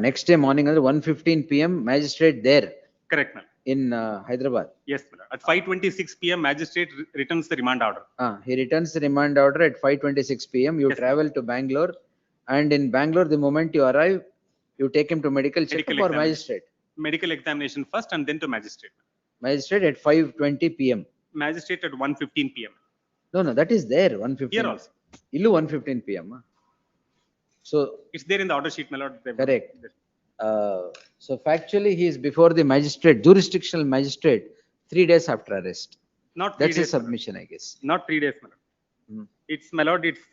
B: next day morning, 1:15 p.m. magistrate there.
N: Correct, ma'am.
B: In Hyderabad.
N: Yes, ma'am. At 5:26 p.m. magistrate returns the remand order.
B: He returns the remand order at 5:26 p.m. You travel to Bangalore, and in Bangalore, the moment you arrive, you take him to medical checkup or magistrate?
N: Medical examination first, and then to magistrate.
B: Magistrate at 5:20 p.m.
N: Magistrate at 1:15 p.m.
B: No, that is there, 1:15.
N: Here also.
B: Illu 1:15 p.m. So
N: it's there in the order sheet, my lord.
B: Correct. So factually, he is before the magistrate, jurisdictional magistrate, 3 days after arrest.
N: Not 3
B: That's
N: days.
B: a submission, I guess.
N: Not 3 days, my lord. It's, my lord, it's,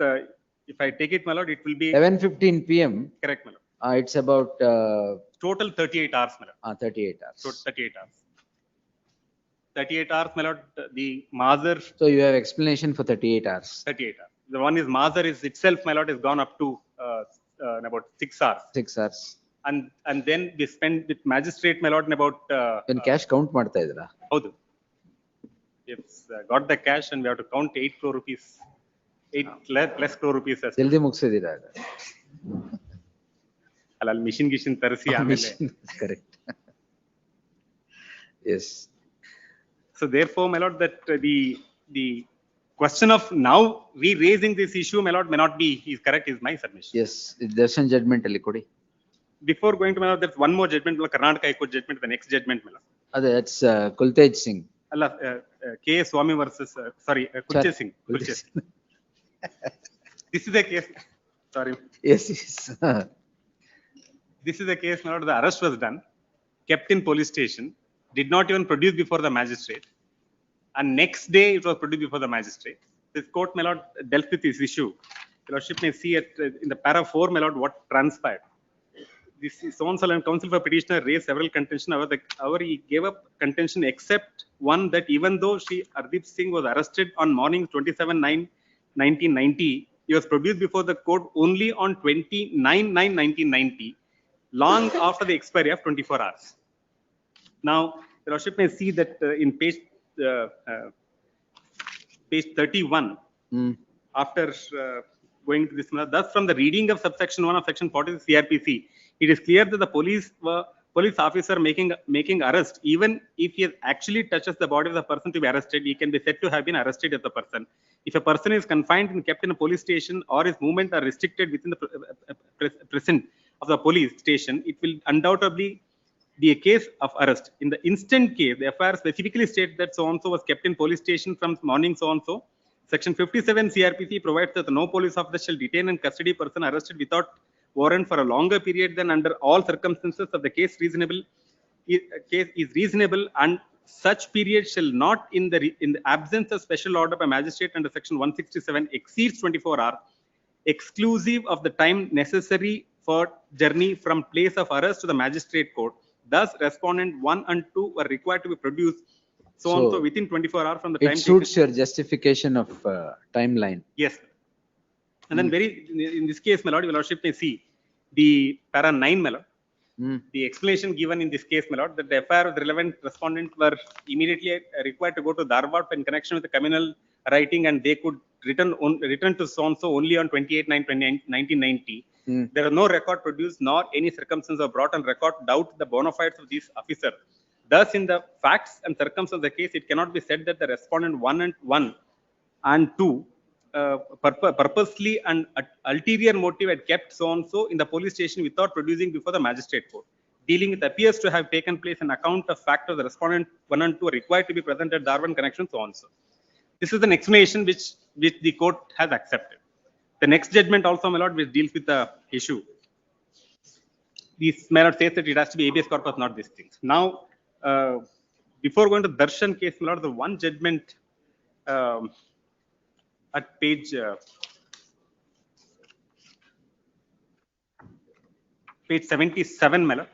N: if I take it, my lord, it will be.
B: 11:15 p.m.
N: Correct, my lord.
B: It's about
N: total 38 hours, my lord.
B: 38 hours.
N: So 38 hours. 38 hours, my lord, the Mazar.
B: So you have explanation for 38 hours.
N: 38 hours. The one is Mazar is itself, my lord, has gone up to about 6 hours.
B: 6 hours.
N: And then we spend with magistrate, my lord, in about.
B: When cash count ಮಾಡ್ತಾ ಇದ್ರಾ?
N: ಹೌದು. It's got the cash and we have to count 8 crore rupees. 8 plus crore rupees.
B: ಜಲ್ದಿ ಮುಗಿಸಿದ್ದೀರಾ?
N: ಅಲ್ಲ machine ಗಿಷಿನ್ ತರಿಸಿ ಆಮೇಲೆ.
B: Correct. Yes.
N: So therefore, my lord, that the question of now re-raising this issue, my lord, may not be is correct, is my submission.
B: Yes, darshan judgment ಅಲ್ಲಿ ಕೊಡಿ.
N: Before going to my lord, there's one more judgment, Karnataka High Court judgment, the next judgment, my lord.
B: That's Kultej Singh.
N: Allah, K. Swami versus, sorry, Kulche Singh. This is a case, sorry.
B: Yes, yes.
N: This is a case, my lord, the arrest was done, kept in police station, did not even produce before the magistrate. And next day it was produced before the magistrate. This court, my lord, dealt with this issue. Your lordship may see it in the para 4, my lord, what transpired. This is so-and-so and counsel for petitioner raised several contention. However, he gave up contention except one that even though Shri Ardip Singh was arrested on morning 27/9/1990, he was produced before the court only on 29/9/1990, long after the expiry of 24 hours. Now, your lordship may see that in page 31, after going to this, thus from the reading of subsection 1 of section 40 CRPC, it is clear that the police officer making arrest, even if he actually touches the body of the person to be arrested, he can be said to have been arrested as the person. If a person is confined and kept in a police station or his movement are restricted within the presence of the police station, it will undoubtedly be a case of arrest. In the instant case, the FIR specifically states that so-and-so was kept in police station from morning so-and-so. Section 57 CRPC provides that no police officer shall detain and custody person arrested without warrant for a longer period than under all circumstances of the case is reasonable, and such period shall not in the absence of special order by magistrate under section 167 exceeds 24 hours, exclusive of the time necessary for journey from place of arrest to the magistrate court. Thus, respondent 1 and 2 were required to be produced so within 24 hours from the time.
B: It suits your justification of timeline.
N: Yes. And then in this case, my lord, your lordship may see the para 9, my lord. The explanation given in this case, my lord, that the FIR of the relevant respondent were immediately required to go to Dharwad in connection with the communal writing, and they could return to so-and-so only on 28/9/1990. There are no record produced nor any circumstances are brought on record doubt the bona fides of this officer. Thus, in the facts and circumstances of the case, it cannot be said that the respondent 1 and 2 purposely and ulterior motive had kept so-and-so in the police station without producing before the magistrate court. Dealing with appears to have taken place an account of fact of the respondent 1 and 2 are required to be present at Dharwad connection so-and-so. This is an explanation which the court has accepted. The next judgment also, my lord, which deals with the issue. This, my lord, says that it has to be habeas corpus, not these things. Now, before going to Darshan case, my lord, the one judgment at page 77, my lord.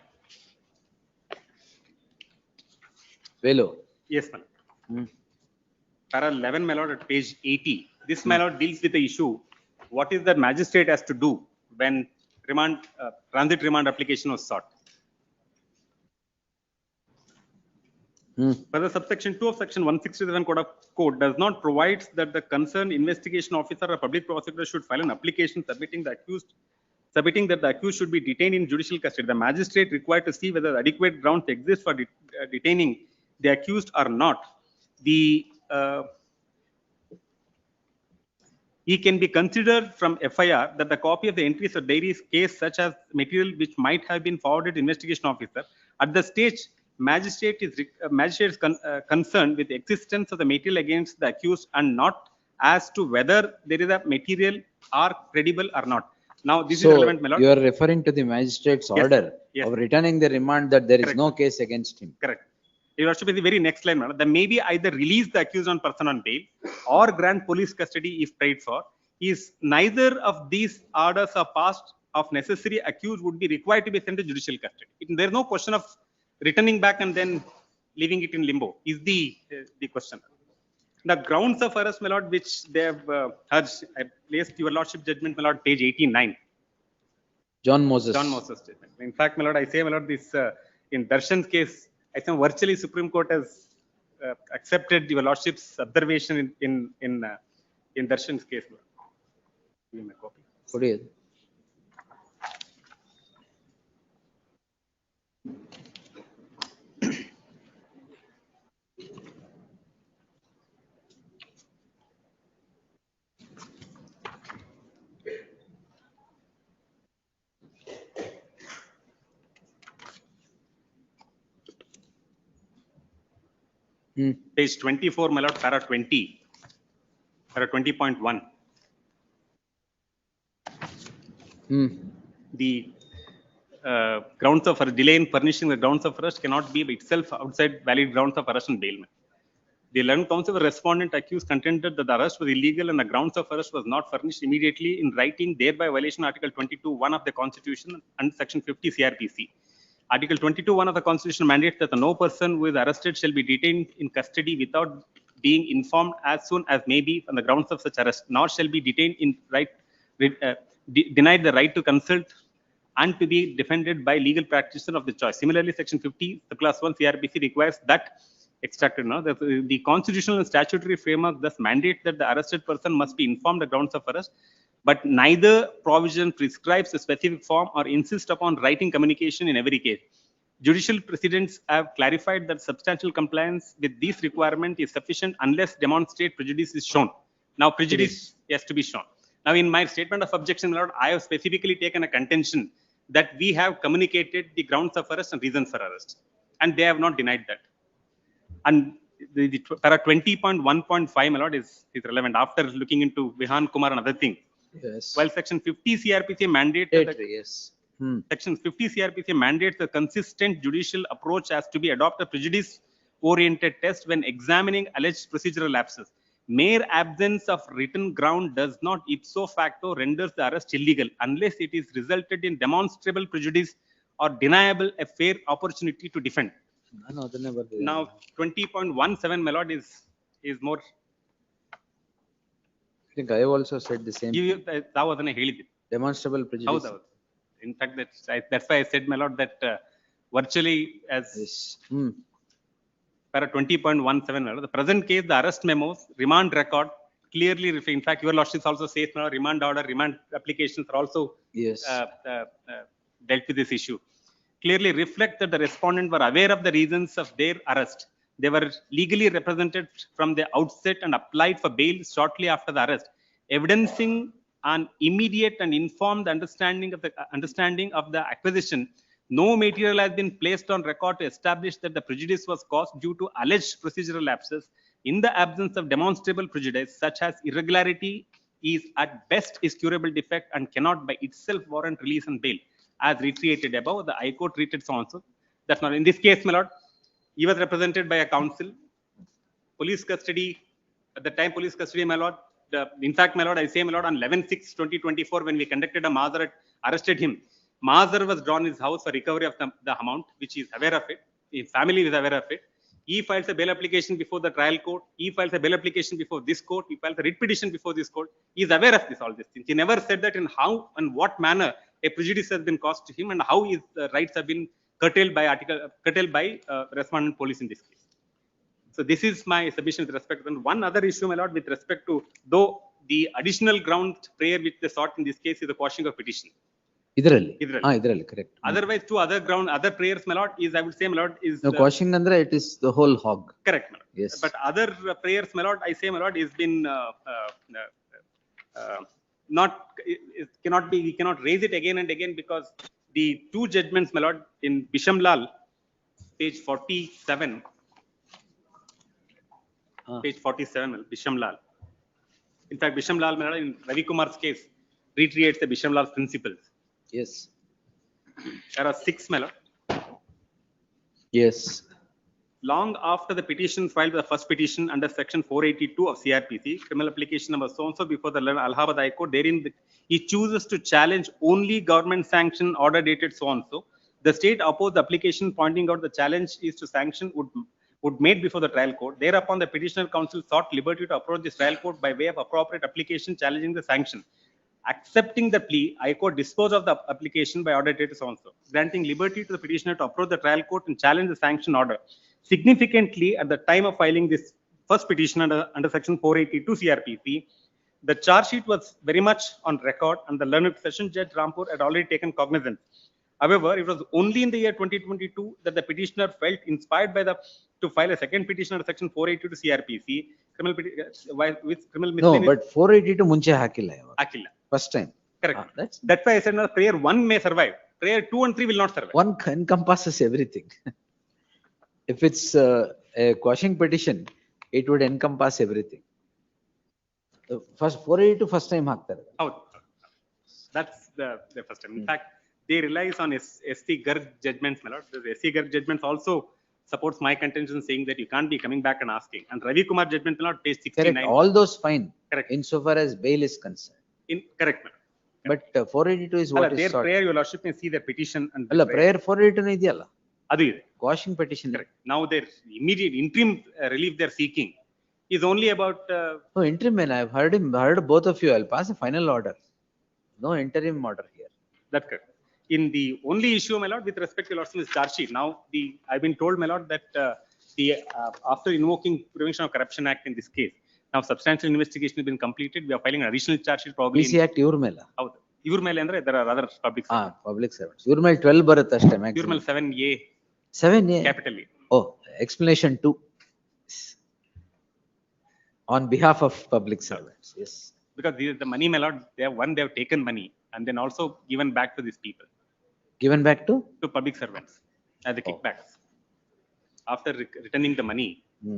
B: Velo.
N: Yes, my lord. Para 11, my lord, at page 80. This, my lord, deals with the issue. What is the magistrate has to do when transit remand application was sought? But the subsection 2 of section 167 code does not provide that the concerned investigation officer or public prosecutor should file an application submitting that the accused should be detained in judicial custody. The magistrate required to see whether adequate grounds exist for detaining the accused or not. He can be considered from FIR that the copy of the entries of diaries case such as material which might have been forwarded to investigation officer. At the stage, magistrate is concerned with the existence of the material against the accused and not as to whether there is a material are credible or not. Now, this is relevant, my lord.
B: You are referring to the magistrate's order of returning the remand that there is no case against him.
N: Correct. Your lordship, is the very next line, madam. That may be either release the accused on person on bail or grant police custody if prayed for. Is neither of these orders are passed
H: of necessary accused would be required to be sent to judicial custody. There is no question of returning back and then leaving it in limbo, is the question. The grounds of arrest, my lord, which they have urged, I placed your lordship judgment, my lord, page 89.
B: John Moses.
H: John Moses statement. In fact, my lord, I say, my lord, this in Darshan's case, I think virtually Supreme Court has accepted your lordship's observation in Darshan's case. My lord. Give me a copy.
B: What is?
H: Page 24, my lord, para 20. Para 20.1. The grounds of delay in furnishing the grounds of arrest cannot be itself outside valid grounds of arrest and bailment. The learned counsel, the respondent accused, contended that the arrest was illegal and the grounds of arrest was not furnished immediately in writing, thereby violation of Article 22(1) of the Constitution and Section 50 CRPC. Article 22(1) of the Constitution mandates that no person who is arrested shall be detained in custody without being informed as soon as may be on the grounds of such arrest, nor shall be detained in denied the right to consult and to be defended by legal practitioner of the choice. Similarly, Section 50, Clause 1 CRPC requires that extracted now the constitutional and statutory framework thus mandate that the arrested person must be informed the grounds of arrest, but neither provision prescribes a specific form or insists upon writing communication in every case. Judicial precedents have clarified that substantial compliance with this requirement is sufficient unless demonstrate prejudice is shown. Now, prejudice has to be shown. Now, in my statement of objection, Lord, I have specifically taken a contention that we have communicated the grounds of arrest and reasons for arrest, and they have not denied that. And the para 20.1.5, my lord, is relevant after looking into Vihan Kumar and other things.
B: Yes.
H: While Section 50 CRPC mandates
B: Yes.
H: Section 50 CRPC mandates the consistent judicial approach as to be adopted prejudice-oriented test when examining alleged procedural lapses. Mere absence of written ground does not ipso facto renders the arrest illegal unless it is resulted in demonstrable prejudice or deniable a fair opportunity to defend. Now, 20.17, my lord, is more.
B: I think I have also said the same.
H: Demonstrable
B: prejudice.
H: In fact, that's why I said, my lord, that virtually as para 20.17, the present case, the arrest memos, remand record clearly reflect. In fact, your lordship also says now remand order, remand applications are also dealt with this issue. Clearly reflect that the respondent were aware of the reasons of their arrest. They were legally represented from the outset and applied for bail shortly after the arrest, evidencing an immediate and informed understanding of the acquisition. No material has been placed on record to establish that the prejudice was caused due to alleged procedural lapses. In the absence of demonstrable prejudice, such as irregularity is at best is curable defect and cannot by itself warrant release and bail. As reiterated above, the High Court treated so also. That's not in this case, my lord. He was represented by a counsel. Police custody, at the time police custody, my lord. In fact, my lord, I say, my lord, on 11/6/2024, when we conducted a Mazar, arrested him. Mazar was drawn in his house for recovery of the amount, which he is aware of it. His family is aware of it. He files a bail application before the trial court. He files a bail application before this court. He files a writ petition before this court. He is aware of all these things. He never said that in how and what manner a prejudice has been caused to him and how his rights have been curtailed by respondent police in this case. So this is my submission with respect to one other issue, my lord, with respect to though the additional ground prayer which they sought in this case is the quashing of petition.
B: Idralli, correct.
H: Otherwise, two other prayers, my lord, is I would say, my lord, is
B: no quashing andre it is the whole hog.
H: Correct, my lord.
B: Yes.
H: But other prayers, my lord, I say, my lord, is been we cannot raise it again and again because the two judgments, my lord, in Bishamlal, page 47. Page 47, Bishamlal. In fact, Bishamlal, my lord, in Ravi Kumar's case, reiterates the Bishamlal's principles.
B: Yes.
H: There are 6, my lord.
B: Yes.
H: long after the petition filed the first petition under section 482 of CRPC, criminal application number so-and-so before the Allahabad High Court, therein he chooses to challenge only government sanction order dated so-and-so. The state opposed the application, pointing out the challenge is to sanction would made before the trial court. Thereupon, the petitioner counsel sought liberty to approach this trial court by way of appropriate application challenging the sanction. Accepting the plea, High Court disposed of the application by order dated so-and-so, granting liberty to the petitioner to approach the trial court and challenge the sanction order. Significantly, at the time of filing this first petition under section 482 CRPC, the charge sheet was very much on record and the learned session judge Rampur had already taken cognizance. However, it was only in the year 2022 that the petitioner felt inspired by to file a second petition under section 482 CRPC, with criminal
B: No,
H: misdemeanor.
B: but 482 ಮುಂಚೆ ಹಾಕಿಲ್ಲ ಇವಾಗ.
H: ಹಾಕಿಲ್ಲ.
B: First time.
H: Correct. That's why I said no, prayer 1 may survive. Prayer 2 and 3 will not survive.
B: One encompasses everything. If it's a quashing petition, it would encompass everything. First 482 first time ಹಾಕ್ತಾರೆ.
H: That's the first time. In fact, they relies on SC Garg judgments, my lord. The SC Garg judgments also supports my contention, saying that you can't be coming back and asking. And Ravi Kumar judgment, my lord, page 69.
B: Correct. All those fine.
H: Correct.
B: Insofar as bail is concerned.
H: Correct, my lord.
B: But 482 is what is
H: their
B: sought.
H: prayer, your lordship may see their petition and
B: ಅಲ್ಲ prayer 482 ಇದೆಯಲ್ಲ.
H: ಅದು ಇದೆ.
B: Quashing petition.
H: Correct. Now their immediate interim relief they're seeking is only about.
B: No interim, man. I've heard both of you. I'll pass a final order. No interim order here.
H: That's correct. In the only issue, my lord, with respect to your lordship, is charge sheet. Now, I've been told, my lord, that after invoking Prevention of Corruption Act in this case, now substantial investigation has been completed. We are filing an additional charge sheet probably.
B: PC Act ಇವ್ರ ಮೇಲೆ.
H: ಹೌದು. ಇವ್ರ ಮೇಲೆ ಅಂದ್ರೆ there are other public servants.
B: Public servants. ಇವ್ರ ಮೇಲೆ 12 ಬರುತ್ತೆ ಅಷ್ಟೇ maximum.
H: ಇವ್ರ ಮೇಲೆ 7A.
B: 7A.
H: Capital A.
B: Oh, explanation 2. On behalf of public servants. Yes.
H: Because the money, my lord, they have taken money and then also given back to these people.
B: Given back to?
H: To public servants as the kickbacks. After returning the money,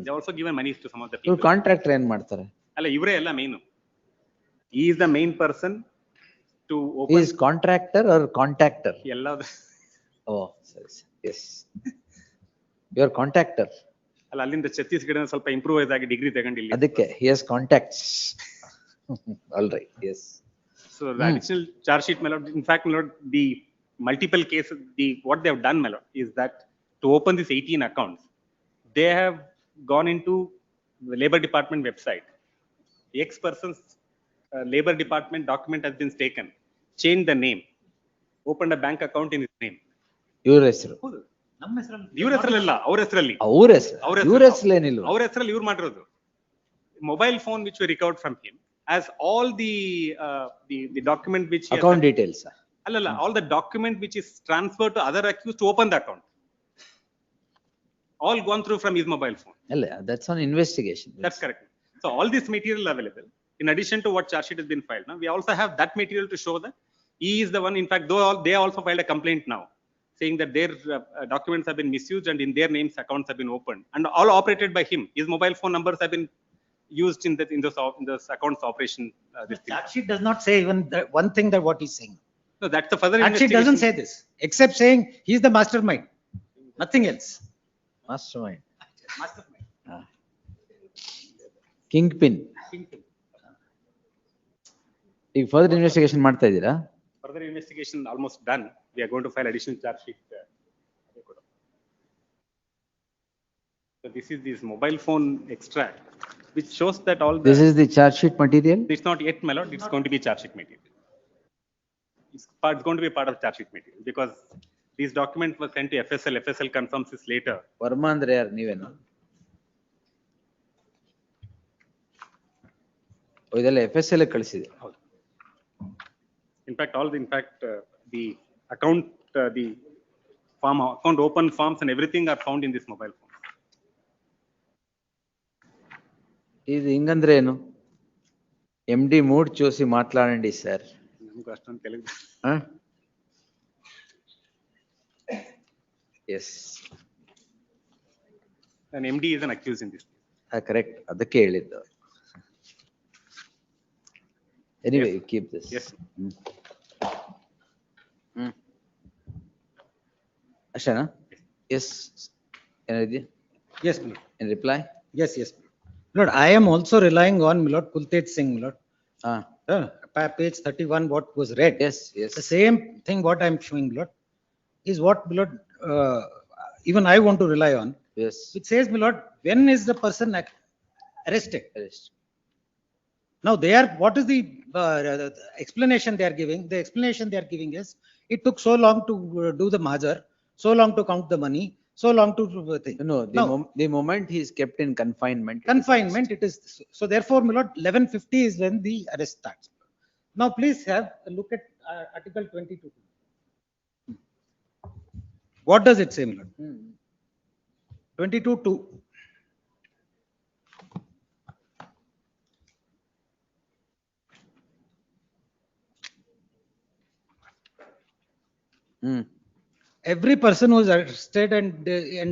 H: they also given money to some of the people.
B: ಇವ್ರು contractor ಏನ್ ಮಾಡ್ತಾರೆ?
H: ಅಲ್ಲ ಇವರೇ ಎಲ್ಲ main. He is the main person to open.
B: He is contractor or contactor?
H: ಎಲ್ಲದು.
B: Oh, sorry. Yes. You are contactor.
H: ಅಲ್ಲ ಅಲ್ಲಿಂದ ಛತ್ತೀಸ್ಗಢ ಸ್ವಲ್ಪ ಇಂಪ್ರೂವೈಸ್ ಆಗಿ ಡಿಗ್ರಿ ತಗೊಂಡಿಲ್ಲ.
B: ಅದಕ್ಕೆ he has contacts. All right. Yes.
H: So the additional charge sheet, my lord, in fact, my lord, the multiple cases, what they have done, my lord, is that to open these 18 accounts, they have gone into the Labor Department website. The ex-person's Labor Department document has been taken, changed the name, opened a bank account in his name.
B: ಇವ್ರ ಹೆಸರು.
H: ನಮ್ಮ ಹೆಸರಲ್ಲಿ. ಇವ್ರ ಹೆಸರಲ್ಲ, ಅವ್ರ ಹೆಸರಲ್ಲಿ.
B: ಅವ್ರ ಹೆಸರು. ಇವ್ರ ಹೆಸರು ಏನಿಲ್ಲ.
H: ಅವ್ರ ಹೆಸರಲ್ಲಿ ಇವ್ರು ಮಾಡಿರೋದು. Mobile phone which we recovered from him as all the document which he
B: account details.
H: All the document which is transferred to other accused to open the account. All gone through from his mobile phone.
B: That's on investigation.
H: That's correct. So all this material available, in addition to what charge sheet has been filed. Now we also have that material to show that he is the one. In fact, they also filed a complaint now, saying that their documents have been misused and in their names accounts have been opened and all operated by him. His mobile phone numbers have been used in those accounts operation.
I: Charge sheet does not say even one thing that what he's saying.
H: No, that's the further
I: Charge sheet doesn't say this, except saying he's the mastermind, nothing else.
B: Mastermind.
I: Mastermind.
B: Kingpin. ಈಗ further investigation ಮಾಡ್ತಾ ಇದ್ದೀರಾ?
H: Further investigation almost done. We are going to file additional charge sheet. So this is this mobile phone extract, which shows that all.
B: This is the charge sheet material.
H: It's not yet, my lord. It's going to be charge sheet material. It's going to be part of charge sheet material because these documents were sent to FSL. FSL confirms this later.
B: Verma ಅಂದ್ರೆ ಯಾರು ನೀವೇನಾ? ಇದೆಲ್ಲ FSL ಕಳಿಸಿದೆ.
H: In fact, the account, the account open forms and everything are found in this mobile phone.
B: ఇది ఇంగంದ್ರೆ ಏನು? MD mood చూసి మాట్లాడండి sir.
H: నమకు అష్టం Telugu.
B: Yes.
H: An MD is an accused in this.
B: Correct. ಅದಕ್ಕೆ ಹೇಳಿದ್ದು. Anyway, you keep this.
H: Yes.
B: ಅಷ್ಟೇನಾ? Yes. ಏನಿದೆ?
I: Yes, my lord.
B: In reply?
I: Yes, yes. My lord, I am also relying on my lord Kultet Singh, my lord. Page 31, what was read.
B: Yes, yes.
I: The same thing what I am showing, my lord, is what, my lord, even I want to rely on.
B: Yes.
I: It says, my lord, when is the person arrested? Now what is the explanation they are giving? The explanation they are giving is, it took so long to do the majar, so long to count the money, so long to think.
B: No, the moment he is kept in confinement.
I: Confinement, it is, so therefore, my lord, 11:50 is when the arrest starts. Now, please have a look at Article 22. What does it say, my lord? 22(2). Every person who is arrested and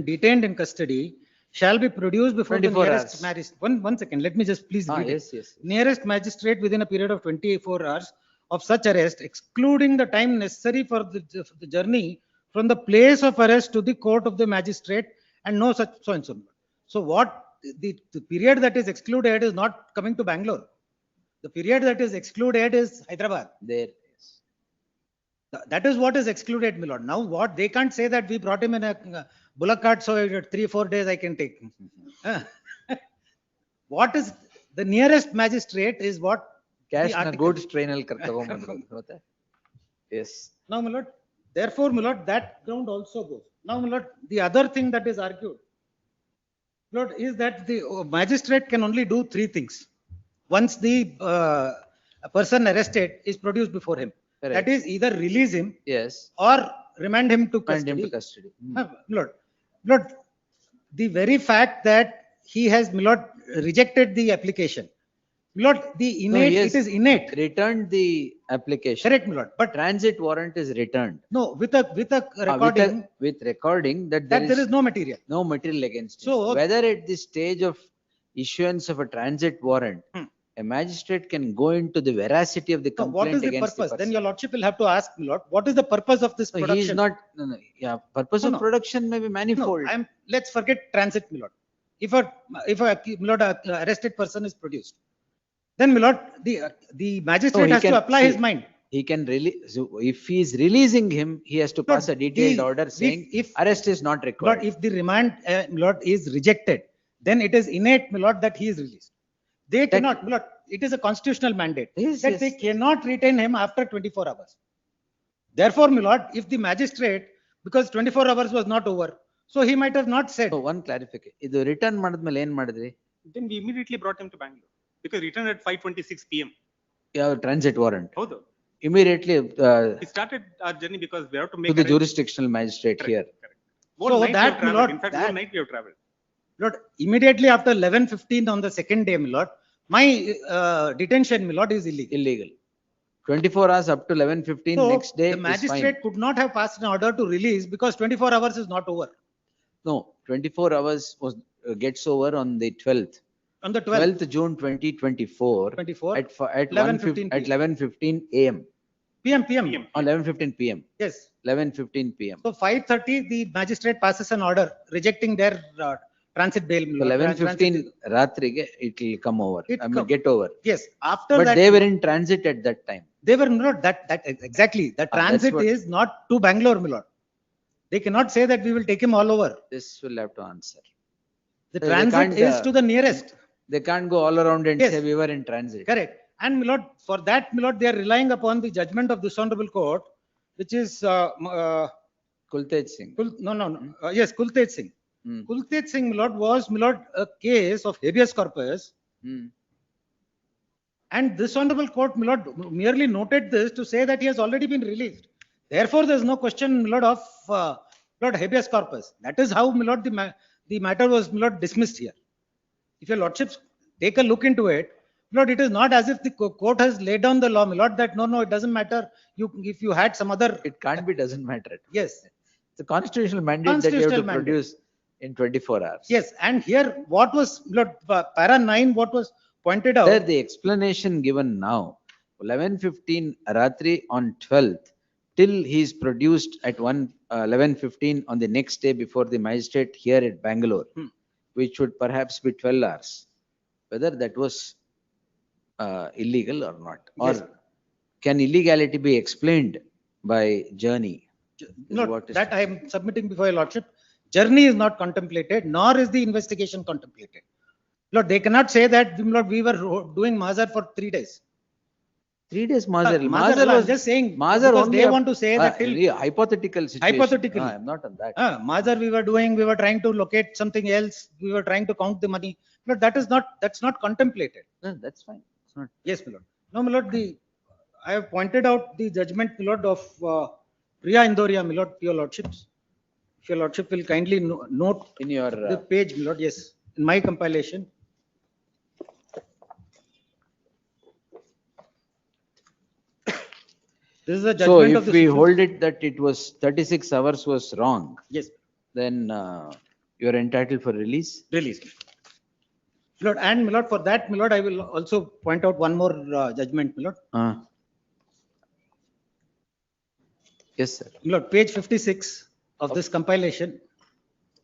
I: detained in custody shall be produced before the
B: 24
I: nearest
B: hours.
I: magistrate. One second, let me just please read
B: Yes,
I: it.
B: yes.
I: Nearest magistrate within a period of 24 hours of such arrest, excluding the time necessary for the journey from the place of arrest to the court of the magistrate, and no such so and so. So what the period that is excluded is not coming to Bangalore. The period that is excluded is Hyderabad.
B: There.
I: That is what is excluded, my lord. Now, what they can't say that we brought him in a bullock cart, so 3-4 days I can take. What is the nearest magistrate is what
B: Cash
I: the
B: na
I: article.
B: goods train al karkagombanದ್ರು. Yes.
I: Now, my lord, therefore, my lord, that ground also goes. Now, my lord, the other thing that is argued, lord, is that the magistrate can only do three things once the a person arrested is produced before him.
B: Correct.
I: That is either release him,
B: yes,
I: or remand him to
B: Remand
I: custody.
B: him to custody.
I: Lord, the very fact that he has, my lord, rejected the application, my lord, the innate,
B: yes,
I: it is innate.
B: Returned the application.
I: Correct, my lord. But
B: transit warrant is returned.
I: No, with a recording,
B: with recording that
I: there is no material.
B: No material against him.
I: So
B: Whether at the stage of issuance of a transit warrant, a magistrate can go into the veracity of the
I: So
B: complaint
I: what is the
B: against
I: purpose?
B: the
I: Then
B: person.
I: your lordship will have to ask, my lord, what is the purpose of this
B: So
I: production?
B: he is not. Yeah, purpose of production may be manifold.
I: No, let's forget transit, my lord. If a my lord, arrested person is produced, then, my lord, the magistrate has to apply his mind.
B: He can release. So if he is releasing him, he has to pass a detailed order saying
I: if
B: arrest is not required.
I: Lord, if the remand, my lord, is rejected, then it is innate, my lord, that he is released. They cannot, my lord, it is a constitutional mandate that they cannot retain him after 24 hours. Therefore, my lord, if the magistrate, because 24 hours was not over, so he might have not said.
B: So one clarification. Idu return madadmele ಏನು ಮಾಡಿದ್ರಿ?
H: Then we immediately brought him to Bangalore because returned at 5:26 p.m.
B: Yeah, transit warrant.
H: ಹೌದು.
B: Immediately
H: We started our journey because we have to
B: to
H: make
B: the jurisdictional magistrate here.
H: Whole night we have
I: my
H: traveled.
I: lord,
H: In fact, whole night we have traveled.
I: Lord, immediately after 11:15 on the second day, my lord, my detention, my lord, is illegal.
B: 24 hours up to 11:15
I: So
B: next day
I: the
B: is
I: magistrate
B: fine.
I: could not have passed an order to release because 24 hours is not over.
B: No, 24 hours was gets over on the 12th.
I: On the 12th.
B: June 2024 at 11:15 a.m.
I: PM.
B: On 11:15 p.m.
I: Yes.
B: 11:15 p.m.
I: So 5:30 the magistrate passes an order rejecting their transit bail.
B: So 11:15 ratrige it will come over. Get over.
I: Yes. After
B: but
I: that,
B: they were in transit at that time.
I: They were not that exactly. The transit is not to Bangalore, my lord. They cannot say that we will take him all over.
B: This will have to answer.
I: The transit is to the nearest.
B: They can't go all around and say we were in transit.
I: Correct. And, my lord, for that, my lord, they are relying upon the judgment of this honorable court, which is
B: Kultet Singh.
I: No. Yes, Kultet Singh. Kultet Singh, my lord, was, my lord, a case of habeas corpus. And this honorable court, my lord, merely noted this to say that he has already been released. Therefore, there is no question, my lord, of lord habeas corpus. That is how, my lord, the matter was, my lord, dismissed here. If your lordships take a look into it, Lord, it is not as if the court has laid down the law, my lord, that no, it doesn't matter. If you had some other.
B: It can't be, doesn't matter.
I: Yes.
B: It's a constitutional mandate that you have to produce in 24 hours.
I: Yes. And here, what was, Lord, para 9, what was pointed out.
B: There, the explanation given now, 11:15 Ratri on 12th, till he is produced at 11:15 on the next day before the magistrate here at Bangalore. which would perhaps be 12 hours, whether that was illegal or not, or
I: Yes.
B: can illegality be explained by journey?
I: No,
B: what is-
I: that I am submitting before your lordship. Journey is not contemplated, nor is the investigation contemplated. Lord, they cannot say that, Lord, we were doing Mazar for 3 days.
B: 3 days Mazar.
I: Mazar,
B: Mazar
I: I'm
B: was
I: just saying,
B: Mazar
I: because
B: only
I: they
B: up-
I: want to say that till
B: really hypothetical situation.
I: hypothetically.
B: I'm not on that.
I: Mazar we were doing, we were trying to locate something else, we were trying to count the money. Lord, that's not contemplated.
B: No, that's fine. It's not.
I: Yes, my lord. No, my lord, I have pointed out the judgment, my lord, of Priya Indoria, my lord, to your lordships. If your lordship will kindly note
B: In your
I: the page, my lord, yes, in my compilation. This is a
B: So
I: judgment of
B: if
I: the
B: we
I: Supreme-
B: hold it that it was 36 hours was wrong,
I: Yes,
B: then you are entitled for release.
I: release. My lord, and my lord, for that, my lord, I will also point out one more judgment, my lord.
B: Yes, sir.
I: My lord, page 56 of this compilation,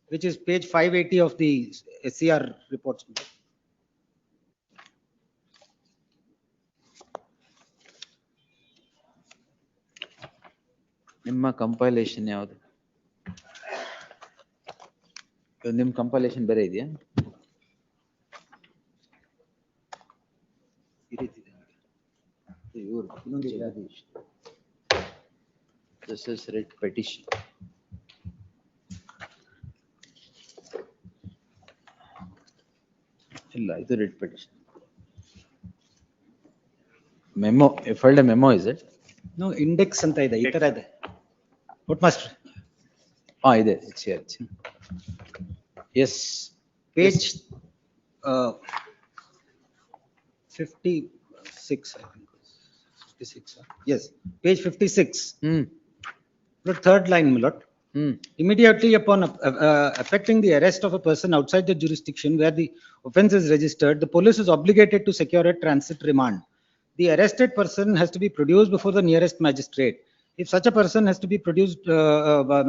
I: which is page 580 of the SCR reports.
B: ನಿಮ್ಮ compilation ಯಾವುದು? ನಿಮ್ಮ compilation ಬೇರೆ ಇದೆಯಾ? Jagadish. This is writ petition. ಇಲ್ಲ, ಇದು writ petition. Memo, you filed a memo, is it?
I: No, index ಅಂತ ಇದೆ, ಈ ತರ ಇದೆ. What master?
B: ಇದೆ. It's here. Yes.
I: Page 56, I think. 56. Yes, page 56. The third line, my lord. Immediately upon affecting the arrest of a person outside the jurisdiction where the offence is registered, the police is obligated to secure a transit remand. The arrested person has to be produced before the nearest magistrate. If such a person has to be produced,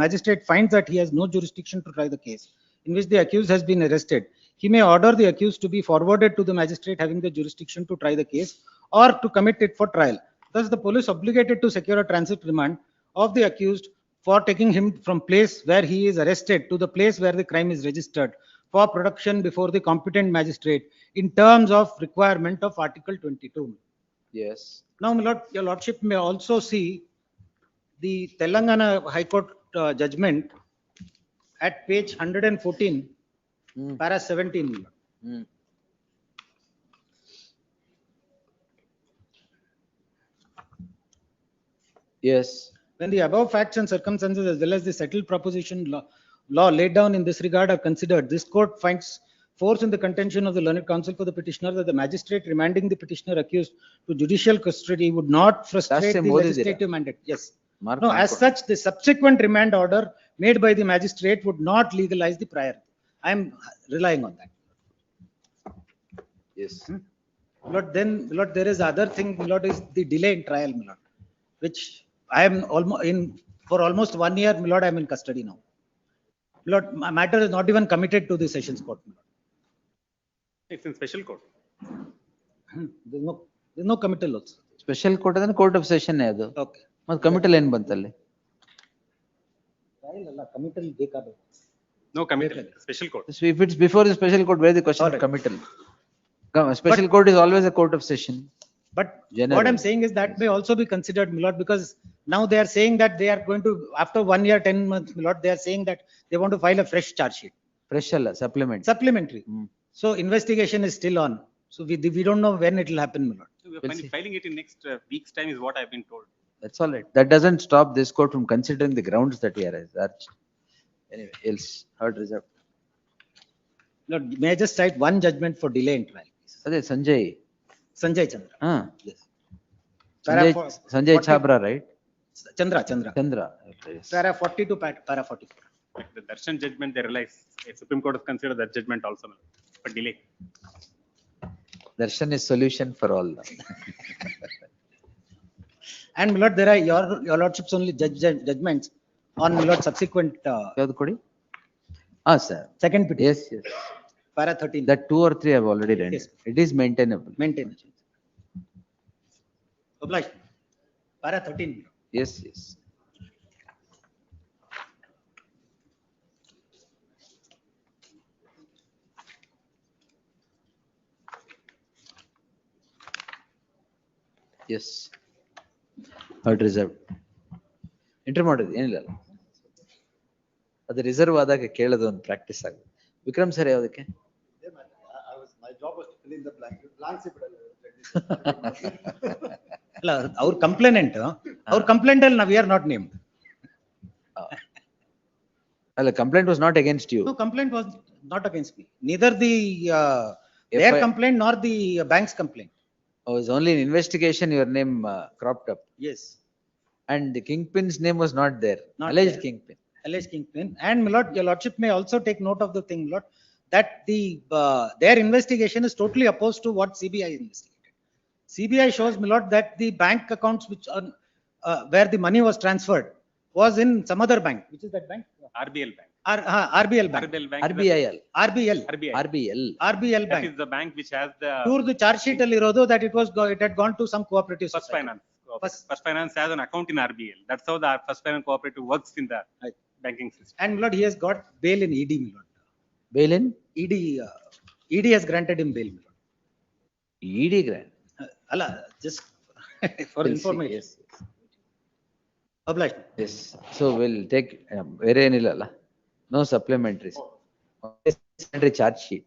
I: magistrate finds that he has no jurisdiction to try the case in which the accused has been arrested, he may order the accused to be forwarded to the magistrate having the jurisdiction to try the case or to commit it for trial. Thus, the police obligated to secure a transit remand of the accused for taking him from place where he is arrested to the place where the crime is registered for production before the competent magistrate in terms of requirement of Article 22.
B: Yes.
I: Now, my lord, your lordship may also see the Telangana High Court judgment at page 114, para 17.
B: Yes.
I: When the above facts and circumstances as well as the settled proposition law laid down in this regard are considered, this court finds force in the contention of the learned counsel for the petitioner that the magistrate remanding the petitioner accused to judicial custody would not frustrate the legislative mandate. Yes. No, as such, the subsequent remand order made by the magistrate would not legalize the prior. I am relying on that.
B: Yes.
I: Lord, then, Lord, there is other thing, Lord, is the delay in trial, Lord, which I am for almost 1 year, Lord, I am in custody now. Lord, my matter is not even committed to the sessions court.
H: It's in special court.
I: There's no committal also.
B: Special court ಅಂದ್ರೆ court of session ಅದು.
I: Okay.
B: ಮತ್ತೆ committal ಏನ್ ಬಂತಲ್ಲಿ?
I: Trial ಅಲ್ಲ, committal ಬೇಕಾಗಬೇಕು.
H: No committal, special court.
B: So if it's before the special court, where is the question of committal? Special court is always a court of session.
I: But
B: General.
I: what I'm saying is that may also be considered, my lord, because now they are saying that they are going to, after 1 year, 10 months, my lord, they are saying that they want to file a fresh charge sheet.
B: Fresh ಅಲ್ಲ,
I: Supplementary. So investigation is still on. So we don't know when it will happen, my lord.
H: We are filing it in next week's time is what I've been told.
B: That's all right. That doesn't stop this court from considering the grounds that he has urged. Anyway, else, heard reserved.
I: Lord, may I just cite one judgment for delay in trial?
B: ಅದೇ Sanjay.
I: Sanjay Chandra.
B: Yes. Sanjay
I: 40
B: Chabra, right?
I: Chandra.
B: Yes.
I: Para 40 to para 44.
H: The Darshan judgment, they realize, Supreme Court has considered that judgment also, but delay.
B: Darshan is solution for all.
I: And my lord, there are your lordships only judgments on my lord subsequent.
B: ಯಾವ್ದು ಕೊಡಿ? Sir.
I: Second petition.
B: Yes.
I: para 13.
B: That 2 or 3 have already rendered.
I: Yes.
B: It is maintainable.
I: Maintain. Obliged. Para 13.
B: Yes, yes. Yes. Heard reserved. Enter ಮಾಡೋದು ಏನಿಲ್ಲ ಅಲ್ಲ. ಅದು reserve ಆದಾಗ ಕೇಳೋದು ಒಂದು practice ಆಗುತ್ತೆ. ವಿಕ್ರಮ್ ಸರ್ ಯಾವುದಕ್ಕೆ?
O: My job was to fill in the blanks.
I: ಅಲ್ಲ ಅವ್ರ ಕಂಪ್ಲೇನೆಂಟ್ ಅಲ್ಲಿ ನಾವು ಆರ್ ನಾಟ್ ನೇಮ್ಡ್.
B: ಅಲ್ಲ, complaint was not against you.
I: No, complaint was not against me. Neither the their complaint nor the bank's complaint.
B: Oh, it's only in investigation your name cropped up.
I: Yes.
B: And the kingpin's name was not there.
I: Not
B: Alleged
I: there.
B: kingpin.
I: Alleged kingpin. And my lord, your lordship may also take note of the thing, my lord, that the their investigation is totally opposed to what CBI investigated. CBI shows, my lord, that the bank accounts which are where the money was transferred was in some other bank. Which is that bank?
H: RBL bank.
I: RBL bank.
H: RBL bank.
B: RBIL.
I: RBL. RBL
H: That
I: bank.
H: is the bank which has the
I: Pure the charge sheet ಅಲ್ಲಿ ಇರೋದು that it had gone to some cooperative
H: First
I: society.
H: Finance. First Finance has an account in RBL. That's how the First Finance cooperative works in the banking system.
I: And my lord, he has got bail in ED, my lord.
B: Bail in?
I: ED has granted him bail, my lord.
B: ED grant?
I: Allah, just for information.
B: Yes.
I: Obliged.
B: Yes. So we'll take ಬೇರೆ ಏನಿಲ್ಲ ಅಲ್ಲ? No supplementaries. Supplementary charge sheet.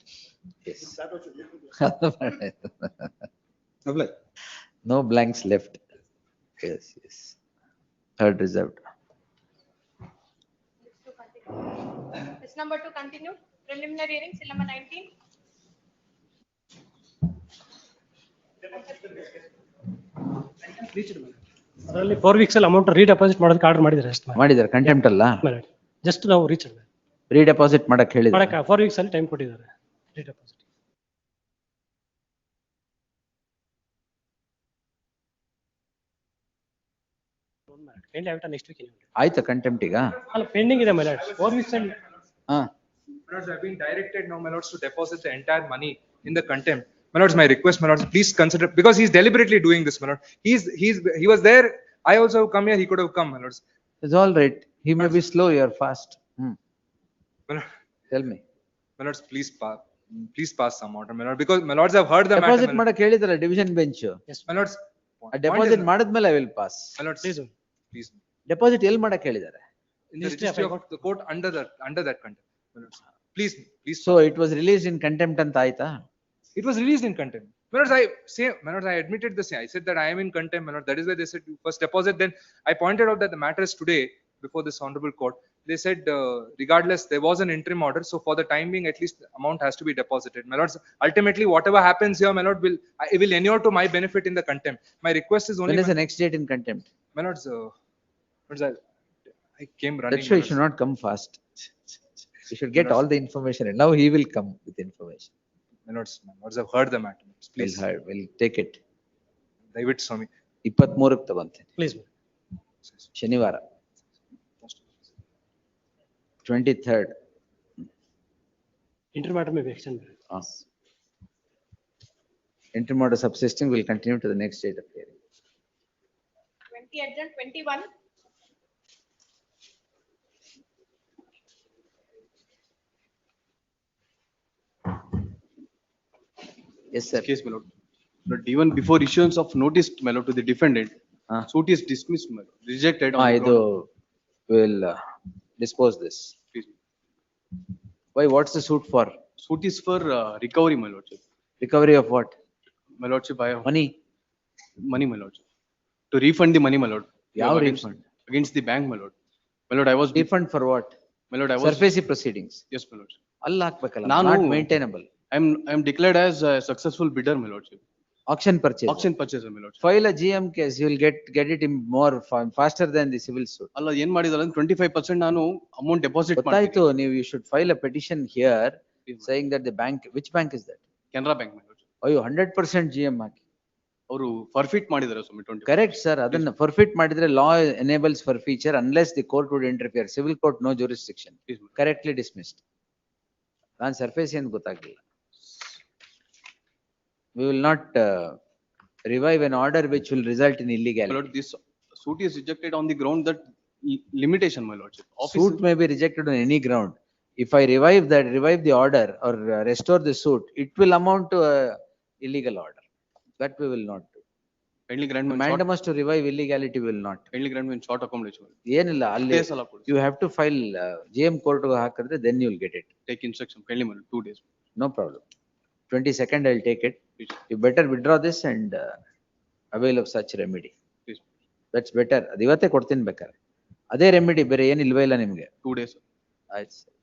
B: Yes.
I: Obliged.
B: No blanks left. Yes, yes. Heard reserved.
R: It's number 2 continue. Preliminary hearing, seal number 19.
X: ಅದರಲ್ಲಿ 4 weeks ಅಲ್ಲಿ amount ರೀಡೆಪಾಸಿಟ್ ಮಾಡೋದಕ್ಕೆ order ಮಾಡಿದ್ದಾರೆ ಅಷ್ಟೇ.
B: ಮಾಡಿದ್ದಾರೆ contempt ಅಲ್ಲ?
X: ಜಸ್ಟ್ ನಾವು ರೀಚ್
B: ರೀಡೆಪಾಸಿಟ್ ಮಾಡಕ್ಕೆ ಹೇಳಿದ್ದಾರೆ.
X: ಮಾಡಕ್ಕೆ 4 weeks ಅಲ್ಲಿ ಟೈಮ್ ಕೊಟ್ಟಿದ್ದಾರೆ ರೀಡೆಪಾಸಿಟ್. ನೆಕ್ಸ್ಟ್ ವೀಕ್
B: ಆಯ್ತಾ ಕಂಟೆಂಪ್ಟ್ ಈಗ?
X: ಅಲ್ಲ ಪೆಂಡಿಂಗ್ ಇದೆ ಮೇಲೆ 4 weeks ಅಲ್ಲಿ.
B: ಹಾ.
Y: My lords, I've been directed now, my lords, to deposit the entire money in the contempt. My lords, my request, my lords, please consider, because he's deliberately doing this, my lord. He was there. I also have come here. He could have come, my lords.
B: It's all right. He may be slow. You are fast. Tell me.
Y: My lords, please pass some order, my lord, because my lords have heard the matter.
B: Deposit ಮಾಡಕ್ಕೆ ಹೇಳಿದ್ರಲ್ಲ division bench.
Y: Yes, my lords.
B: Deposit ಮಾಡಿದ್ಮೇಲೆ I will pass.
Y: My lords, please.
B: Deposit ಎಲ್ಲಿ ಮಾಡಕ್ಕೆ ಹೇಳಿದ್ದಾರೆ?
Y: In the registry of the court under that contempt, my lords. Please.
B: So it was released in contempt ಅಂತ ಆಯ್ತಾ?
Y: It was released in contempt. My lords, I admitted the same. I said that I am in contempt, my lord. That is why they said you first deposit. Then I pointed out that the matter is today before this honorable court. They said regardless there was an interim order, so for the time being at least the amount has to be deposited. My lords, ultimately whatever happens here, my lord, will inure to my benefit in the contempt. My request is only.
B: When is the next date in contempt?
Y: My lords, I came running.
B: That's why you should not come fast. You should get all the information, and now he will come with information.
Y: My lords, have heard the matter. Please.
B: We'll take it.
Y: David Swami.
B: 23ಕ್ಕೆ ತಗೊಂತೆ.
X: Please.
B: ಶನಿವಾರ. 23rd.
X: Interim order may be extended.
B: Interim order subsisting will continue to the next date of hearing.
R: 20 adjourned, 21.
B: Yes, sir.
K: Case, my lord. But even before issuance of notice, my lord, to the defendant, suit is dismissed, my lord, rejected.
B: ಇದು will dispose this.
K: Please.
B: Why? What's the suit for?
K: Suit is for recovery, my lordship.
B: Recovery of what?
K: My lordship, I have
B: Money.
K: Money, my lordship. To refund the money, my lord.
B: ಯಾವ
K: Against-
B: refund?
K: Against the bank, my lord. My lord, I was.
B: Refund for what?
K: My lord, I was.
B: Surface proceedings.
K: Yes, my lord.
B: ಅಲ್ಲಿ ಹಾಕ್ಬೇಕಲ್ಲ.
K: ನಾನು-
B: Not maintainable.
K: I'm declared as a successful bidder, my lordship.
B: Auction purchase.
K: Auction purchase, my lordship.
B: File a GM case. You will get it in more faster than the civil suit.
K: ಅಲ್ಲ ಏನ್ ಮಾಡಿದಾರೆ 25% ನಾನು amount deposit
B: ಗೊತ್ತಾಯ್ತು. ನೀವು you should file a petition here saying that the bank, which bank is that?
K: Canara bank, my lordship.
B: ಅಯ್ಯೋ 100% GM ಹಾಕಿ.
K: ಅವರು forfeit ಮಾಡಿದ್ದಾರೆ ಸ್ವಾಮಿ 20.
B: Correct, sir. ಅದನ್ನ forfeit ಮಾಡಿದ್ರೆ law enables forfeiture unless the court would interfere. Civil court no jurisdiction. Correctly dismissed. Non surface ಏನ್ ಗೊತ್ತಾಗ್ಲಿಲ್ಲ. We will not revive an order which will result in
K: My
B: illegality.
K: lord, this suit is rejected on the ground that limitation, my lordship.
B: Suit may be rejected on any ground. If I revive the order or restore the suit, it will amount to a illegal order. That we will not do.
K: Kindly grant me
B: Mandamus to revive illegality will not.
K: kindly grant me short accommodation.
B: ಏನಿಲ್ಲ ಅಲ್ಲಿ
K: Days ಅಲ್ಲ ಕೊಡಿ.
B: you have to file GM court ಹಾಕಿದ್ರೆ then you will get it.
K: Take instruction, kindly, my lord, 2 days.
B: No problem. 22nd I will take it. You better withdraw this and avail of such remedy.
K: Please.
B: That's better. ಅದು ಇವತ್ತೇ ಕೊಡ್ತೀನಿ ಬೇಕಾದ್ರೆ. ಅದೇ remedy ಬೇರೆ ಏನ್ ಇಲ್ವೇ ಇಲ್ಲ ನಿಮ್ಗೆ.
K: 2 days.
B: ಆಯ್ತು ಸರ್.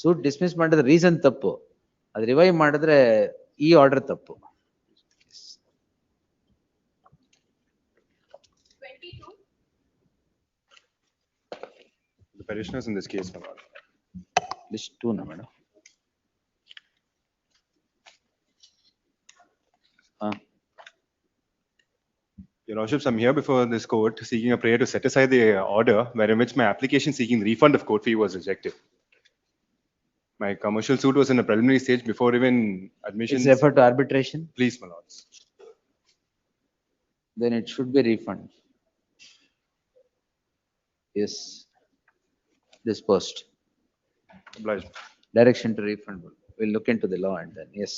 B: ಸೂಟ್ ಡಿಸ್ಮಿಸ್ ಮಾಡಿದ್ರೆ ರೀಸನ್ ತಪ್ಪು, ಅದು ರಿವೈವ್ ಮಾಡಿದ್ರೆ ಈ ಆರ್ಡರ್ ತಪ್ಪು.
R: 22.
O: The petitioners in this case, my lord.
B: List 2 ನಾ madam.
O: Your lordships, I'm here before this court seeking a prayer to set aside the order wherein which my application seeking refund of court fee was rejected. My commercial suit was in a preliminary stage before even admissions.
B: Is referred to arbitration?
O: Please, my lords.
B: Then it should be refund. Yes. Disposed.
O: Obliged.
B: Direction to refund. We'll look into the law and then, yes.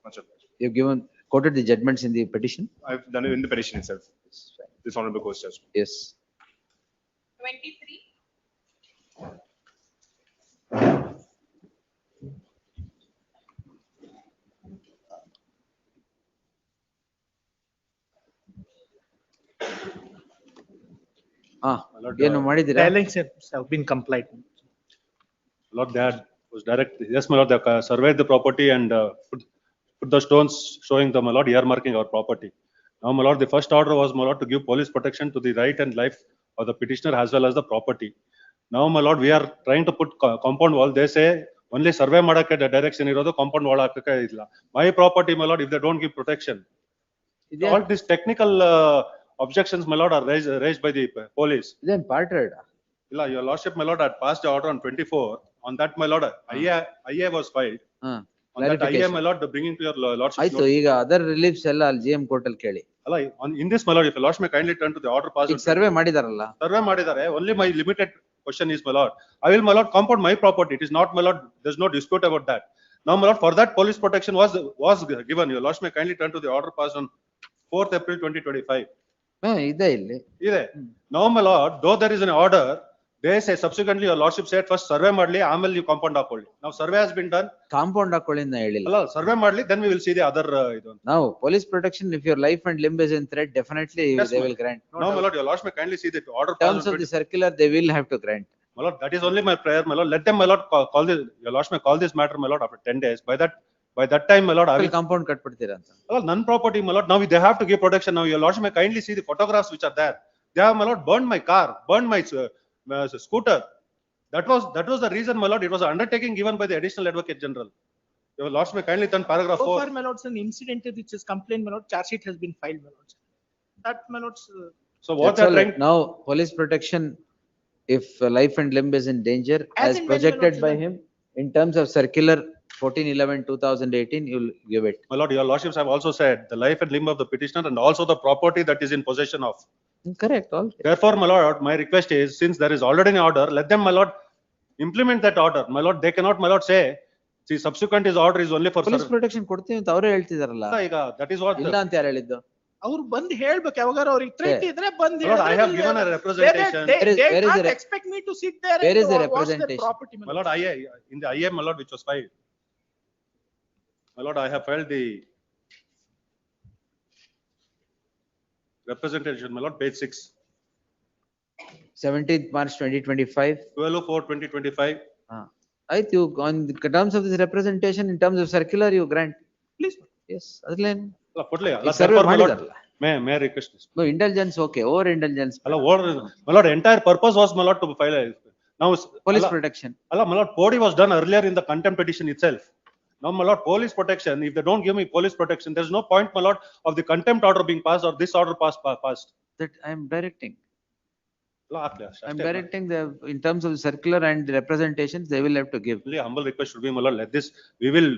O: Much obliged.
B: You've quoted the judgments in the petition?
O: I've done it in the petition itself. This honorable court's judgment.
B: Yes.
R: 23.
B: ಏನು ಮಾಡಿದ್ದೀರಾ?
J: Tailings have been complied.
O: Lord, they had was direct. Yes, my lord, they surveyed the property and put the stones showing the, my lord, earmarking our property. Now, my lord, the first order was, my lord, to give police protection to the right and life of the petitioner as well as the property. Now, my lord, we are trying to put compound wall. They say only survey ಮಾಡಕ್ಕೆ direction ಇರೋದು, compound wall ಹಾಕಕ್ಕೆ ಇಲ್ಲ. My property, my lord, if they don't give protection. All these technical objections, my lord, are raised by the police.
B: Then parted.
O: ಇಲ್ಲ, your lordship, my lord, had passed the order on 24. On that, my lord, IA was filed. On that IA, my lord, bringing to your lordship.
B: ಆಯ್ತು, ಈಗ other reliefs ಎಲ್ಲ ಅಲ್ಲಿ GM court ಅಲ್ಲಿ ಕೇಳಿ.
O: ಅಲ್ಲ, in this, my lord, if your lordship may kindly turn to the order passed.
B: ಈಗ survey ಮಾಡಿದಾರಲ್ಲ.
O: Survey ಮಾಡಿದ್ದಾರೆ. Only my limited question is, my lord, I will, my lord, compound my property. It is not, my lord, there's no dispute about that. Now, my lord, for that police protection was given. Your lordship may kindly turn to the order passed on 4th April 2025.
B: ಇದೆ ಇಲ್ಲಿ.
O: ಇದೆ. Now, my lord, though there is an order, they say subsequently your lordship said first survey ಮಾಡ್ಲಿ, ಆಮೇಲೆ ನೀವು compound ಹಾಕೊಳ್ಳಿ. Now survey has been done.
B: Compound ಹಾಕೊಳ್ಳಿ ಅಂತ ಹೇಳಿಲ್ಲ.
O: ಅಲ್ಲ, survey ಮಾಡ್ಲಿ, then we will see the other ಇದು.
B: Now police protection, if your life and limb is in threat, definitely
O: Yes,
B: they will grant.
O: No, my lord, your lordship may kindly see the order.
B: Terms of the circular, they will have to grant.
O: My lord, that is only my prayer, my lord. Let them, my lord, call this, your lordship may call this matter, my lord, after 10 days. By that time, my lord, I will.
B: Compound ಕಟ್ಬಿಡ್ತೀರಾ ಅಂತ.
O: Well, none property, my lord. Now they have to give protection. Now your lordship may kindly see the photographs which are there. They have, my lord, burned my car, burned my scooter. That was the reason, my lord. It was an undertaking given by the additional advocate general. Your lordship may kindly turn paragraph 4.
J: So far, my lords, an incident which is complained, my lord, charge sheet has been filed, my lords. That, my lords.
O: So what they are trying.
B: Now police protection, if life and limb is in danger, as projected by him in terms of circular 14/11/2018, you'll give it.
O: My lord, your lordships have also said the life and limb of the petitioner and also the property that is in possession of.
B: Correct. All.
O: Therefore, my lord, my request is, since there is already an order, let them, my lord, implement that order. My lord, they cannot, my lord, say, see, subsequent is order is only for
B: police protection ಕೊಡ್ತೀವಿ ಅಂತ ಅವರೇ ಹೇಳ್ತಿದಾರಲ್ಲ.
O: ಈಗ that is what.
B: ಇಲ್ಲ ಅಂತ ಯಾರು ಹೇಳಿದ್ದು?
J: ಅವ್ರು ಬಂದು ಹೇಳ್ಬೇಕು, ಯಾವಾಗಾರ ಅವ್ರಿಗೆ ಥ್ರೆಟ್ ಇದ್ರೆ ಬಂದು
O: Lord, I have given a representation.
J: They can't expect me to sit there
B: Where is the
J: and watch their
B: representation?
J: property.
O: My lord, in the IA, my lord, which was filed. My lord, I have filed the representation, my lord, page 6.
B: 17th March 2025.
O: 12/4/2025.
B: ಆಯ್ತು, you on the terms of this representation, in terms of circular, you grant.
J: Please.
B: Yes, ಅದ್ರಲ್ಲೇನು?
O: ಅಲ್ಲ, ಕೊಡ್ಲಿ. ಅಲ್ಲ,
B: survey
O: my lord,
B: ಮಾಡಿದಾರಲ್ಲ.
O: may I request this?
B: No, indulgence, okay, over indulgence.
O: ಅಲ್ಲ, my lord, entire purpose was, my lord, to file now
B: police protection.
O: ಅಲ್ಲ, my lord, PODI was done earlier in the contempt petition itself. Now, my lord, police protection, if they don't give me police protection, there's no point, my lord, of the contempt order being passed or this order passed.
B: That I am directing. I'm directing the, in terms of the circular and the representations, they will have to give.
O: Only humble request should be, my lord, let this, we will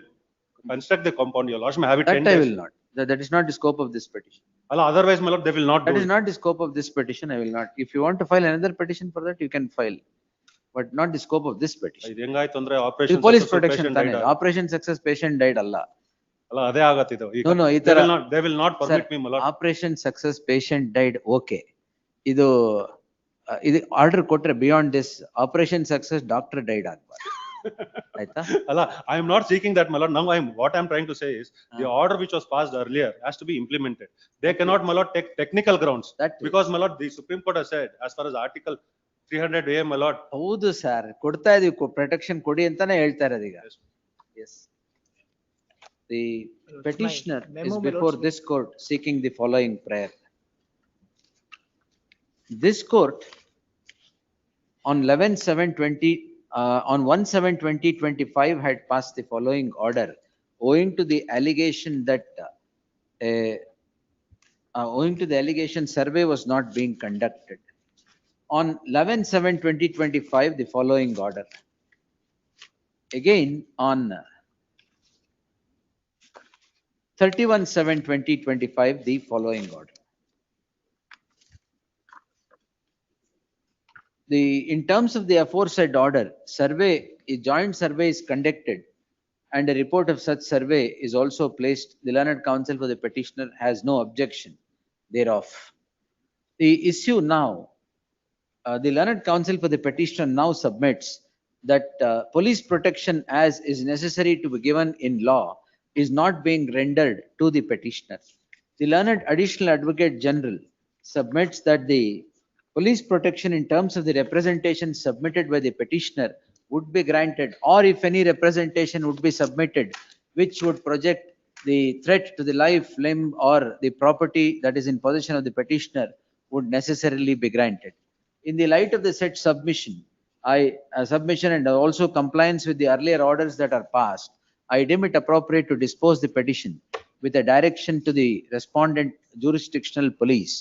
O: construct the compound, your lordship may have it
B: That
O: 10
B: I
O: days.
B: will not. That is not the scope of this petition.
O: Otherwise, my lord, they will not do
B: That is
O: it.
B: not the scope of this petition. I will not. If you want to file another petition for that, you can file. But not the scope of this petition.
O: ಇದು ಹೆಂಗಾಯ್ತು ಅಂದ್ರೆ
B: The
O: operation
B: police
O: successful
B: protection
O: patient
B: ತಾನೆ.
O: died.
B: Operation success patient died ಅಲ್ಲ.
O: ಅಲ್ಲ ಅದೇ ಆಗತ್ತಿದು ಈಗ.
B: No, no, ಈ
O: They
B: ತರ.
O: will not permit me, my lord.
B: Operation success patient died. Okay. ಇದು ಇದು ಆರ್ಡರ್ ಕೊಟ್ರೆ beyond this operation success doctor died ಆಗ್ಬಾರ್ದು. ಆಯ್ತಾ?
O: ಅಲ್ಲ, I am not seeking that, my lord. Now what I am trying to say is the order which was passed earlier has to be implemented. They cannot, my lord, take technical grounds. Because, my lord, the Supreme Court has said, as far as Article 300A, my lord.
B: ಹೌದು sir, ಕೊಡ್ತಾ ಇದೀವಿ, protection ಕೊಡಿ ಅಂತಾನೆ ಹೇಳ್ತಾ ಇರೋದು ಈಗ. Yes. The petitioner is before this court seeking the following prayer. This court on 11/7/20 on 1/7/2025 had passed the following order owing to the allegation that survey was not being conducted. On 11/7/2025 the following order. Again on 31/7/2025 the following order. In terms of the aforesaid order, a joint survey is conducted and a report of such survey is also placed. The learned counsel for the petitioner has no objection thereof. The issue now, the learned counsel for the petitioner now submits that police protection as is necessary to be given in law is not being rendered to the petitioner. The learned additional advocate general submits that the police protection in terms of the representation submitted by the petitioner would be granted, or if any representation would be submitted which would project the threat to the life, limb or the property that is in possession of the petitioner would necessarily be granted. In the light of the said submission and also compliance with the earlier orders that are passed, I deem it appropriate to dispose the petition with a direction to the respondent jurisdictional police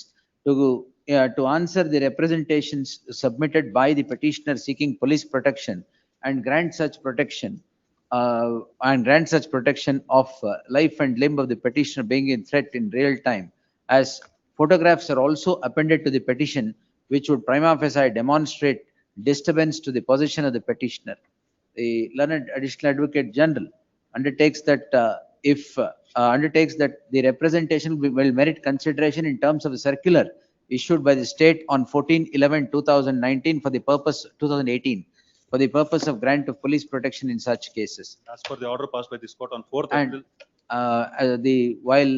B: to answer the representations submitted by the petitioner seeking police protection and grant such protection of life and limb of the petitioner being in threat in real time, as photographs are also appended to the petition which would prima facie demonstrate disturbance to the possession of the petitioner. The learned additional advocate general undertakes that the representation will merit consideration in terms of the circular issued by the state on 14/11/2019 for the purpose 2018 for the purpose of grant of police protection in such cases.
O: As per the order passed by this court on 4th
B: And
O: April.
B: while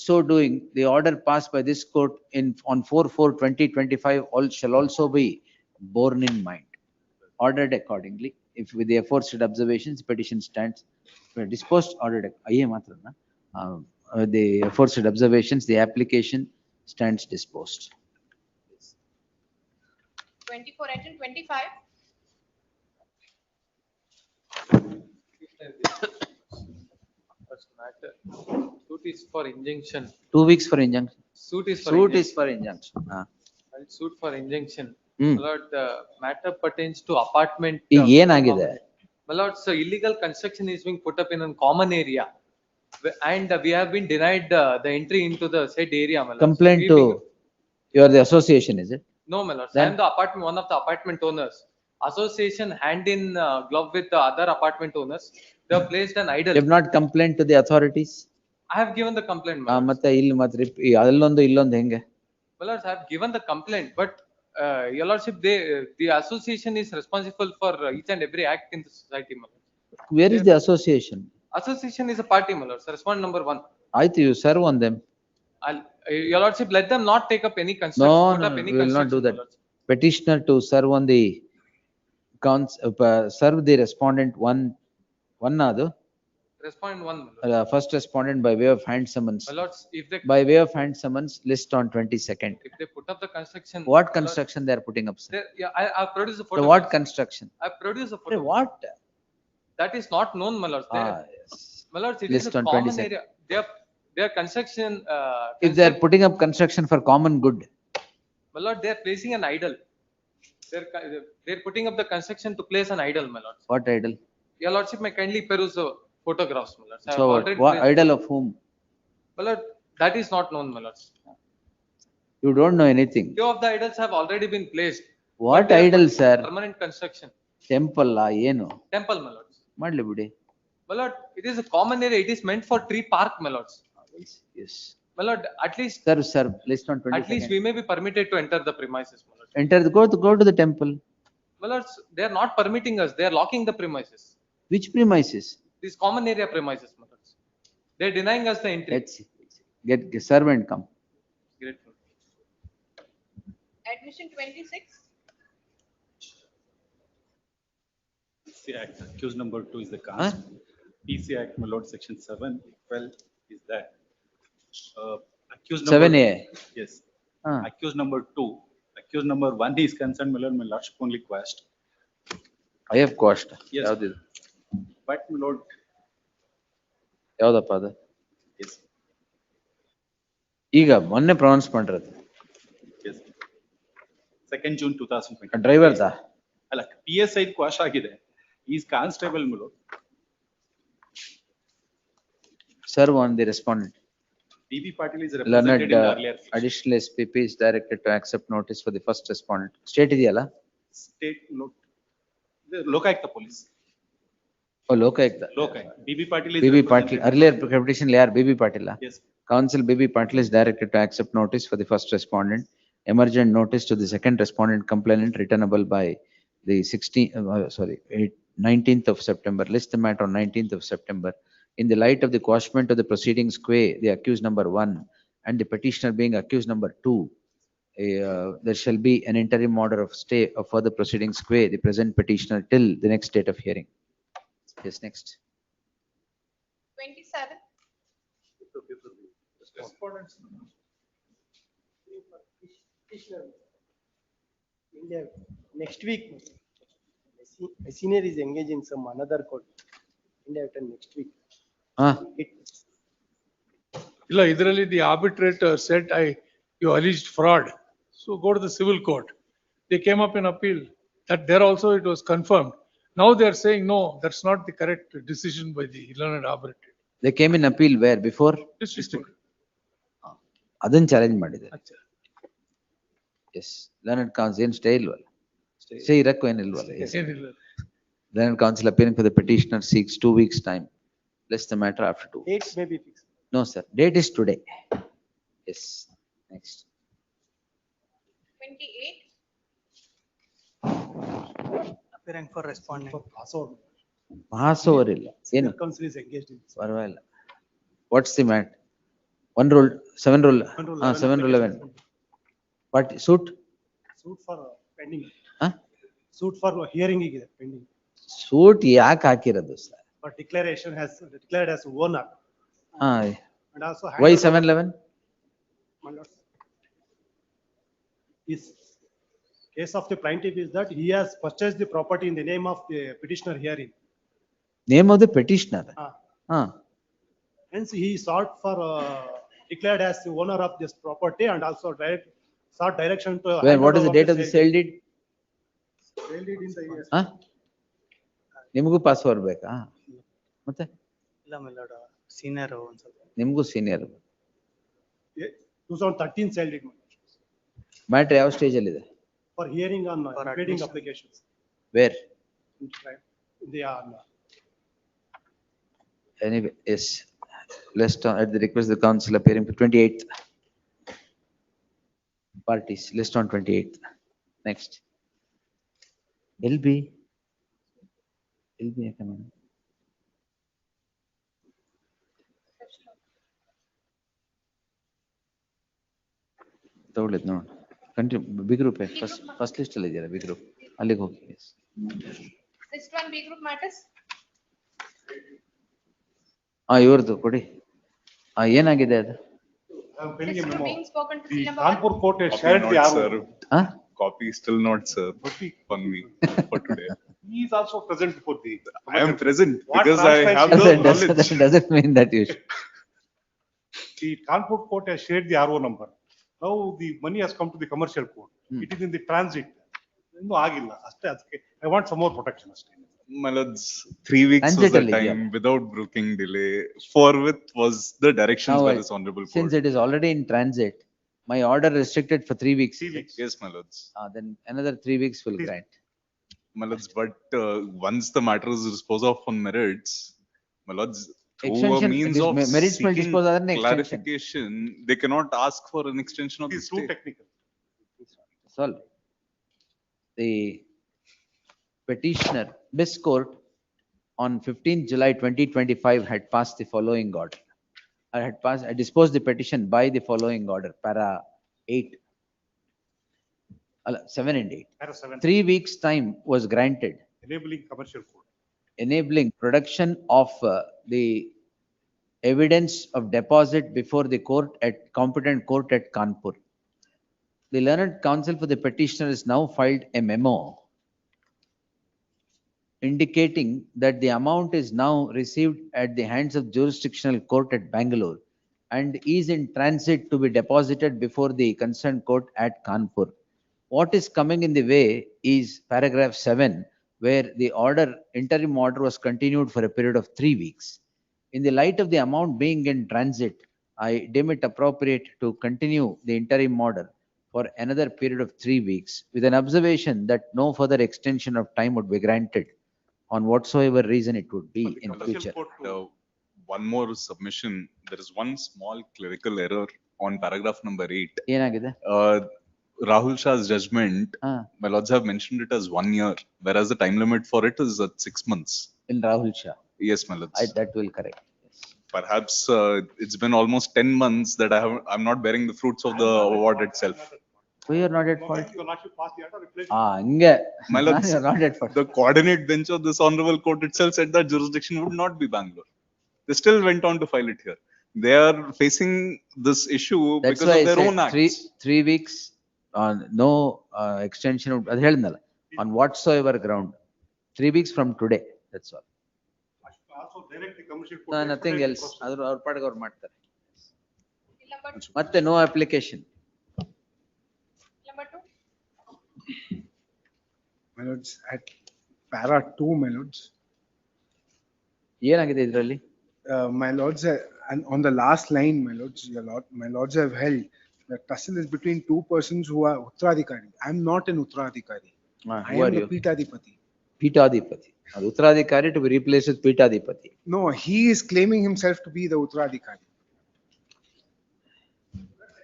B: so doing, the order passed by this court on 4/4/2025 shall also be borne in mind. Ordered accordingly. If with the aforesaid observations, petition stands disposed. Ordered. The aforesaid observations, the application stands disposed.
R: 24 and 25.
Y: First matter. Suit is for injunction.
B: 2 weeks for injunction.
Y: Suit is
B: for injunction.
Y: I'll suit for injunction.
B: Hmm.
Y: My lord, the matter pertains to apartment.
B: ಈಗ ಏನಾಗಿದೆ?
Y: My lord, so illegal construction is being put up in a common area. And we have been denied the entry into the said area, my lord.
B: Complaint to, you are the association, is it?
Y: No, my lord. I
B: Then-
Y: am the one of the apartment owners. Association hand in glove with the other apartment owners. They have placed an idol.
B: You have not complained to the authorities?
Y: I have given the complaint, my lord.
B: ಮತ್ತೆ ಇಲ್ಲಿ ಮತ್ತೆ ಅಲ್ಲೊಂದು ಇಲ್ಲೊಂದು ಹೆಂಗೆ?
Y: My lords, I have given the complaint, but your lordship, the association is responsible for each and every act in the society, my lord.
B: Where is the association?
Y: Association is a party, my lord. So respond number 1.
B: ಆಯ್ತು, you serve on them.
Y: Your lordship, let them not take up any construction.
B: No,
Y: put
B: no,
Y: up any
B: we will not do
Y: construction,
B: that.
Y: my lords.
B: Petitioner to serve on the serve the respondent one ಅದು.
Y: Respond 1, my lord.
B: First respondent by way of hand summons.
Y: My lords, if they
B: By way of hand summons, list on 22nd.
Y: if they put up the construction.
B: What
Y: my lord,
B: construction they are putting up, sir?
Y: Yeah, I produced a
B: So
Y: photo.
B: what construction?
Y: I produced a photo.
B: What?
Y: That is not known, my lords.
B: Yes.
Y: My lords, it
B: List
Y: is a
B: on
Y: common
B: 22nd.
Y: area. They are construction.
B: If they are putting up construction for common good,
Y: My lord, they are placing an idol. they're putting up the construction to place an idol, my lord.
B: What idol?
Y: Your lordship may kindly peruse the photographs, my lord. I have
B: So
Y: already
B: what
Y: placed-
B: idol of whom?
Y: My lord, that is not known, my lord.
B: You don't know anything.
Y: Few of the idols have already been placed.
B: What
Y: but they are
B: idols, sir?
Y: Permanent construction.
B: Temple ಏನು?
Y: Temple, my lord.
B: ಮಾಡ್ಲಿ ಬಿಡಿ.
Y: My lord, it is a common area. It is meant for tree park, my lords.
B: Yes.
Y: My lord, at least,
B: Sir, list on 20
Y: at least we may be permitted to enter the premises, my lord.
B: go to the temple.
Y: My lords, they are not permitting us. They are locking the premises.
B: Which premises?
Y: These common area premises, my lords. They are denying us the entry.
B: Let's see. Get servant come.
Y: Grateful.
R: Admission 26.
Z: PC Act, accused number 2 is the cast. PC Act, my lord, section 7, 12 is that. Accused number
B: 7A.
Z: Yes. Accused number 2. Accused number 1 is concerned, my lordship only quashed.
B: I have quashed.
Z: Yes.
B: ಯಾವ್ದಿದು?
Z: But my lord,
B: ಯಾವ್ದಪ್ಪ ಅದು?
Z: yes,
B: ಈಗ ಮೊನ್ನೆ pronounce ಮಾಡಿರೋದು.
Z: yes. 2nd June 2020.
B: Driver ದಾ?
Z: ಅಲ್ಲ, PSI quash ಆಗಿದೆ. Is constable, my lord.
B: Serve on the respondent.
Z: BB Patil is
B: Learned
Z: represented in the earlier
B: additional SPP is directed to accept notice for the first respondent. State ಇದೆಯಲ್ಲ?
Z: state note. The Lokayukta police.
B: Oh, Lokayukta.
Z: Lokayukta. BB Patil is
B: BB Patil.
Z: represented.
B: Earlier petition ಯಾರು? BB Patil.
Z: Yes.
B: Council BB Patil is directed to accept notice for the first respondent. Emergent notice to the second respondent complainant returnable by the 19th of September. List the matter on 19th of September. In the light of the quashment of the proceedings qua the accused number 1 and the petitioner being accused number 2, there shall be an interim order of stay of further proceedings qua the present petitioner till the next date of hearing. Yes, next.
R: 27.
J: Respondents. India, next week, my senior is engaged in some another court. India attend next week.
C: ಇಲ್ಲ ಇದರಲ್ಲಿ the arbitrator said you alleged fraud, so go to the civil court. They came up in appeal that there also it was confirmed. Now they are saying no, that's not the correct decision by the learned arbitrator.
B: They came in appeal where before?
C: District.
B: ಅದನ್ನ challenge ಮಾಡಿದೆ. S learned counsel ಏನು stay ಇಲ್ವಲ್ಲ? Stay ಇರಕ್ಕೂ ಏನಿಲ್ವಲ್ಲ?
C: ಏನಿಲ್ಲ.
B: Learned counsel appearing for the petitioner seeks 2 weeks time. List the matter after 2 weeks.
J: Dates may be fixed.
B: No, sir. Date is today. Yes. Next.
R: 28.
J: Appearing for responding.
B: Pass over ಇಲ್ಲ. ಏನು?
J: Council is engaged in.
B: ಪರವಾಗಿಲ್ಲ. What's the matter? 1 rule, 7 rule. 7 rule 11. What suit?
J: Suit for pending.
Q: Suit for hearing is pending.
B: Suit ಯಾಕೆ ಹಾಕಿರೋದು sir?
Q: But declaration has declared as owner. And also.
B: Why 711?
Q: This case of the plaintiff is that he has purchased the property in the name of the petitioner hearing.
B: Name of the petitioner?
Q: Hence he sought for declared as the owner of this property and also sought direction to.
B: Well, what is the date of the sale deed?
Q: Sale deed in the year.
B: ನಿಮಗೂ pass ಬರ್ಬೇಕಾ? ಮತ್ತೆ?
J: ಇಲ್ಲ ಮೇಲೋಡ senior ಒಂದ್ಸಲ.
B: ನಿಮಗೂ senior.
Q: 2013 sale deed.
B: Matter ಯಾವ stage ಅಲ್ಲಿ ಇದೆ?
Q: For hearing on bidding applications.
B: Where?
Q: They are.
B: Anyway, yes. List on, at the request of the council appearing for 28th. Parties, list on 28th. Next. LB. ಯಾಕೆ madam? ತಗೊಳ್ಳಿದ್ ನೋಡ. Continue B group first list ಅಲ್ಲಿ ಇದೆಯಲ್ಲ B group, ಅಲ್ಲಿಗೆ ಹೋಗಿ.
R: List 1 B group matters.
B: ಇವ್ರದ್ದು ಕೊಡಿ. ಏನಾಗಿದೆ ಅದು?
R: Being spoken to C number
O: Kanpur court has shared the
P: served. Copy is still not served on me for today.
O: He is also present before the.
P: I am present
O: What
P: because I have the knowledge.
B: That doesn't mean that you should.
O: The Kanpur court has shared the RO number. Now the money has come to the commercial court. It is in the transit. ಇನ್ನೂ ಆಗಿಲ್ಲ ಅಷ್ಟೇ, ಅದಕ್ಕೆ I want some more protection ಅಷ್ಟೇ.
A: My lords, 3 weeks was
B: Transit
A: the
B: ಅಲ್ಲಿ
A: time without brooking delay. Forthwith was the directions
B: Now,
A: by this honorable
B: since
A: court.
B: it is already in transit, my order restricted for 3 weeks. is it?
A: Yes, my lords.
B: Then another 3 weeks will grant.
A: My lords, but once the matter is disposed of on merits, my lords, through a
B: Extension,
A: means
B: this
A: of
B: merits will
A: seeking
B: dispose of an extension.
A: clarification, they cannot ask for an extension of the
O: It's too
A: stay.
O: technical.
B: Solve. The petitioner, this court on 15th July 2025 had passed the following order. I disposed the petition by the following order, para 8. 7 and 8.
O: Para 7.
B: 3 weeks time was granted,
O: Enabling commercial code.
B: enabling production of the evidence of deposit before the court at competent court at Kanpur. The learned counsel for the petitioner has now filed a memo indicating that the amount is now received at the hands of jurisdictional court at Bangalore and is in transit to be deposited before the concerned court at Kanpur. What is coming in the way is paragraph 7, where the interim order was continued for a period of 3 weeks. In the light of the amount being in transit, I deem it appropriate to continue the interim order for another period of 3 weeks with an observation that no further extension of time would be granted on whatsoever reason it would be in future.
A: One more submission. There is one small clerical error on paragraph number 8.
B: ಏನಾಗಿದೆ?
A: Rahul Shah's judgment, my lords have mentioned it as 1 year, whereas the time limit for it is at 6 months.
B: In Rahul Shah?
A: Yes, my lords.
B: That will correct.
A: Perhaps it's been almost 10 months that I'm not bearing the fruits of the award itself.
B: So you are not at fault.
O: Your lordship passed the order, replace.
A: My lords,
B: You are not at fault.
A: the coordinate bench of this honorable court itself said that jurisdiction would not be Bangalore. They still went on to file it here. They are facing this issue
B: That's
A: because
B: why
A: of their
B: I
A: own
B: said
A: acts.
B: 3 weeks on no extension. ಅದು ಹೇಳಿದ್ನಲ್ಲ, on whatsoever ground. 3 weeks from today, that's all.
O: Also direct the commercial
B: No,
O: code.
B: nothing else. ಅವ್ರ ಪಾಡಿಗೆ ಅವ್ರು ಮಾಡ್ತಾರೆ.
R: Number
B: ಮತ್ತೆ no application.
R: number 2.
L: My lords, at para 2, my lords.
B: ಏನಾಗಿದೆ ಇದರಲ್ಲಿ?
L: My lords, and on the last line, my lords, my lords have held that tussle is between two persons who are Uttaradhikari. I am not an Uttaradhikari. I
B: who
L: am
B: are
L: the
B: you?
L: Peetadhipati.
B: Peetadhipati. Uttaradhikari to be replaced with Peetadhipati.
L: No, he is claiming himself to be the Uttaradhikari.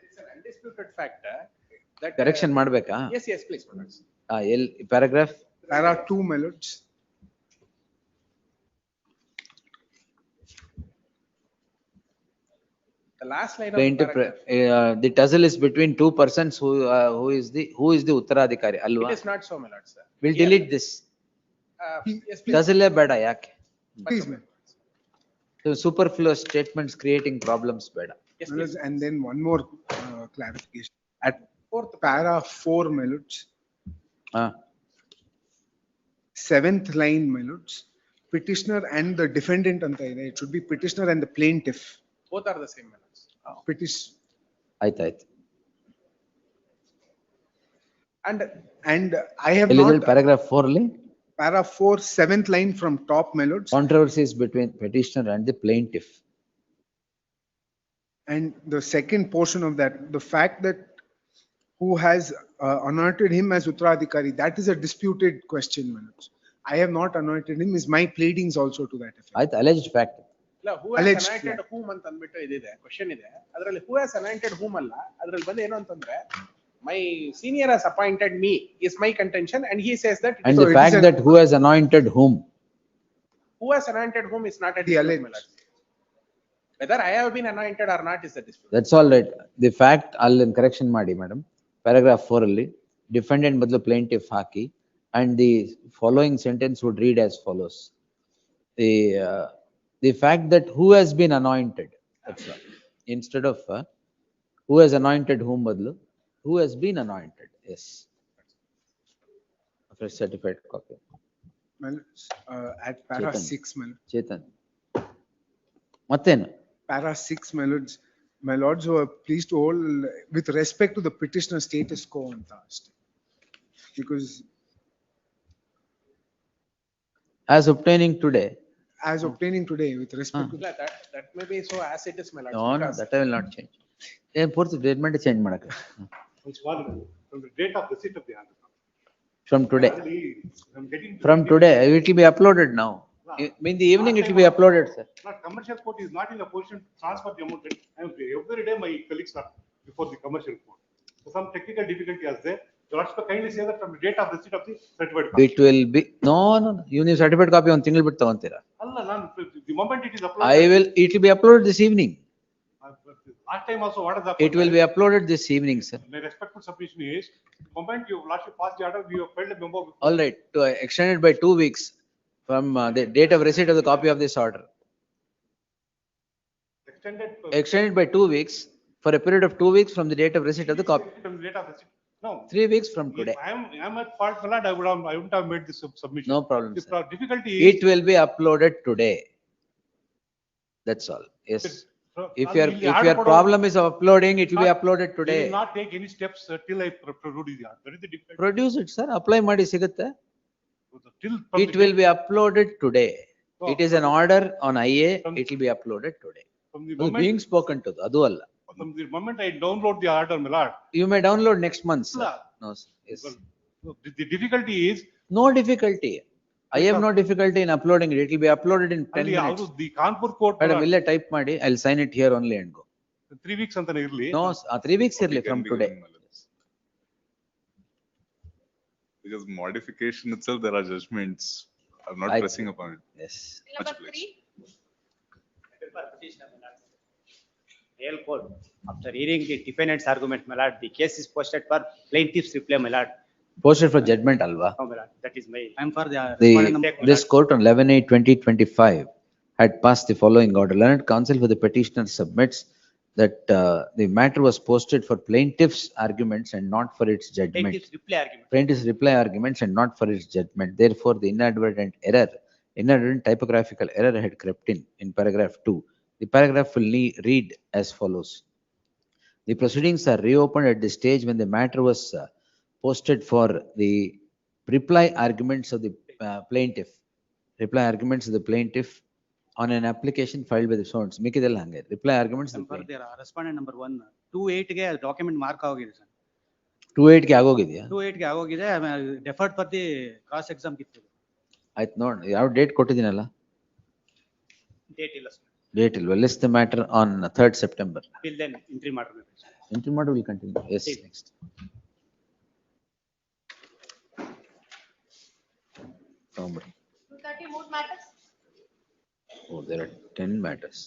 S: It's an undisputed fact that.
B: Correction ಮಾಡ್ಬೇಕಾ?
S: Yes, please, my lords.
B: Paragraph?
L: Para 2, my lords.
S: The last line of
B: The
S: the paragraph.
B: the tussle is between two persons who is the Uttaradhikari, alva?
S: It is not so, my lords, sir.
B: We'll
S: Here,
B: delete this.
S: Yes, please.
B: Tussle ಬೇಡ ಯಾಕೆ?
L: Please, ma'am.
B: So superfluous statements creating problems ಬೇಡ.
S: Yes,
L: My lords,
S: please.
L: and then one more clarification. At para 4, my lords. 7th line, my lords. Petitioner and the defendant anta ide. It should be petitioner and the plaintiff.
S: Both are the same, my lords.
B: ಆಯ್ತಾಯ್ತು.
L: And I have
B: ಎಲ್ಲಿದೆ
L: not.
B: paragraph 4 ಅಲ್ಲಿ?
L: Para 4, 7th line from top, my lords.
B: Controversies between petitioner and the plaintiff.
L: And the second portion of that, the fact that who has anointed him as Uttaradhikari, that is a disputed question, my lords. I have not anointed him, is my pleadings also to that effect.
B: ಆಯ್ತು, alleged fact.
S: ಇಲ್ಲ, who has
L: Alleged,
S: anointed whom ಅಂತ ಅಂದ್ಬಿಟ್ಟು ಇದಿದೆ, question ಇದೆ. ಅದರಲ್ಲಿ who has anointed whom ಅಲ್ಲ, ಅದರಲ್ಲಿ ಬಂದು ಏನು ಅಂತಂದ್ರೆ, my senior has appointed me is my contention, and he says that.
B: And the fact that who has anointed whom?
S: Who has anointed whom is not a
L: The
S: dispute,
L: alleged.
S: my lords. Whether I have been anointed or not is the dispute.
B: That's all right. The fact, ಅಲ್ಲಿ correction ಮಾಡಿ madam. Paragraph 4 ಅಲ್ಲಿ defendant ಬದಲು plaintiff hockey, and the following sentence would read as follows. The fact that who has been anointed, that's all. Instead of who has anointed whom ಬದಲು who has been anointed. Yes. Fresh certified copy.
L: My lords, at para
B: Chetan.
L: 6, my lords.
B: Chetan. ಮತ್ತೇನು?
L: Para 6, my lords were pleased to hold with respect to the petitioner status quo anta ಅಷ್ಟೇ. Because
B: As obtaining today.
L: As obtaining today with respect to.
S: That may be so as it is, my lord.
B: No, no, that I will not change. Purti statement change ಮಾಡಕ್ಕೆ.
O: It's one from the date of receipt of the order.
B: From today.
O: I'm getting.
B: From today, it will be uploaded now. In the evening, it will be uploaded, sir.
O: Not commercial court is not in a position to transfer the amount. Every day my colleagues are before the commercial court. So some technical difficulty is there. So let's kindly say that from the date of receipt of the certified copy.
B: It will be, no, no, no. You need certificate copy on ತಿಂಗಳು ಬಿಟ್ಟು ತಗೊಂತೀರಾ.
O: The moment it is uploaded.
B: It will be uploaded this evening.
O: Last time also what is the.
B: It will be uploaded this evening, sir.
O: My respectful submission is, the moment you last passed the order, you have filed a memo.
B: All right, to extend it by 2 weeks from the date of receipt of the copy of this order. Extended by 2 weeks for a period of 2 weeks from the date of receipt of the copy.
O: From the date of receipt. No.
B: 3 weeks from today.
O: If I am at fault, my lord, I wouldn't have made this submission.
B: No problem,
O: The
B: sir.
O: difficulty
B: It will be uploaded today. That's all. Yes. If your problem is uploading, it will be uploaded
O: We
B: today.
O: will not take any steps till I produce the order. That is the difficulty.
B: Produce it, sir. Apply ಮಾಡಿ ಸಿಗುತ್ತೆ.
O: Till.
B: It will be uploaded today.
O: Oh.
B: It is an order on IA. It will be uploaded today.
O: From the
B: ಅದು
O: moment.
B: being spoken to. ಅದು ಅಲ್ಲ.
O: From the moment I download the order, my lord.
B: You may download next month, sir. No, sir. Yes.
O: The difficulty is.
B: No difficulty. I have no difficulty in uploading it. It will be uploaded in 10 minutes.
O: The Kanpur court.
B: Madam, ಇಲ್ಲೇ type ಮಾಡಿ. I'll sign it here only and go.
O: 3 weeks ಅಂತ ಇರ್ಲಿ.
B: No, 3 weeks ಇರ್ಲಿ from today.
A: Because modification itself, there are judgments. I'm not pressing upon it.
B: Yes.
A: Much obliged.
D: Real court, after hearing the defendant's argument, my lord, the case is posted for plaintiff's reply, my lord.
B: Posted for judgment, alva.
D: No, my lord, that is my. I'm for the. respondent number, my
B: This
D: lord.
B: court on 11/8/2025 had passed the following order. Learned counsel for the petitioner submits that the matter was posted for plaintiff's arguments and not for its judgment.
D: Plaintiff's reply argument.
B: Plaintiff's reply arguments and not for its judgment. Therefore, the inadvertent typographical error had crept in paragraph 2. The paragraph will read as follows. The proceedings are reopened at the stage when the matter was posted for the reply arguments of the plaintiff. Reply arguments of the plaintiff on an application filed by the source. ಮಿಕ್ಕಿದೆಲ್ಲ ಹಂಗೆ. Reply arguments of the
D: For
B: plaintiff.
D: the respondent number 1, 2/8 ಗೆ document mark ಆಗೋಗಿದೆ sir.
B: 2/8 ಗೆ ಆಗೋಗಿದೆಯಾ?
D: 2/8 ಗೆ ಆಗೋಗಿದೆ, deferred for the cross exam ಇತ್ತು.
B: ಆಯ್ತು ನೋಡಿ, ಯಾವ ಡೇಟ್ ಕೊಟ್ಟಿದ್ದೀನಲ್ಲ?
D: Date ಇಲ್ಲ sir.
B: Date ಇಲ್ವಾ? List the matter on 3rd September.
D: Till then, entry ಮಾಡಬೇಕು.
B: Entry matter will continue. Yes, next. Somebody.
R: 230 moot matters.
B: Oh, there are 10 matters.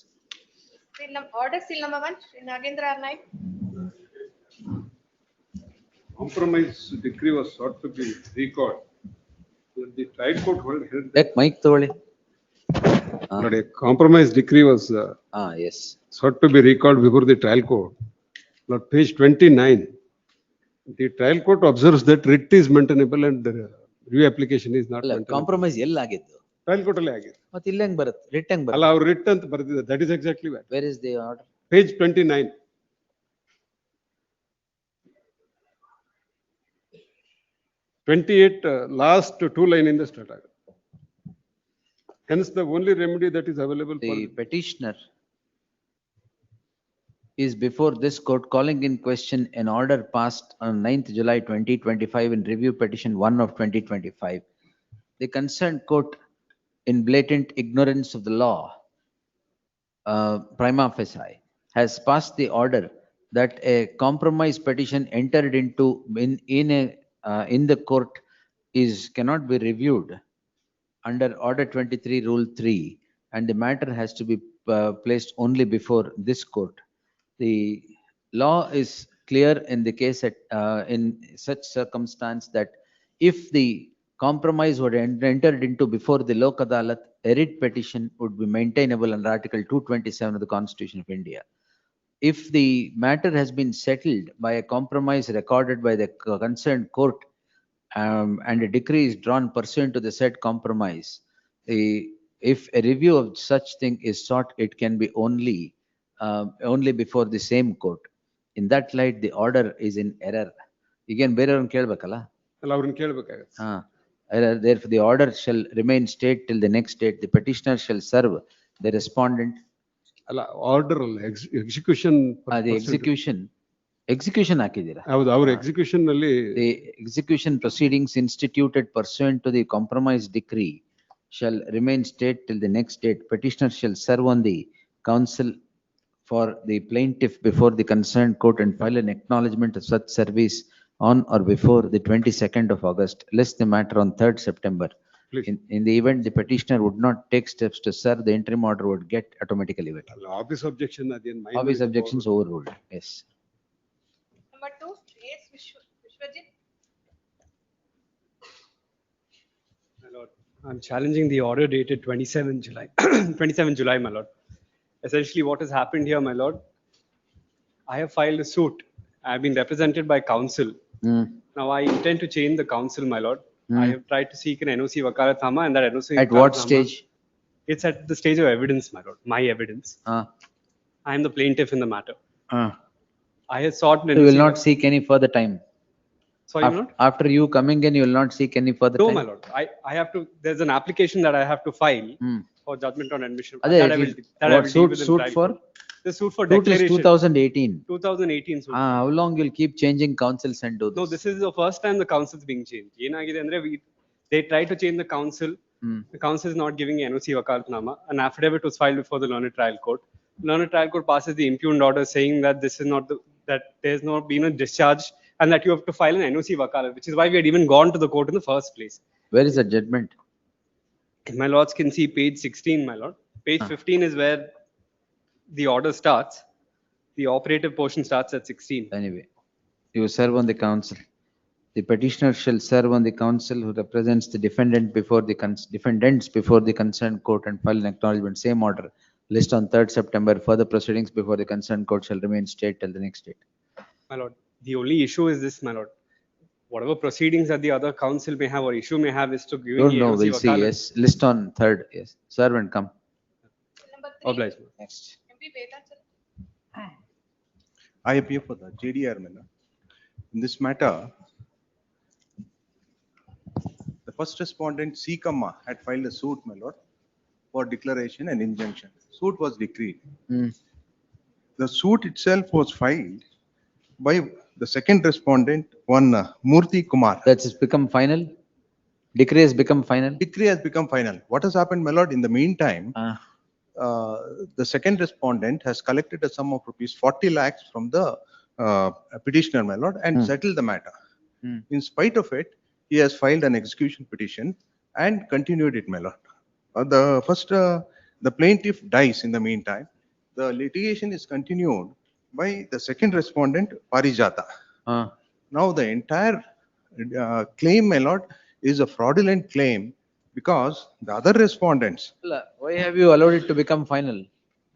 R: Order seal number 1, Shri Nagendra R. Naik.
F: Compromise decree was sought to be recalled. The trial court held.
B: Take mic ತಗೊಳ್ಳಿ.
F: But a compromise decree was
B: yes.
F: sought to be recalled before the trial court. But page 29, the trial court observes that writ is maintainable and the review application is not maintainable.
B: Compromise ಎಲ್ಲಿ ಆಗಿದ್ದು?
F: Trial court ಅಲ್ಲಿ ಆಗಿದೆ.
B: ಮತ್ತೆ ಇಲ್ಲಿ ಹೆಂಗ್ ಬರುತ್ತೆ? Writ ಹೆಂಗ್
F: ಅಲ್ಲ,
B: ಬರುತ್ತೆ?
F: ಅವ್ರು writ ಅಂತ ಬರ್ತಿದೆ. That is exactly what.
B: Where is the order?
F: Page 29. Last 2 line in the start. Hence, the only remedy that is available for.
B: The petitioner is before this court calling in question an order passed on 9th July 2025 in review petition 1 of 2025. The concerned court, in blatant ignorance of the law, prima facie, has passed the order that a compromise petition entered into in the court cannot be reviewed under Order 23, Rule 3, and the matter has to be placed only before this court. The law is clear in the case in such circumstance that if the compromise were entered into before the Lok Adalat, a writ petition would be maintainable under Article 227 of the Constitution of India. If the matter has been settled by a compromise recorded by the concerned court and a decree is drawn pursuant to the said compromise, if a review of such thing is sought, it can be only before the same court. In that light, the order is in error. Again, ಬೇರೆಯವ್ರನ್ನ ಕೇಳ್ಬೇಕಲ್ಲ?
F: ಅಲ್ಲ, ಅವ್ರನ್ನ ಕೇಳ್ಬೇಕಾಗತ್ತೆ.
B: Therefore, the order shall remain state till the next date. The petitioner shall serve the respondent.
F: Order, execution.
B: The execution ಹಾಕಿದ್ದೀರಾ?
F: Our execution ನಲ್ಲಿ
B: The execution proceedings instituted pursuant to the compromise decree shall remain state till the next date. Petitioner shall serve on the counsel for the plaintiff before the concerned court and file an acknowledgement of such service on or before the 22nd of August, lest the matter on 3rd September. In the event the petitioner would not take steps to serve, the interim order would get automatically vacated.
F: Office objection ಅದೇನ್ minor
B: Office
F: ಇದೆ.
B: objections overruled. Yes.
R: Number 2, yes, Vishwajit.
E: My lord, I'm challenging the order dated 27 July, 27 July, my lord. Essentially, what has happened here, my lord, I have filed a suit. I have been represented by counsel. Now I intend to change the counsel, my lord. I have tried to seek an NOC Vakalatnama and that NOC.
B: At what stage?
E: It's at the stage of evidence, my lord, my evidence. I am the plaintiff in the matter. I have sought an
B: You will
E: NOC
B: not seek any further time.
E: Sorry, my lord?
B: After you coming in, you will not seek any further
E: No,
B: time?
E: my lord. I have to, there's an application that I have to file for judgment on admission.
B: Adhe,
E: That I will, that I
B: what
E: will deal
B: suit,
E: with in
B: suit
E: trial
B: for?
E: court. The suit for
B: Suit is
E: declaration.
B: 2018.
E: 2018 suit.
B: How long you'll keep changing counsels and do this?
E: No, this is the first time the council is being changed. ಏನಾಗಿದೆ ಅಂದ್ರೆ they tried to change the council. The council is not giving NOC Vakalatnama. An affidavit was filed before the learned trial court. Learned trial court passes the impugned order saying that this is not the, that there's not been a discharge and that you have to file an NOC Vakalat, which is why we had even gone to the court in the first place.
B: Where is the judgment?
E: My lords can see page 16, my lord. Page 15 is where the order starts. The operative portion starts at 16.
B: Anyway, you serve on the counsel. The petitioner shall serve on the counsel who represents the defendant before the defendants before the concerned court and file an acknowledgement. Same order. List on 3rd September. Further proceedings before the concerned court shall remain state till the next date.
E: My lord, the only issue is this, my lord. Whatever proceedings that the other council may have or issue may have is to give
B: Don't know, we'll see. Yes, list on 3rd. Yes, serve and come.
R: Number 3.
E: Oblige.
B: Next.
R: MP Vedant.
G: I appear for the JDR manner. In this matter, the first respondent, C. Kamma, had filed a suit, my lord, for declaration and injunction. Suit was decreed. The suit itself was filed by the second respondent, one Murthy Kumar.
B: That's become final? Decree has become final?
G: Decree has become final. What has happened, my lord? In the meantime, the second respondent has collected a sum of rupees 40 lakhs from the petitioner, my lord, and settled the matter. In spite of it, he has filed an execution petition and continued it, my lord. The plaintiff dies in the meantime. The litigation is continued by the second respondent, Parijata. Now the entire claim, my lord, is a fraudulent claim because the other respondents.
B: Why have you allowed it to become final?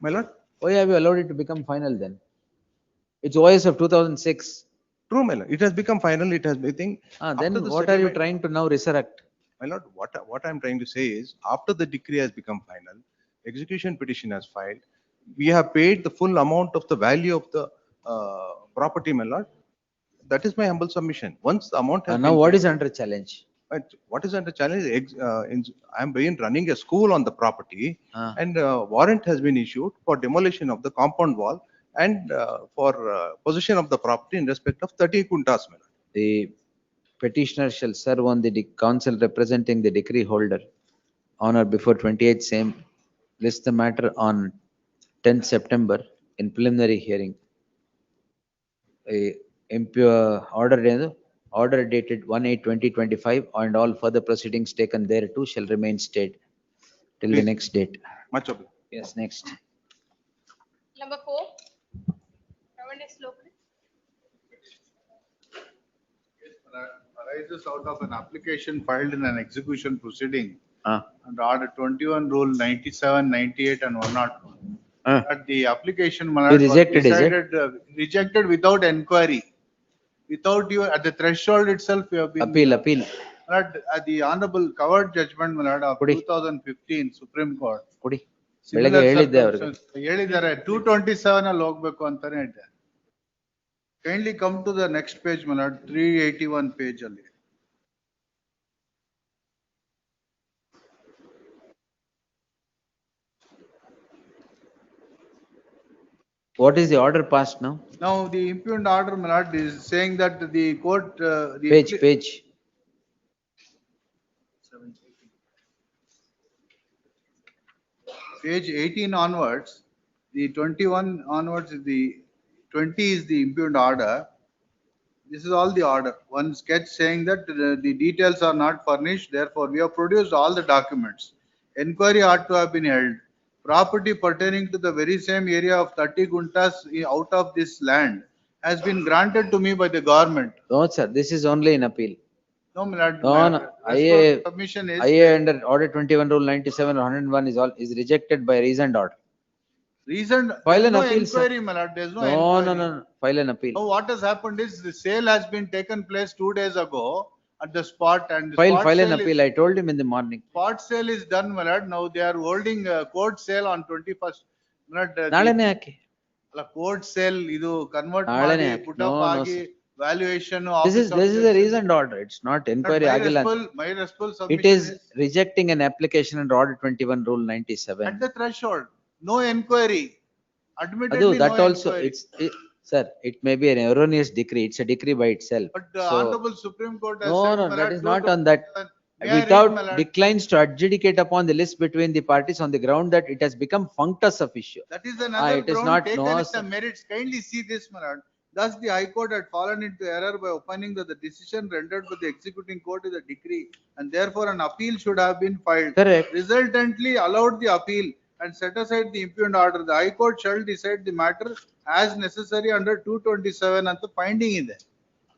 G: My lord?
B: Why have you allowed it to become final then? It's OS of 2006.
G: True, my lord. It has become final. It has been.
B: Then what are you trying to now resurrect?
G: My lord, what I'm trying to say is, after the decree has become final, execution petition has filed. We have paid the full amount of the value of the property, my lord. That is my humble submission. Once the amount has
B: now
G: been
B: what
G: paid-
B: is under challenge?
G: What is under challenge? I'm been running a school on the property, and warrant has been issued for demolition of the compound wall and for possession of the property in respect of 30 kuntas.
B: The petitioner shall serve on the counsel representing the decree holder on or before 28th same. List the matter on 10th September in preliminary hearing. Order dated 1/8/2025 and all further proceedings taken thereto shall remain state till the next date.
G: Much obliged.
B: Yes, next.
R: Number 4. Ravandesh locally.
T: Arises out of an application filed in an execution proceeding under order 21 rule 97, 98 and 101. That the application was
B: rejected, is it?
T: decided, rejected without inquiry. Without you, at the threshold itself, you have been.
B: Appeal.
T: At the honorable covered judgment, my lord, of 2015 Supreme Court.
B: ಬೆಳಗ್ಗೆ ಹೇಳಿದ್ದೆ ಅವ್ರಿಗೆ.
T: ಹೇಳಿದ್ದಾರೆ 227 ಅಲ್ಲಿ ಹೋಗ್ಬೇಕು ಅಂತಾನೆ ಇದ್ದಾರೆ. Kindly come to the next page, my lord, 381 page ಅಲ್ಲಿ.
B: What is the order passed now?
T: Now, the impugned order, my lord, is saying that the court,
B: Page.
T: Page 18 onwards, the 21 onwards is the, 20 is the impugned order. This is all the order. One sketch saying that the details are not furnished, therefore we have produced all the documents. Enquiry ought to have been held. Property pertaining to the very same area of 30 guntas out of this land has been granted to me by the government.
B: No, sir, this is only in appeal.
T: No, my lord.
B: No,
T: Submission is.
B: IA under order 21 rule 97 or 101 is rejected by reasoned order.
T: Reason,
B: File
T: there's
B: an
T: no
B: appeal, sir.
T: inquiry, my lord. There's no
B: No,
T: inquiry.
B: no. File an appeal.
T: Now, what has happened is the sale has been taken place 2 days ago at the spot, and the
B: File
T: spot
B: an
T: sale
B: appeal. I told him in the morning.
T: spot sale is done, my lord. Now they are holding a court sale on 21st. My lord,
B: ನಾಳೆನೇ ಹಾಕಿ.
T: court sale, idu convert
B: ನಾಳೆನೇ
T: ಮಾಡಿ,
B: ಹಾಕಿ.
T: put up
B: No,
T: agi,
B: sir.
T: valuation.
B: This is a reasoned order. It's not inquiry ಆಗಿಲ್ಲ.
T: My responsible
B: It is rejecting an application under order 21 rule 97.
T: at the threshold, no inquiry.
B: Adu,
T: Admittedly,
B: that
T: no
B: also,
T: inquiry.
B: sir, it may be an erroneous decree. It's a decree by itself.
T: But
B: So-
T: Honorable Supreme Court has
B: No,
T: said,
B: no,
T: my
B: that
T: lord,
B: is not on
T: 227.
B: that.
T: May I read,
B: Without
T: my lord?
B: declines to adjudicate upon the list between the parties on the ground that it has become functus of issue.
T: That is another
B: It is
T: ground
B: not,
T: taken
B: no,
T: in the
B: sir.
T: merits. Kindly see this, my lord. Thus, the High Court had fallen into error by opining that the decision rendered by the executing court is a decree, and therefore an appeal should have been filed.
B: Correct.
T: Resultantly allowed the appeal and set aside the impugned order. The High Court shall decide the matter as necessary under 227 and the finding in there.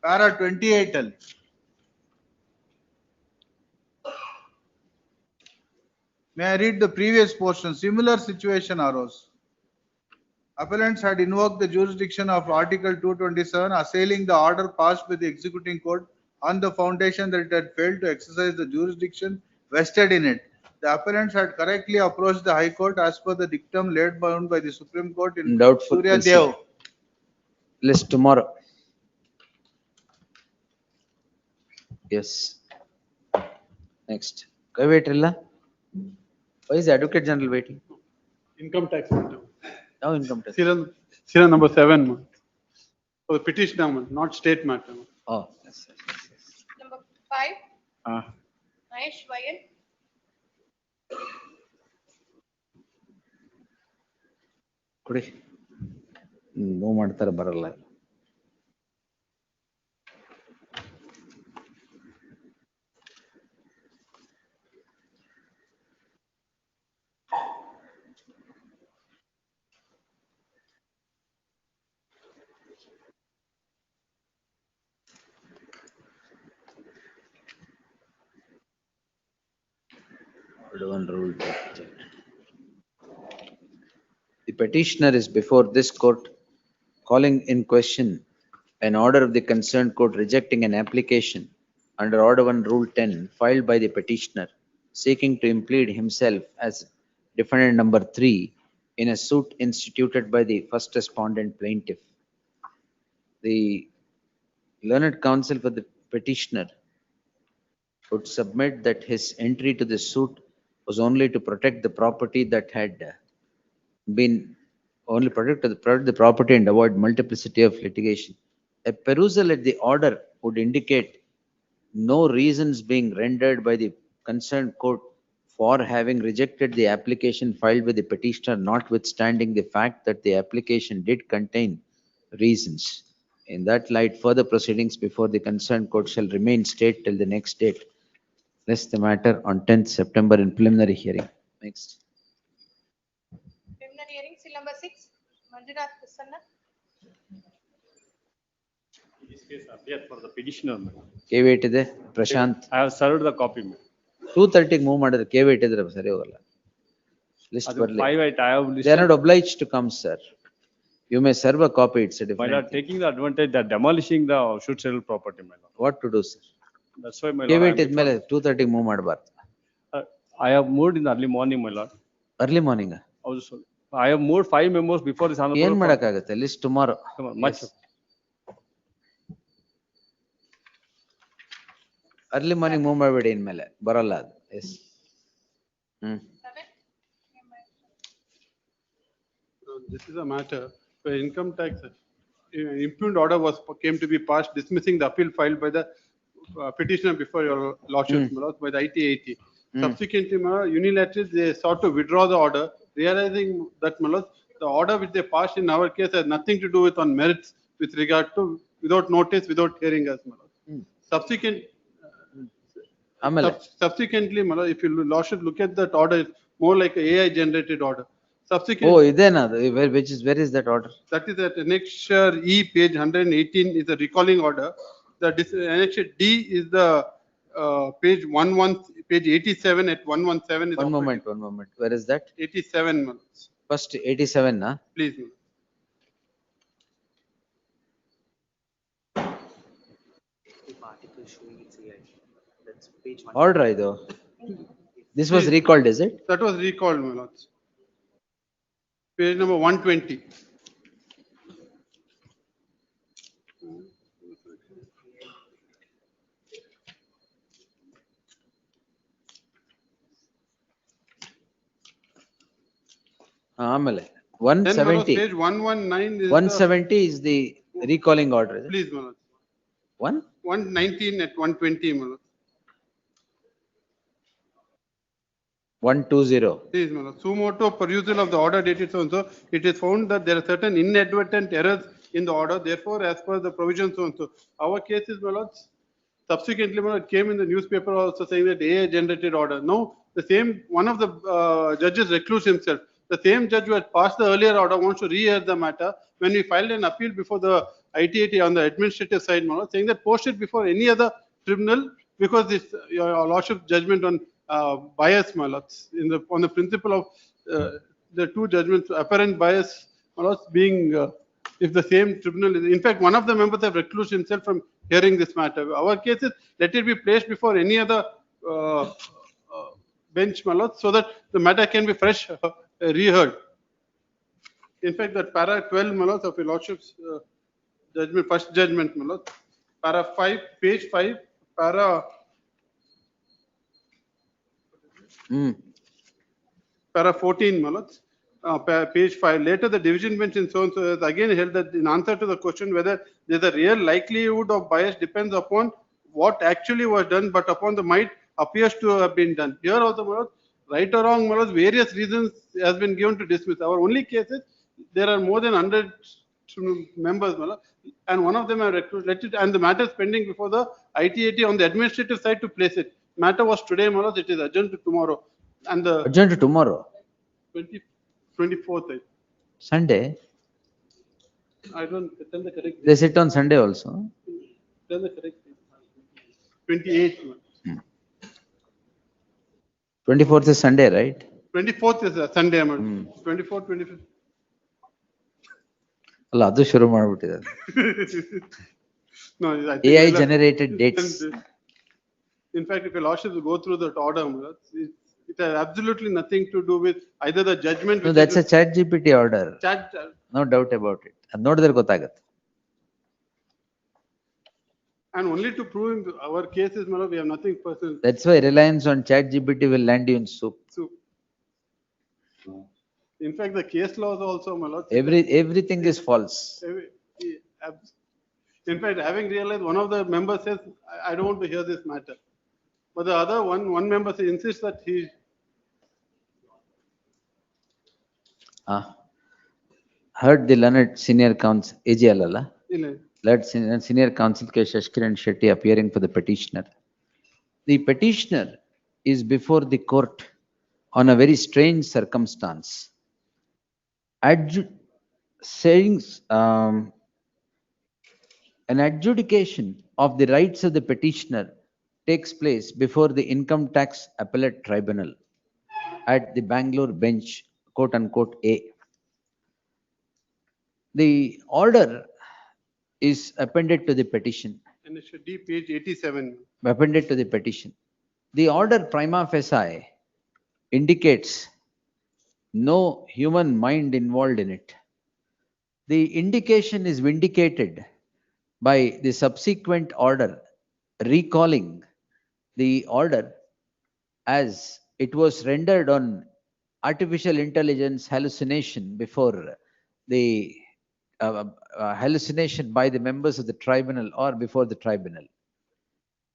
T: Para 28 ಅಲ್ಲಿ. May I read the previous portion? Similar situation arose. Appellants had invoked the jurisdiction of Article 227, assailing the order passed by the executing court on the foundation that it had failed to exercise the jurisdiction vested in it. The appellants had correctly approached the High Court as per the dictum laid down by the Supreme Court in
B: Doubtful.
T: Surya
B: We'll see.
T: Dev.
B: List tomorrow. Yes. Next. Wait, Rilla. Why is the Advocate General waiting?
H: Income tax matter.
B: No income tax.
H: Serial number 7. For the petitioner, not state matter.
B: Oh, yes.
R: Number 5. Mahesh Vayan.
B: ಕೊಡಿ move ಮಾಡ್ತಾರೆ ಬರಲ್ಲ. Rule. The petitioner is before this court calling in question an order of the concerned court rejecting an application under Order 1 Rule 10 filed by the petitioner seeking to implead himself as defendant number 3 in a suit instituted by the first respondent plaintiff. The learned counsel for the petitioner would submit that his entry to the suit was only to protect the property that had been protect the property and avoid multiplicity of litigation. A perusal at the order would indicate no reasons being rendered by the concerned court for having rejected the application filed with the petitioner, notwithstanding the fact that the application did contain reasons. In that light, further proceedings before the concerned court shall remain state till the next date. List the matter on 10th September in preliminary hearing. Next.
R: Preliminary hearing, seal number 6. Manjunath Prasanna.
E: This case appears for the petitioner.
B: KV ಇದೆ Prashant.
E: I have served the copy.
B: 2:30 move ಮಾಡಿದ್ರೆ KV ಇಟ್ಟಿದ್ರೆ ಸರಿ ಹೋಗಲ್ಲ. List
E: ಅದು
B: ಬರಲಿ.
E: 5 I have
B: They are not obliged to come, sir. You may serve a copy, it's a
E: My
B: different
E: lord,
B: thing.
E: taking the advantage that demolishing the should sell property, my lord.
B: What to do, sir?
E: That's why, my
B: KV
E: lord,
B: ಇಟ್ಟಿದ್ಮೇಲೆ 2:30 move ಮಾಡಬಾರ್ದು.
E: I have moved in the early morning, my lord.
B: Early morning.
E: Also, I have moved 5 members before this.
B: ಏನ್ ಮಾಡಕ್ಕಾಗತ್ತೆ? List tomorrow.
E: Much.
B: Early morning move ಮಾಡಬೇಡಿ ಇನ್ಮೇಲೆ ಬರಲ್ಲ ಅದು. Yes.
H: This is a matter income tax, impugned order came to be passed dismissing the appeal filed by the petitioner before your lordship, my lord, by the IT80. Subsequently, my lord, unilaterally, they sought to withdraw the order, realizing that, my lord, the order which they passed in our case has nothing to do with on merits with regard to without notice, without hearing us, my lord. Subsequently, my lord, if you lordship look at that order, it's more like a AI generated order.
B: Oh, idena, where is that order?
H: That is at annexure E, page 118 is a recalling order. The annexure D is the page 87 at 117 is
B: One moment. Where is that?
H: 87 months.
B: First 87, na?
H: Please.
B: Order ido. This was recalled, is it?
H: That was recalled, my lords. Page number 120.
B: ಆಮೇಲೆ
H: Then, my lords,
B: 170.
H: page 119 is
B: 170 is the recalling order, is it?
H: Please, my lords.
B: 1?
H: 119 at 120, my lords.
B: 120.
H: Please, my lord. Sumoto perusal of the order dated so and so, it is found that there are certain inadvertent errors in the order. Therefore, as per the provision so and so, our case is, my lords, subsequently, my lord, it came in the newspaper also saying that AI generated order. No, the same, one of the judges recused himself. The same judge who had passed the earlier order wants to re-hear the matter. When we filed an appeal before the IT80 on the administrative side, my lord, saying that post it before any other tribunal because this, your lordship judgment on bias, my lords, on the principle of the two judgments, apparent bias, my lords, being if the same tribunal is, in fact, one of the members have recused himself from hearing this matter. Our case is, let it be placed before any other bench, my lords, so that the matter can be fresh reheard. In fact, that para 12, my lords, of your lordship's judgment, first judgment, my lords, para 5, page 5, para para 14, my lords, page 5. Later, the division bench in so and so has again held that in answer to the question whether there's a real likelihood of bias depends upon what actually was done, but upon the might appears to have been done. Here also, my lords, right or wrong, my lords, various reasons has been given to dismiss. Our only case is there are more than 100 members, my lord, and one of them have recruited, and the matter is pending before the IT80 on the administrative side to place it. Matter was today, my lord, it is adjourned to tomorrow. And the
B: Adjourned to tomorrow.
H: 24th.
B: Sunday.
H: I don't tell the correct.
B: They sit on Sunday also.
H: Tell the correct. 28th.
B: 24th is Sunday, right?
H: 24th is a Sunday, 24th, 25th.
B: ಅಲ್ಲ ಅದು ಶುರು ಮಾಡ್ಬಿಟ್ಟಿದ್ದಾರೆ.
H: No, I think
B: AI generated dates.
H: In fact, if a lordship will go through that order, it has absolutely nothing to do with either the judgment.
B: No, that's a ChatGPT order. No doubt about it. ಅದು ನೋಡಿದ್ರೆ ಗೊತ್ತಾಗುತ್ತೆ.
H: And only to prove our cases, we have nothing personal.
B: That's why reliance on ChatGPT will land you in soup.
H: In fact, the case laws also, my lord.
B: Everything is false.
H: In fact, having realized, one of the members says, I don't want to hear this matter. But the other one member insists that he.
B: Heard the learned senior counsel, AGL, alla? Learned senior counsel K. Shashkiran Shetty appearing for the petitioner. The petitioner is before the court on a very strange circumstance. An adjudication of the rights of the petitioner takes place before the Income Tax Appellate Tribunal at the Bangalore bench, quote unquote A. The order is appended to the petition.
H: And it should be page 87.
B: Appended to the petition. The order prima facie indicates no human mind involved in it. The indication is vindicated by the subsequent order recalling the order as it was rendered on artificial intelligence hallucination before the hallucination by the members of the tribunal or before the tribunal.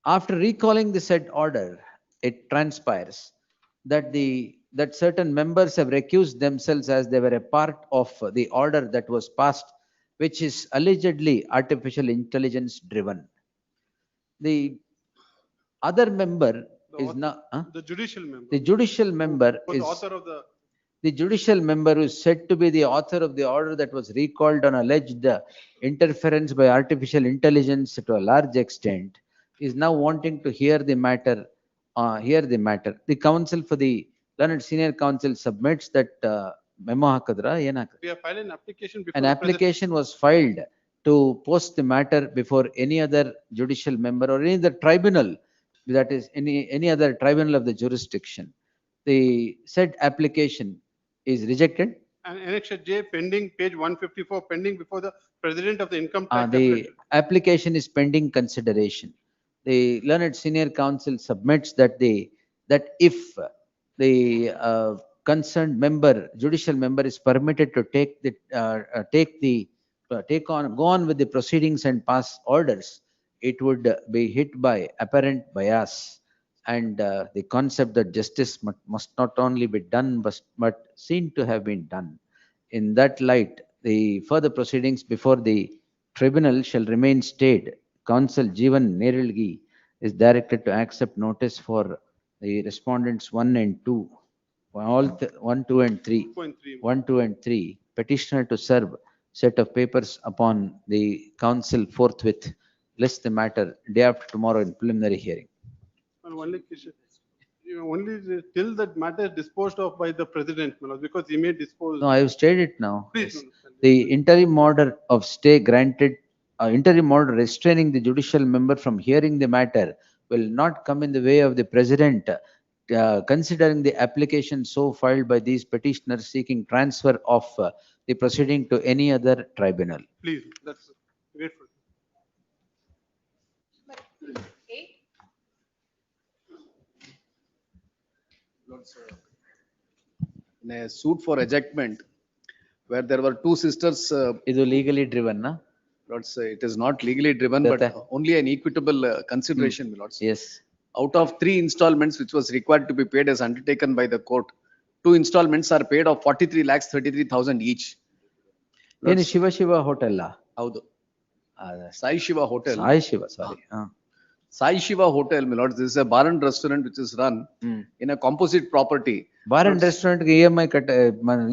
B: After recalling the said order, it transpires that that certain members have recused themselves as they were a part of the order that was passed, which is allegedly artificial intelligence driven. The other member is now,
H: The judicial member.
B: the judicial member
H: Was the
B: is
H: author of
B: the judicial member who is said to be the author of the order that was recalled on alleged interference by artificial intelligence to a large extent is now wanting to hear the matter. The counsel for the learned senior counsel submits that memo hakadra ಏನಹಾಕಿದ್ರು?
H: We have filed an application before.
B: An
H: the
B: application was filed to post the matter before any other judicial member or any other tribunal, that is any other tribunal of the jurisdiction. The said application is rejected.
H: And Annexure J pending, page 154, pending before the president of the income tax.
B: The application is pending consideration. The learned senior counsel submits that if the concerned member, judicial member, is permitted to go on with the proceedings and pass orders, it would be hit by apparent bias and the concept that justice must not only be done but seen to have been done. In that light, the further proceedings before the tribunal shall remain stayed. Counsel Jeevan Neralgi is directed to accept notice for the respondents 1 and 2, 1, 2 and 3. 1, 2 and 3. Petitioner to serve set of papers upon the counsel forthwith. List the matter day after tomorrow in preliminary hearing.
H: And only till that matter is disposed of by the president, my lord, because he may dispose.
B: No, I have stayed it now.
H: Please,
B: Yes. The interim order of stay granted, interim order restraining the judicial member from hearing the matter will not come in the way of the president, considering the application so filed by these petitioners seeking transfer of the proceeding to any other tribunal.
H: Please, that's grateful.
K: In a suit for ejectment, where there were two sisters.
B: Is it legally driven, na?
K: Lords, it is not legally driven, but only an equitable consideration, Lords.
B: Yes.
K: Out of 3 installments which was required to be paid as undertaken by the court, 2 installments are paid of 43 lakhs 33,000 each.
B: ಏನು Shiva hotel?
K: ಹೌದು. Sai Shiva Hotel.
B: Sai Shiva, sorry.
K: Sai Shiva Hotel, my lords, this is a bar and restaurant which is run in a composite property.
B: Bar and restaurant EMI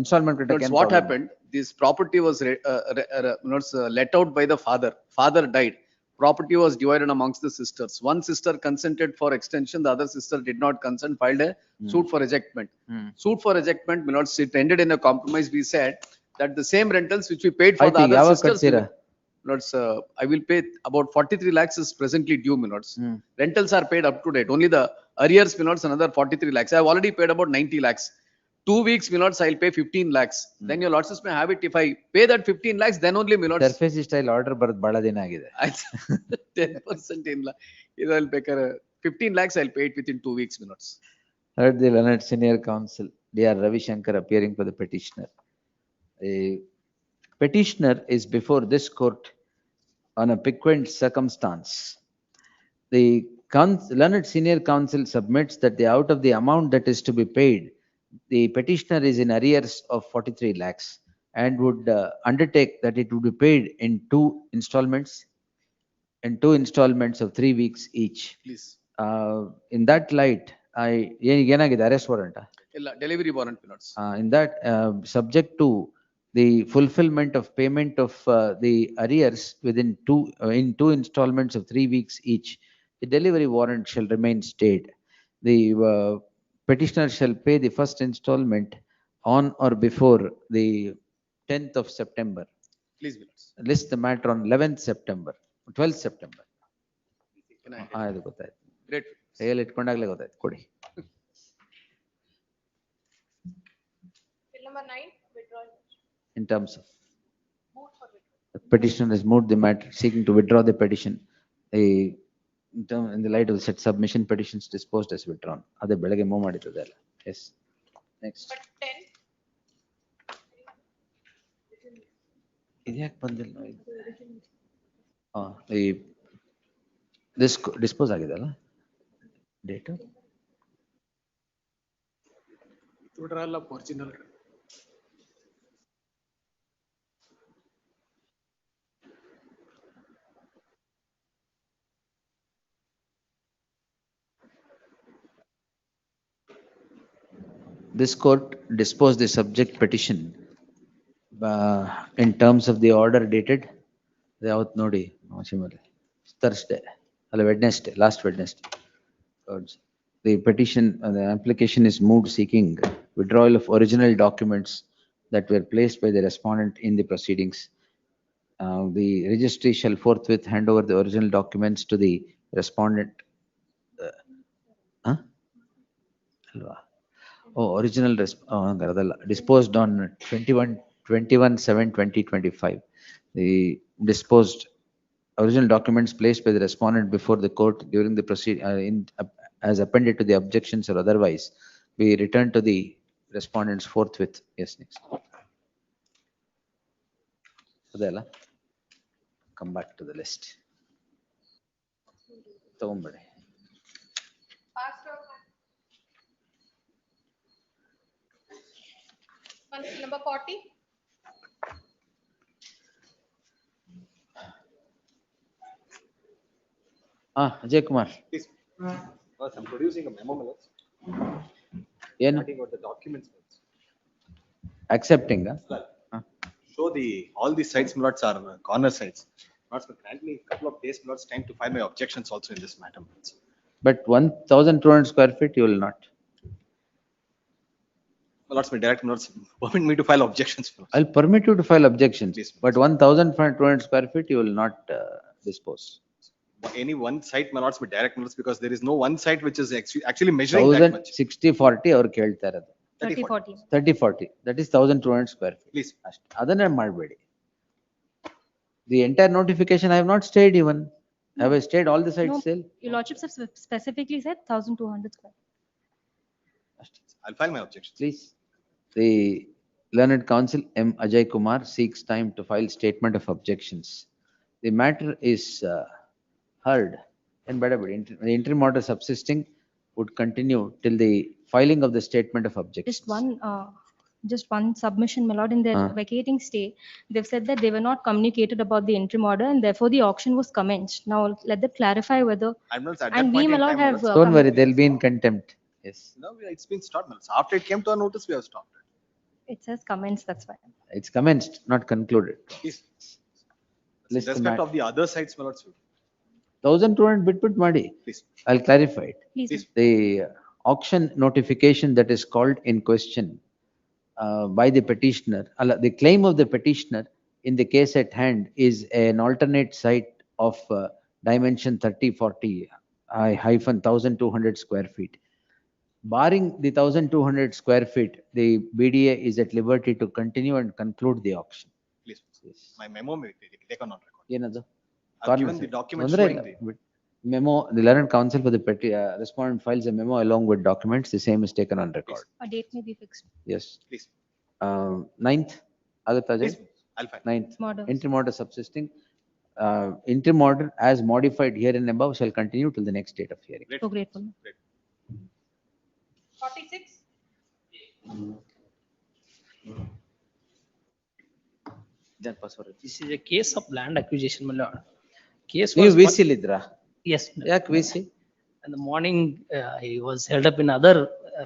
B: installment
K: Lords, what happened? This property was let out by the father. Father died. Property was divided amongst the sisters. One sister consented for extension, the other sister did not consent, filed a suit for ejectment. Suit for ejectment, my lords, it ended in a compromise. We said that the same rentals which we paid for the other sisters. Lords, I will pay about 43 lakhs is presently due, my lords. Rentals are paid up to date. Only the arrears, my lords, another 43 lakhs. I have already paid about 90 lakhs. 2 weeks, my lords, I'll pay 15 lakhs. Then your lords may have it. If I pay that 15 lakhs, then only, my lords.
B: Surface style order ಬರೋದು ಬಹಳ ದಿನ ಆಗಿದೆ.
K: 10% in I'll pay 15 lakhs, I'll pay it within 2 weeks, my lords.
B: Heard the learned senior counsel, D.R. Ravi Shankar, appearing for the petitioner. A petitioner is before this court on a piquant circumstance. The learned senior counsel submits that out of the amount that is to be paid, the petitioner is in arrears of 43 lakhs and would undertake that it would be paid in 2 installments, of 3 weeks each.
K: Please.
B: In that light, ಏನಾಗಿದೆ arrest warrant?
K: ಇಲ್ಲ, delivery warrant, my lords.
B: In that, subject to the fulfillment of payment of the arrears within 2 installments of 3 weeks each, the delivery warrant shall remain stayed. The petitioner shall pay the first installment on or before the 10th of September.
K: Please, my lords.
B: List the matter on 11th September, 12th September. ಇದು ಗೊತ್ತಾಯ್ತು.
K: Great.
B: ಕೈಯಲ್ಲಿ ಇಟ್ಕೊಂಡಾಗ್ಲೇ ಗೊತ್ತಾಯ್ತು, ಕೊಡಿ.
R: Bill number 9, withdrawal.
B: In terms of the petitioner has moved the matter, seeking to withdraw the petition. In the light of the said submission, petitions disposed as withdrawn. ಅದೇ ಬೆಳಗ್ಗೆ move ಮಾಡಿದ್ದಲ್ಲ. Yes. Next.
R: But 10.
B: ಇದ್ಯಾಕ್ ಬಂದಿಲ್ಲ ಇದು? ಈ dispose ಆಗಿದೆ ಅಲ್ಲ date?
S: ನೋಡ್ರಲ್ಲ original.
B: This court disposed the subject petition in terms of the order dated ಯಾವತ್ತು ನೋಡಿ Thursday ಅಲ್ಲ Wednesday, last Wednesday. The petition, the application is moved seeking withdrawal of original documents that were placed by the respondent in the proceedings. The registry shall forthwith hand over the original documents to the respondent. Original disposed on 21/7/2025. The disposed original documents placed by the respondent before the court during the proceed as appended to the objections or otherwise be returned to the respondents forthwith. Yes, next. Adela, come back to the list. ತಗೊಂಬಿಡಿ.
R: Number 40.
B: Ajay Kumar.
P: Please. I'm producing a memo.
B: ಏನು?
P: About the documents.
B: Accepting.
P: Show all these sites milots are corner sites. Milots, grant me a couple of days milots time to file my objections also in this matter.
B: But 1,200 square feet you will not.
P: Milots, my direct milots permit me to file objections.
B: I'll permit you to file objections, but 1,200 square feet you will not dispose.
P: Any one site milots with direct milots because there is no one site which is actually measuring that much.
B: 60-40 ಅವ್ರು ಕೇಳ್ತಾ ಇರೋದು.
R: 30-40.
B: 30-40. That is 1,200 square feet.
P: Please.
B: ಅದನ್ನೇ ಮಾಡಬೇಡಿ. The entire notification I have not stayed even. Have I stayed all the sites
I: No,
B: still?
I: Your lordships have specifically said 1,200 square.
P: I'll file my objections.
B: Please. The learned counsel M. Ajay Kumar seeks time to file statement of objections. The matter is heard and the interim order subsisting would continue till the filing of the statement of objections.
I: Just one submission, my lord, in their vacating stay, they've said that they were not communicated about the interim order and therefore the auction was commenced. Now let them clarify whether.
P: I'm not at
I: And
P: that
I: we,
P: point
I: my
P: in
I: lord,
P: time,
I: have.
P: milots.
B: Don't worry, they'll be in contempt. Yes.
P: No, it's been stopped. Milots. After it came to our notice, we have stopped it.
I: It says commenced, that's why.
B: It's commenced, not concluded.
P: Please.
B: List the
P: Respect
B: matter.
P: of the other sites, milots.
B: 1,200 bit ಮಾಡಿ.
P: Please.
B: I'll clarify it.
I: Please.
B: The auction notification that is called in question by the petitioner, the claim of the petitioner in the case at hand is an alternate site of dimension 30-40 -1,200 square feet. Barring the 1,200 square feet, the BDA is at liberty to continue and conclude the auction.
P: Please. My memo may be taken on record.
B: ಏನದು?
P: I've given the documents
B: ತೊಂದ್ರೆ
P: showing
B: ಇಲ್ಲ. Memo, the learned counsel for the respondent files a memo along with documents. The same is taken on record.
I: A date may be fixed.
B: Yes.
P: Please.
B: 9th, Agatha Ajay?
P: Please. I'll file.
B: 9th,
I: Order.
B: interim order subsisting. Interim order as modified here and above shall continue till the next date of hearing.
I: So grateful.
R: 46.
M: This is a case of land acquisition, my lord. Case
B: ನೀವು
M: was.
B: VC ಲಿದ್ರಾ?
M: Yes.
B: ಯಾಕೆ VC?
M: In the morning, he was held up in other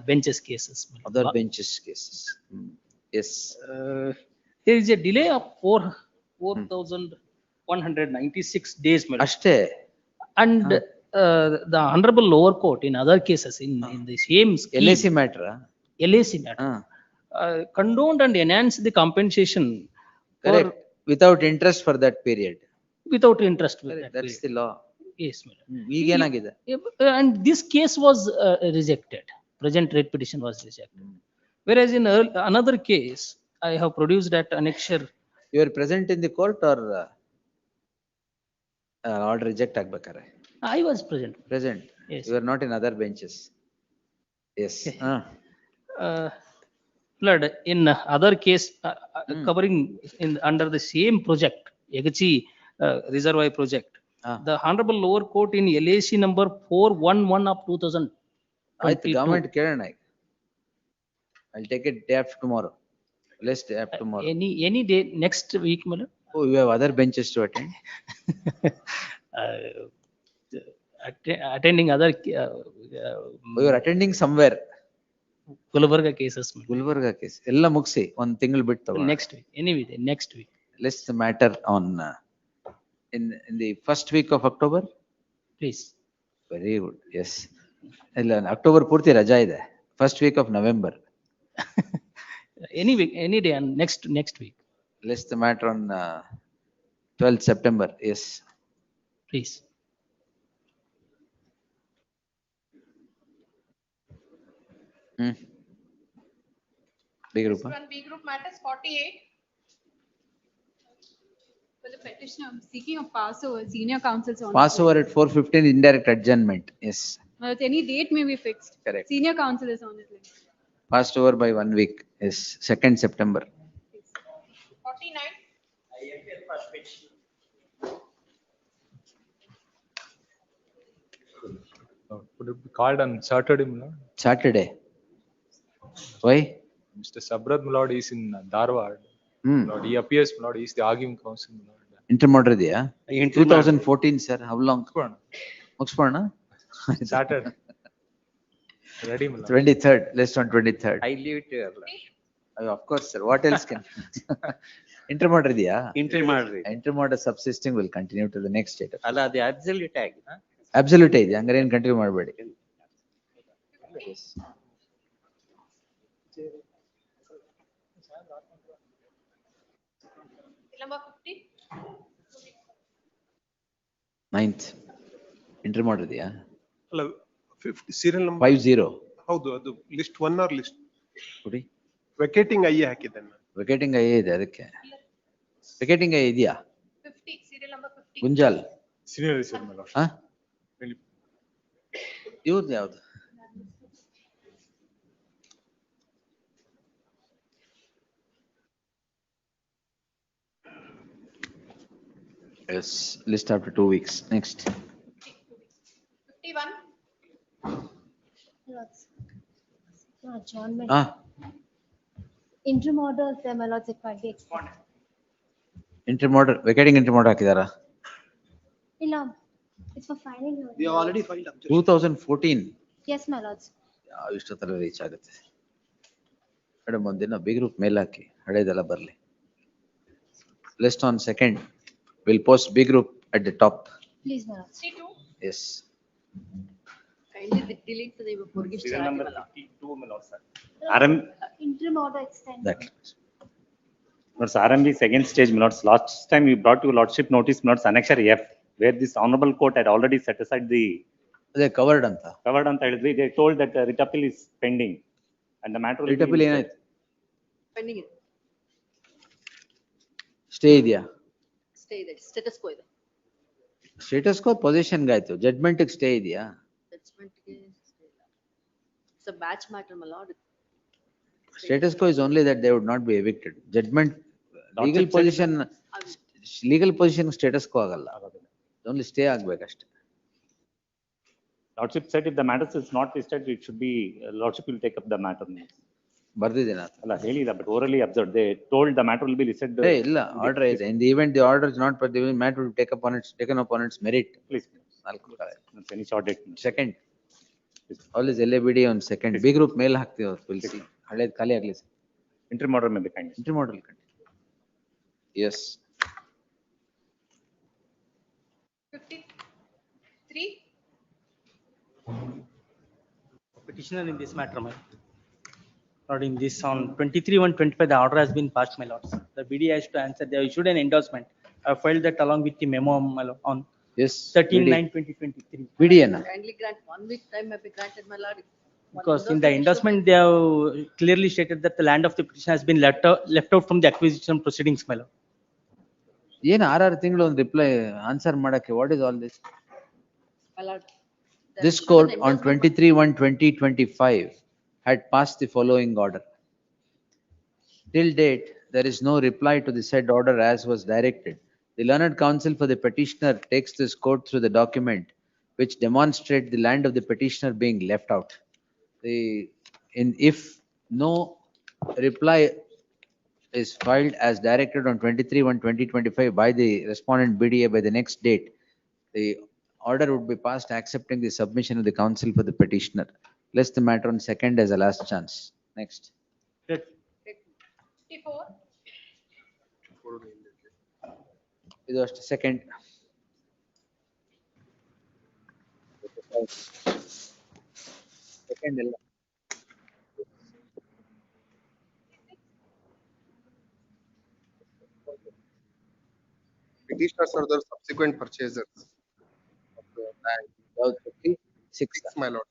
M: benches cases. my lord.
B: Other benches cases. Yes.
M: There is a delay of 4,196 days, my lord.
B: ಅಷ್ಟೇ.
M: And the honorable lower court in other cases in the same scheme.
B: LAC matter.
M: LAC matter. Condoned and enhanced the compensation.
B: Correct. Without interest for that period.
M: Without interest. With that
B: That's
M: period.
B: the law.
M: Yes, madam.
B: ಈಗೇನಾಗಿದೆ?
M: And this case was rejected. Present rate petition was rejected. Whereas in another case, I have produced that annexure.
B: You are present in the court or order reject ಆಗ್ಬೇಕಾರೆ?
M: I was present.
B: Present.
M: Yes.
B: You are not in other benches. Yes.
M: Lord, in other case, covering in, under the same project, Yagachi Reservoir project, the Honorable Lower Court in LAC number 411 of 2022.
B: Government ಕೇಳೋಣ ಈಗ. I'll take it day after tomorrow. Let's day after tomorrow.
M: Any day next week, my lord.
B: Oh, you have other benches to attend?
M: Attending other.
B: Oh, you're attending somewhere.
M: Gulbarga cases.
B: Gulbarga case. ಎಲ್ಲ ಮುಗಿಸಿ ಒಂದು ತಿಂಗಳು ಬಿಟ್ಟು ತಗೊಳ್ಳೋಣ.
M: Next week, anyway, next week.
B: Let's the matter on in the first week of October.
M: Please.
B: Very good. Yes. ಇಲ್ಲ October ಪೂರ್ತಿ ರಜಾ ಇದೆ. First week of November.
M: Any week, any day, and next week.
B: Let's the matter on 12th September. Yes.
M: Please.
B: B group.
R: One B group matters 48.
N: For the petitioner, I'm seeking a passover, senior counsel's on.
B: Passover at 4:15, indirect adjournment. Yes.
N: Any date may be fixed.
B: Correct.
N: Senior counsel is on his list.
B: Passed over by 1 week. Yes. 2nd September.
R: 49.
U: Could it be called on Saturday, my lord?
B: Saturday. Why?
U: Mr. Sabrad, my lord, is in Dharwad.
B: Hmm.
U: Lord, he appears, my lord, he is the arguing counsel, my lord.
B: Intermodal ಇದೆಯಾ? 2014 sir. How long? ಮುಗಿಸ್ಬೋಣ?
U: Saturday. Ready, my lord.
B: 23rd. Let's on 23rd.
V: I leave it to you.
B: Of course, sir. What else can? Intermodal ಇದೆಯಾ?
V: Intermodal.
B: Intermodal subsisting will continue to the next state.
V: ಅಲ್ಲ ಅದು absolute ಆಗಿ.
B: Absolute ಇದೆ. ಹಂಗಾರೆ ಏನು continue ಮಾಡಬೇಡಿ.
R: Number 50.
B: 9th. Intermodal ಇದೆಯಾ?
W: ಅಲ್ಲ 50 serial number
B: 50.
W: ಹೌದು ಅದು ಲಿಸ್ಟ್ 1 ಆರ್ ಲಿಸ್ಟ್
B: ಕೊಡಿ.
W: ವೆಕೇಟಿಂಗ್ ಐ ಹಾಕಿದ್ದೇನೆ ನಾನು.
B: ವೆಕೇಟಿಂಗ್ ಐ ಇದೆ ಅದಕ್ಕೆ. ವೆಕೇಟಿಂಗ್ ಐ ಇದೆಯಾ?
R: 50, serial number 50.
B: Gunjal.
U: Senior is my lord.
B: ಹಾ? ಇವ್ರದ್ದು ಯಾವ್ದು? Yes, list after 2 weeks. Next.
R: 51.
I: Adjournment.
B: Ah,
I: Interim order, my lords, it might be extended.
B: intermodal, vacating intermodal ಹಾಕಿದಾರಾ?
I: ಇಲ್ಲ, it's for filing.
J: We have already filed objection.
B: 2014.
I: Yes, my lords.
B: ಇಷ್ಟೊತ್ತಲ್ಲಿ reach ಆಗುತ್ತೆ. Madam ಒಂದಿನ big group ಮೇಲ್ ಹಾಕಿ ಹಳೇದೆಲ್ಲ ಬರಲಿ. List on 2nd. We'll post big group at the top.
I: Please, my lords.
R: C2.
B: Yes.
N: Kindly delete the forgive.
Z: Serial number 52, my lord, sir.
I: Interim order extended.
B: That.
Z: Lords, RMB second stage, my lords. Last time we brought to lordship notice, my lords, annexure F, where this honorable court had already set aside the.
B: ಅದೇ covered ಅಂತ.
Z: Covered ಅಂತ ಹೇಳಿದ್ವಿ. They told that writ appeal is pending and the matter will be.
B: Writ appeal ಏನಾಯ್ತು?
N: Pending it.
B: Stay ಇದೆಯಾ?
N: Stay there. Status quo ಇದೆ.
B: Status quo position ಆಯ್ತು. Judgement stay ಇದೆಯಾ?
N: Judgment ಗೆ stay ಇಲ್ಲ. It's a batch matter, my lord.
B: Status quo is only that they would not be evicted. Judgment, legal position status quo ಆಗಲ್ಲ. Only stay ಆಗ್ಬೇಕಷ್ಟೇ.
Z: Lordship said if the matter is not listed, it should be, lordship will take up the matter.
B: ಬರ್ದಿದ್ದೀನ?
Z: ಅಲ್ಲ ಹೇಳಿಲ್ಲ, but orally observed. They told the matter will be listed.
B: ಇಲ್ಲ, order ಇದೆ. In the event the order is not, but the matter will taken upon its merit.
Z: Please. Any short date.
B: 2nd. Always LABD on 2nd. B group mail ಹಾಕ್ತೀವಿ ಅವ್ರು ತಿಳಿಸಿ. ಹಳೇದು ಖಾಲಿ ಆಗ್ಲಿ sir.
Z: Intermodal may be kind.
B: Intermodal. Yes.
R: 53.
Z: Petitioner in this matter, my lord, in this on 23/1/25, the order has been passed, my lords. The BD has to answer. They issued an endorsement. I filed that along with the memo, my lord, on
B: Yes.
Z: 13/9/2023.
B: BD ಏನ?
N: Kindly grant 1 week time may be granted, my lord.
Z: Because in the endorsement, they have clearly stated that the land of the petitioner has been left out from the acquisition proceedings, my lord.
B: ಏನು 6 ತಿಂಗಳು ಒಂದು reply answer ಮಾಡಕ್ಕೆ? What is all this?
N: My lord.
B: This court on 23/1/2025 had passed the following order. Till date, there is no reply to the said order as was directed. The learned counsel for the petitioner takes this court through the document which demonstrate the land of the petitioner being left out. If no reply is filed as directed on 23/1/2025 by the respondent BDA by the next date, the order would be passed accepting the submission of the counsel for the petitioner. Place the matter on second as a last chance. Next.
R: 54.
B: ಇದು ಅಷ್ಟು second. Second ಎಲ್ಲ.
C: Petitioners are the subsequent purchasers of the land.
B: ಯಾವ್ದು 56?
C: My lord.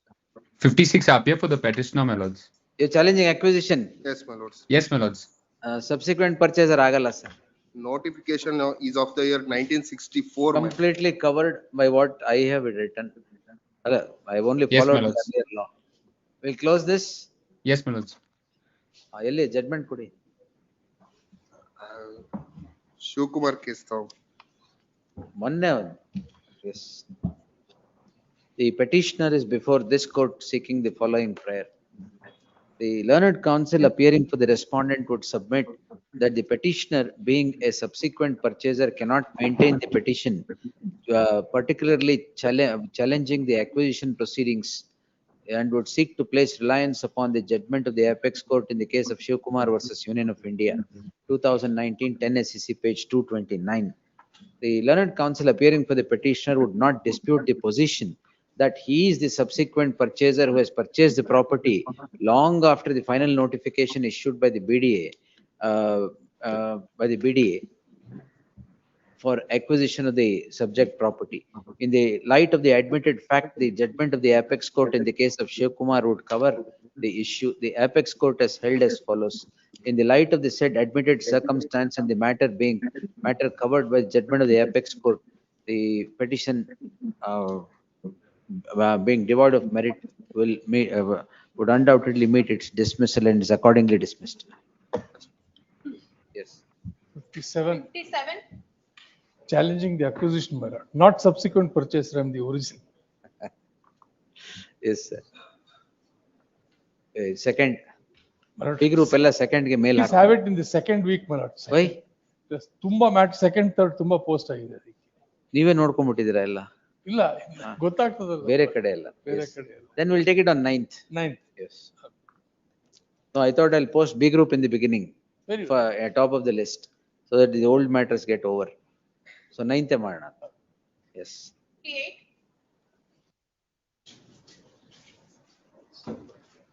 L: 56 appear for the petitioner, my lords.
B: You're challenging acquisition.
C: Yes, my lords.
L: Yes, my lords.
B: Subsequent purchaser ಆಗಲ್ಲ sir.
C: Notification is of the year 1964. my lord.
B: Completely covered by what I have written. I have only
L: Yes, my
B: followed the
L: lords.
B: earlier law. We'll close this.
L: Yes, my lords.
B: ಎಲ್ಲಿ judgment ಕೊಡಿ.
C: Shivkumar case ತಾವು.
B: ಮೊನ್ನೆ yes. The petitioner is before this court seeking the following prayer. The learned counsel appearing for the respondent would submit that the petitioner, being a subsequent purchaser, cannot maintain the petition, particularly challenging the acquisition proceedings, and would seek to place reliance upon the judgment of the apex court in the case of Shivkumar versus Union of India, 2019, 10 SEC, page 229. The learned counsel appearing for the petitioner would not dispute the position that he is the subsequent purchaser who has purchased the property long after the final notification issued by the BDA for acquisition of the subject property. In the light of the admitted fact, the judgment of the apex court in the case of Shivkumar would cover the issue. The apex court has held as follows. In the light of the said admitted circumstance and the matter covered by the judgment of the apex court, the petition being devoid of merit would undoubtedly meet its dismissal and is accordingly dismissed. Yes.
O: 57,
R: 57.
O: challenging the acquisition matter, not subsequent purchase from the original.
B: Yes, sir. Second.
O: Matter.
B: P group ಎಲ್ಲ second ಗೆ ಮೇಲ್
O: Please have it in the second week, my lord.
B: Why?
O: Yes, ತುಂಬಾ match second third ತುಂಬಾ post ಆಗಿದೆ ಅದಕ್ಕೆ.
B: ನೀವೇ ನೋಡ್ಕೊಂಡ್ಬಿಟ್ಟಿದ್ದೀರಾ ಎಲ್ಲ?
O: ಇಲ್ಲ ಗೊತ್ತಾಗ್ತದಲ್ಲ.
B: ಬೇರೆ ಕಡೆ ಎಲ್ಲ.
O: ಬೇರೆ ಕಡೆ.
B: Then we'll take it on 9th.
O: 9th.
B: Yes. No, I thought I'll post B group in the beginning.
O: Very
B: for at top of the list so that the old matters get over. So 9th ಮಾಡೋಣ. Yes.
R: 58.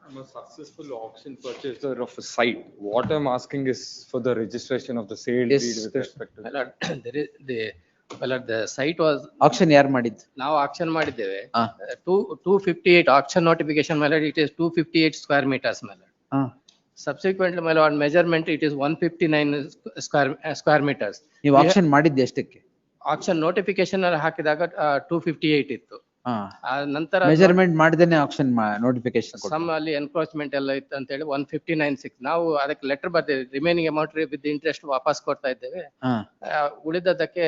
Q: I'm a successful auction purchaser of a site. What I'm asking is for the registration of the sale
B: Yes,
Q: deed with respect to.
M: My lord, there is my lord, the site was.
B: Auction ಯಾರು ಮಾಡಿದ್ದು?
M: ನಾವು auction ಮಾಡಿದ್ದೇವೆ. 258 auction notification, my lord, it is 258 square meters, my lord. Subsequently, my lord, measurement, it is 159 square meters.
B: ನೀವು auction ಮಾಡಿದ್ದು ಎಷ್ಟಕ್ಕೆ?
M: Auction notification ಅಲ್ಲಿ ಹಾಕಿದಾಗ 258 ಇತ್ತು. ನಂತರ
B: ಮೆಜರ್ಮೆಂಟ್ ಮಾಡಿದೇನೆ ಆಕ್ಷನ್ ನೋಟಿಫಿಕೇಶನ್
M: ಸಮ್ ಅಲ್ಲಿ ಎನ್ಕ್ರೋಚ್ಮೆಂಟ್ ಎಲ್ಲ ಇತ್ತು ಅಂತ ಹೇಳಿ 159.6 ನಾವು ಅದಕ್ಕೆ ಲೆಟರ್ ಬರ್ದೇವೆ, ರಿಮೈನಿಂಗ್ ಅಮೌಂಟ್ ವಿತ್ ಇಂಟ್ರೆಸ್ಟ್ ವಾಪಸ್ ಕೊಡ್ತಾ ಇದ್ದೇವೆ, ಉಳಿದದಕ್ಕೆ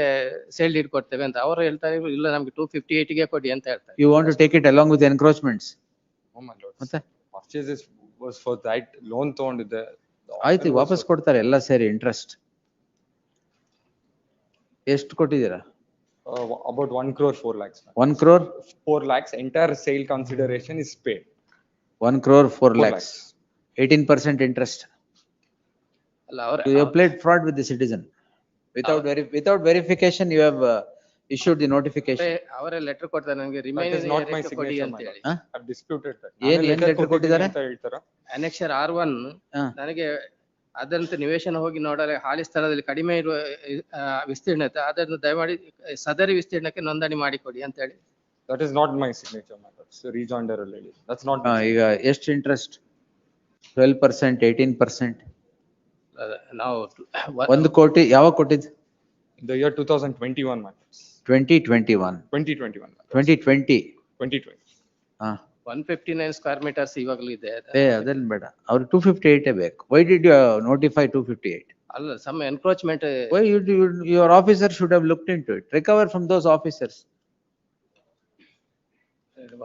M: ಸೇಲ್ ಡೀಡ್ ಕೊಡ್ತೇವೆ ಅಂತ ಅವರು ಹೇಳ್ತಾರೆ. ಇಲ್ಲ ನಮ್ಗೆ 258 ಗೆ ಕೊಡಿ ಅಂತ ಹೇಳ್ತಾರೆ.
B: You want to take it along with encroachments?
Q: Oh my lord.
B: ಮತ್ತೆ
Q: Purchases was for that loan ತಗೊಂಡಿದ್ದೆ.
B: ಆಯ್ತು, ವಾಪಸ್ ಕೊಡ್ತಾರೆ ಎಲ್ಲ ಸೇರಿ ಇಂಟ್ರೆಸ್ಟ್. ಎಷ್ಟು ಕೊಟ್ಟಿದ್ದೀರಾ?
Q: About 1 crore 4 lakhs.
B: 1 crore
Q: 4 lakhs. Entire sale consideration is paid.
B: 1 crore 4 lakhs. 18% interest. You have played fraud with the citizen. Without verification, you have issued the notification.
M: ಅವರೇ letter ಕೊಡ್ತಾರೆ ನನಗೆ
Q: That is
M: remaining
Q: not my
M: ಕೊಡಿ
Q: signature,
M: ಅಂತ
Q: my
M: ಹೇಳಿ.
Q: lord. I've disputed that.
B: ಏನ್ letter ಕೊಟ್ಟಿದ್ದಾರೆ?
M: Annexure R1 ನನಗೆ ಅದಂತ ನಿವೇಶನ ಹೋಗಿ ನೋಡಲು ಹಾಲಿ ಸ್ಥಳದಲ್ಲಿ ಕಡಿಮೆ ಇರುವ ವಿಸ್ತೀರ್ಣತೆ ಅದನ್ನು ದಯಮಾಡಿ ಸದರಿ ವಿಸ್ತೀರ್ಣಕ್ಕೆ ನೋಂದಣಿ ಮಾಡಿಕೊಡಿ ಅಂತ ಹೇಳಿ.
Q: That is not my signature, my lord. So rejoinder already. That's not.
B: ಈಗ ಎಷ್ಟು ಇಂಟ್ರೆಸ್ಟ್? 12%, 18%.
M: ನಾವು
B: 1 ಕೋಟಿ ಯಾವಾಗ ಕೊಟ್ಟಿದ್ದು?
Q: The year 2021, my lord.
B: 2021.
Q: 2021.
B: 2020.
Q: 2020.
A: 159 square meters ಇವಾಗಲೂ ಇದೆ.
B: ಅದನ್ನ ಬೇಡ, ಅವ್ರು 258 ಬೇಕು. Why did you notify 258?
A: ಅಲ್ಲ, some encroachment.
B: Why your officer should have looked into it. Recover from those officers.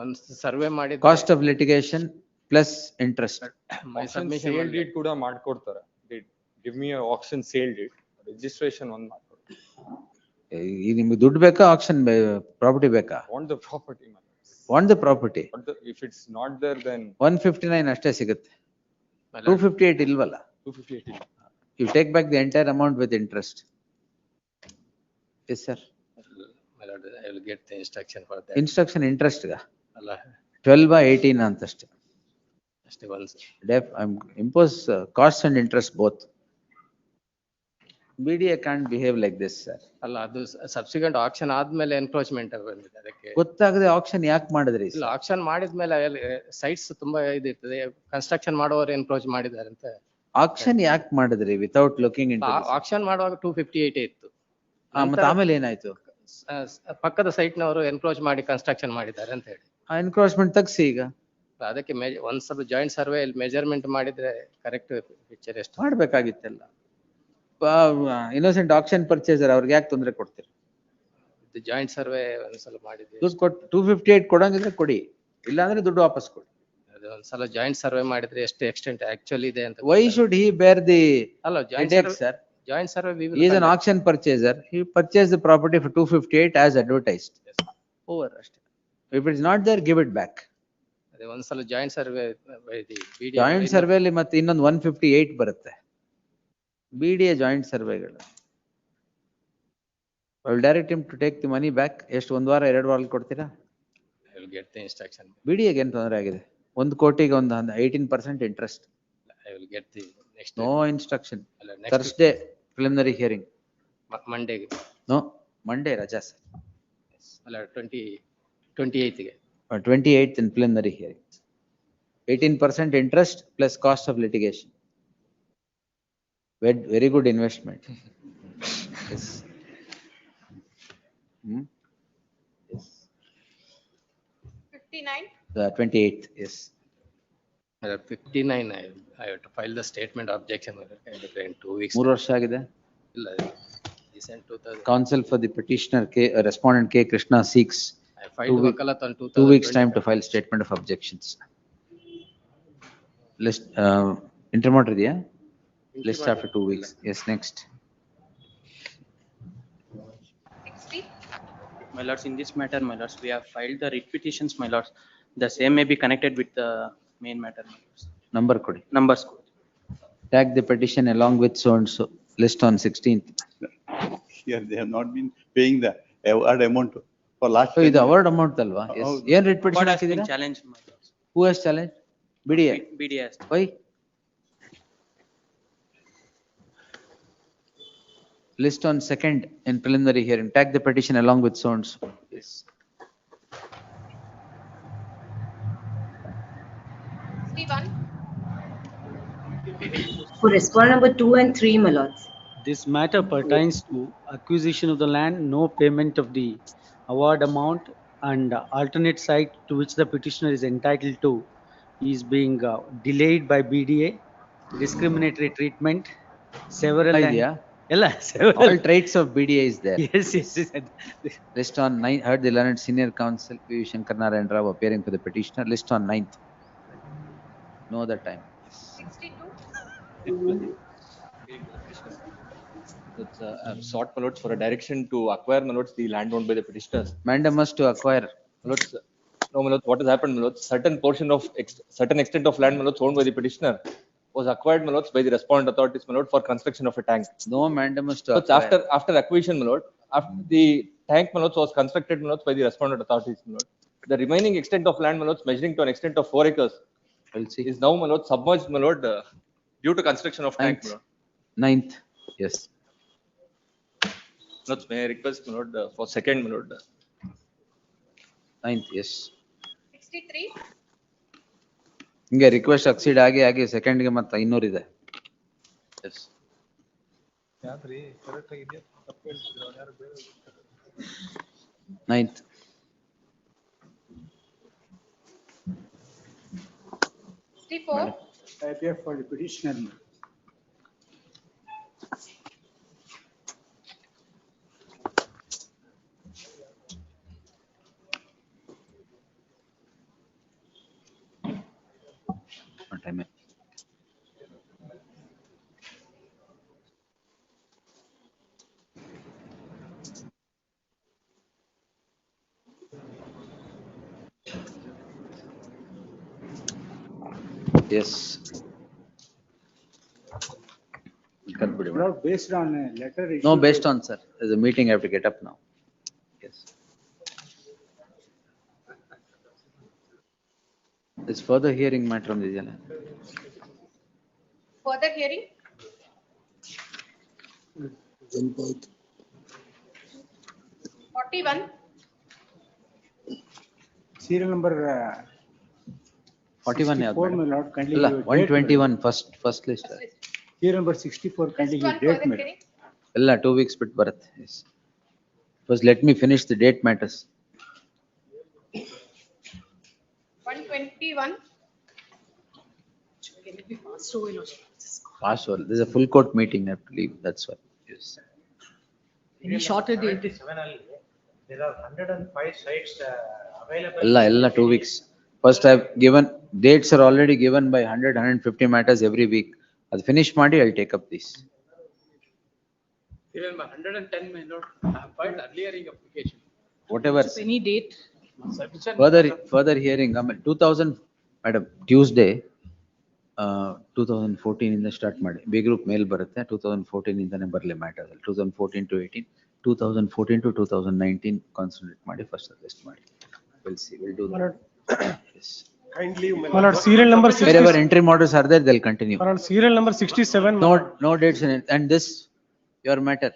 A: Once survey ಮಾಡಿದ್ರೆ
B: Cost of litigation plus interest.
A: my submission
Q: sale deed ಕೂಡ ಮಾಡ್ಕೊಡ್ತಾರೆ. Give me a auction sale deed, registration ಒಂದು ಮಾಡ್ಕೊಡ್ತಾರೆ.
B: ಈಗ ನಿಮ್ಗೆ ದುಡ್ಡು ಬೇಕಾ, action property ಬೇಕಾ?
Q: Want the property, man.
B: Want the property.
Q: If it's not there, then
B: 159 ಅಷ್ಟೇ ಸಿಗುತ್ತೆ. 258 ಇಲ್ವಲ್ಲ?
Q: 258 ಇಲ್ಲ.
B: You take back the entire amount with interest. Yes, sir.
A: My lord, I will get the instruction for that.
B: Instruction interest ga?
A: ಅಲ್ಲ
B: 12/18 ಅಂತಷ್ಟೇ.
A: ಅಷ್ಟೇ once.
B: I'm impose cost and interest both. BDA can't behave like this, sir.
A: ಅಲ್ಲ, ಅದು subsequent action ಆದ್ಮೇಲೆ encroachment ಬಂದಿದೆ. ಅದಕ್ಕೆ
B: ಗೊತ್ತಾಗದೆ action ಯಾಕೆ ಮಾಡಿದ್ರಿ?
A: ಇಲ್ಲ, ಆಕ್ಷನ್ ಮಾಡಿದ್ಮೇಲೆ ಸೈಟ್ಸ್ ತುಂಬಾ ಇದಿರ್ತದೆ, ಕನ್ಸ್ಟ್ರಕ್ಷನ್ ಮಾಡುವವರು ಎನ್ಕ್ರೋಚ್ ಮಾಡಿದ್ದಾರೆ ಅಂತ.
B: ಆಕ್ಷನ್ ಯಾಕೆ ಮಾಡಿದ್ರಿ ವಿತೌಟ್ ಲುಕಿಂಗ್ ಇಂಟು?
A: ಆಕ್ಷನ್ ಮಾಡುವಾಗ 258 ಇತ್ತು.
B: ಮತ್ತೆ ಆಮೇಲೆ ಏನಾಯ್ತು?
A: ಪಕ್ಕದ ಸೈಟ್ ನವರು ಎನ್ಕ್ರೋಚ್ ಮಾಡಿ ಕನ್ಸ್ಟ್ರಕ್ಷನ್ ಮಾಡಿದ್ದಾರೆ ಅಂತ ಹೇಳಿ.
B: ಆ ಎನ್ಕ್ರೋಚ್ಮೆಂಟ್ ತಗ್ಸಿ ಈಗ.
A: ಅದಕ್ಕೆ ಒಂದ್ ಸ್ವಲ್ಪ ಜಾಯಿಂಟ್ ಸರ್ವೆ ಮೆಜರ್ಮೆಂಟ್ ಮಾಡಿದ್ರೆ ಕರೆಕ್ಟ್ ಪಿಕ್ಚರ್ ಎಷ್ಟು
B: ಮಾಡ್ಬೇಕಾಗಿತ್ತಲ್ಲ. ಇನ್ನೋಸೆಂಟ್ ಆಕ್ಷನ್ ಪರ್ಚೇಸರ್ ಅವ್ರಿಗೆ ಯಾಕೆ ತೊಂದರೆ ಕೊಡ್ತೀರಿ?
A: ಜಾಯಿಂಟ್ ಸರ್ವೆ ಒಂದ್ಸಲ ಮಾಡಿದ್ವಿ.
B: ದುಡ್ಡು ಕೊಟ್ಟು 258 ಕೊಡಂಗಿದ್ರೆ ಕೊಡಿ, ಇಲ್ಲಾಂದ್ರೆ ದುಡ್ಡು ವಾಪಸ್ ಕೊಡಿ.
A: ಅದು ಒಂದ್ಸಲ ಜಾಯಿಂಟ್ ಸರ್ವೆ ಮಾಡಿದ್ರೆ ಎಷ್ಟು ಎಕ್ಸ್ಟೆಂಟ್ ಆಕ್ಚುಲಿ ಇದೆ ಅಂತ.
B: Why should he bear the
A: ಅಲ್ಲ,
B: headache, sir?
A: Joint survey
B: he is an auction purchaser. He purchased the property for 258 as advertised. Over ಅಷ್ಟೇ. If it is not there, give it back.
A: ಅದೇ ಒಂದ್ಸಲ joint survey
B: joint ಸರ್ವೆಲಿ ಮತ್ತೆ ಇನ್ನೊಂದು 158 ಬರುತ್ತೆ. BDA joint ಸರ್ವೆಗಳು. I will direct him to take the money back. ಎಷ್ಟು, ಒಂದು ವಾರ 2 ವಾರ ಕೊಡ್ತೀರಾ?
A: I will get the instruction.
B: BDA ಗೆ ಏನು ತೊಂದರೆ ಆಗಿದೆ? 1 ಕೋಟಿಗೆ ಒಂದು 18% interest.
A: I will get the next.
B: No instruction. Thursday preliminary hearing.
A: Monday.
B: No, Monday ರಜಾ ಸರ್.
A: ಅಲ್ಲ 28th ಗೆ.
B: 28th in preliminary hearing. 18% interest plus cost of litigation. Very good investment. Yes. Yes.
R: 59.
B: 28th, yes.
A: 59, I have to file the statement objection in 2 weeks.
B: 3 ವರ್ಷ ಆಗಿದೆ.
A: ಇಲ್ಲ, recent 2000.
B: Counsel for the petitioner respondent K Krishna seeks
A: I filed wakalat on
B: 2 weeks time to file statement of objections. List intermodal idea? List after 2 weeks. Yes, next.
R: 60.
D: My lords, in this matter, my lords, we have filed the writ petitions, my lords. The same may be connected with the main matter, my lords.
B: Number kodi.
D: Numbers code.
B: Tag the petition along with so and so. List on 16th.
F: Here they have not been paying the award amount for last.
B: So ಇದು award amount ಅಲ್ವಾ? Yes. ಏನ್ writ petition
D: What has been
B: ಹಾಕಿದ್ದೀರಾ?
D: challenged, my lords?
B: Who has challenged? BDA.
D: BDA has.
B: Why? List on 2nd in preliminary hearing. Tag the petition along with so and so. Yes.
G: For respondent number 2 and 3, my lords.
X: This matter pertains to acquisition of the land, no payment of the award amount, and alternate site to which the petitioner is entitled to is being delayed by BDA, discriminatory treatment, several.
B: Idea.
X: Several.
B: All traits of BDA is there.
X: Yes, yes, yes.
B: List on 9th, heard the learned senior counsel P. Shankar Narayan Rao appearing for the petitioner. List on 9th. No other time.
R: 62.
P: It's I've sought my lords for a direction to acquire my lords the land owned by the petitioners.
B: Mandamus to acquire.
P: My lords, no, my lords, what has happened, my lords? Certain portion of certain extent of land, my lords, owned by the petitioner was acquired, my lords, by the respondent authorities, my lord, for construction of a tank.
B: No mandamus to
P: Lords,
B: acquire.
P: after acquisition, my lord, after the tank, my lords, was constructed, my lords, by the respondent authorities, my lord. The remaining extent of land, my lords, measuring to an extent of 4 acres, is now, my lord, submerged, my lord, due to construction of tank, my lord.
B: 9th, yes.
P: Lords, may I request, my lord, for second, my lord.
B: 9th, yes.
R: 63.
B: ಹಿಂಗೆ request ಅಕ್ಸೀಡ್ ಆಗಿ ಸೆಕೆಂಡ್ಗೆ ಮತ್ತೆ 200 ಇದೆ. S.
U: ಯಾಕ್ರಿ correct ಆಗಿದೆಯಾ ತಪ್ಪು ಹೇಳ್ತಿದ್ರು ಯಾರು ಬೇರೆ
B: 9th.
R: 64.
E: I appear for the petitioner.
B: What time? Yes.
E: Not based on a letter issued.
B: No, based on, sir. There's a meeting, I have to get up now. Yes. There's further hearing matter on this.
R: Further hearing?
J: Both.
R: 41.
E: Serial number
B: 41
E: 64, my lord, kindly
B: Illa,
E: give a date,
B: 121 first list.
E: Serial number 64, kindly give
R: One
E: date,
R: further
E: my lord.
R: hearing?
B: Illa, 2 weeks bit bharat. Yes. First, let me finish the date matters.
R: 121.
B: Fast all. There's a full court meeting, I have to leave. That's why. Yes.
H: Any shorter date? There are 105 sites available.
B: Illa, 2 weeks. First, I've given, dates are already given by 100, 150 matters every week. As finish Monday, I'll take up this.
A: Serial number 110, my lord. I have filed earlier in application.
B: Whatever.
H: Any date?
A: Sufficient.
B: Further hearing, 2000, madam, Tuesday, 2014 in the start ಮಾಡಿ B group ಮೇಲ್ ಬರುತ್ತೆ 2014 ಇಂದಾನೆ ಬರಲಿ matter 2014 to 18 2014 to 2019 concentrate ಮಾಡಿ first list ಮಾಡಿ we'll do that. Yes.
W: Kindly,
J: My lord, serial number 60.
B: Wherever entry models are there, they'll continue.
J: My lord, serial number 67.
B: No dates in it. And this your matter.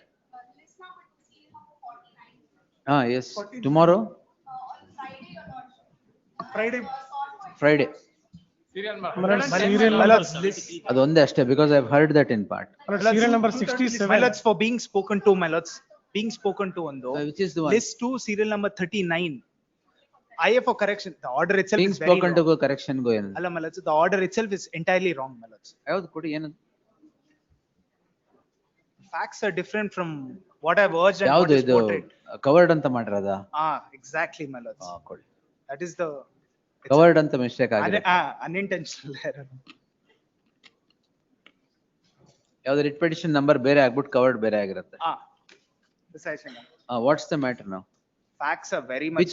B: Yes. Tomorrow Friday. ಅದು ಒಂದೇ ಅಷ್ಟೇ because I've heard that in part.
J: Serial number 67.
H: My lords, for being spoken to, my lords, being spoken to on though.
B: Which is the one?
H: List 2, serial number 39. IA for correction. The order itself
B: Being
H: is very
B: spoken to
H: wrong.
B: go correction go ಏನು?
H: Alla, my lords, the order itself is entirely wrong, my lords.
B: ಯಾವ್ದು ಕೊಡಿ ಏನು?
H: Facts are different from what I've urged and what
B: ಯಾವ್ದು
H: is
B: ಇದು
H: quoted.
B: Covered ಅಂತ ಮಾಡಿರೋದ?
H: Exactly, my lords.
B: ಕೊಡಿ.
H: That is the
B: covered ಅಂತ mistake ಆಗಿದೆ.
H: unintentional error.
B: ಯಾವ್ದು ರಿಟ್ ಪಿಟಿಷನ್ ನಂಬರ್ ಬೇರೆ ಆಗ್ಬಿಟ್ಟು ಕವರ್ಡ್ ಬೇರೆ ಆಗಿರುತ್ತೆ.
H: Precisely.
B: What's the matter now?
H: Facts are very much.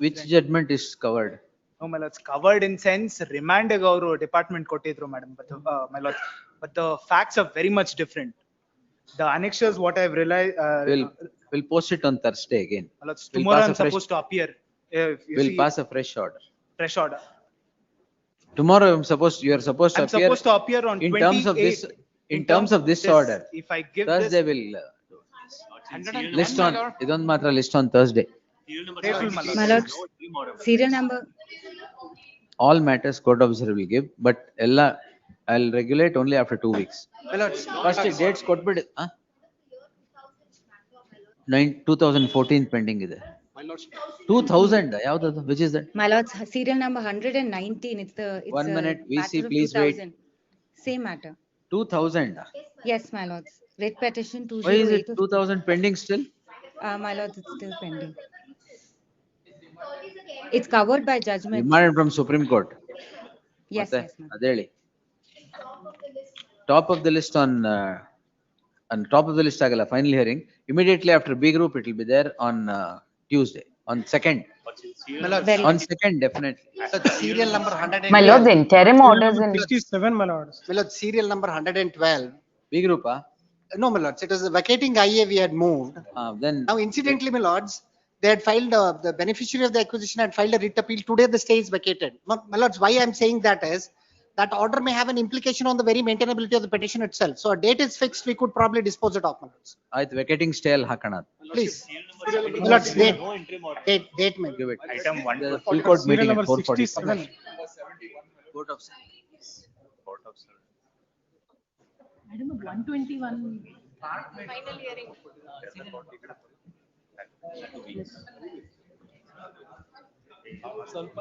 B: Which judgment is covered?
H: No, my lords, covered in sense remand ಅವರು department ಕೊಟ್ಟಿದ್ರು madam, but my lords, but the facts are very much different. The annexures what I've realized.
B: We'll post it on Thursday again.
H: My lords, tomorrow I'm supposed to appear.
B: We'll pass a fresh order.
H: Fresh order.
B: Tomorrow you are supposed to
H: I'm supposed to appear on
B: in
H: 28.
B: terms of this. In terms of this order.
H: If I give
B: Thursday
H: this.
B: will list on idon matra list on Thursday.
G: My lord, serial number.
B: All matters court officer will give, but ella I'll regulate only after 2 weeks. First dates ಕೊಟ್ಬಿಡಿ. 2014 pending ಇದೆ. 2000 ಯಾವ್ದದು? Which is that?
G: My lord, serial number 119. It's
B: 1 minute, VC,
G: matter of
B: please
G: 2000.
B: wait.
G: Same matter.
B: 2000.
G: Yes, my lords. Writ petition
B: Why is it
G: 208.
B: 2000 pending still?
G: My lords, it's still pending. It's covered by judgment.
B: Remanded from Supreme Court.
G: Yes,
B: ಮತ್ತೆ
G: yes, ma'am.
B: ಅದೇಳಿ. Top of the list on top of the list ಆಗಲ್ಲ final hearing. Immediately after B group it will be there on Tuesday, on 2nd. On 2nd definitely.
K: Serial number 100.
S: My lord, the interim orders in
J: 67, my lords.
K: My lord, serial number 112.
B: B group,
K: No, my lords, it was vacating IA we had moved.
B: Then
K: Now incidentally, my lords, they had filed, the beneficiary of the acquisition had filed a writ appeal. Today the stay is vacated. My lords, why I'm saying that is, that order may have an implication on the very maintainability of the petition itself. So a date is fixed, we could probably dispose it off, my lords.
B: ಆಯ್ತು vacating stay ಅಲ್ಲಿ ಹಾಕೋಣ.
K: Please. My lords, date may
B: give it.
H: Item 1.
B: Full court
J: Serial
B: meeting at
J: number
B: 4:45.
J: 67.
B: Court of
H: Item 121.
R: Final hearing.
H: ಸ್ವಲ್ಪ